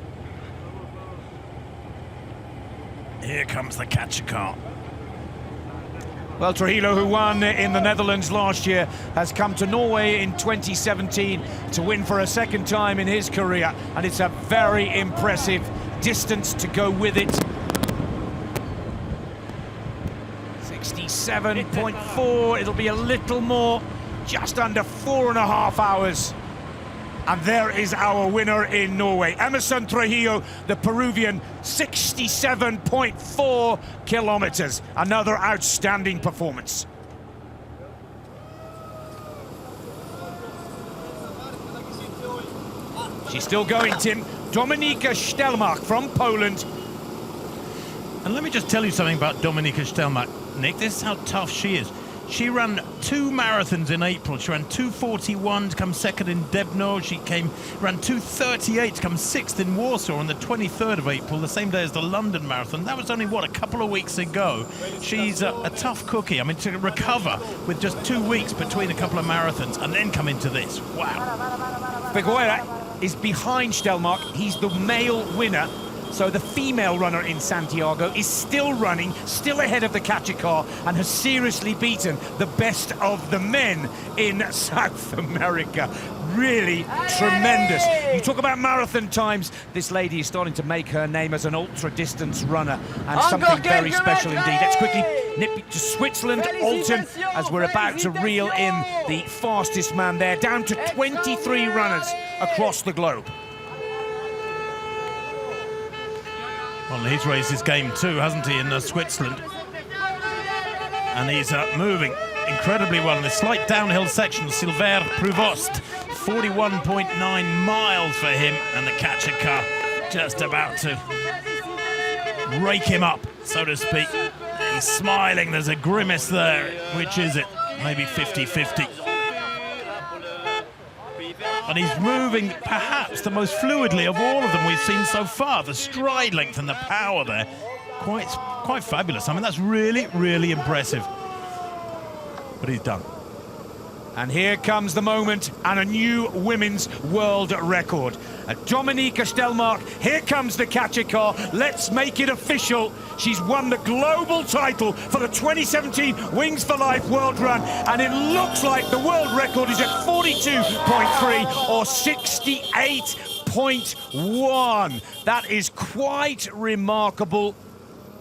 [SPEAKER 1] Here comes the catch car.
[SPEAKER 2] Well, Trujillo, who won in the Netherlands last year, has come to Norway in 2017 to win for a second time in his career, and it's a very impressive distance to go with it. 67.4, it'll be a little more, just under 4.5 hours. And there is our winner in Norway, Emerson Trujillo, the Peruvian, 67.4 kilometers. Another outstanding performance. She's still going, Tim. Dominika Stelmach from Poland.
[SPEAKER 1] And let me just tell you something about Dominika Stelmach, Nick. This is how tough she is. She ran 2 marathons in April. She ran 2:41 to come second in Debno. She ran 2:38 to come 6th in Warsaw on the 23rd of April, the same day as the London Marathon. That was only, what, a couple of weeks ago. She's a tough cookie. I mean, to recover with just 2 weeks between a couple of marathons and then come into this. Wow.
[SPEAKER 2] Figueira is behind Stelmach. He's the male winner. So the female runner in Santiago is still running, still ahead of the catch-a-car, and has seriously beaten the best of the men in South America. Really tremendous. You talk about marathon times. This lady is starting to make her name as an ultra-distance runner, and something very special indeed. Let's quickly nip to Switzerland, Alton, as we're about to reel in the fastest man there, down to 23 runners across the globe.
[SPEAKER 1] Well, he's raised his game too, hasn't he, in Switzerland? And he's moving incredibly well in this slight downhill section. Silver Pruvost, 41.9 miles for him, and the catch-a-car just about to rake him up, so to speak. He's smiling, there's a grimace there. Which is it? Maybe 50-50. And he's moving perhaps the most fluidly of all of them we've seen so far. The stride length and the power there, quite fabulous. I mean, that's really, really impressive. But he's done.
[SPEAKER 2] And here comes the moment, and a new women's world record. Dominika Stelmark, here comes the catcher car. Let's make it official. She's won the global title for the 2017 Wings for Life World Run, and it looks like the world record is at 42.3 or 68.1. That is quite remarkable.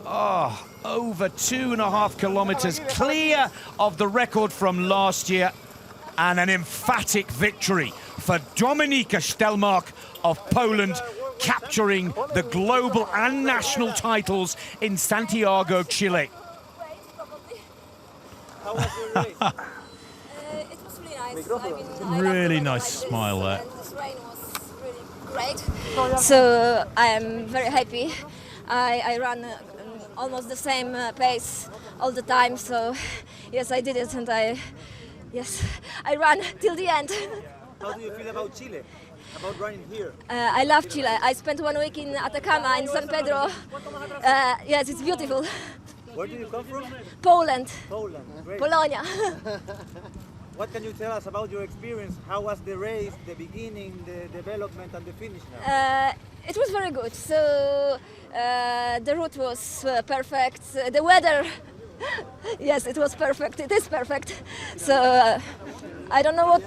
[SPEAKER 2] Oh, over 2.5 kilometers clear of the record from last year. And an emphatic victory for Dominika Stelmark of Poland, capturing the global and national titles in Santiago, Chile.
[SPEAKER 14] How was your race? It was really nice.
[SPEAKER 1] Really nice smile there.
[SPEAKER 14] This rain was really great. So I am very happy. I ran almost the same pace all the time. So yes, I did it, and Yes, I ran till the end.
[SPEAKER 6] How do you feel about Chile? About running here?
[SPEAKER 14] I love Chile. I spent 1 week in Atacama, in San Pedro. Yes, it's beautiful.
[SPEAKER 6] Where do you come from?
[SPEAKER 14] Poland.
[SPEAKER 6] Poland, great.
[SPEAKER 14] Polonia.
[SPEAKER 6] What can you tell us about your experience? How was the race, the beginning, the development and the finish now?
[SPEAKER 14] It was very good. So the route was perfect. The weather, yes, it was perfect. It is perfect. So I don't know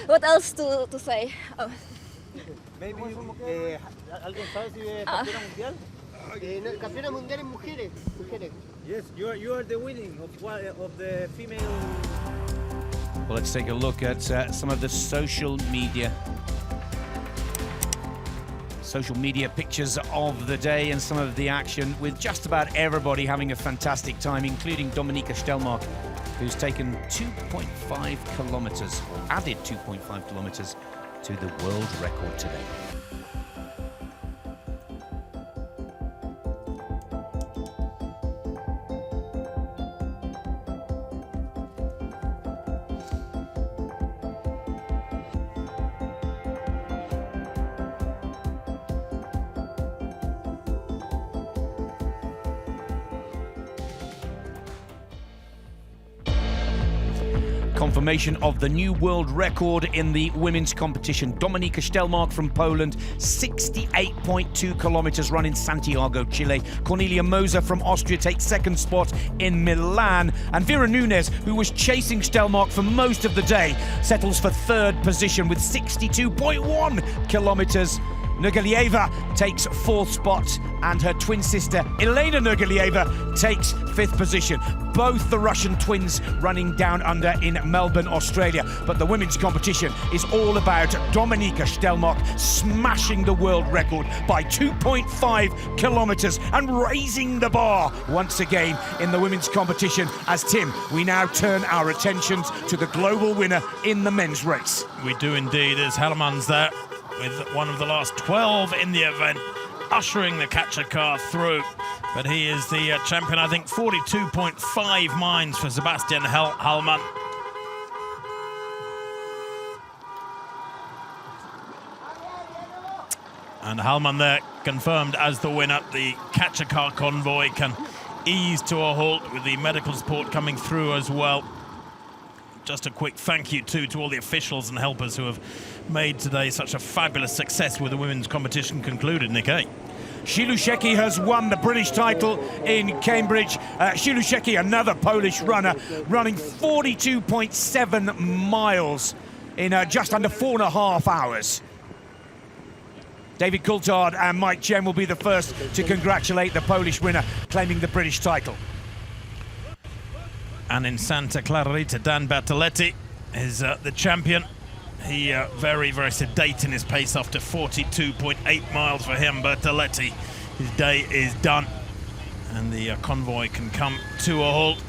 [SPEAKER 14] what else to say. Oh.
[SPEAKER 6] Maybe ¿alguien sabe si es campeona mundial?
[SPEAKER 23] Campeona mundial en mujeres.
[SPEAKER 6] Yes, you are the winning of the female.
[SPEAKER 2] Well, let's take a look at some of the social media pictures of the day and some of the action, with just about everybody having a fantastic time, including Dominika Stelmark, who's taken 2.5 kilometers, or added 2.5 kilometers to the world record today. Confirmation of the new world record in the women's competition. Dominika Stelmark from Poland, 68.2 kilometers run in Santiago, Chile. Cornelia Moser from Austria takes second spot in Milan. And Vera Nunes, who was chasing Stelmark for most of the day, settles for third position with 62.1 kilometers. Nurgalieva takes fourth spot, and her twin sister Elena Nurgalieva takes fifth position. Both the Russian twins running down under in Melbourne, Australia. But the women's competition is all about Dominika Stelmark smashing the world record by 2.5 kilometers and raising the bar once again in the women's competition. As Tim, we now turn our attentions to the global winner in the men's race.
[SPEAKER 1] We do indeed. There's Hellemans there, with one of the last 12 in the event, ushering the catcher car through. But he is the champion, I think, 42.5 mines for Sebastian Hellmann. And Hellmann there confirmed as the winner. The catcher car convoy can ease to a halt with the medical support coming through as well. Just a quick thank you to all the officials and helpers who have made today such a fabulous success with the women's competition concluded, Nikkei.
[SPEAKER 2] Shilusheki has won the British title in Cambridge. Shilusheki, another Polish runner, running 42.7 miles in just under 4.5 hours. David Coulthard and Mike Chen will be the first to congratulate the Polish winner, claiming the British title.
[SPEAKER 1] And in Santa Clarita, Dan Bertoletti is the champion. He very, very sedate in his pace after 42.8 miles for him. Bertoletti, his day is done. And the convoy can come to a halt.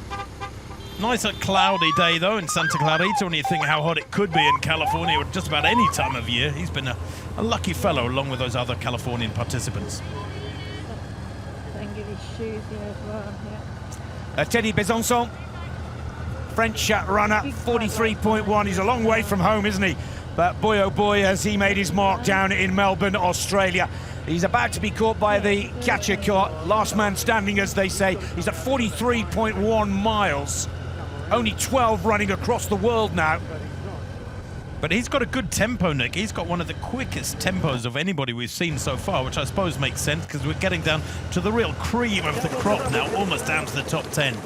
[SPEAKER 1] Nice cloudy day, though, in Santa Clarita, when you think how hot it could be in California at just about any time of year. He's been a lucky fellow, along with those other Californian participants.
[SPEAKER 23] Thank you, his shoes here as well. Yeah.
[SPEAKER 2] Teddy Besançon, French runner, 43.1. He's a long way from home, isn't he? But boy, oh boy, has he made his mark down in Melbourne, Australia. He's about to be caught by the catcher car. Last man standing, as they say. He's at 43.1 miles. Only 12 running across the world now.
[SPEAKER 1] But he's got a good tempo, Nick. He's got one of the quickest tempos of anybody we've seen so far, which I suppose makes sense because we're getting down to the real cream of the crop now, almost down to the top 10.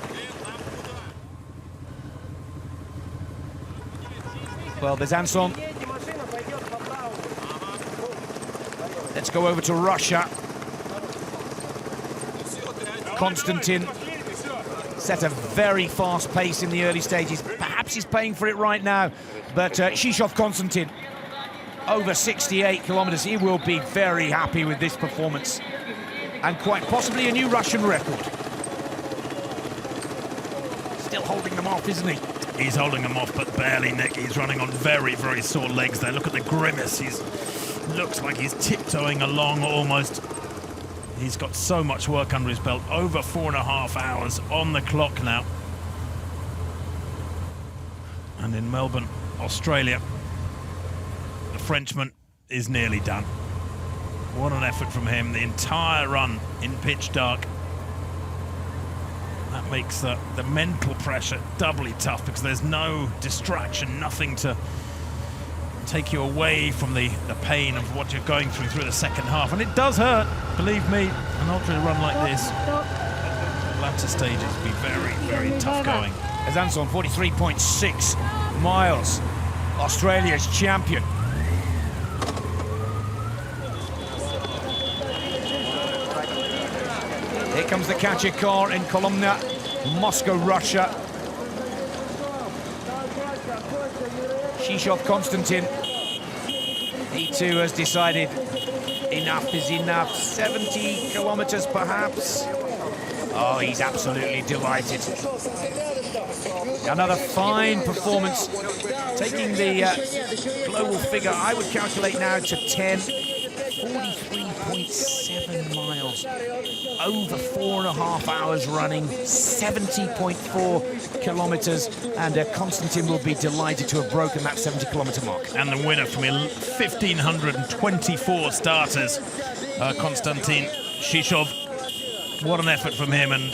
[SPEAKER 2] Well, there's Anson. Let's go over to Russia. Konstantin set a very fast pace in the early stages. Perhaps he's paying for it right now. But Shishov Konstantin, over 68 kilometers. He will be very happy with this performance. And quite possibly a new Russian record. Still holding them off, isn't he?
[SPEAKER 1] He's holding them off, but barely, Nick. He's running on very, very sore legs there. Look at the grimace. Looks like he's tiptoeing along almost. He's got so much work under his belt. Over 4.5 hours on the clock now. And in Melbourne, Australia, the Frenchman is nearly done. What an effort from him. The entire run in pitch dark. That makes the mental pressure doubly tough because there's no distraction, nothing to take you away from the pain of what you're going through the second half. And it does hurt, believe me, an ultra run like this. Latter stages be very, very tough going.
[SPEAKER 2] As Anson, 43.6 miles, Australia's champion. Here comes the catcher car in Kolomna, Moscow, Russia. Shishov Konstantin, he too has decided enough is enough. 70 kilometers perhaps. Oh, he's absolutely delighted. Another fine performance, taking the global figure, I would calculate now to 10. 43.7 miles, over 4.5 hours running, 70.4 kilometers, and Konstantin will be delighted to have broken that 70-kilometer mark.
[SPEAKER 1] And the winner from 1,524 starters, Konstantin Shishov. What an effort from him, and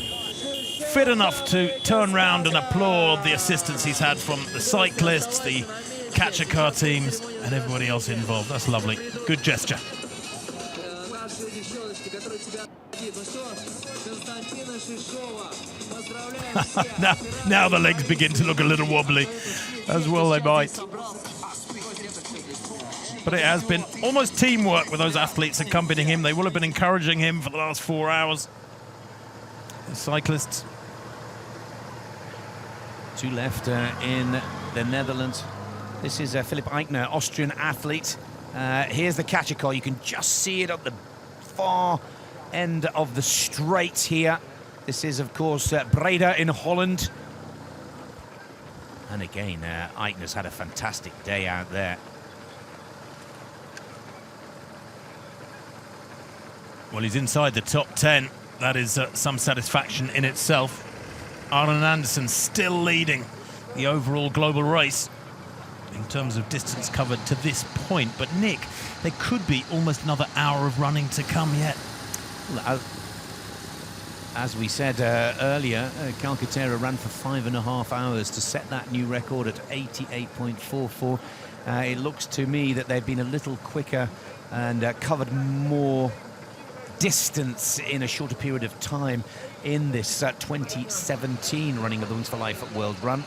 [SPEAKER 1] fit enough to turn round and applaud the assistance he's had from the cyclists, the catcher car teams, and everybody else involved. That's lovely. Good gesture. now the legs begin to look a little wobbly, as well they might. But it has been almost teamwork with those athletes accompanying him. They will have been encouraging him for the last 4 hours. The cyclists.
[SPEAKER 2] Two left in the Netherlands. This is Philip Eichner, Austrian athlete. Here's the catcher car. You can just see it at the far end of the straight here. This is, of course, Breda in Holland. And again, Eichner's had a fantastic day out there.
[SPEAKER 1] Well, he's inside the top 10. That is some satisfaction in itself. Arne Andersen still leading the overall global race in terms of distance covered to this point. But Nick, there could be almost another hour of running to come yet.
[SPEAKER 2] As we said earlier, Calcaterra ran for 5.5 hours to set that new record at 88.44. It looks to me that they've been a little quicker and covered more distance in a shorter period of time in this 2017 running of the Wings for Life at World Run.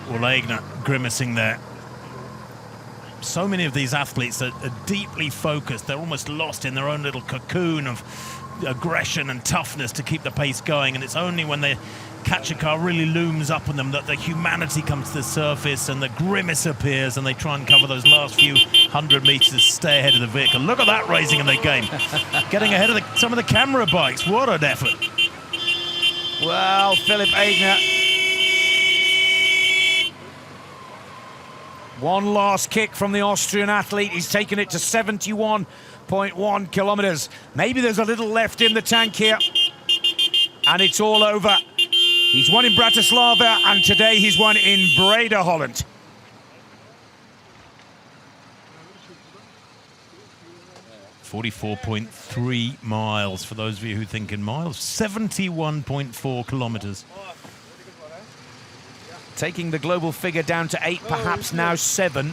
[SPEAKER 1] Well, Eigner grimacing there. So many of these athletes are deeply focused. They're almost lost in their own little cocoon of aggression and toughness to keep the pace going, and it's only when the catcher car really looms up on them that the humanity comes to the surface and the grimace appears, and they try and cover those last few 100 meters to stay ahead of the vehicle. Look at that racing in the game. Getting ahead of some of the camera bikes. What an effort.
[SPEAKER 2] Well, Philip Eigner. One last kick from the Austrian athlete. He's taken it to 71.1 kilometers. Maybe there's a little left in the tank here. And it's all over. He's won in Bratislava, and today he's won in Breda, Holland.
[SPEAKER 1] .3 miles for those of you who think in miles. 71.4 kilometers.
[SPEAKER 2] Taking the global figure down to 8, perhaps now 7.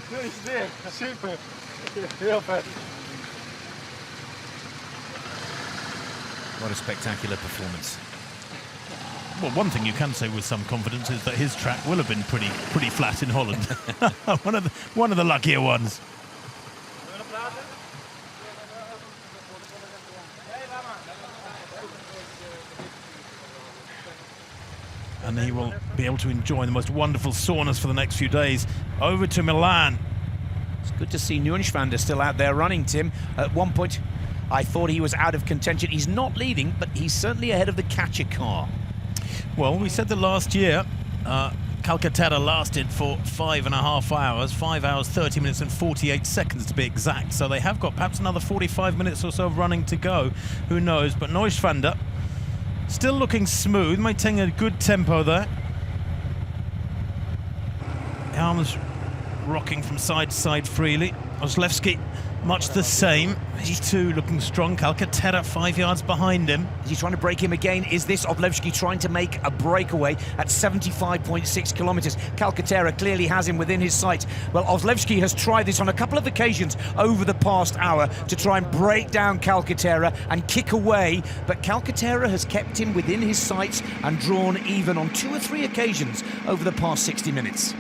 [SPEAKER 1] What a spectacular performance. Well, one thing you can say with some confidence is that his track will have been pretty flat in Holland. one of the luckier ones. And he will be able to enjoy the most wonderful saunas for the next few days. Over to Milan.
[SPEAKER 2] It's good to see Neuenschwander still out there running, Tim. At one point, I thought he was out of contention. He's not leading, but he's certainly ahead of the catcher car.
[SPEAKER 1] Well, we said that last year, Calcaterra lasted for 5.5 hours, 5 hours, 30 minutes and 48 seconds to be exact. So they have got perhaps another 45 minutes or so of running to go. Who knows? But Neuenschwander still looking smooth, maintaining a good tempo there. Arms rocking from side to side freely. Oslewski much the same. He too looking strong. Calcaterra 5 yards behind him.
[SPEAKER 2] Is he trying to break him again? Is this Oslewski trying to make a breakaway at 75.6 kilometres? Calcaterra clearly has him within his sights. Well, Oslewski has tried this on a couple of occasions over the past hour to try and break down Calcaterra and kick away, but Calcaterra has kept him within his sights and drawn even on 2 or 3 occasions over the past 60 minutes.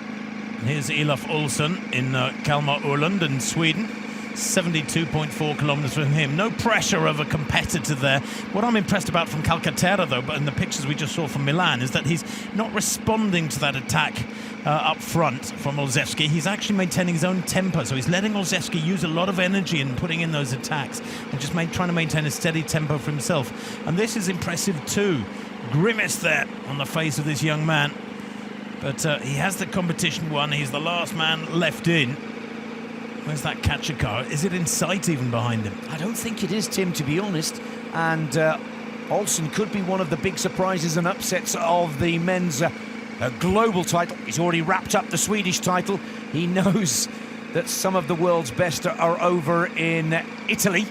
[SPEAKER 1] Here's Elof Olsson in Kalmar Öland in Sweden. 72.4 kilometres from him. No pressure of a competitor there. What I'm impressed about from Calcaterra, though, but in the pictures we just saw from Milan, is that he's not responding to that attack up front from Olszewski. He's actually maintaining his own tempo, so he's letting Olszewski use a lot of energy in putting in those attacks and just trying to maintain a steady tempo for himself. And this is impressive too. Grimace there on the face of this young man. But he has the competition won. He's the last man left in. Where's that catcher car? Is it in sight even behind him?
[SPEAKER 2] I don't think it is, Tim, to be honest. And Olsen could be one of the big surprises and upsets of the men's global title. He's already wrapped up the Swedish title. He knows that some of the world's best are over in Italy.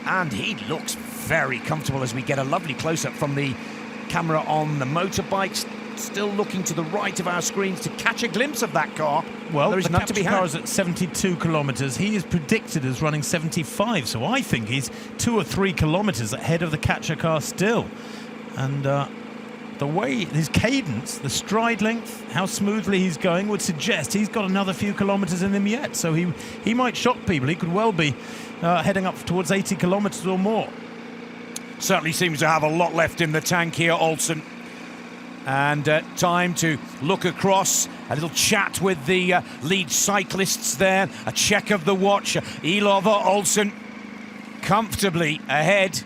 [SPEAKER 2] And he looks very comfortable as we get a lovely close-up from the camera on the motorbikes. Still looking to the right of our screens to catch a glimpse of that car.
[SPEAKER 1] Well,
[SPEAKER 2] there is
[SPEAKER 1] the
[SPEAKER 2] none to be
[SPEAKER 1] capture
[SPEAKER 2] had.
[SPEAKER 1] car is at 72 kilometres. He is predicted as running 75, so I think he's 2 or 3 kilometres ahead of the catcher car still. And the way, his cadence, the stride length, how smoothly he's going would suggest he's got another few kilometres in him yet. So he might shock people. He could well be heading up towards 80 kilometres or more.
[SPEAKER 2] Certainly seems to have a lot left in the tank here, Olsen. And time to look across, a little chat with the lead cyclists there, a check of the watch. Elova Olsen comfortably ahead,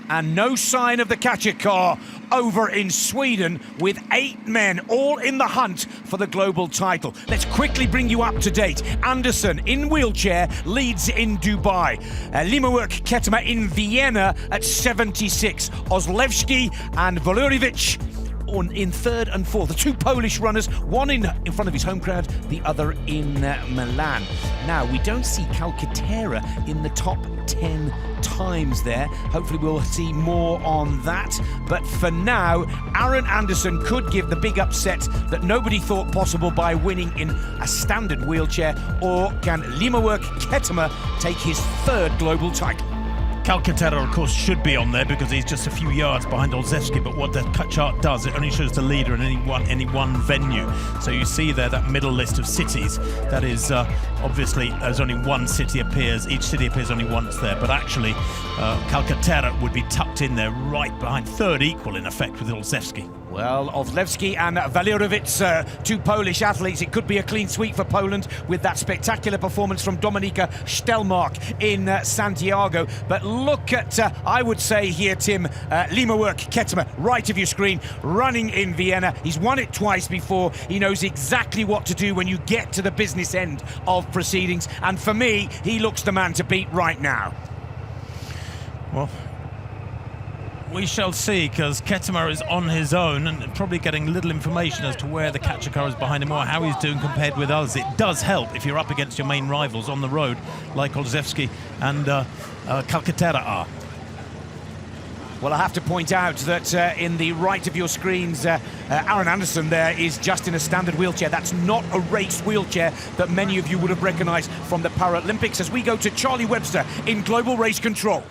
[SPEAKER 2] and no sign of the catcher car over in Sweden with 8 men all in the hunt for the global title. Let's quickly bring you up to date. Anderson in wheelchair leads in Dubai. Limawerk Ketema in Vienna at 76. Oslewski and Valerievich in 3rd and 4th. The 2 Polish runners, one in front of his home crowd, the other in Milan. Now, we don't see Calcaterra in the top 10 times there. Hopefully we'll see more on that. But for now, Aaron Anderson could give the big upset that nobody thought possible by winning in a standard wheelchair, or can Limawerk Ketema take his 3rd global title?
[SPEAKER 1] Calcaterra, of course, should be on there because he's just a few yards behind Olszewski, but what the cut chart does, it only shows the leader in any one venue. So you see there that middle list of cities. That is, obviously, as only one city appears. Each city appears only once there, but actually, Calcaterra would be tucked in there right behind, 3rd equal, in effect, with Olszewski.
[SPEAKER 2] Well, Oslewski and Valerievich, 2 Polish athletes. It could be a clean sweep for Poland with that spectacular performance from Dominika Stelmark in Santiago. But look at, I would say here, Tim, Limawerk Ketema, right of your screen, running in Vienna. He's won it twice before. He knows exactly what to do when you get to the business end of proceedings. And for me, he looks the man to beat right now.
[SPEAKER 1] Well, we shall see, because Ketema is on his own and probably getting little information as to where the Kachikar is behind him or how he's doing compared with others. It does help if you're up against your main rivals on the road, like Olszewski and Calcaterra are.
[SPEAKER 2] Well, I have to point out that in the right of your screens, Aaron Anderson there is just in a standard wheelchair. That's not a race wheelchair that many of you would have recognised from the Paralympics, as we go to Charlie Webster in Global Race Control.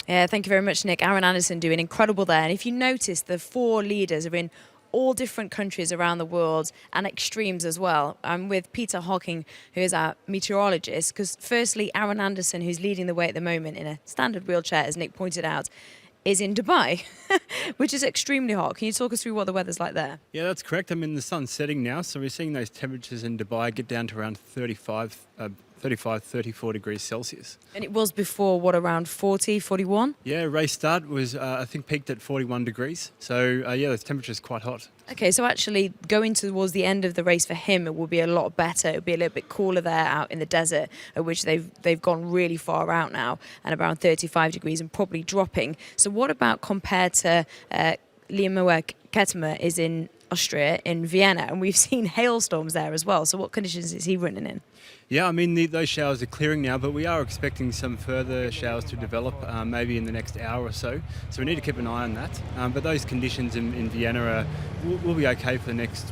[SPEAKER 13] Yeah, thank you very much, Nick. Aaron Anderson doing incredible there. And if you notice, the 4 leaders are in all different countries around the world and extremes as well. I'm with Peter Hocking, who is our meteorologist, because firstly, Aaron Anderson, who's leading the way at the moment in a standard wheelchair, as Nick pointed out, is in Dubai, which is extremely hot. Can you talk us through what the weather's like there?
[SPEAKER 20] Yeah, that's correct. I mean, the sun's setting now, so we're seeing those temperatures in Dubai get down to around 34 degrees Celsius.
[SPEAKER 13] And it was before, what, around 40, 41?
[SPEAKER 20] Yeah, race start was, I think, peaked at 41 degrees. So, yeah, the temperature's quite hot.
[SPEAKER 13] Okay, so actually going towards the end of the race for him, it will be a lot better. It'll be a little bit cooler there out in the desert, at which they've gone really far out now, and around 35 degrees and probably dropping. So what about compared to Liam Ketema is in Austria, in Vienna, and we've seen hailstorms there as well. So what conditions is he running in?
[SPEAKER 20] Yeah, I mean, those showers are clearing now, but we are expecting some further showers to develop maybe in the next hour or so. So we need to keep an eye on that. But those conditions in Vienna will be okay for the next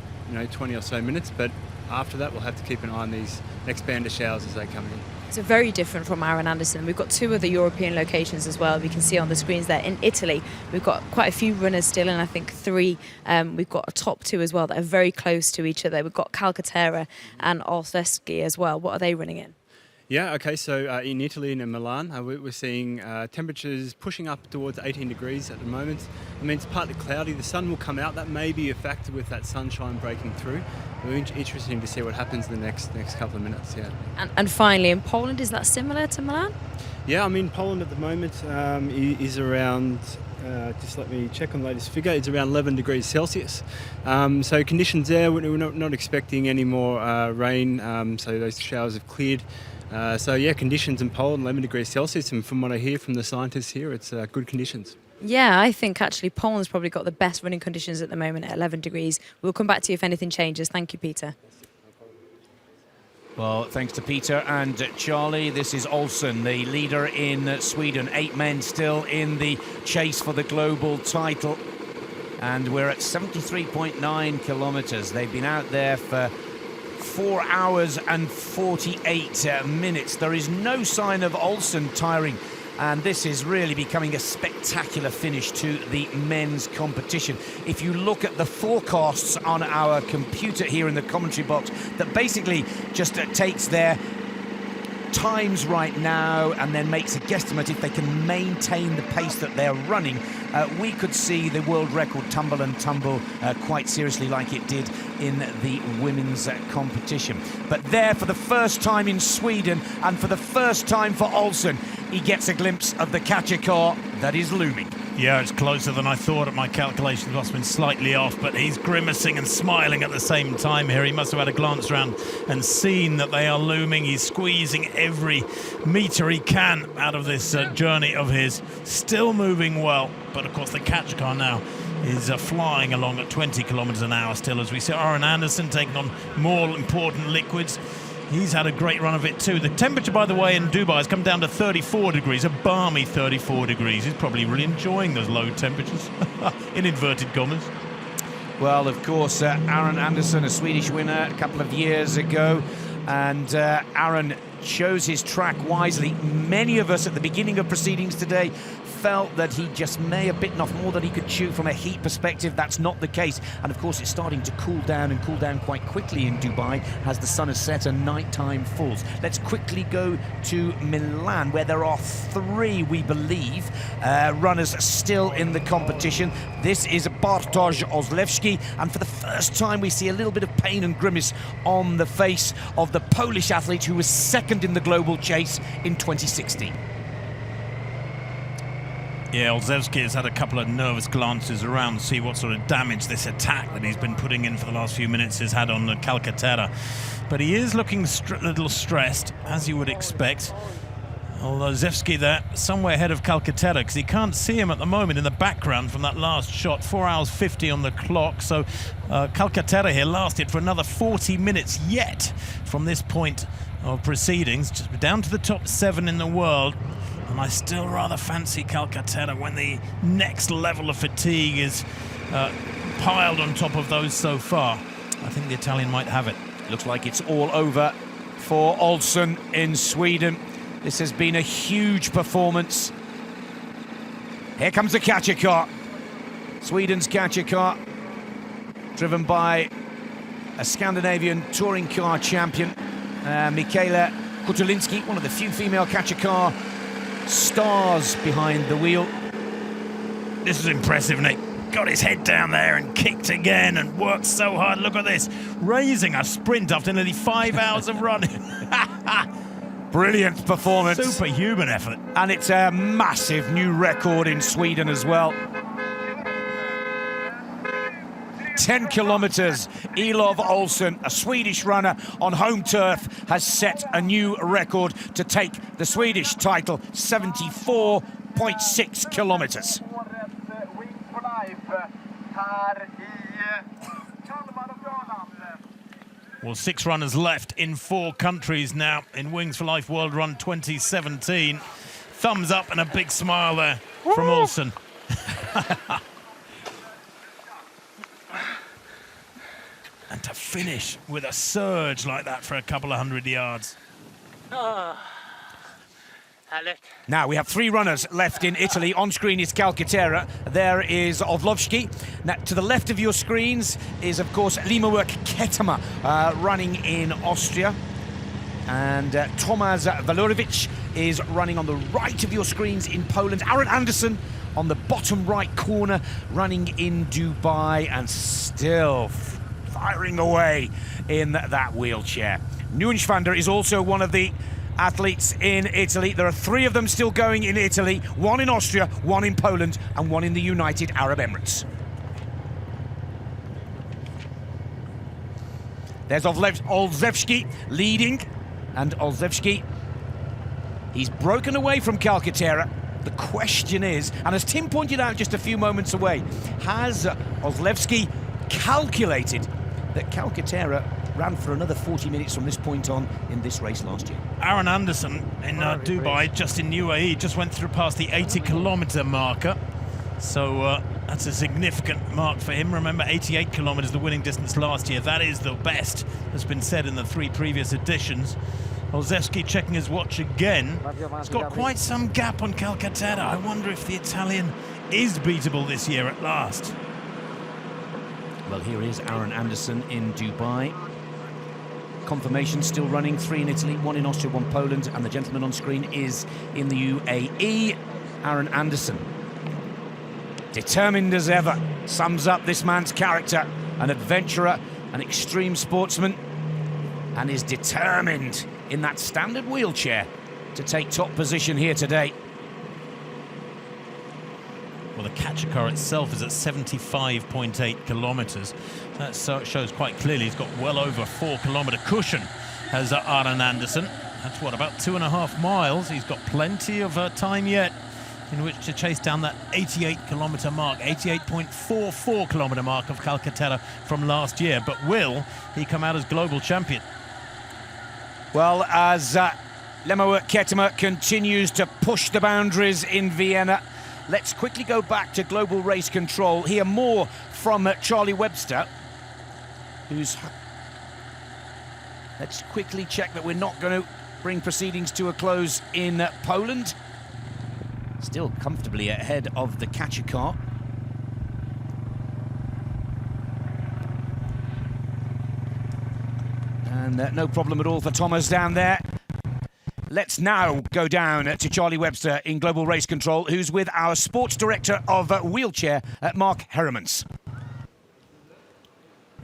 [SPEAKER 20] 20 or so minutes. But after that, we'll have to keep an eye on these next band of showers as they come in.
[SPEAKER 13] So very different from Aaron Anderson. We've got 2 other European locations as well. We can see on the screens there. In Italy, we've got quite a few runners still, and I think 3. We've got a top 2 as well that are very close to each other. We've got Calcaterra and Olszewski as well. What are they running in?
[SPEAKER 20] Yeah, okay, so in Italy and in Milan, we're seeing temperatures pushing up towards 18 degrees at the moment. I mean, it's partly cloudy. The sun will come out. That may be a factor with that sunshine breaking through. It'll be interesting to see what happens in the next couple of minutes, yeah.
[SPEAKER 13] And finally, in Poland, is that similar to Milan?
[SPEAKER 20] Yeah, I mean, Poland at the moment is around, just let me check on the latest figure, it's around 11 degrees Celsius. So conditions there, we're not expecting any more rain, so those showers have cleared. So yeah, conditions in Poland, 11 degrees Celsius, and from what I hear from the scientists here, it's good conditions.
[SPEAKER 13] Yeah, I think actually Poland's probably got the best running conditions at the moment at 11 degrees. We'll come back to you if anything changes. Thank you, Peter.
[SPEAKER 2] Well, thanks to Peter and Charlie. This is Olsen, the leader in Sweden. 8 men still in the chase for the global title. And we're at 73.9 kilometres. They've been out there for 4 hours and 48 minutes. There is no sign of Olsen tiring, and this is really becoming a spectacular finish to the men's competition. If you look at the forecasts on our computer here in the commentary box, that basically just takes their times right now and then makes a guesstimate if they can maintain the pace that they're running. We could see the world record tumble and tumble quite seriously like it did in the women's competition. But there, for the first time in Sweden and for the first time for Olsen, he gets a glimpse of the Kachikar that is looming.
[SPEAKER 1] Yeah, it's closer than I thought. My calculations must have been slightly off, but he's grimacing and smiling at the same time here. He must have had a glance around and seen that they are looming. He's squeezing every metre he can out of this journey of his. Still moving well, but of course the Kachikar now is flying along at 20 kilometres an hour still, as we see Aaron Anderson taking on more important liquids. He's had a great run of it too. The temperature, by the way, in Dubai has come down to 34 degrees, a balmy 34 degrees. He's probably really enjoying those low temperatures, in inverted commas.
[SPEAKER 2] Well, of course, Aaron Anderson, a Swedish winner a couple of years ago, and Aaron chose his track wisely. Many of us at the beginning of proceedings today felt that he just may have bitten off more than he could chew from a heat perspective. That's not the case, and of course it's starting to cool down quite quickly in Dubai as the sun has set and nighttime falls. Let's quickly go to Milan, where there are 3, we believe, runners still in the competition. This is Bartosz Olszewski, and for the first time we see a little bit of pain and grimace on the face of the Polish athlete who was second in the global chase in 2016.
[SPEAKER 1] Yeah, Olszewski has had a couple of nervous glances around to see what sort of damage this attack that he's been putting in for the last few minutes has had on the Calcaterra. But he is looking a little stressed, as you would expect. Olzewski there, somewhere ahead of Calcaterra, because he can't see him at the moment in the background from that last shot. 4 hours 50 on the clock. So Calcaterra here lasted for another 40 minutes yet from this point of proceedings, just down to the top 7 in the world. And I still rather fancy Calcaterra when the next level of fatigue is piled on top of those so far. I think the Italian might have it.
[SPEAKER 2] Looks like it's all over for Olsson in Sweden. This has been a huge performance. Here comes the catcher car. Sweden's catcher car, driven by a Scandinavian touring car champion, Michaela Kutulinski, one of the few female catcher car stars behind the wheel.
[SPEAKER 1] This is impressive, Nick. Got his head down there and kicked again and worked so hard. Look at this, raising a sprint after nearly 5 hours of running.
[SPEAKER 2] Brilliant performance.
[SPEAKER 1] Superhuman effort.
[SPEAKER 2] And it's a massive new record in Sweden as well. 10 kilometres, Olof Olsson, a Swedish runner on home turf, has set a new record to take the Swedish title, 74.6 kilometres.
[SPEAKER 1] Well, 6 runners left in 4 countries now in Wings for Life World Run 2017. Thumbs up and a big smile there from Olsson. And to finish with a surge like that for a couple of 100 yards.
[SPEAKER 2] Now we have 3 runners left in Italy. On screen is Calcaterra. There is Orlovsky. Now to the left of your screens is, of course, Limawerk Ketema running in Austria. And Tomasz Walorowicz is running on the right of your screens in Poland. Aaron Anderson on the bottom right corner running in Dubai, and still firing away in that wheelchair. Nieuwenschwander is also one of the athletes in Italy. There are 3 of them still going in Italy, 1 in Austria, 1 in Poland, and 1 in the United Arab Emirates. There's Olzewski leading, and Olzewski, he's broken away from Calcaterra. The question is, and as Tim pointed out just a few moments away, has Olzewski calculated that Calcaterra ran for another 40 minutes from this point on in this race last year?
[SPEAKER 1] Aaron Anderson in Dubai, just in UAE, just went through past the 80-kilometre marker. So that's a significant mark for him. Remember, 88 kilometres, the winning distance last year. That is the best that's been said in the 3 previous editions. Olzewski checking his watch again. He's got quite some gap on Calcaterra. I wonder if the Italian is beatable this year at last.
[SPEAKER 2] Well, here is Aaron Anderson in Dubai. Confirmation still running, 3 in Italy, 1 in Austria, 1 Poland, and the gentleman on screen is in the UAE, Aaron Anderson. Determined as ever, sums up this man's character, an adventurer, an extreme sportsman, and is determined in that standard wheelchair to take top position here today.
[SPEAKER 1] Well, the catcher car itself is at 75.8 kilometres. That shows quite clearly he's got well over a 4-kilometre cushion, has Aaron Anderson. That's what, about 2.5 miles. He's got plenty of time yet in which to chase down that 88-kilometre mark, 88.44 kilometre mark of Calcaterra from last year. But will he come out as global champion?
[SPEAKER 2] Well, as Limawerk Ketema continues to push the boundaries in Vienna, let's quickly go back to Global Race Control. Hear more from Charlie Webster, who's... Let's quickly check that we're not going to bring proceedings to a close in Poland. Still comfortably ahead of the catcher car. And no problem at all for Thomas down there. Let's now go down to Charlie Webster in Global Race Control, who's with our sports director of wheelchair, Mark Heremans.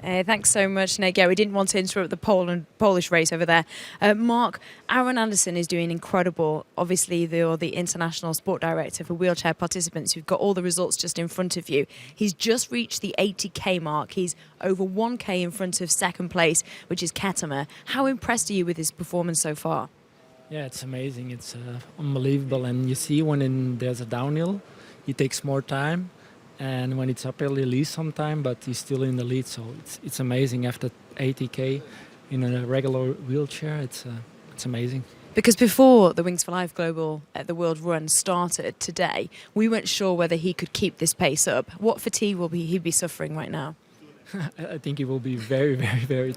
[SPEAKER 13] Thanks so much, Nick. Yeah, we didn't want to interrupt the Polish race over there. Mark, Aaron Anderson is doing incredible. Obviously, you're the international sport director for wheelchair participants. You've got all the results just in front of you. He's just reached the 80k mark. He's over 1k in front of second place, which is Ketema. How impressed are you with his performance so far?
[SPEAKER 10] Yeah, it's amazing. It's unbelievable. And you see there's a downhill, he takes more time. And when it's uphill, he leads some time, but he's still in the lead. So it's amazing. After 80K in a regular wheelchair, it's amazing.
[SPEAKER 13] Because before the Wings for Life Global at the World Run started today, we weren't sure whether he could keep this pace up. What fatigue will he be suffering right now?
[SPEAKER 10] I think he will be very, very, very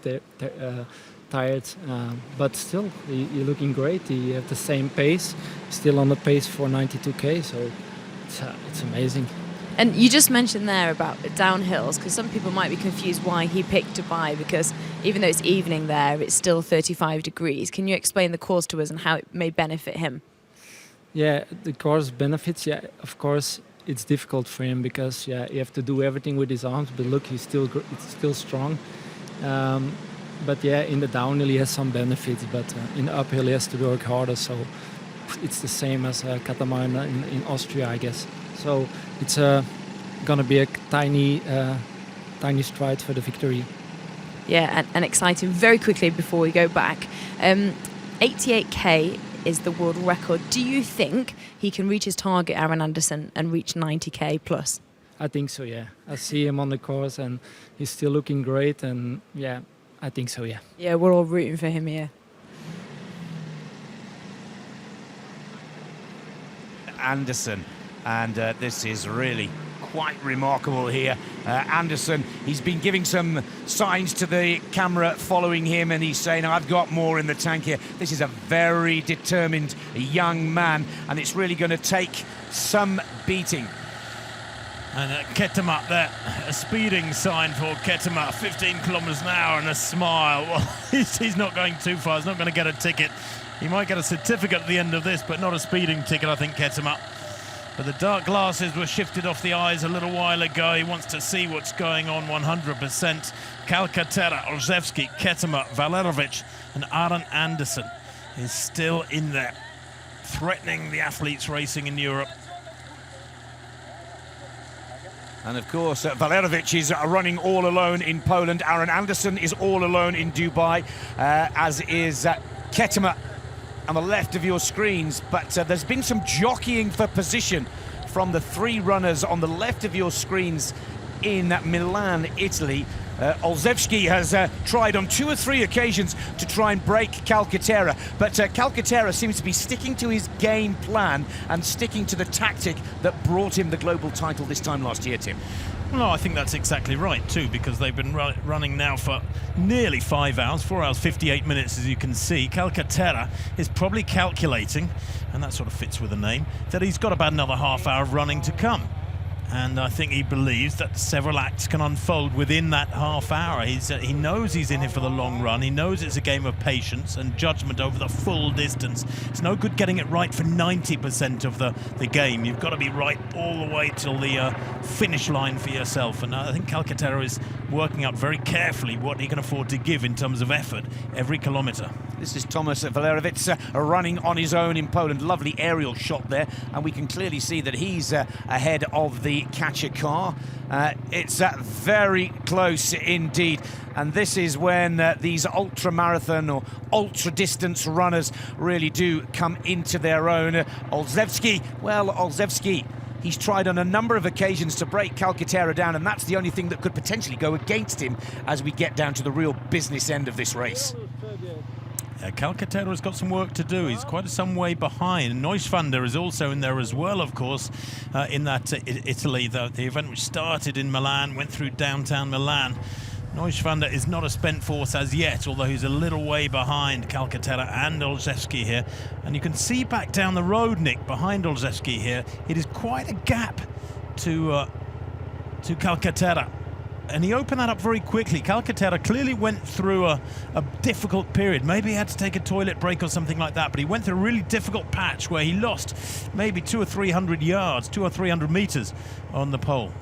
[SPEAKER 10] tired. But still, you're looking great. You have the same pace, still on the pace for 92K. So it's amazing.
[SPEAKER 13] And you just mentioned there about downhills, because some people might be confused why he picked Dubai, because even though it's evening there, it's still 35 degrees. Can you explain the course to us and how it may benefit him?
[SPEAKER 10] Yeah, the course benefits, yeah, of course, it's difficult for him because, yeah, you have to do everything with his arms, but look, it's still strong. But yeah, in the downhill he has some benefits, but in the uphill he has to work harder, so it's the same as Catamaran in Austria, I guess. So it's gonna be a tiny stride for the victory.
[SPEAKER 13] Yeah, and exciting. Very quickly before we go back, 88K is the world record. Do you think he can reach his target, Aaron Anderson, and reach 90K plus?
[SPEAKER 10] I think so, yeah. I see him on the course and he's still looking great, and yeah, I think so, yeah.
[SPEAKER 13] Yeah, we're all rooting for him here.
[SPEAKER 2] Anderson, and this is really quite remarkable here. Anderson, he's been giving some signs to the camera following him, and he's saying, I've got more in the tank here. This is a very determined young man, and it's really going to take some beating.
[SPEAKER 1] And Ketema there, a speeding sign for Ketema, 15 kilometres an hour and a smile. Well, he's not going too far, he's not going to get a ticket. He might get a certificate at the end of this, but not a speeding ticket, I think, Ketema. But the dark glasses were shifted off the eyes a little while ago. He wants to see what's going on 100%. Calcaterra, Olszewski, Ketema, Valerovic and Aaron Anderson is still in there, threatening the athletes racing in Europe.
[SPEAKER 2] And of course, Valerovic is running all alone in Poland. Aaron Anderson is all alone in Dubai, as is Ketema on the left of your screens. But there's been some jockeying for position from the three runners on the left of your screens in Milan, Italy. Olszewski has tried on 2 or 3 occasions to try and break Calcaterra, but Calcaterra seems to be sticking to his game plan and sticking to the tactic that brought him the global title this time last year, Tim.
[SPEAKER 1] No, I think that's exactly right too, because they've been running now for nearly 5 hours, 4 hours 58 minutes, as you can see. Calcaterra is probably calculating, and that sort of fits with the name, that he's got about another half hour of running to come. And I think he believes that several acts can unfold within that half hour. He knows he's in here for the long run. He knows it's a game of patience and judgment over the full distance. It's no good getting it right for 90% of the game. You've got to be right all the way till the finish line for yourself. And I think Calcaterra is working out very carefully what he can afford to give in terms of effort every kilometre.
[SPEAKER 2] This is Tomasz Valerovic running on his own in Poland. Lovely aerial shot there, and we can clearly see that he's ahead of the catcher car. It's very close indeed, and this is when these ultra marathon or ultra distance runners really do come into their own. Olszewski, he's tried on a number of occasions to break Calcaterra down, and that's the only thing that could potentially go against him as we get down to the real business end of this race.
[SPEAKER 1] Calcaterra's got some work to do. He's quite some way behind. Neuschwander is also in there as well, of course, in that Italy, the event which started in Milan, went through downtown Milan. Neuschwander is not a spent force as yet, although he's a little way behind Calcaterra and Olszewski here. And you can see back down the road, Nick, behind Olszewski here, it is quite a gap to Calcaterra. And he opened that up very quickly. Calcaterra clearly went through a difficult period. Maybe he had to take a toilet break or something like that, but he went through a really difficult patch where he lost maybe 200 or 300 yards, 200 or 300 meters on the pole.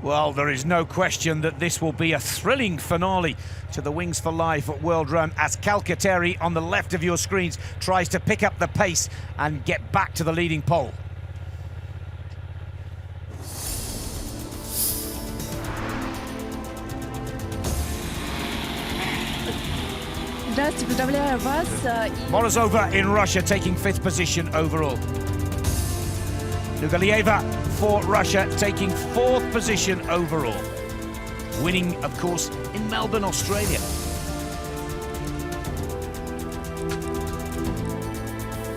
[SPEAKER 2] Well, there is no question that this will be a thrilling finale to the Wings for Life World Run as Calcaterra on the left of your screens tries to pick up the pace and get back to the leading pole.
[SPEAKER 11] Здравствуйте, поздравляю вас.
[SPEAKER 2] Morozova in Russia taking 5th position overall. Nugalieva for Russia taking 4th position overall. Winning, of course, in Melbourne, Australia.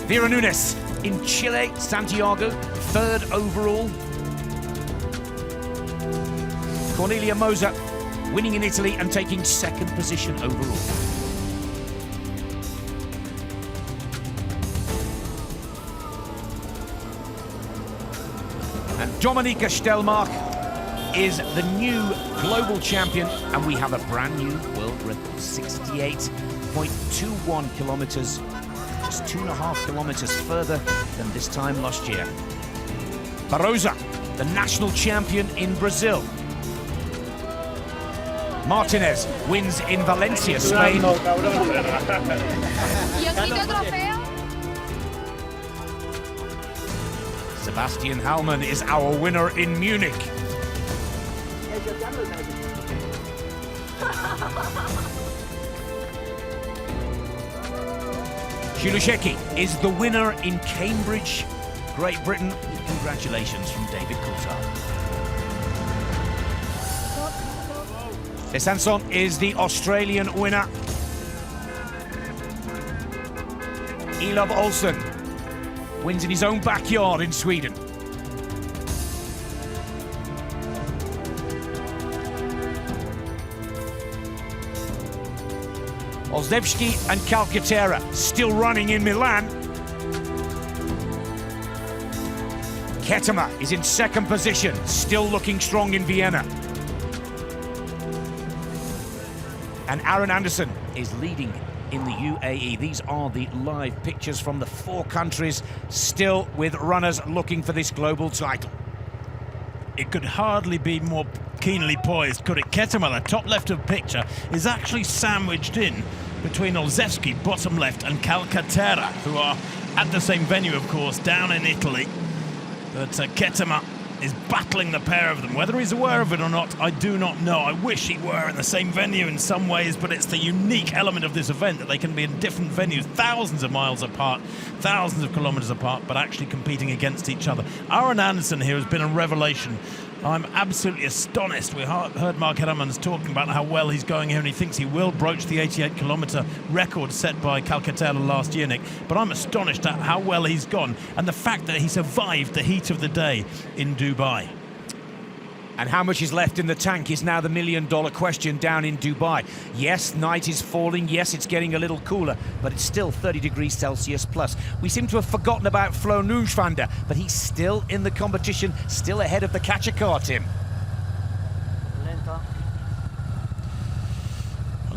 [SPEAKER 2] Vera Nunes in Chile, Santiago, 3rd overall. Cornelia Moser winning in Italy and taking 2nd position overall. And Dominika Stelmark is the new global champion, and we have a brand new world record, 68.21 kilometers, just 2.5 kilometers further than this time last year. Barroza, the national champion in Brazil. Martinez wins in Valencia, Spain. Sebastian Hallmann is our winner in Munich. Shilusheki is the winner in Cambridge, Great Britain. Congratulations from David Coulthard. Besançon is the Australian winner. Elov Olsen wins in his own backyard in Sweden. Olszewski and Calcaterra still running in Milan. Ketema is in 2nd position, still looking strong in Vienna. And Aaron Anderson is leading in the UAE. These are the live pictures from the 4 countries, still with runners looking for this global title.
[SPEAKER 1] It could hardly be more keenly poised, could it? Ketema, the top left of picture, is actually sandwiched in between Olszewski, bottom left, and Calcaterra, who are at the same venue, of course, down in Italy. But Ketema is battling the pair of them. Whether he's aware of it or not, I do not know. I wish he were in the same venue in some ways, but it's the unique element of this event that they can be in different venues, thousands of miles apart, thousands of kilometers apart, but actually competing against each other. Aaron Anderson here has been a revelation. I'm absolutely astonished. We heard Mark Hermans talking about how well he's going here, and he thinks he will broach the 88-kilometre record set by Calcaterra last year, Nick. But I'm astonished at how well he's gone, and the fact that he survived the heat of the day in Dubai.
[SPEAKER 2] And how much is left in the tank is now the million-dollar question down in Dubai. Yes, night is falling. Yes, it's getting a little cooler, but it's still 30 degrees Celsius plus. We seem to have forgotten about Flo Nieuwsvander, but he's still in the competition, still ahead of the catcher car, Tim.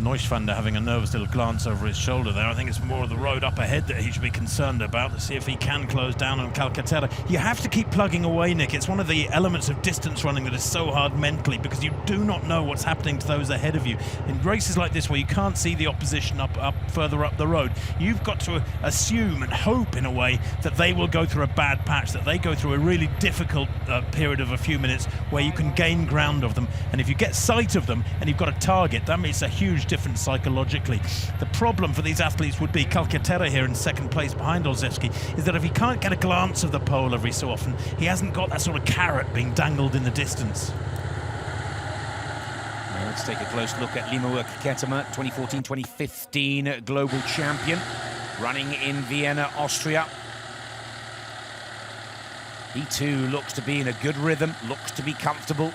[SPEAKER 1] Neuschwander having a nervous little glance over his shoulder there. I think it's more of the road up ahead that he should be concerned about, to see if he can close down on Calcaterra. You have to keep plugging away, Nick. It's one of the elements of distance running that is so hard mentally, because you do not know what's happening to those ahead of you. In races like this where you can't see the opposition further up the road, you've got to assume and hope in a way that they will go through a bad patch, that they go through a really difficult period of a few minutes where you can gain ground of them. And if you get sight of them and you've got a target, that makes a huge difference psychologically. The problem for these athletes would be Calcaterra here in 2nd place behind Olszewski, is that if he can't get a glance of the pole every so often, he hasn't got that sort of carrot being dangled in the distance.
[SPEAKER 2] Now let's take a close look at Limurg Ketema, 2014-2015 global champion, running in Vienna, Austria. He too looks to be in a good rhythm, looks to be comfortable.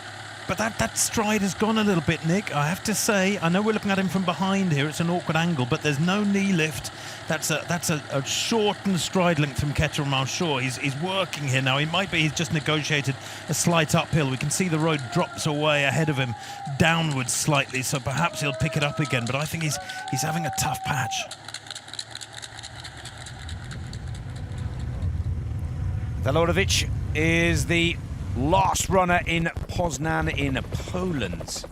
[SPEAKER 1] But that stride has gone a little bit, Nick, I have to say. I know we're looking at him from behind here, it's an awkward angle, but there's no knee lift. That's a shortened stride length from Ketema, I'm sure. He's working here now. He's just negotiated a slight uphill. We can see the road drops away ahead of him, downwards slightly, so perhaps he'll pick it up again, but I think he's having a tough patch.
[SPEAKER 2] Velorovic is the last runner in Poznan in Poland.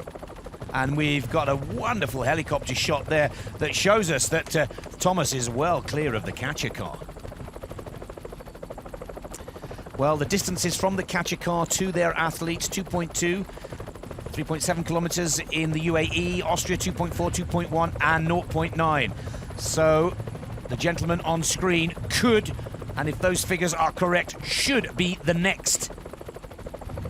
[SPEAKER 2] And we've got a wonderful helicopter shot there that shows us that Thomas is well clear of the catcher car. Well, the distances from the catcher car to their athletes, 2.2, 3.7 kilometers in the UAE, Austria 2.4, 2.1 and 0.9. So the gentleman on screen could, and if those figures are correct, should be the next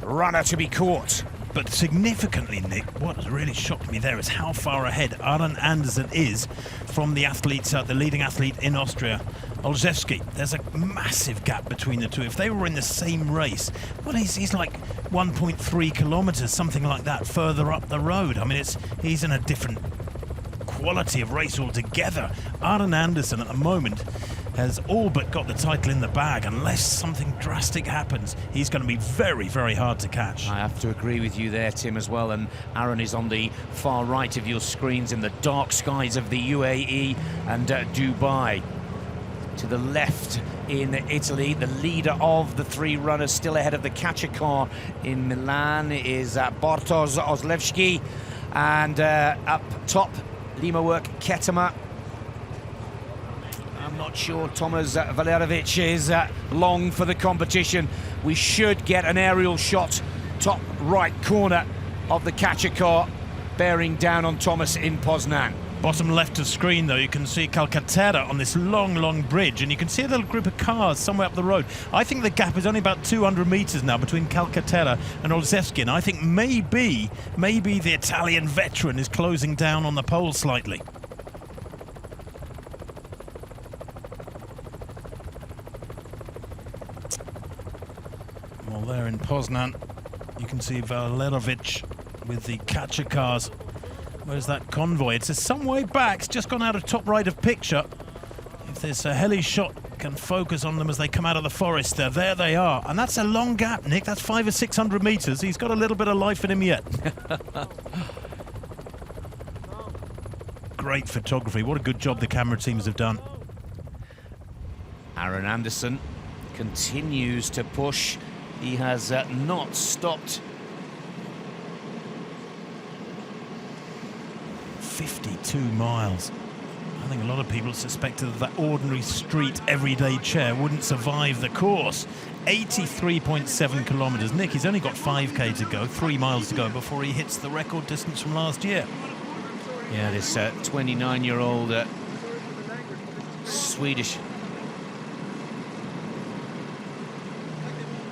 [SPEAKER 2] runner to be caught.
[SPEAKER 1] But significantly, Nick, what has really shocked me there is how far ahead Aron Andersen is from the athletes, the leading athlete in Austria, Olszewski. There's a massive gap between the two. If they were in the same race, well, he's like 1.3 kilometers, something like that, further up the road. I mean, he's in a different quality of race altogether. Aron Andersen at the moment has all but got the title in the bag. Unless something drastic happens, he's going to be very, very hard to catch.
[SPEAKER 2] I have to agree with you there, Tim, as well. And Aaron is on the far right of your screens in the dark skies of the UAE and Dubai. To the left in Italy, the leader of the three runners, still ahead of the catcher car in Milan, is Bartosz Olszewski. And up top, Lima Work Ketema. I'm not sure Tomasz Valerovic is long for the competition. We should get an aerial shot, top right corner of the catcher car, bearing down on Thomas in Poznan.
[SPEAKER 1] Bottom left of screen, though, you can see Calcaterra on this long, long bridge, and you can see a little group of cars somewhere up the road. I think the gap is only about 200 metres now between Calcaterra and Olszewski, and I think maybe the Italian veteran is closing down on the pole slightly. Well, there in Poznan, you can see Valerovic with the catcher cars. Where's that convoy? It's some way back. It's just gone out of top right of picture. If this heli shot can focus on them as they come out of the forest, there they are. And that's a long gap, Nick. That's 500 or 600 metres. He's got a little bit of life in him yet. Great photography. What a good job the camera teams have done.
[SPEAKER 2] Aron Andersen continues to push. He has not stopped.
[SPEAKER 1] 52 miles. I think a lot of people suspected that ordinary street everyday chair wouldn't survive the course. 83.7 kilometres. Nick, he's only got 5k to go, 3 miles to go before he hits the record distance from last year.
[SPEAKER 2] Yeah, this 29-year-old Swedish.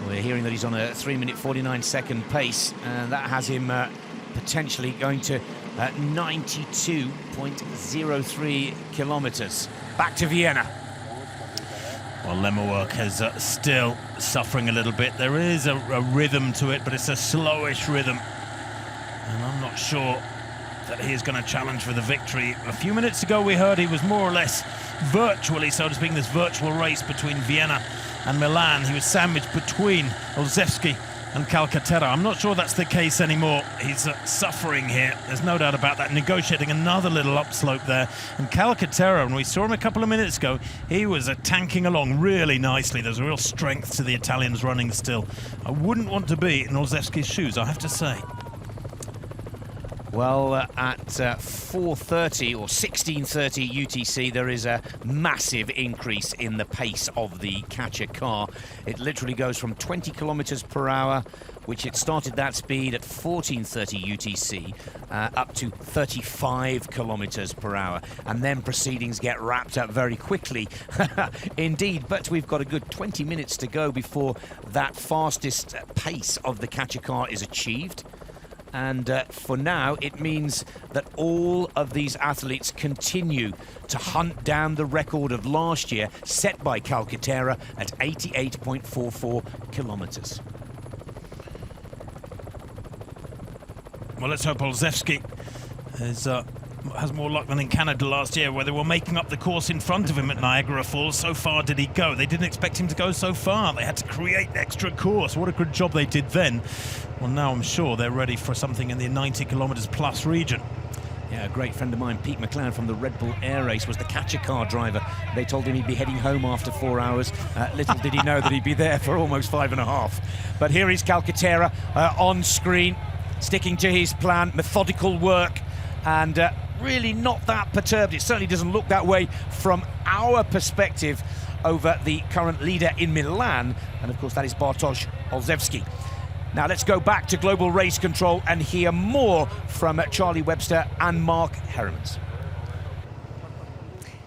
[SPEAKER 2] We're hearing that he's on a 3-minute 49-second pace, and that has him potentially going to 92.03 kilometers. Back to Vienna.
[SPEAKER 1] Well, Lemmerwork is still suffering a little bit. There is a rhythm to it, but it's a slowish rhythm. And I'm not sure that he's going to challenge for the victory. A few minutes ago, we heard he was more or less virtually, so to speak, in this virtual race between Vienna and Milan. He was sandwiched between Olszewski and Calcaterra. I'm not sure that's the case anymore. He's suffering here. There's no doubt about that. Negotiating another little upslope there. And Calcaterra, when we saw him a couple of minutes ago, he was tanking along really nicely. There's a real strength to the Italians running still. I wouldn't want to be in Olszewski's shoes, I have to say.
[SPEAKER 2] Well, at 4:30 or 16:30 UTC, there is a massive increase in the pace of the catcher car. It literally goes from 20 kilometers per hour, which it started that speed at 14:30 UTC, up to 35 kilometers per hour. And then proceedings get wrapped up very quickly. Indeed, but we've got a good 20 minutes to go before that fastest pace of the catcher car is achieved. And for now, it means that all of these athletes continue to hunt down the record of last year, set by Calcaterra at 88.44 kilometers.
[SPEAKER 1] Well, let's hope Olszewski has more luck than in Canada last year, where they were making up the course in front of him at Niagara Falls. So far did he go. They didn't expect him to go so far. They had to create extra course. What a good job they did then. Well, now I'm sure they're ready for something in the 90 kilometers plus region.
[SPEAKER 2] Yeah, a great friend of mine, Pete McLeod from the Red Bull Air Race, was the catcher car driver. They told him he'd be heading home after 4 hours. Little did he know that he'd be there for almost 5.5. But here is Calcaterra on screen, sticking to his plan, methodical work, and really not that perturbed. It certainly doesn't look that way from our perspective over the current leader in Milan, and of course that is Bartosz Olszewski. Now let's go back to Global Race Control and hear more from Charlie Webster and Mark Herremans.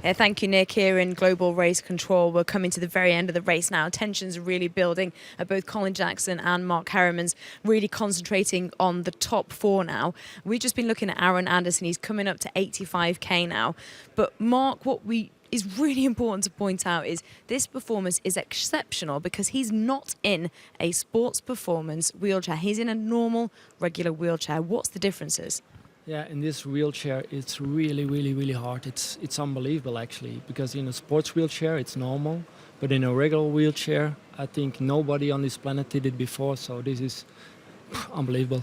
[SPEAKER 13] Thank you, Nick. Here in Global Race Control, we're coming to the very end of the race now. Tensions are really building. Both Colin Jackson and Mark Herremans really concentrating on the top four now. We've just been looking at Aaron Anderson. He's coming up to 85k now. But Mark, what is really important to point out is this performance is exceptional because he's not in a sports performance wheelchair. He's in a normal, regular wheelchair. What's the differences?
[SPEAKER 10] Yeah, in this wheelchair, it's really, really, really hard. It's unbelievable, actually, because in a sports wheelchair, it's normal. But in a regular wheelchair, I think nobody on this planet did it before, so this is unbelievable.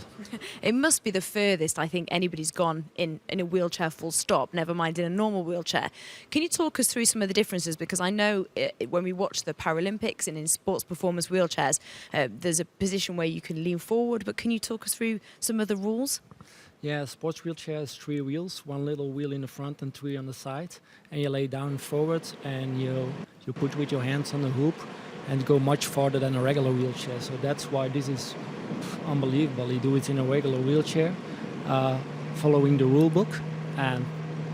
[SPEAKER 13] It must be the furthest I think anybody's gone in a wheelchair full stop, never mind in a normal wheelchair. Can you talk us through some of the differences? Because I know when we watch the Paralympics and in sports performance wheelchairs, there's a position where you can lean forward, but can you talk us through some of the rules?
[SPEAKER 10] Yeah, sports wheelchair has 3 wheels, 1 little wheel in the front and 3 on the side. And you lay down forward and you put with your hands on the hoop and go much farther than a regular wheelchair. So that's why this is unbelievable. You do it in a regular wheelchair, following the rule book, and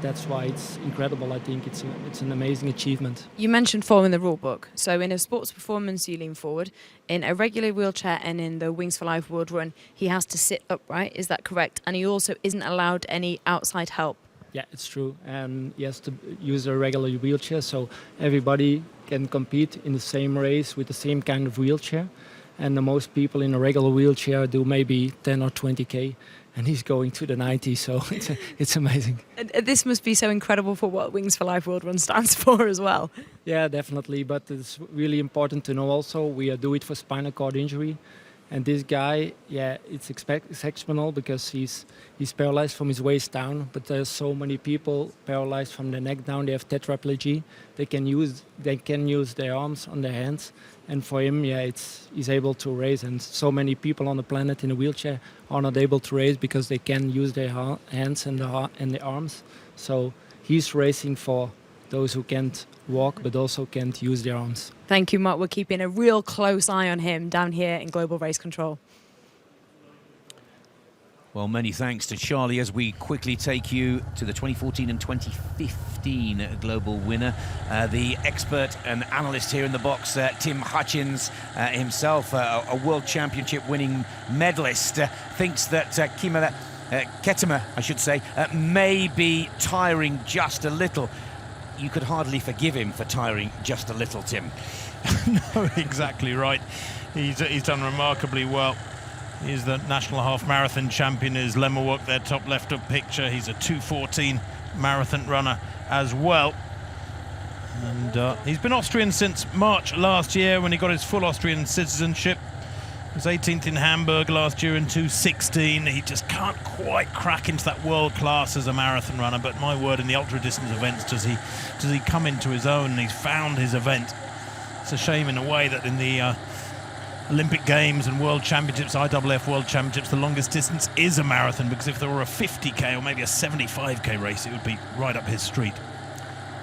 [SPEAKER 10] that's why it's incredible. I think it's an amazing achievement.
[SPEAKER 13] You mentioned following the rule book. So in a sports performance, you lean forward. In a regular wheelchair and in the Wings for Life World Run, he has to sit upright. Is that correct? And he also isn't allowed any outside help.
[SPEAKER 10] Yeah, it's true. And he has to use a regular wheelchair, so everybody can compete in the same race with the same kind of wheelchair. And the most people in a regular wheelchair do maybe 10 or 20k. And he's going to the 90, so it's amazing.
[SPEAKER 13] This must be so incredible for what Wings for Life World Run stands for as well.
[SPEAKER 10] Yeah, definitely. But it's really important to know also we do it for spinal cord injury. And this guy, yeah, it's exceptional because he's paralyzed from his waist down. But there's so many people paralyzed from the neck down. They have tetraplegia. They can use their arms on their hands. And for him, yeah, he's able to race. And so many people on the planet in a wheelchair are not able to race because they can use their hands and their arms. So he's racing for those who can't walk but also can't use their arms.
[SPEAKER 13] Thank you, Mark. We're keeping a real close eye on him down here in Global Race Control.
[SPEAKER 2] Well, many thanks to Charlie as we quickly take you to the 2014 and 2015 global winner. The expert and analyst here in the box, Tim Hutchins, himself a World Championship winning medalist, thinks that Ketema, I should say, may be tiring just a little. You could hardly forgive him for tiring just a little, Tim.
[SPEAKER 1] No, exactly right. He's done remarkably well. He's the national half marathon champion. Is Lemmerwork, their top left of picture. He's a 2:14 marathon runner as well. And he's been Austrian since March last year when he got his full Austrian citizenship. He was 18th in Hamburg last year in 2:16. He just can't quite crack into that world class as a marathon runner, but my word, in the ultra distance events does he come into his own, and he's found his event. It's a shame in a way that in the Olympic Games and World Championships, IAAF World Championships, the longest distance is a marathon, because if there were a 50k or maybe a 75k race, it would be right up his street.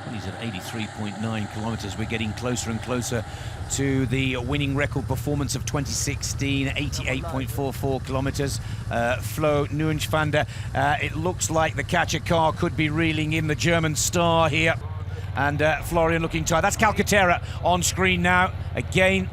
[SPEAKER 2] Well, he's at 83.9 kilometres. We're getting closer and closer to the winning record performance of 2016, 88.44 kilometres. Flo Nieuwenschwander, it looks like the catcher car could be reeling in the German star here. And Florian looking tired. That's Calcaterra on screen now. Again,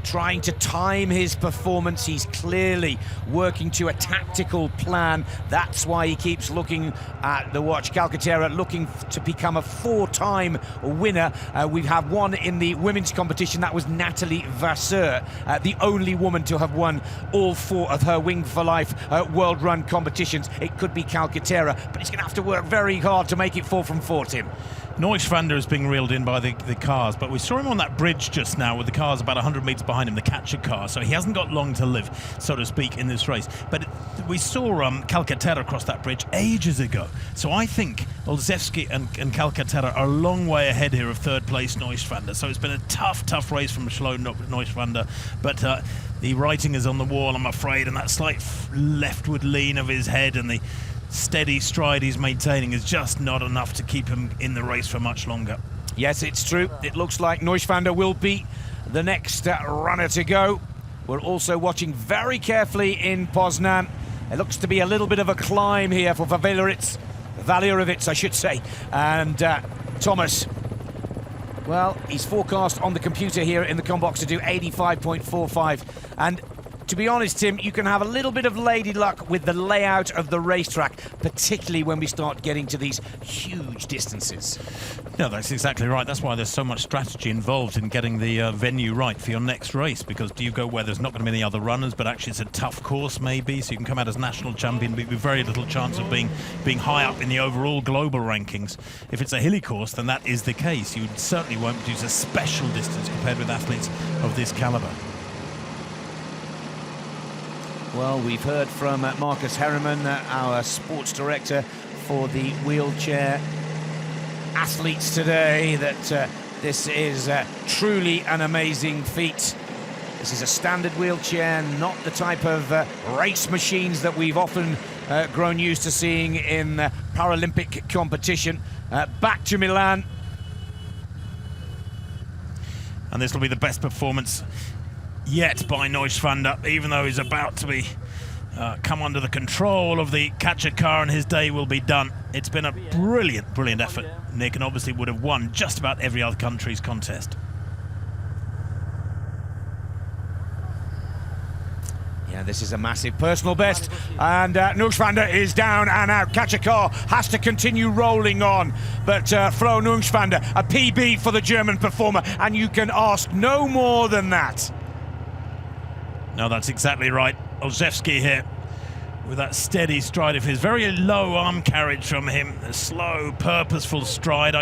[SPEAKER 2] trying to time his performance. He's clearly working to a tactical plan. That's why he keeps looking at the watch. Calcaterra looking to become a 4-time winner. We have one in the women's competition. That was Nathalie Vasseur, the only woman to have won all 4 of her Wing for Life World Run competitions. It could be Calcaterra, but he's going to have to work very hard to make it 4 from 4, Tim.
[SPEAKER 1] Neuschwander is being reeled in by the cars, but we saw him on that bridge just now with the cars about 100 metres behind him, the catcher car, so he hasn't got long to live, so to speak, in this race. But we saw Calcaterra cross that bridge ages ago, so I think Olszewski and Calcaterra are a long way ahead here of third place Neuschwander, so it's been a tough race from Schlo Neuschwander, but the writing is on the wall, I'm afraid, and that slight leftward lean of his head and the steady stride he's maintaining is just not enough to keep him in the race for much longer.
[SPEAKER 2] Yes, it's true. It looks like Neuschwander will be the next runner to go. we're also watching very carefully in Poznan. It looks to be a little bit of a climb here for Valerovitz, I should say. And Thomas, well, he's forecast on the computer here in the combox to do 85.45. And to be honest, Tim, you can have a little bit of lady luck with the layout of the racetrack, particularly when we start getting to these huge distances.
[SPEAKER 1] No, that's exactly right. That's why there's so much strategy involved in getting the venue right for your next race, because do you go where there's not going to be any other runners, but actually it's a tough course maybe, so you can come out as national champion but with very little chance of being high up in the overall global rankings. If it's a hilly course, then that is the case. You certainly won't produce a special distance compared with athletes of this caliber.
[SPEAKER 2] Well, we've heard from Marcus Herriman, our sports director for the wheelchair athletes today, that this is truly an amazing feat. This is a standard wheelchair, not the type of race machines that we've often grown used to seeing in Paralympic competition. Back to Milan.
[SPEAKER 1] And this will be the best performance yet by Neuschwander, even though he's about to be come under the control of the catcher car and his day will be done. It's been a brilliant, brilliant effort, Nick, and obviously would have won just about every other country's contest.
[SPEAKER 2] Yeah, this is a massive personal best, and Neuschwander is down and out. Catcher car has to continue rolling on, but Flo Neuschwander, a PB for the German performer, and you can ask no more than that.
[SPEAKER 1] No, that's exactly right. Olszewski here with that steady stride of his. Very low arm carriage from him. A slow, purposeful stride.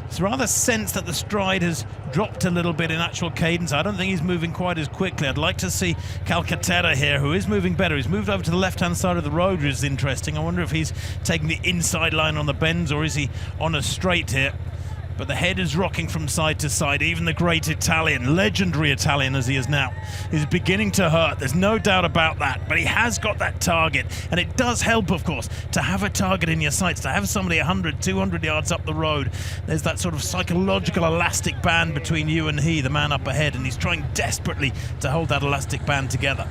[SPEAKER 1] It's rather sense that the stride has dropped a little bit in actual cadence. I don't think he's moving quite as quickly. I'd like to see Calcaterra here, who is moving better. He's moved over to the left-hand side of the road, which is interesting. I wonder if he's taking the inside line on the bends, or is he on a straight here? But the head is rocking from side to side. Even the great Italian, legendary Italian as he is now, is beginning to hurt. There's no doubt about that. But he has got that target. And it does help, of course, to have a target in your sights, to have somebody 100, 200 yards up the road. There's that sort of psychological elastic band between you and he, the man up ahead. And he's trying desperately to hold that elastic band together.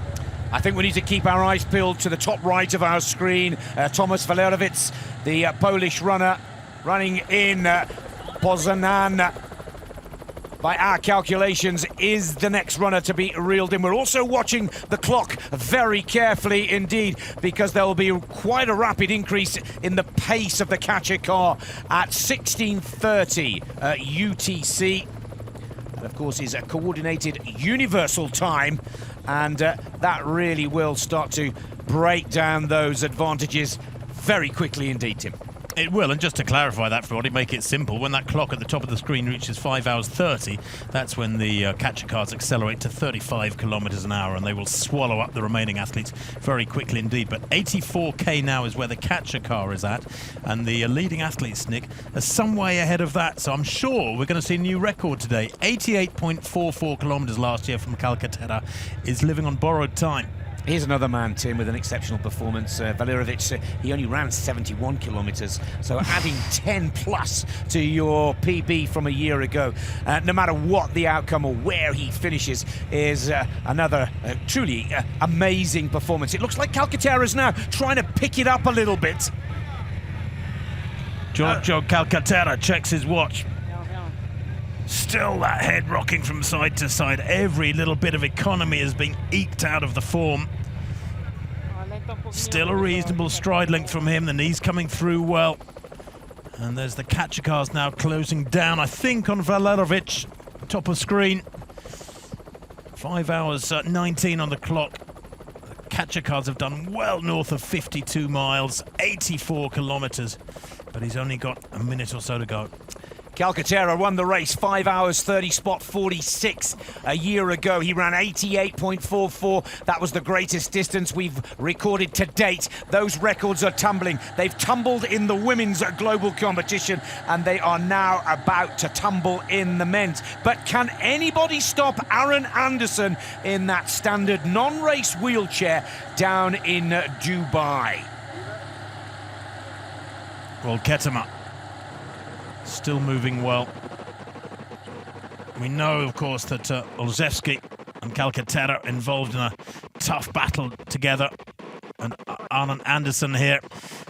[SPEAKER 2] I think we need to keep our eyes peeled to the top right of our screen. Thomas Valerovitz, the Polish runner, running in Poznan, by our calculations, is the next runner to be reeled in. We're also watching the clock very carefully indeed, because there will be quite a rapid increase in the pace of the catcher car at 16:30 UTC. That, of course, is a coordinated universal time, and that really will start to break down those advantages very quickly indeed, Tim.
[SPEAKER 1] It will, and just to clarify that for everybody, make it simple, when that clock at the top of the screen reaches 5 hours 30, that's when the catcher cars accelerate to 35 kilometers an hour, and they will swallow up the remaining athletes very quickly indeed. But 84k now is where the catcher car is at, and the leading athletes, Nick, are some way ahead of that, so I'm sure we're going to see a new record today. 88.44 kilometers last year from Calcaterra is living on borrowed time.
[SPEAKER 2] Here's another man, Tim, with an exceptional performance. Valerovitz, he only ran 71 kilometres, so adding 10 plus to your PB from a year ago, no matter what the outcome or where he finishes, is another truly amazing performance. It looks like Calcaterra's now trying to pick it up a little bit.
[SPEAKER 1] Giorgio Calcaterra checks his watch. Still that head rocking from side to side. Every little bit of economy is being eked out of the form. Still a reasonable stride length from him. The knees coming through well. And there's the catcher cars now closing down, I think, on Valerovitz. Top of screen. 5 hours 19 on the clock. The catcher cars have done well north of 52 miles, 84 kilometers. But he's only got a minute or so to go.
[SPEAKER 2] Calcaterra won the race, 5 hours 30 spot 46 a year ago. He ran 88.44. That was the greatest distance we've recorded to date. Those records are tumbling. They've tumbled in the women's global competition, and they are now about to tumble in the men's. But can anybody stop Aaron Anderson in that standard non-race wheelchair down in Dubai?
[SPEAKER 1] Well, Ketema still moving well. We know, of course, that Olszewski and Calcaterra involved in a tough battle together. And Arnon Anderson here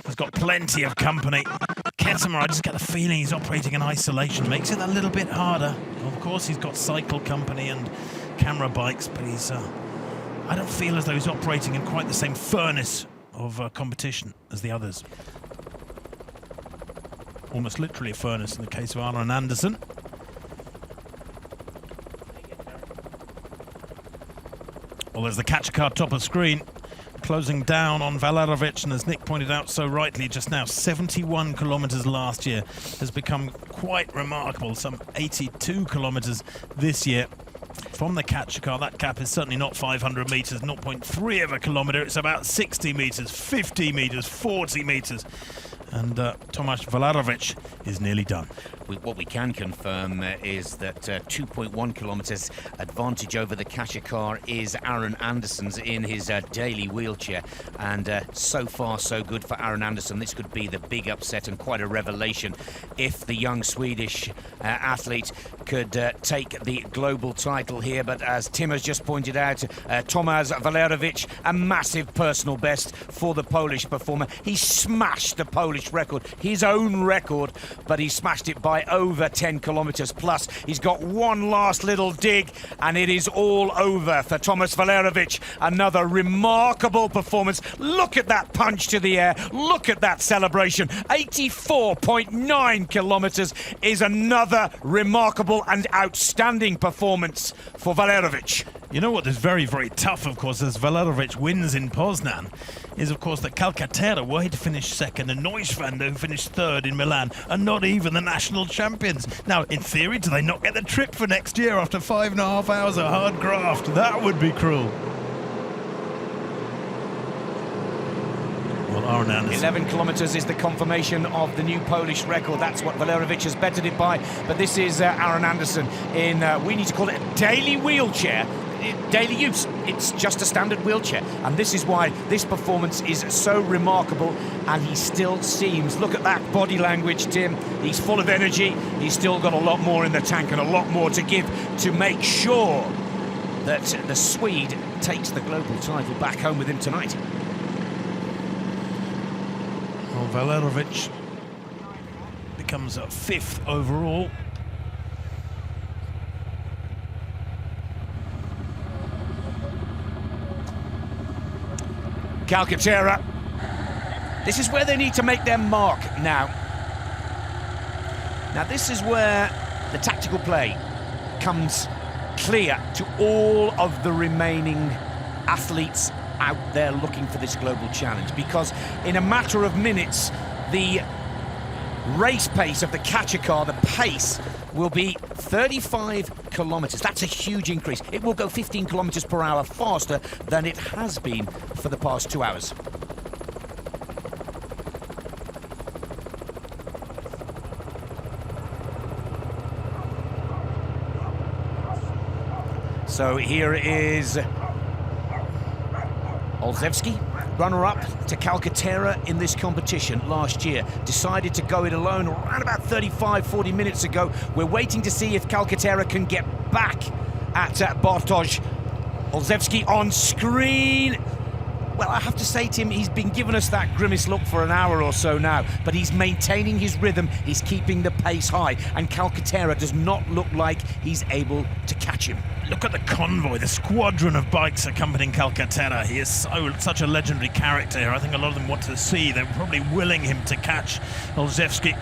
[SPEAKER 1] has got plenty of company. Kettemer, I just get the feeling he's operating in isolation, makes it a little bit harder. Of course, he's got cycle company and camera bikes, but he's I don't feel as though he's operating in quite the same furnace of competition as the others. Almost literally a furnace in the case of Arnon Anderson. Well, there's the catcher car top of screen, closing down on Valerovic, and as Nick pointed out so rightly just now, 71 kilometers last year has become quite remarkable, some 82 kilometers this year. From the catcher car, that cap is certainly not 500 meters, 0.3 of a kilometer, it's about 60 meters, 50 meters, 40 meters. And Tomasz Valerovic is nearly done.
[SPEAKER 2] What we can confirm is that 2.1 kilometres advantage over the catcher car is Aaron Anderson's in his daily wheelchair. And so far, so good for Aaron Anderson. This could be the big upset and quite a revelation if the young Swedish athlete could take the global title here. But as Tim has just pointed out, Tomasz Valerovic, a massive personal best for the Polish performer. He smashed the Polish record, his own record, but he smashed it by over 10 kilometers plus. He's got one last little dig and it is all over for Tomasz Valerovic. Another remarkable performance. Look at that punch to the air, look at that celebration. 84.9 kilometers is another remarkable and outstanding performance for Valerovic.
[SPEAKER 1] You know what is very, very tough, of course, as Valerovic wins in Poznan, is, of course, that Calcaterra, were he to finish second, and Neuschwander, who finished third in Milan, are not even the national champions. Now, in theory, do they not get the trip for next year after 5.5 hours of hard graft? That would be cruel. Well, Aaron Anderson.
[SPEAKER 2] 11 kilometres is the confirmation of the new Polish record. That's what Valerovic has bettered it by. But this is Aaron Anderson in, we need to call it a daily wheelchair. Daily use. It's just a standard wheelchair. And this is why this performance is so remarkable. And he still seems, look at that body language, Tim. He's full of energy. He's still got a lot more in the tank and a lot more to give to make sure that the Swede takes the global title back home with him tonight.
[SPEAKER 1] Well, Valerovic becomes fifth overall.
[SPEAKER 2] Calcaterra. This is where they need to make their mark now. Now this is where the tactical play comes clear to all of the remaining athletes out there looking for this global challenge, because in a matter of minutes the race pace of the catcher car, the pace, will be 35 kilometres. That's a huge increase. It will go 15 kilometres per hour faster than it has been for the past 2 hours. So here is Olszewski, runner-up to Calcaterra in this competition last year. Decided to go it alone around about 35-40 minutes ago. We're waiting to see if Calcaterra can get back at Bartosz. Olszewski on screen. Well, I have to say, Tim, he's been giving us that grimace look for an hour or so now, but he's maintaining his rhythm, he's keeping the pace high, and Calcaterra does not look like he's able to catch him.
[SPEAKER 1] Look at the convoy, the squadron of bikes accompanying Calcaterra. He is such a legendary character here. I think a lot of them want to see. They're probably willing him to catch Olszewski.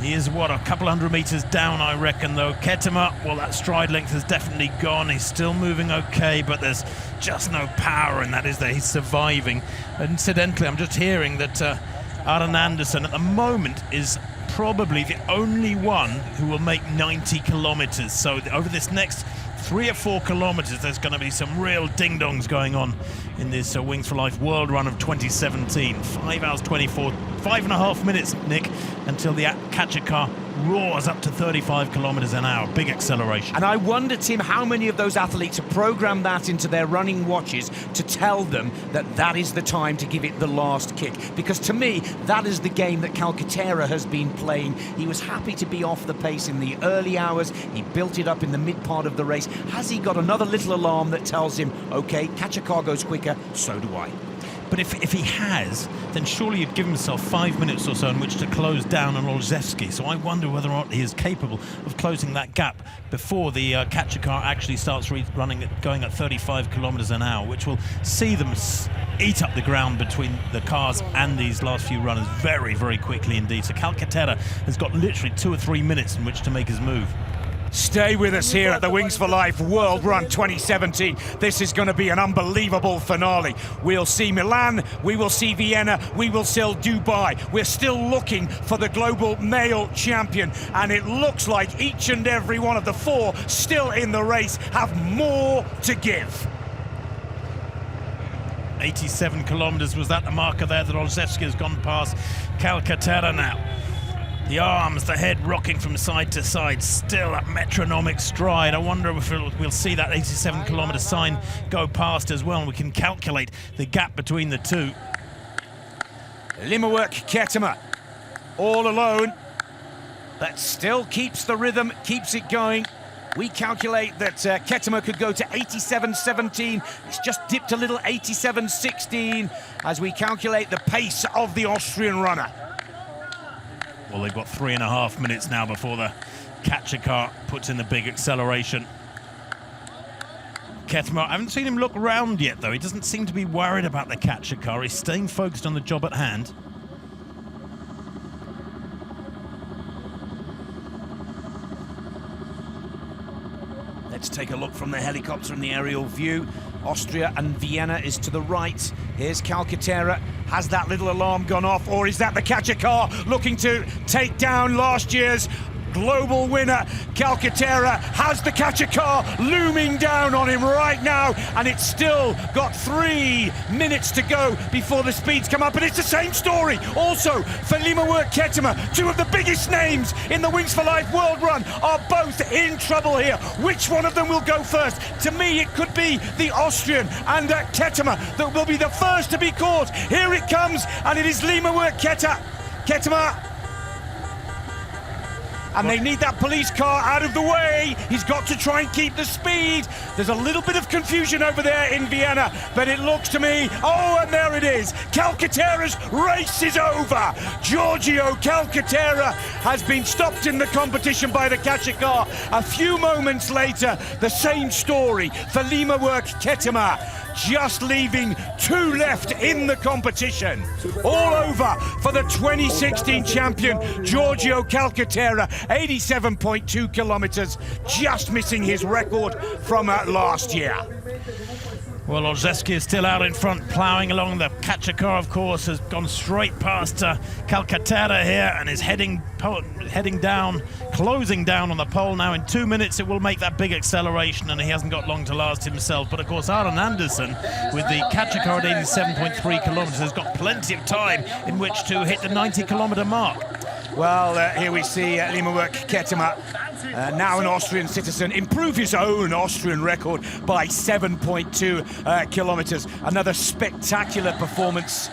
[SPEAKER 1] He is, what, a couple hundred meters down, I reckon, though. Kettemer, well, that stride length has definitely gone. He's still moving okay, but there's just no power in that, is there? He's surviving. Incidentally, I'm just hearing that Aaron Anderson, at the moment, is probably the only one who will make 90 kilometers. So over this next 3 or 4 kilometers, there's going to be some real ding-dongs going on in this Wings for Life World Run of 2017. 5 hours 24, 5.5 minutes, Nick, until the catcher car roars up to 35 kilometers an hour, big acceleration.
[SPEAKER 2] And I wonder, Tim, how many of those athletes have programmed that into their running watches to tell them that that is the time to give it the last kick? Because to me, that is the game that Calcaterra has been playing. He was happy to be off the pace in the early hours. He built it up in the mid part of the race. Has he got another little alarm that tells him, okay, Kaczykar goes quicker, so do I?
[SPEAKER 1] But if he has, then surely you'd give himself 5 minutes or so in which to close down on Olszewski. So I wonder whether or not he is capable of closing that gap before the Kaczykar actually starts going at 35 kilometers an hour, which will see them eat up the ground between the cars and these last few runners very, very quickly indeed. So Calcaterra has got literally 2 or 3 minutes in which to make his move.
[SPEAKER 2] Stay with us here at the Wings for Life World Run 2017. This is going to be an unbelievable finale. We'll see Milan, we will see Vienna, we will see Dubai. We're still looking for the global male champion, and it looks like each and every one of the 4 still in the race have more to give.
[SPEAKER 1] 87 kilometers, was that the marker there that Olszewski has gone past Calcaterra now? The arms, the head rocking from side to side, still at metronomic stride. I wonder if we'll see that 87 kilometer sign go past as well, and we can calculate the gap between the two.
[SPEAKER 2] Limawerk Ketema, all alone, but still keeps the rhythm, keeps it going. We calculate that Ketema could go to 87.17. It's just dipped a little, 87.16, as we calculate the pace of the Austrian runner.
[SPEAKER 1] Well, they've got 3.5 minutes now before the Kaczykar puts in the big acceleration. Ketema, I haven't seen him look round yet, though. He doesn't seem to be worried about the Kaczykar. He's staying focused on the job at hand.
[SPEAKER 2] Let's take a look from the helicopter in the aerial view. Austria and Vienna is to the right. Here's Calcaterra. Has that little alarm gone off, or is that the Kaczykar looking to take down last year's global winner? Calcaterra has the Kaczykar looming down on him right now, and it's still got 3 minutes to go before the speeds come up. And it's the same story also for Limawerk Ketema. 2 of the biggest names in the Wings for Life World Run are both in trouble here. Which one of them will go first? To me, it could be the Austrian and Ketema that will be the first to be caught. Here it comes, and it is Limawerk Ketema. And they need that police car out of the way. He's got to try and keep the speed. There's a little bit of confusion over there in Vienna, but it looks to me, oh, and there it is. Calcaterra's race is over. Giorgio Calcaterra has been stopped in the competition by the Kaczykar. A few moments later, the same story for Limawerk Ketema. Just leaving 2 left in the competition. All over for the 2016 champion, Giorgio Calcaterra, 87.2 kilometers, just missing his record from last year.
[SPEAKER 1] Well, Olszewski is still out in front, ploughing along. The Kaczykar, of course, has gone straight past Calcaterra here and is heading down, closing down on the pole now. In 2 minutes, it will make that big acceleration, and he hasn't got long to last himself. But, of course, Aron Andersen, with the Kaczykar at 87.3 kilometers, has got plenty of time in which to hit the 90-kilometer mark.
[SPEAKER 2] Well, here we see Limawerk Ketema, now an Austrian citizen, improve his own Austrian record by 7.2 kilometers. Another spectacular performance.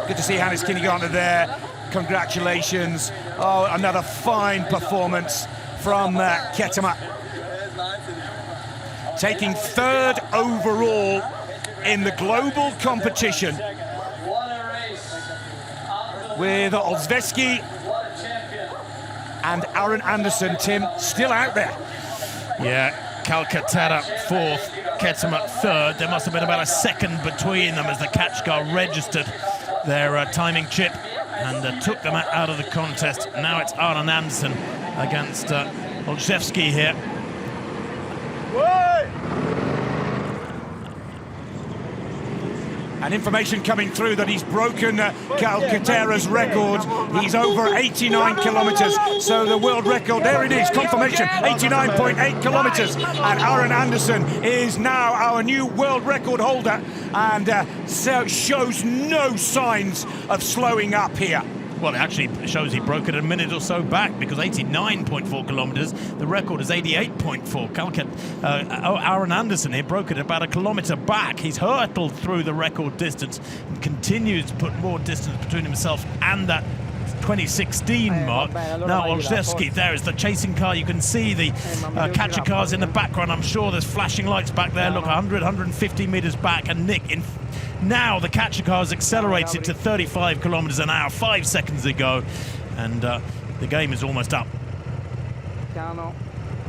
[SPEAKER 2] Good to see Hannes Kinnegartner there. Congratulations. Oh, another fine performance from Ketema. Taking 3rd overall in the global competition, with Olszewski and Aron Andersen, Tim, still out there.
[SPEAKER 1] Yeah, Calcaterra 4th, Ketema 3rd. There must have been about a second between them as the Kaczykar registered their timing chip and took them out of the contest. Now it's Aron Andersen against Olszewski here.
[SPEAKER 2] And information coming through that he's broken Calcaterra's record. He's over 89 kilometers, so the world record, there it is, confirmation, 89.8 kilometers. And Aron Andersen is now our new world record holder, and so shows no signs of slowing up here.
[SPEAKER 1] Well, it actually shows he broke it a minute or so back, because 89.4 kilometres, the record is 88.4. Aaron Anderson here broke it about a kilometre back. He's hurtled through the record distance and continues to put more distance between himself and that 2016 mark. Now Olszewski, there is the chasing car. You can see the catcher cars in the background. I'm sure there's flashing lights back there. Look, 150 metres back, and Nick, now the catcher car has accelerated to 35 kilometres an hour 5 seconds ago, and the game is almost up.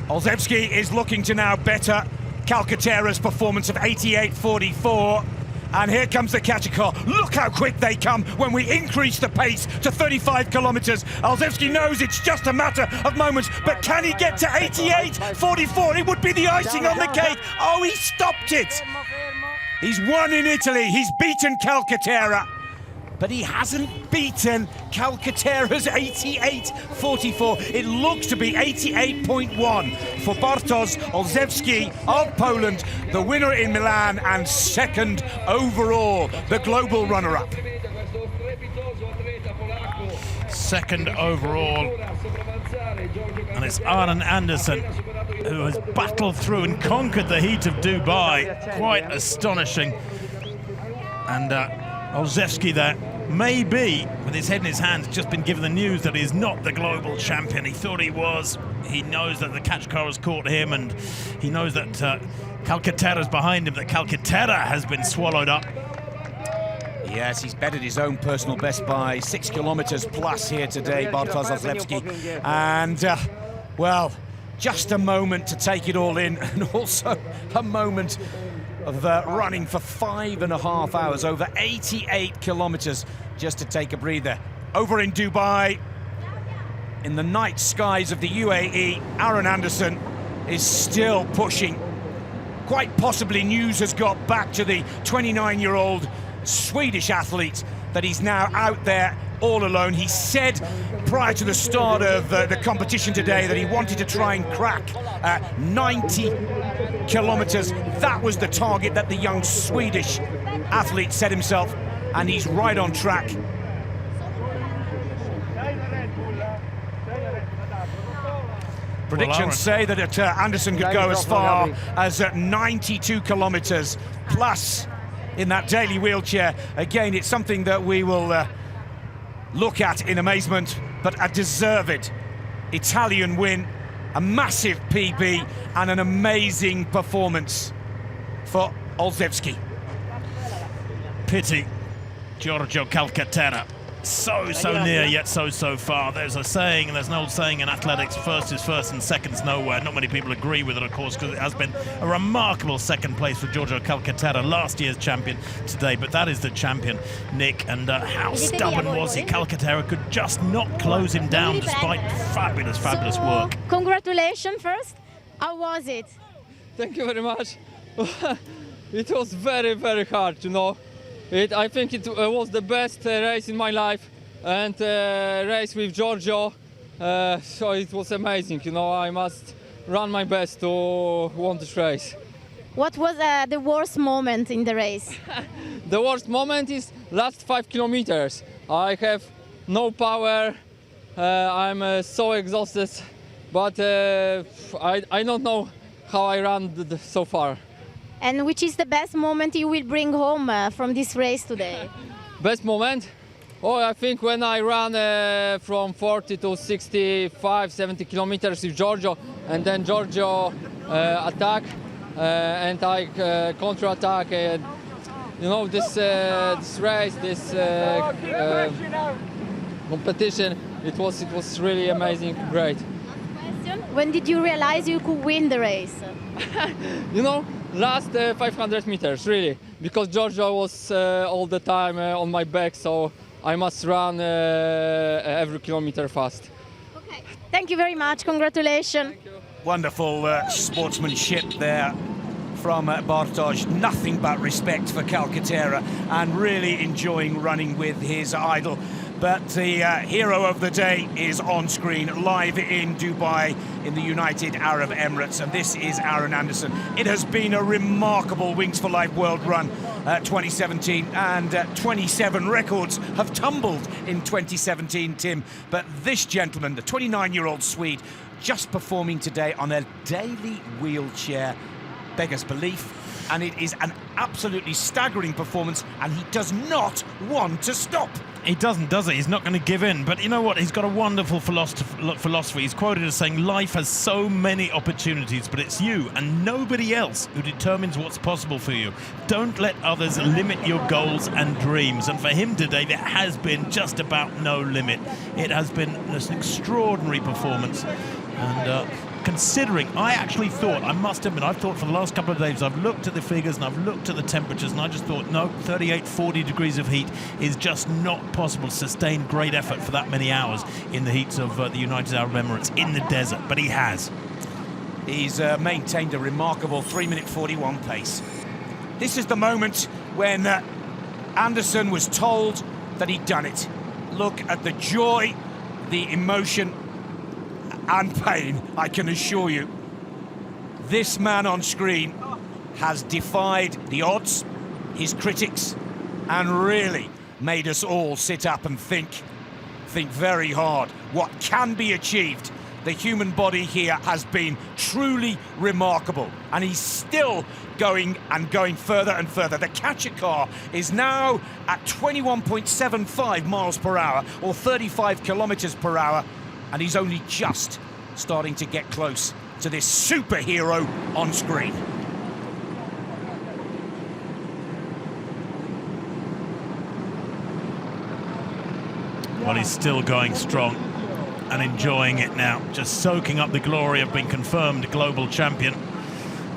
[SPEAKER 2] Olszewski is looking to now better Calcaterra's performance of 88.44. And here comes the catcher car. Look how quick they come when we increase the pace to 35 kilometres. Olszewski knows it's just a matter of moments, but can he get to 88.44? It would be the icing on the cake. Oh, he stopped it. He's won in Italy. He's beaten Calcaterra, but he hasn't beaten Calcaterra's 88.44. It looks to be 88.1 for Bartosz Olszewski of Poland, the winner in Milan and second overall, the global runner-up.
[SPEAKER 1] Second overall, and it's Aaron Anderson who has battled through and conquered the heat of Dubai. Quite astonishing. And Olszewski there, maybe with his head in his hands, just been given the news that he's not the global champion. He thought he was. He knows that the catch car has caught him, and he knows that Calcaterra's behind him, that Calcaterra has been swallowed up.
[SPEAKER 2] Yes, he's bettered his own personal best by 6 kilometres plus here today, Bartosz Olszewski. And, well, just a moment to take it all in, and also a moment of running for 5.5 hours, over 88 kilometres, just to take a breather. Over in Dubai, in the night skies of the UAE, Aaron Anderson is still pushing. Quite possibly news has got back to the 29-year-old Swedish athlete that he's now out there all alone. He said prior to the start of the competition today that he wanted to try and crack 90 kilometres. That was the target that the young Swedish athlete set himself, and he's right on track. Predictions say that Anderson could go as far as 92 kilometres plus in that daily wheelchair. Again, it's something that we will look at in amazement, but a deserved Italian win, a massive PB, and an amazing performance for Olszewski.
[SPEAKER 1] Pity Giorgio Calcaterra. So near, yet so far. There's a saying, and there's an old saying in athletics, first is first and second's nowhere. Not many people agree with it, of course, because it has been a remarkable second place for Giorgio Calcaterra, last year's champion today, but that is the champion, Nick, and how stubborn was he? Calcaterra could just not close him down despite fabulous work.
[SPEAKER 11] Congratulations first. How was it?
[SPEAKER 16] Thank you very much. It was very hard, you know. I think it was the best race in my life, and race with Giorgio, so it was amazing. You know, I must run my best to win this race.
[SPEAKER 11] What was the worst moment in the race?
[SPEAKER 16] The worst moment is last 5 kilometers. I have no power. I'm so exhausted, but I don't know how I ran so far.
[SPEAKER 11] And which is the best moment you will bring home from this race today?
[SPEAKER 16] Best moment? Oh, I think when I ran from 40 to 65, 70 kilometers with Giorgio, and then Giorgio attack, and I counter-attack. And, you know, this race, this competition, it was really amazing, great.
[SPEAKER 11] When did you realize you could win the race?
[SPEAKER 16] You know, last 500 meters, really, because Giorgio was all the time on my back, so I must run every kilometer fast.
[SPEAKER 11] Okay. Thank you very much. Congratulations.
[SPEAKER 2] Wonderful sportsmanship there from Bartosz. Nothing but respect for Calcaterra and really enjoying running with his idol. But the hero of the day is on screen, live in Dubai in the United Arab Emirates, and this is Aaron Anderson. It has been a remarkable Wings for Life World Run 2017, and 27 records have tumbled in 2017, Tim. But this gentleman, the 29-year-old Swede, just performing today on a daily wheelchair, beggars belief. And it is an absolutely staggering performance, and he does not want to stop.
[SPEAKER 1] He doesn't, does he? He's not going to give in. But you know what? He's got a wonderful philosophy. He's quoted as saying, life has so many opportunities, but it's you and nobody else who determines what's possible for you. Don't let others limit your goals and dreams. And for him today, there has been just about no limit. It has been an extraordinary performance. And considering, I actually thought, I must admit, I've thought for the last couple of days, I've looked at the figures and I've looked at the temperatures, and I just thought, no, 38, 40 degrees of heat is just not possible to sustain great effort for that many hours in the heats of the United Arab Emirates in the desert, but he has.
[SPEAKER 2] He's maintained a remarkable 3-minute 41 pace. This is the moment when Anderson was told that he'd done it. Look at the joy, the emotion, and pain, I can assure you. This man on screen has defied the odds, his critics, and really made us all sit up and think very hard what can be achieved. The human body here has been truly remarkable, and he's still going further and further. The catcher car is now at 21.75 miles per hour, or 35 kilometers per hour, and he's only just starting to get close to this superhero on screen.
[SPEAKER 1] Well, he's still going strong and enjoying it now, just soaking up the glory of being confirmed global champion.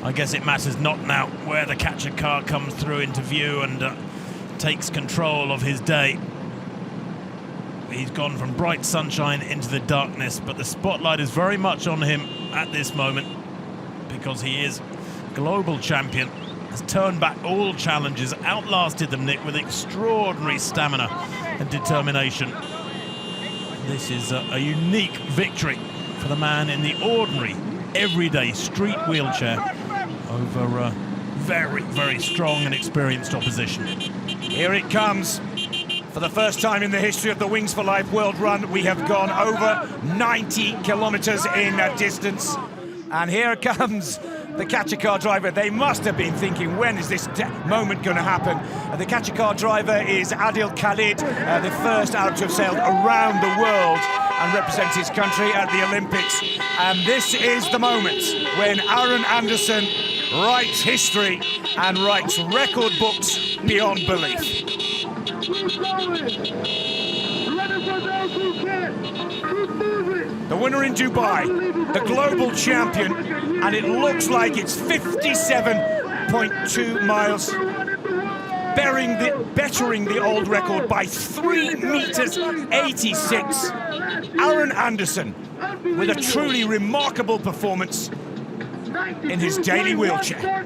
[SPEAKER 1] I guess it matters not now where the catcher car comes through into view and takes control of his day. He's gone from bright sunshine into the darkness, but the spotlight is very much on him at this moment because he is global champion, has turned back all challenges, outlasted them, Nick, with extraordinary stamina and determination. This is a unique victory for the man in the ordinary, everyday street wheelchair over very, very strong and experienced opposition.
[SPEAKER 2] Here it comes. For the first time in the history of the Wings for Life World Run, we have gone over 90 kilometers in distance. And here comes the catcher car driver. They must have been thinking, when is this moment going to happen? The catcher car driver is Adil Khalid, the first Arab to have sailed around the world and represent his country at the Olympics. And this is the moment when Aaron Anderson writes history and writes record books beyond belief. The winner in Dubai, the global champion, and it looks like it's 57.2 miles, bettering the old record by 3 meters 86. Aaron Anderson with a truly remarkable performance in his daily wheelchair.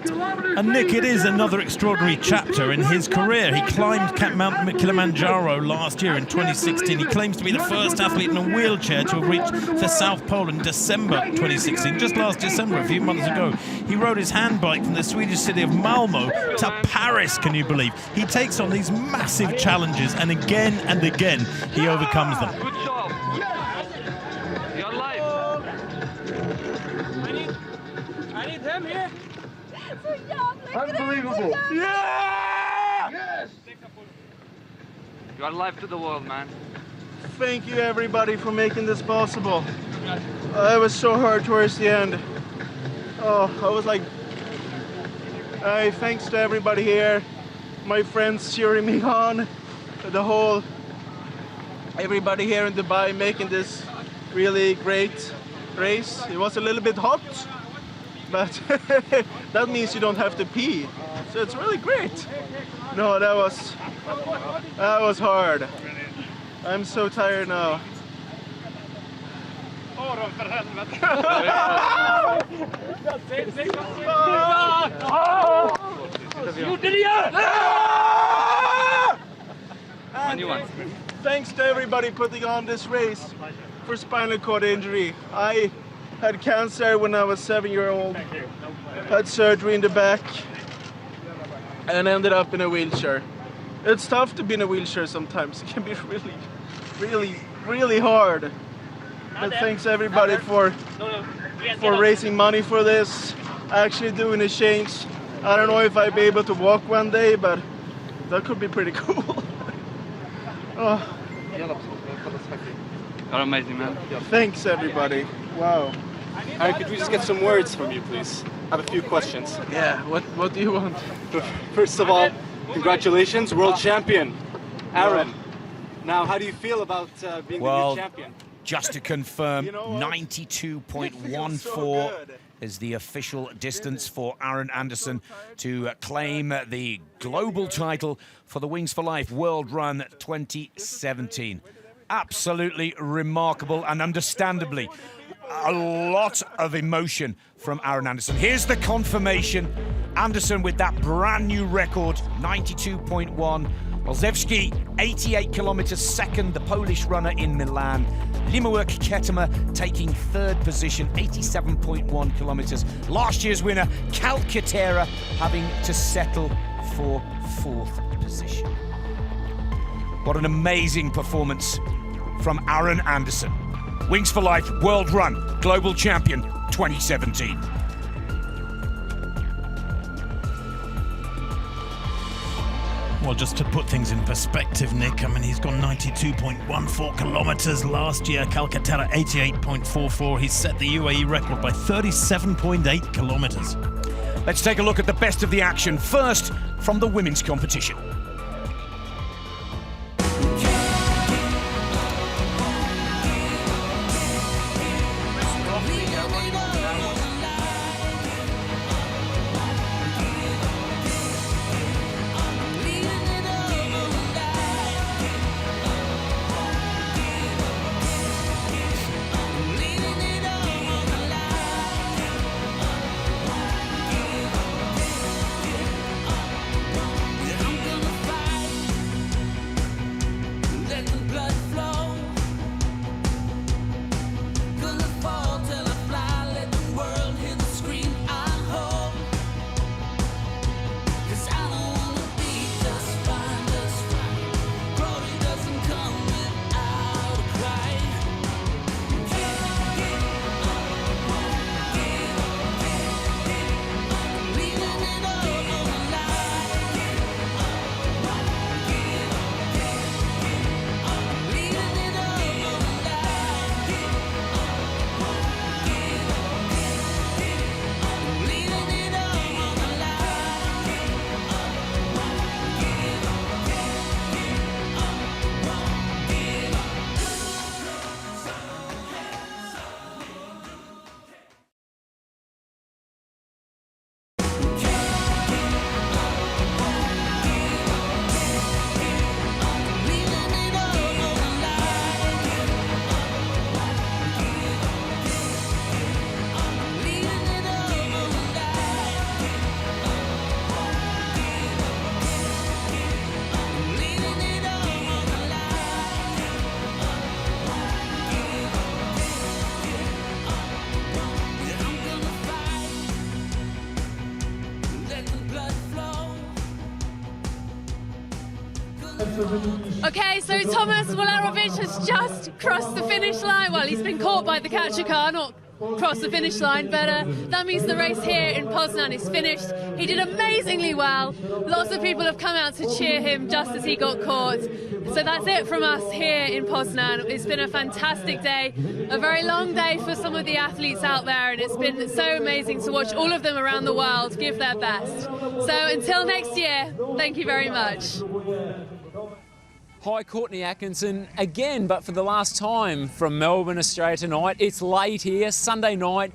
[SPEAKER 1] And Nick, it is another extraordinary chapter in his career. He climbed Mount Kilimanjaro last year in 2016. He claims to be the first athlete in a wheelchair to have reached the South Pole in December 2016, just last December, a few months ago. He rode his handbike from the Swedish city of Malmo to Paris, can you believe? He takes on these massive challenges, and again he overcomes them.
[SPEAKER 15] Good job. You're alive. I need him here.
[SPEAKER 6] Unbelievable.
[SPEAKER 15] Yeah! Yes! You are alive to the world, man.
[SPEAKER 5] Thank you, everybody, for making this possible. It was so hard towards the end. Oh, I was like, thanks to everybody here, my friends cheering me on, everybody here in Dubai making this really great race. It was a little bit hot, but that means you don't have to pee, so it's really great. No, that was hard. I'm so tired now. And thanks to everybody putting on this race for spinal cord injury. I had cancer when I was 7-year-old, had surgery in the back, and ended up in a wheelchair. It's tough to be in a wheelchair sometimes. It can be really hard. But thanks everybody for raising money for this, actually doing a change. I don't know if I'll be able to walk one day, but that could be pretty cool. Oh.
[SPEAKER 25] You're amazing, man.
[SPEAKER 5] Thanks everybody. Wow.
[SPEAKER 4] Aaron, could we just get some words from you, please? I have a few questions.
[SPEAKER 5] Yeah, what do you want?
[SPEAKER 4] First of all, congratulations, world champion, Aaron. Now, how do you feel about being the new champion?
[SPEAKER 2] Just to confirm, 92.14 is the official distance for Aaron Anderson to claim the global title for the Wings for Life World Run 2017. Absolutely remarkable, and understandably a lot of emotion from Aaron Anderson. Here's the confirmation. Anderson with that brand new record, 92.1. Olszewski, 88 kilometers second, the Polish runner in Milan. Limuerk Ketema taking third position, 87.1 kilometers. Last year's winner, Calcaterra, having to settle for fourth position. What an amazing performance from Aaron Anderson. Wings for Life World Run Global Champion 2017.
[SPEAKER 1] Well, just to put things in perspective, Nick, I mean, he's gone 92.14 kilometres last year. Calcaterra, 88.44. He's set the UAE record by 37.8 kilometres.
[SPEAKER 2] Let's take a look at the best of the action. First, from the women's competition.
[SPEAKER 17] Okay, so Thomas Wolarovic has just crossed the finish line. Well, he's been caught by the catcher car, not crossed the finish line, but that means the race here in Poznan is finished. He did amazingly well. Lots of people have come out to cheer him just as he got caught. So that's it from us here in Poznan. It's been a fantastic day, a very long day for some of the athletes out there, and it's been so amazing to watch all of them around the world give their best. So until next year, thank you very much.
[SPEAKER 21] Hi, Courtney Atkinson again, but for the last time from Melbourne, Australia tonight. It's late here, Sunday night.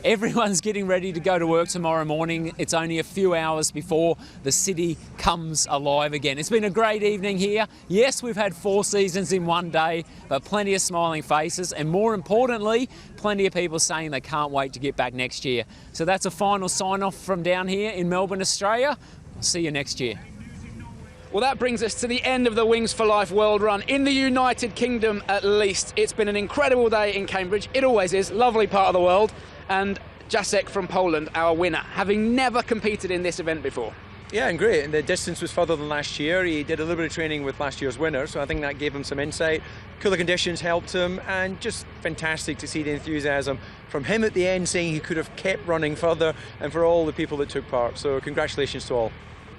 [SPEAKER 21] Everyone's getting ready to go to work tomorrow morning. It's only a few hours before the city comes alive again. It's been a great evening here. Yes, we've had 4 seasons in one day, but plenty of smiling faces, and more importantly, plenty of people saying they can't wait to get back next year. So that's a final sign-off from down here in Melbourne, Australia. See you next year.
[SPEAKER 3] Well, that brings us to the end of the Wings for Life World Run, in the United Kingdom at least. It's been an incredible day in Cambridge. It always is. Lovely part of the world. And Jacek from Poland, our winner, having never competed in this event before.
[SPEAKER 7] Yeah, and great. And the distance was further than last year. He did a little bit of training with last year's winner, so I think that gave him some insight. Cooler conditions helped him, and just fantastic to see the enthusiasm from him at the end, saying he could have kept running further, and for all the people that took part. So congratulations to all.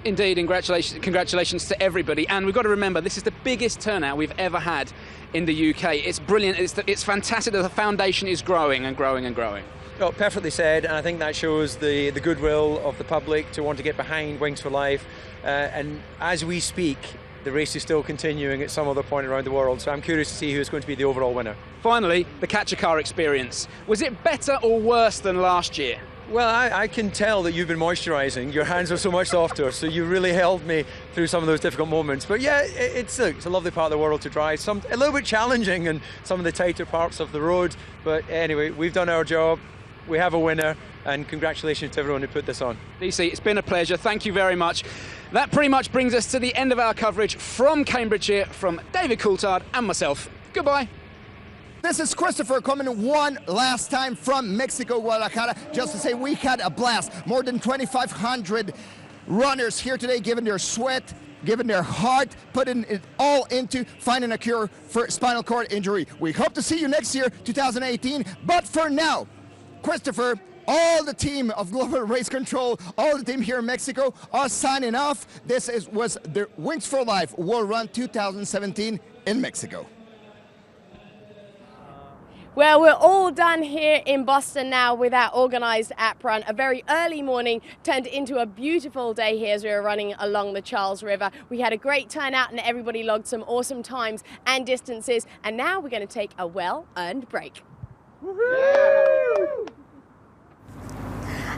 [SPEAKER 3] Indeed, and congratulations to everybody. And we've got to remember, this is the biggest turnout we've ever had in the UK. It's brilliant. It's fantastic that the foundation is growing and growing and growing.
[SPEAKER 7] Oh, perfectly said, and I think that shows the goodwill of the public to want to get behind Wings for Life. And as we speak, the race is still continuing at some other point around the world, so I'm curious to see who's going to be the overall winner.
[SPEAKER 3] Finally, the catch-a-car experience. Was it better or worse than last year?
[SPEAKER 7] Well, I can tell that you've been moisturising. Your hands are so much softer, so you really held me through some of those difficult moments. But yeah, it's a lovely part of the world to drive. A little bit challenging in some of the tighter parts of the road. But anyway, we've done our job. We have a winner, and congratulations to everyone who put this on.
[SPEAKER 3] DC, it's been a pleasure. Thank you very much. That pretty much brings us to the end of our coverage from Cambridgeshire, from David Coulthard and myself. Goodbye.
[SPEAKER 8] This is Christopher coming one last time from Mexico, Guadalajara, just to say we had a blast. More than 2,500 runners here today giving their sweat, giving their heart, putting it all into finding a cure for spinal cord injury. We hope to see you next year, 2018. But for now, Christopher, all the team of Global Race Control, all the team here in Mexico are signing off. This was the Wings for Life World Run 2017 in Mexico.
[SPEAKER 22] Well, we're all done here in Boston now with our organised app run. A very early morning turned into a beautiful day here as we were running along the Charles River. We had a great turnout and everybody logged some awesome times and distances. And now we're going to take a well-earned break.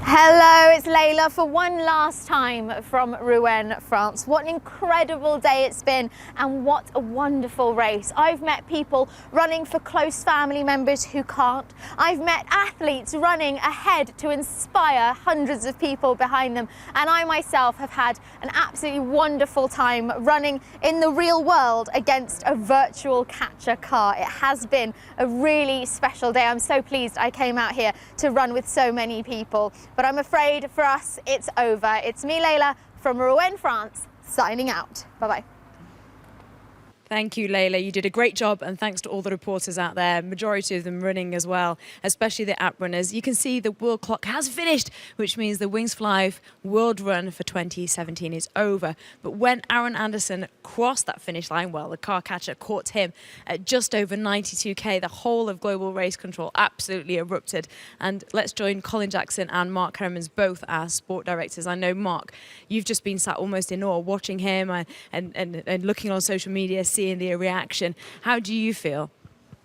[SPEAKER 11] Hello, it's Layla for one last time from Rouen, France. What an incredible day it's been, and what a wonderful race. I've met people running for close family members who can't. I've met athletes running ahead to inspire hundreds of people behind them. And I myself have had an absolutely wonderful time running in the real world against a virtual catcher car. It has been a really special day. I'm so pleased I came out here to run with so many people. But I'm afraid for us, it's over. It's me, Layla, from Rouen, France, signing out. Bye-bye.
[SPEAKER 13] Thank you, Layla. You did a great job, and thanks to all the reporters out there, majority of them running as well, especially the app runners. You can see the world clock has finished, which means the Wings for Life World Run for 2017 is over. But when Aaron Anderson crossed that finish line, well, the car catcher caught him at just over 92k. The whole of Global Race Control absolutely erupted. And let's join Colin Jackson and Mark Hermans, both our sport directors. I know, Mark, you've just been sat almost in awe watching him and looking on social media, seeing the reaction. How do you feel?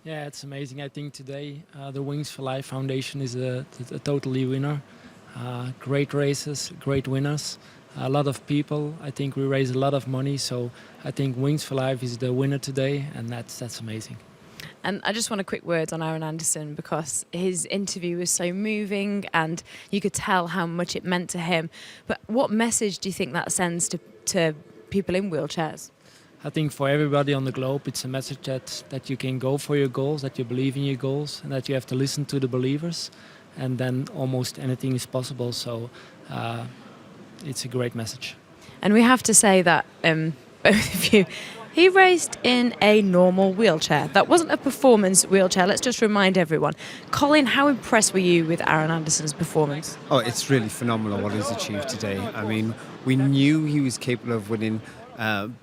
[SPEAKER 10] Yeah, it's amazing. I think today the Wings for Life Foundation is a totally winner. Great races, great winners, a lot of people. I think we raise a lot of money, so I think Wings for Life is the winner today, and that's amazing.
[SPEAKER 13] And I just want a quick word on Aaron Anderson, because his interview was so moving and you could tell how much it meant to him. But what message do you think that sends to people in wheelchairs?
[SPEAKER 10] I think for everybody on the globe, it's a message that you can go for your goals, that you believe in your goals, and that you have to listen to the believers, and then almost anything is possible. So it's a great message.
[SPEAKER 13] And we have to say that both of you, he raced in a normal wheelchair. That wasn't a performance wheelchair. Let's just remind everyone. Colin, how impressed were you with Aaron Anderson's performance?
[SPEAKER 24] Oh, it's really phenomenal what he's achieved today. I mean, we knew he was capable of winning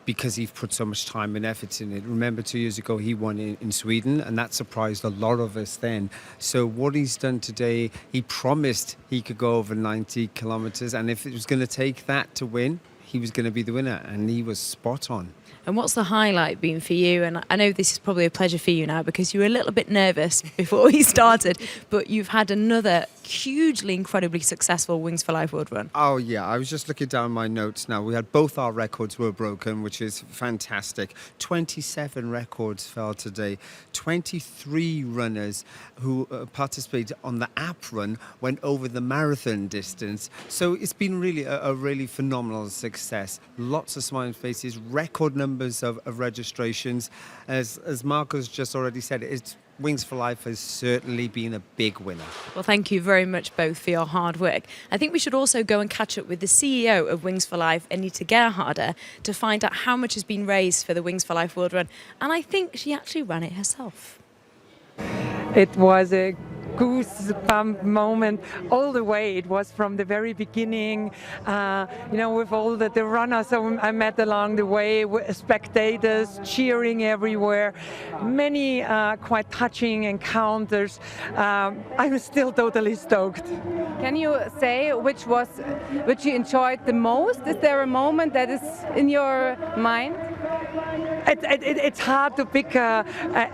[SPEAKER 24] because he's put so much time and effort in it. Remember 2 years ago he won in Sweden, and that surprised a lot of us then. So what he's done today, he promised he could go over 90 kilometers, and if it was going to take that to win, he was going to be the winner, and he was spot on.
[SPEAKER 13] And what's the highlight been for you? And I know this is probably a pleasure for you now because you were a little bit nervous before we started, but you've had another hugely, incredibly successful Wings for Life World Run.
[SPEAKER 24] Oh yeah, I was just looking down my notes now. We had both our records were broken, which is fantastic. 27 records fell today. 23 runners who participated on the app run went over the marathon distance. So it's been really a really phenomenal success. Lots of smiling faces, record numbers of registrations. As Marco's just already said, Wings for Life has certainly been a big winner.
[SPEAKER 13] Well, thank you very much both for your hard work. I think we should also go and catch up with the CEO of Wings for Life, Anita Gerharder, to find out how much has been raised for the Wings for Life World Run. And I think she actually ran it herself.
[SPEAKER 9] It was a goosebump moment all the way. It was from the very beginning, with all the runners I met along the way, spectators cheering everywhere, many quite touching encounters. I'm still totally stoked.
[SPEAKER 23] Can you say which you enjoyed the most? Is there a moment that is in your mind?
[SPEAKER 9] It's hard to pick a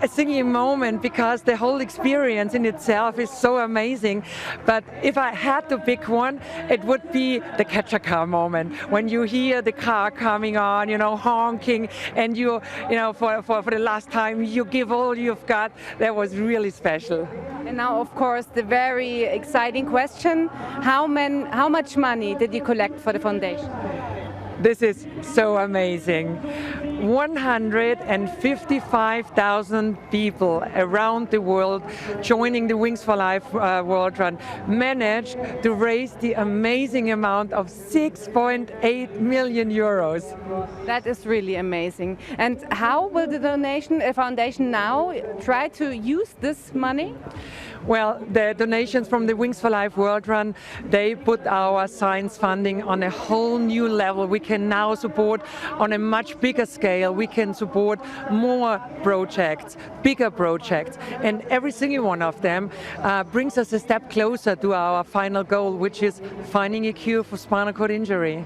[SPEAKER 9] single moment because the whole experience in itself is so amazing. But if I had to pick one, it would be the catcher car moment when you hear the car coming on, honking, and for the last time you give all you've got. That was really special.
[SPEAKER 23] And now, of course, the very exciting question: how much money did you collect for the foundation?
[SPEAKER 9] This is so amazing. 155,000 people around the world joining the Wings for Life World Run managed to raise the amazing amount of 6.8 million euros.
[SPEAKER 23] That is really amazing. And how will the foundation now try to use this money?
[SPEAKER 9] Well, the donations from the Wings for Life World Run, they put our science funding on a whole new level. We can now support on a much bigger scale. We can support more projects, bigger projects, and every single one of them brings us a step closer to our final goal, which is finding a cure for spinal cord injury.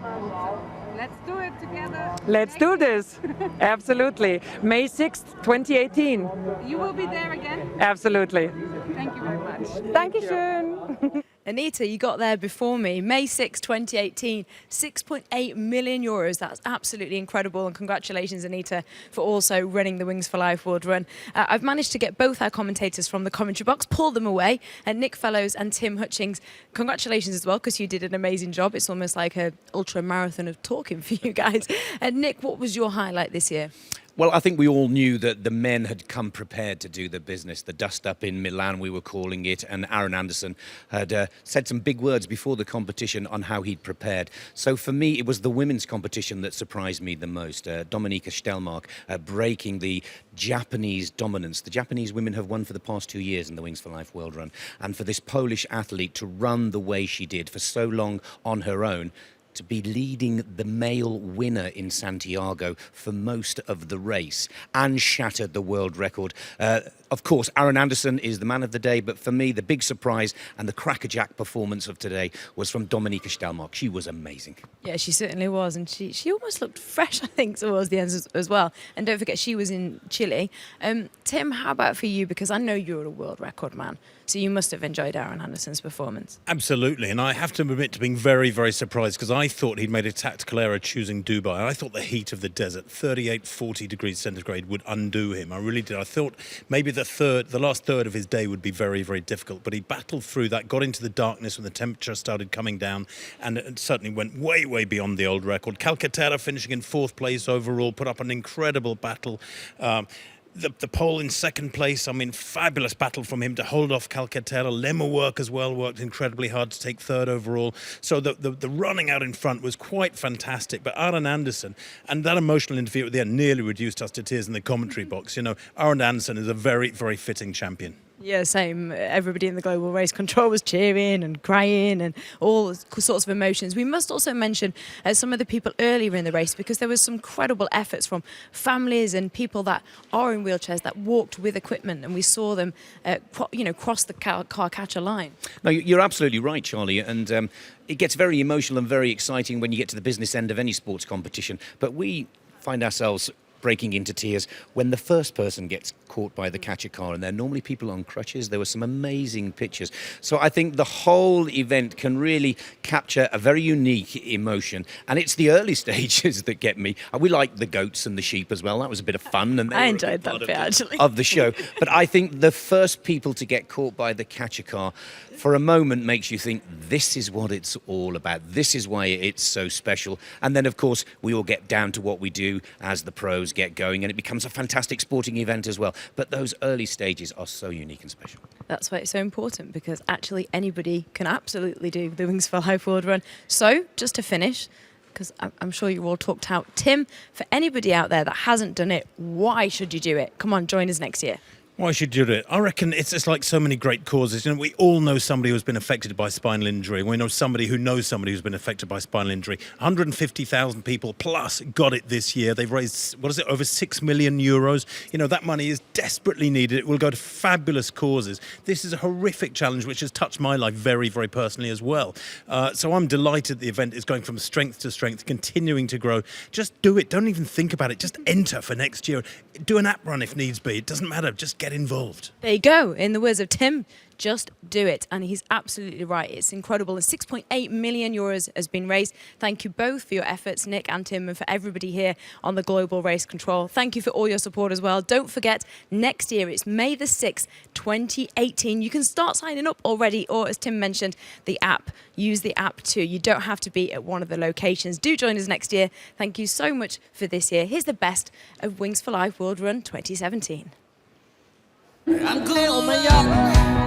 [SPEAKER 23] Let's do it together.
[SPEAKER 9] Let's do this. Absolutely. May 6th, 2018.
[SPEAKER 23] You will be there again?
[SPEAKER 9] Absolutely.
[SPEAKER 23] Thank you very much. Dankeschön.
[SPEAKER 13] Anita, you got there before me. May 6, 2018, 6.8 million euros. That's absolutely incredible. And congratulations, Anita, for also running the Wings for Life World Run. I've managed to get both our commentators from the commentary box, pull them away, and Nick Fellows and Tim Hutchings. Congratulations as well, because you did an amazing job. It's almost like an ultra marathon of talking for you guys. And Nick, what was your highlight this year?
[SPEAKER 2] Well, I think we all knew that the men had come prepared to do the business. The dust-up in Milan, we were calling it, and Aaron Anderson had said some big words before the competition on how he'd prepared. So for me, it was the women's competition that surprised me the most. Dominika Stelmark breaking the Japanese dominance. The Japanese women have won for the past 2 years in the Wings for Life World Run. And for this Polish athlete to run the way she did for so long on her own, to be leading the male winner in Santiago for most of the race and shattered the world record. Of course, Aaron Anderson is the man of the day, but for me, the big surprise and the crackerjack performance of today was from Dominika Stelmark. She was amazing.
[SPEAKER 13] Yeah, she certainly was, and she almost looked fresh, I think, towards the end as well. And don't forget, she was in Chile. Tim, how about for you? Because I know you're a world record man, so you must have enjoyed Aaron Anderson's performance.
[SPEAKER 1] Absolutely, and I have to admit to being very, very surprised, because I thought he'd made a tactical error choosing Dubai. I thought the heat of the desert, 38, 40 degrees centigrade, would undo him. I really did. I thought maybe the last third of his day would be very, very difficult, but he battled through that, got into the darkness when the temperature started coming down, and it certainly went way, way beyond the old record. Calcaterra finishing in 4th place overall, put up an incredible battle. The pole in 2nd place, fabulous battle from him to hold off Calcaterra. Lemma work as well, worked incredibly hard to take 3rd overall. So the running out in front was quite fantastic. But Aaron Anderson, and that emotional interview at the end nearly reduced us to tears in the commentary box. Aaron Anderson is a very, very fitting champion.
[SPEAKER 13] Yeah, same. Everybody in the Global Race Control was cheering and crying and all sorts of emotions. We must also mention some of the people earlier in the race, because there was some incredible efforts from families and people that are in wheelchairs that walked with equipment, and we saw them, cross the car catcher line.
[SPEAKER 12] No, you're absolutely right, Charlie, and it gets very emotional and very exciting when you get to the business end of any sports competition. But we find ourselves breaking into tears when the first person gets caught by the catcher car, and they're normally people on crutches. There were some amazing pictures. So I think the whole event can really capture a very unique emotion, and it's the early stages that get me. We like the goats and the sheep as well. That was a bit of fun, and
[SPEAKER 13] I enjoyed that bit, actually,
[SPEAKER 12] of the show. But I think the first people to get caught by the catcher car for a moment makes you think, this is what it's all about. This is why it's so special. And then, of course, we all get down to what we do as the pros get going, and it becomes a fantastic sporting event as well. But those early stages are so unique and special.
[SPEAKER 13] That's why it's so important, because actually anybody can absolutely do the Wings for Life World Run. So, just to finish, because I'm sure you're all talked out, Tim, for anybody out there that hasn't done it, why should you do it? Come on, join us next year.
[SPEAKER 1] Why should you do it? I reckon it's just like so many great causes. You know, we all know somebody who's been affected by spinal injury. We know somebody who knows somebody who's been affected by spinal injury. 150,000 people plus got it this year. They've raised, over 6 million euros. You know, that money is desperately needed. It will go to fabulous causes. This is a horrific challenge which has touched my life very, very personally as well. So I'm delighted the event is going from strength to strength, continuing to grow. Just do it. Don't even think about it. Just enter for next year. Do an app run if needs be. It doesn't matter. Just get involved.
[SPEAKER 13] There you go. In the words of Tim, just do it. And he's absolutely right. It's incredible. And 6.8 million euros has been raised. Thank you both for your efforts, Nick and Tim, and for everybody here on the Global Race Control. Thank you for all your support as well. Don't forget, next year it's May the 6th, 2018. You can start signing up already, or as Tim mentioned, the app. Use the app too. You don't have to be at one of the locations. Do join us next year. Thank you so much for this year. Here's the best of Wings for Life World Run 2017.
[SPEAKER 14] I'm glad on my yacht.